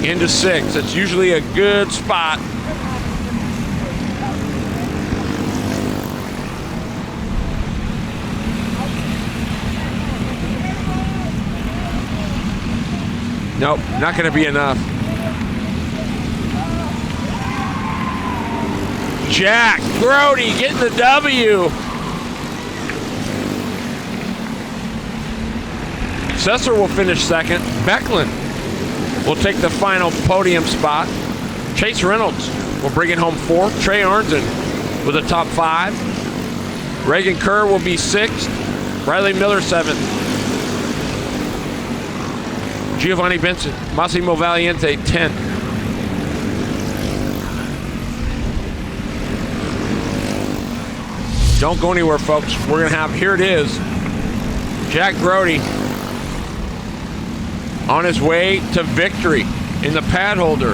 Into 6. It's usually a good spot. Nope, not going to be enough. Jack Brody getting the W. Sessler will finish 2nd. Becklin will take the final podium spot. Chase Reynolds will bring it home 4th. Trey Arnzen with a top 5. Reagan Kerr will be 6th. Riley Miller 7th. Giovanni Benson, Massimo Valiente 10th. Don't go anywhere, folks. We're going to have, here it is, Jack Brody on his way to victory in the pad holder.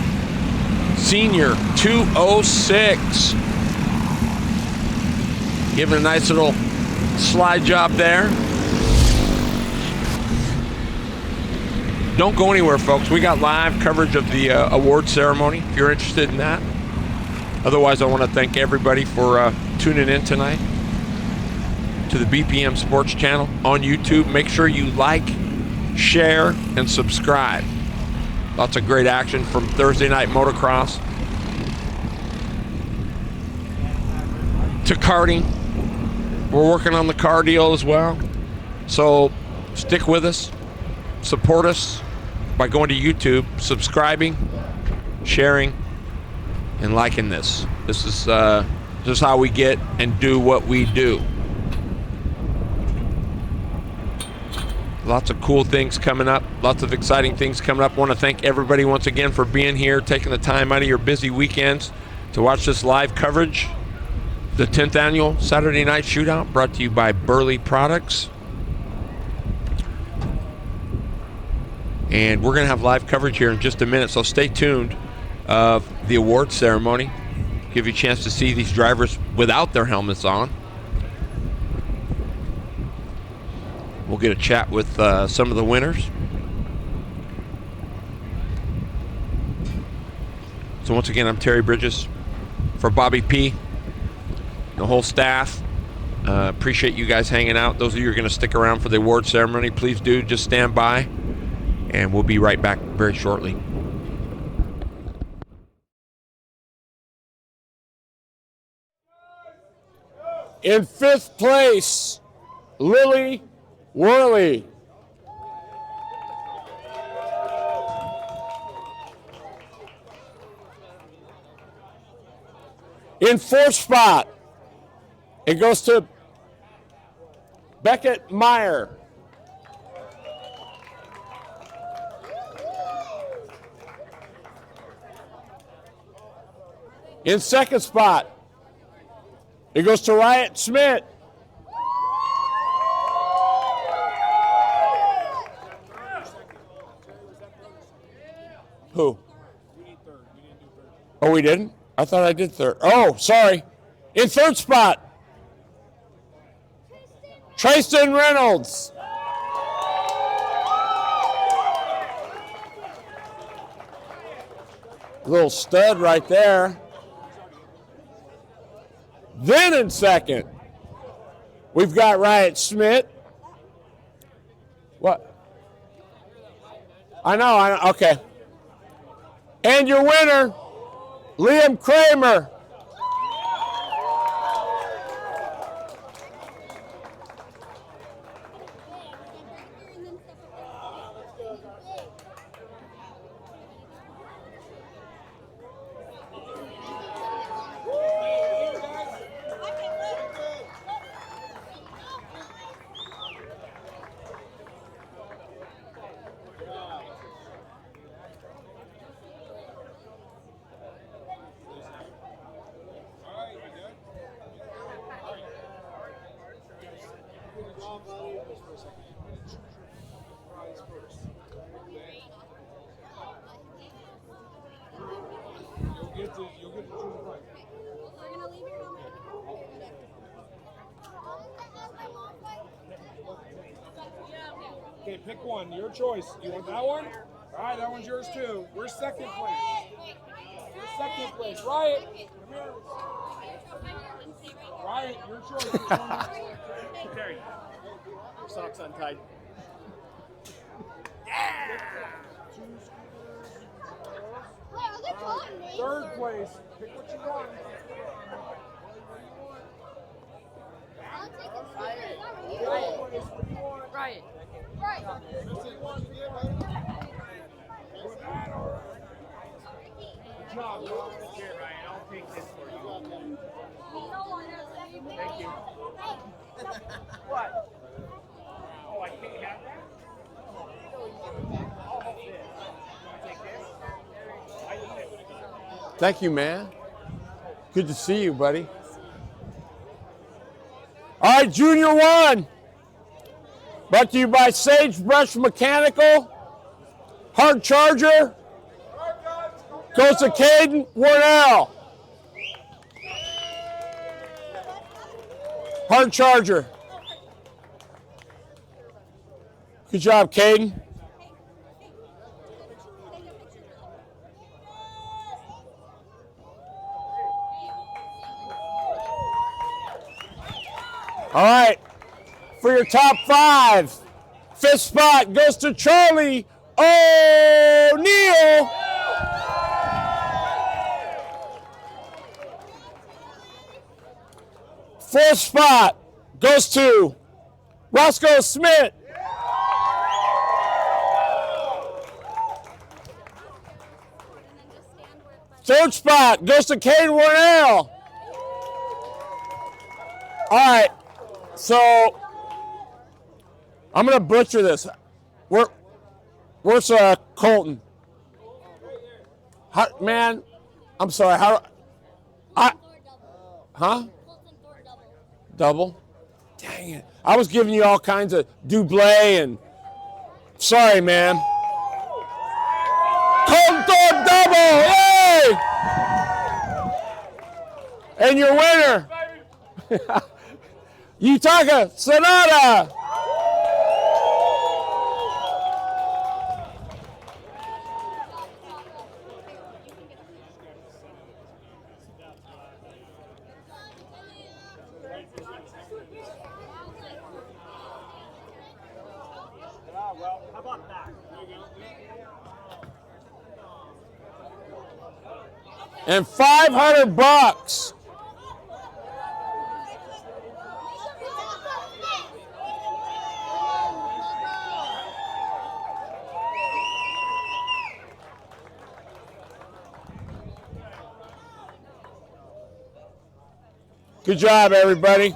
Senior 206. Giving a nice little slide job there. Don't go anywhere, folks. We got live coverage of the award ceremony if you're interested in that. Otherwise, I want to thank everybody for tuning in tonight to the BPM Sports Channel on YouTube. Make sure you like, share, and subscribe. Lots of great action from Thursday night motocross to karting. We're working on the car deal as well. So stick with us, support us by going to YouTube, subscribing, sharing, and liking this. This is how we get and do what we do. Lots of cool things coming up. Lots of exciting things coming up. I want to thank everybody once again for being here, taking the time out of your busy weekends to watch this live coverage. The 10th annual Saturday Night Shootout, brought to you by Burly Products. And we're going to have live coverage here in just a minute, so stay tuned of the award ceremony. Give you a chance to see these drivers without their helmets on. We'll get a chat with some of the winners. So once again, I'm Terry Bridges for Bobby P, the whole staff. Appreciate you guys hanging out. Those of you who are going to stick around for the award ceremony, please do. Just stand by, and we'll be right back very shortly. In 5th place, Lily Worley. In 4th spot, it goes to Beckett Meyer. In 2nd spot, it goes to Riot Schmidt. Who? Oh, we didn't? I thought I did 3rd. Oh, sorry. In 3rd spot, Tristan Reynolds. Little stud right there. Then in 2nd, we've got Riot Schmidt. What? I know, okay. And your winner, Liam Kramer. Okay, pick one. Your choice. You want that one? All right, that one's yours too. Where's 2nd place? Where's 2nd place? Riot. Come here. Riot, your choice. Terry, your socks untied. Third place. Pick what you want. Right. Good job, bro. Here, Ryan, I'll take this for you. Thank you. What? Oh, I can't have that? I'll hold this. Take this? I need it. Thank you, man. Good to see you, buddy. All right, Junior 1. Brought to you by Sagebrush Mechanical. Hard Charger. Goes to Caden Warnell. Hard Charger. Good job, Caden. All right, for your top 5, 5th spot goes to Charlie O'Neill. Fourth spot goes to Roscoe Smith. Third spot goes to Kane Warnell. All right, so I'm gonna butcher this. Where's Colton? Man, I'm sorry. Huh? Double? Dang it. I was giving you all kinds of double and sorry, man. Colton Thorpe double! Hey! And your winner, Yutaka Sonata. And $500. Good job, everybody.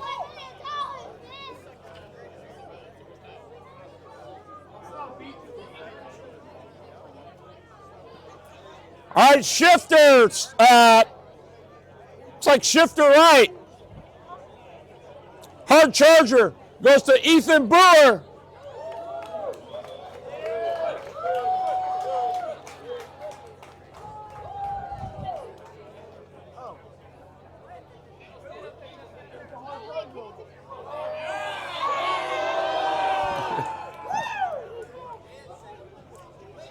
All right, shifters. Looks like shifter right. Hard charger goes to Ethan Brewer.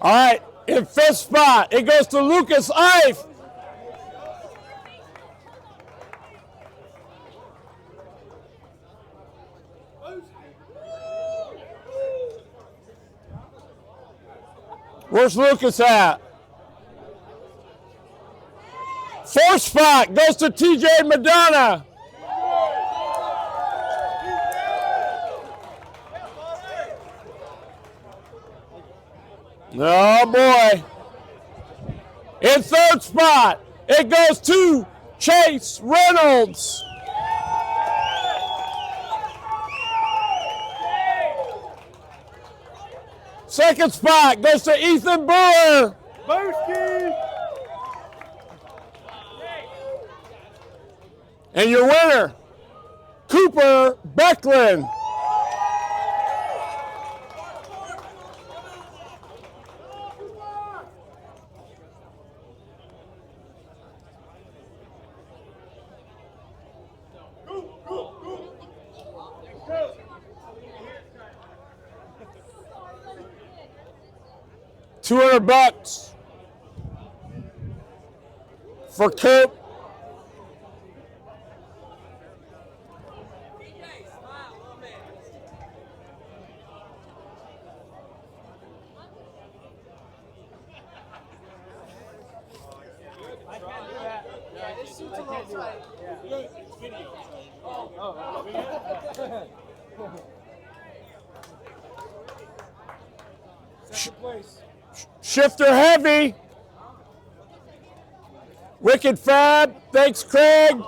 All right, in fifth spot, it goes to Lucas Ife. Where's Lucas at? Fourth spot goes to TJ Madonna. Oh boy. In third spot, it goes to Chase Reynolds. Second spot goes to Ethan Brewer. And your winner, Cooper Becklin. $200 for Coop. Shifter heavy. Wicked Fab. Thanks, Craig.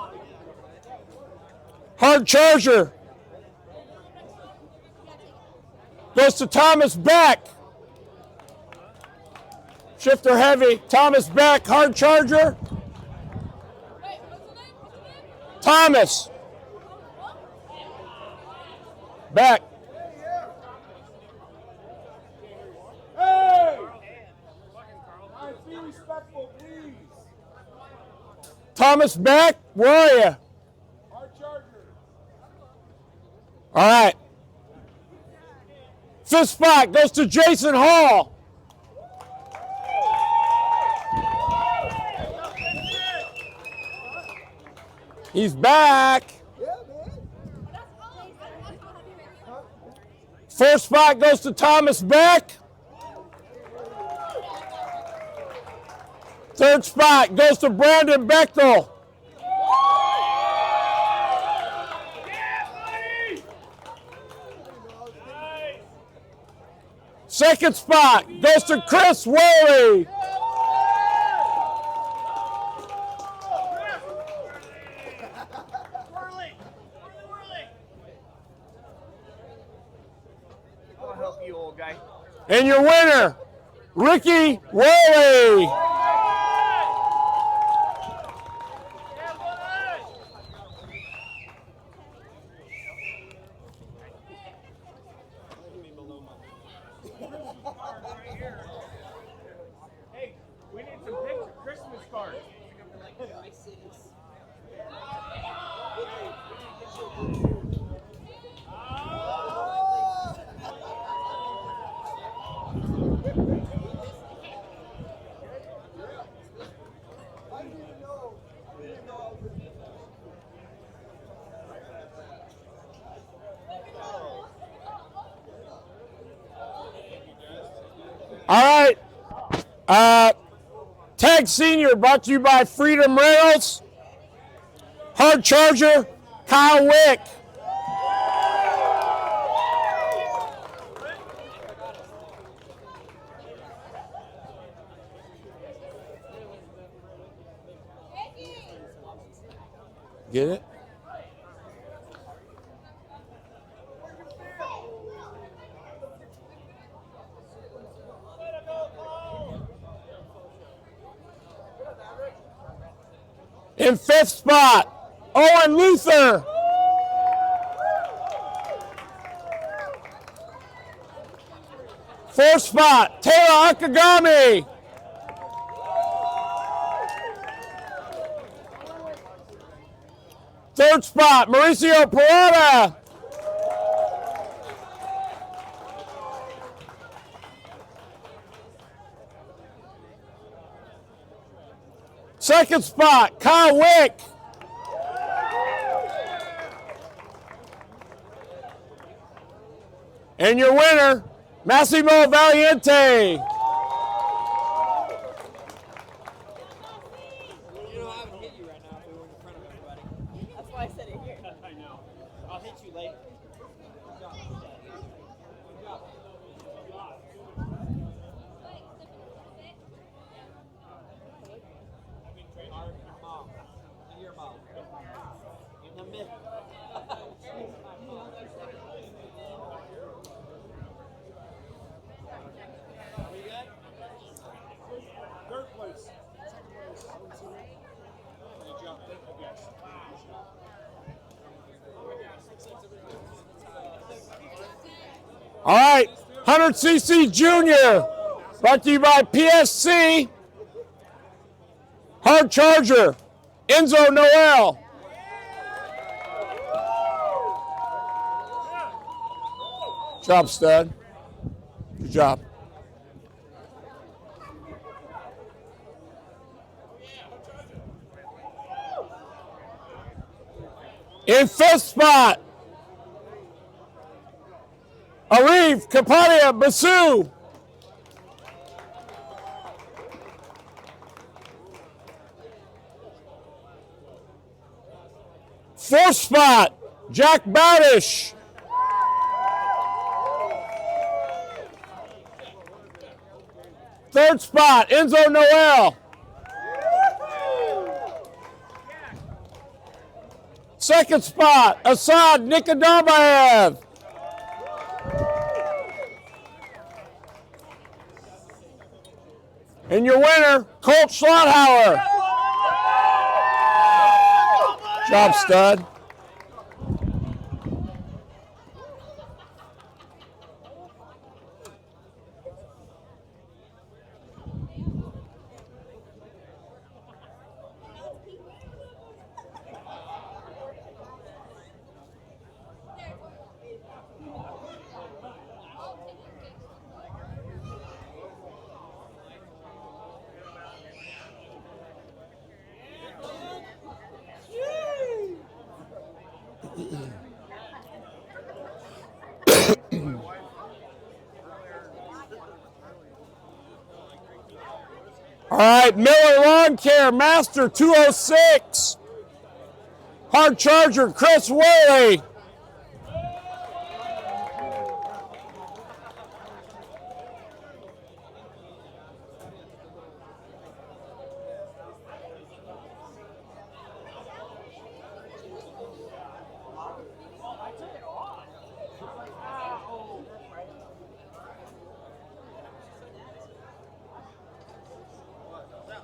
Hard charger goes to Thomas Beck. Shifter heavy. Thomas Beck. Hard charger. Thomas Beck. Thomas Beck, where are you? All right. Fifth spot goes to Jason Hall. He's back. First spot goes to Thomas Beck. Third spot goes to Brandon Bechtel. Second spot goes to Chris Worley. I'll help you, old guy. And your winner, Ricky Worley. Hey, we need some pictures, Christmas cards. Tag Senior brought to you by Freedom Rails. Hard Charger, Kyle Wick. Get it? In 5th spot, Owen Luther. Fourth spot, Taylor Akagami. Third spot, Mauricio Parada. Second spot, Kyle Wick. And your winner, Massimo Valiente. That's why I said it here. I know. I'll hit you later. All right, 100cc Junior, brought to you by PSC. Hard Charger, Enzo Noel. Good job, stud. Good job. In 5th spot, Arif Kapadia Basu. Fourth spot, Jack Bowdish. Third spot, Enzo Noel. Second spot, Assad Nikadabayev. And your winner, Colt Schlothauer. Job, stud. All right, Miller Lawn Care, Master 206. Hard Charger, Chris Worley.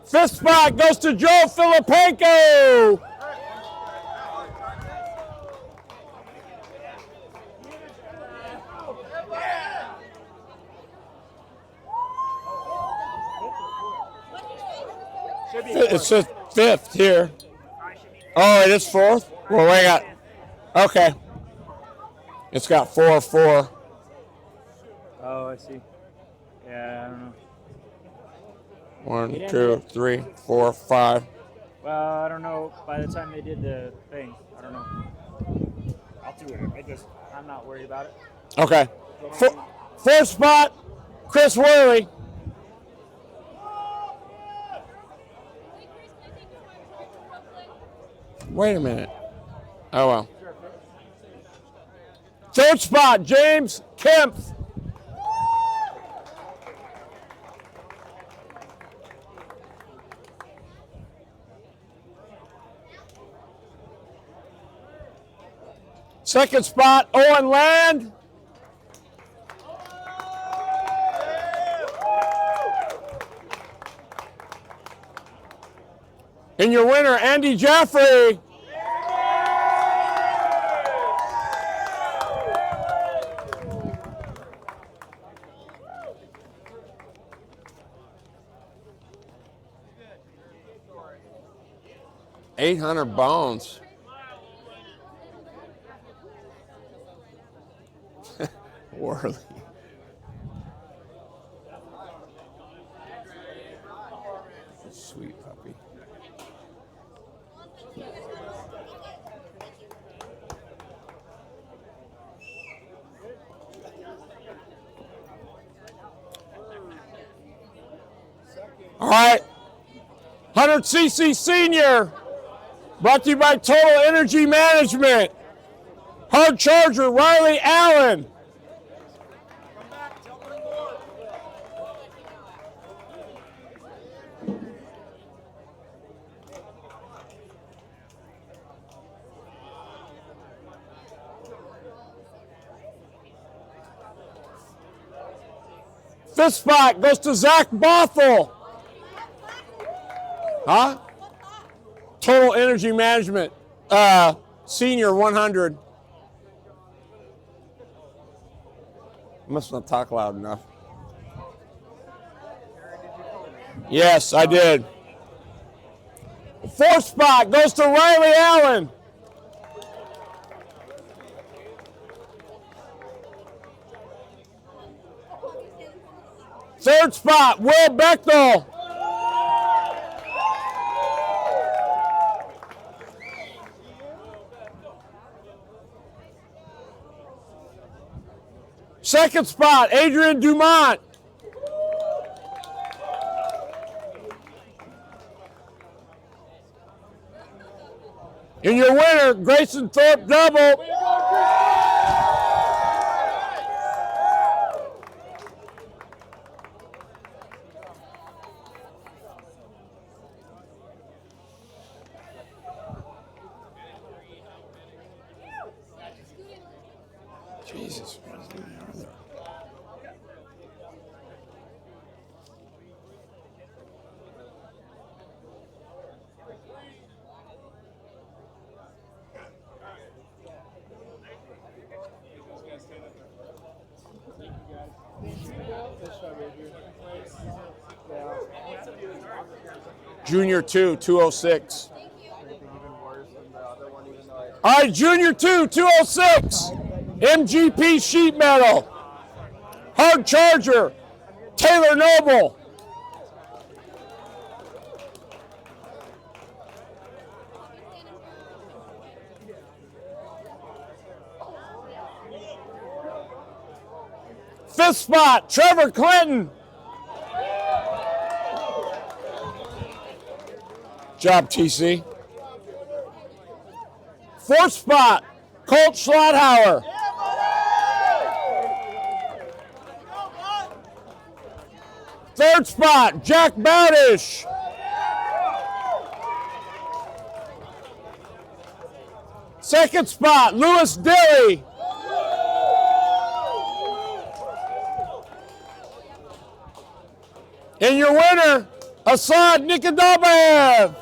Fifth spot goes to Joe Filipenko. It says fifth here. Oh, it is fourth? Well, we got, okay. It's got 4-4. Oh, I see. Yeah, I don't know. 1, 2, 3, 4, 5. Well, I don't know. By the time they did the thing, I don't know. I'll do it. I'm not worried about it. Okay. Fourth spot, Chris Worley. Wait a minute. Oh, well. Third spot, James Kempf. Second spot, Owen Land. And your winner, Andy Jaffrey. $800 bones. Worley. Sweet puppy. All right, 100cc Senior, brought to you by Total Energy Management. Hard Charger, Riley Allen. Fifth spot goes to Zach Bothell. Huh? Total Energy Management, Senior 100. Must not talk loud enough. Yes, I did. Fourth spot goes to Riley Allen. Third spot, Will Bechtel. Second spot, Adrian Dumont. And your winner, Grayson Thorpe Double. Jesus. Junior 2, 206. All right, Junior 2, 206. MGP Sheet Metal. Hard Charger, Taylor Noble. Fifth spot, Trevor Clinton. Job, TC. Fourth spot, Colt Schlothauer. Third spot, Jack Bowdish. Second spot, Lewis Dilly. And your winner, Assad Nikodabayev.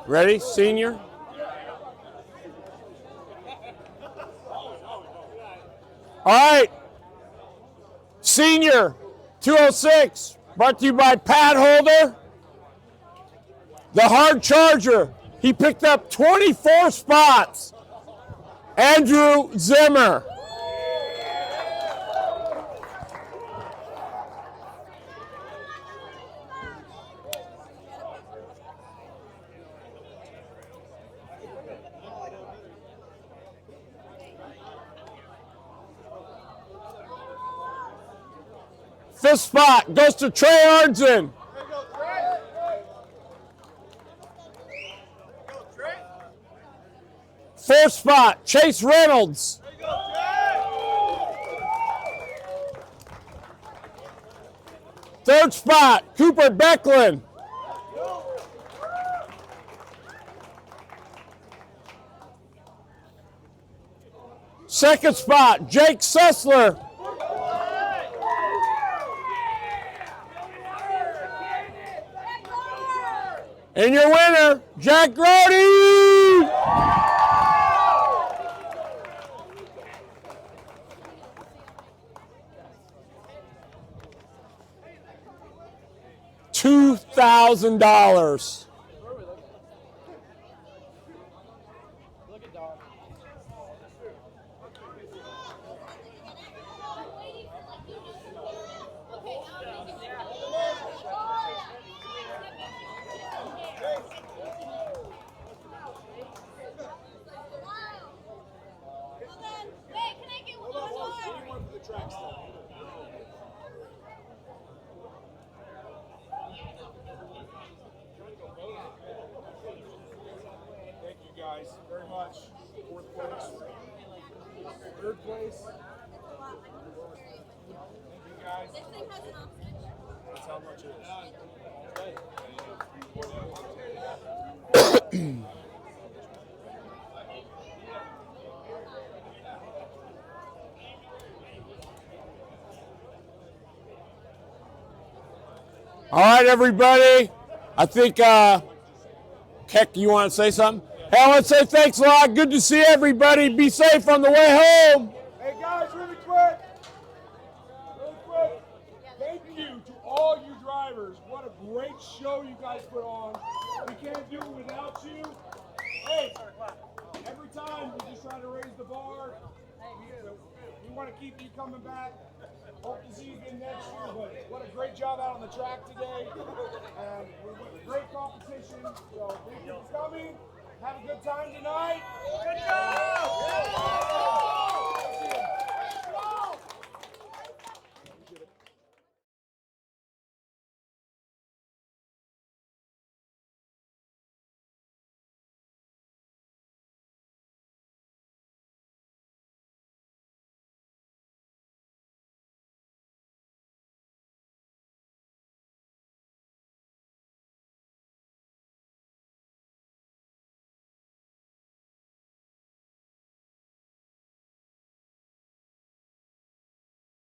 Ready, senior? All right. Senior 206, brought to you by Pad Holder. The hard charger. He picked up 24 spots. Andrew Zimmer. Fifth spot goes to Trey Arnzen. Fourth spot, Chase Reynolds. Third spot, Cooper Becklin. Second spot, Jake Sessler. And your winner, Jack Grody! $2,000. Very much. Fourth place. Third place. Thank you guys. This thing has an option. That's how much it is. All right, everybody. I think, Keck, you want to say something? Hey, I want to say thanks a lot. Good to see everybody. Be safe on the way home. Hey guys, really quick. Thank you to all you drivers. What a great show you guys put on. We can't do it without you. Hey, every time we just try to raise the bar. We want to keep you coming back. Hope to see you again next year. But what a great job out on the track today. And great competition. So thank you for coming. Have a good time tonight. Good job!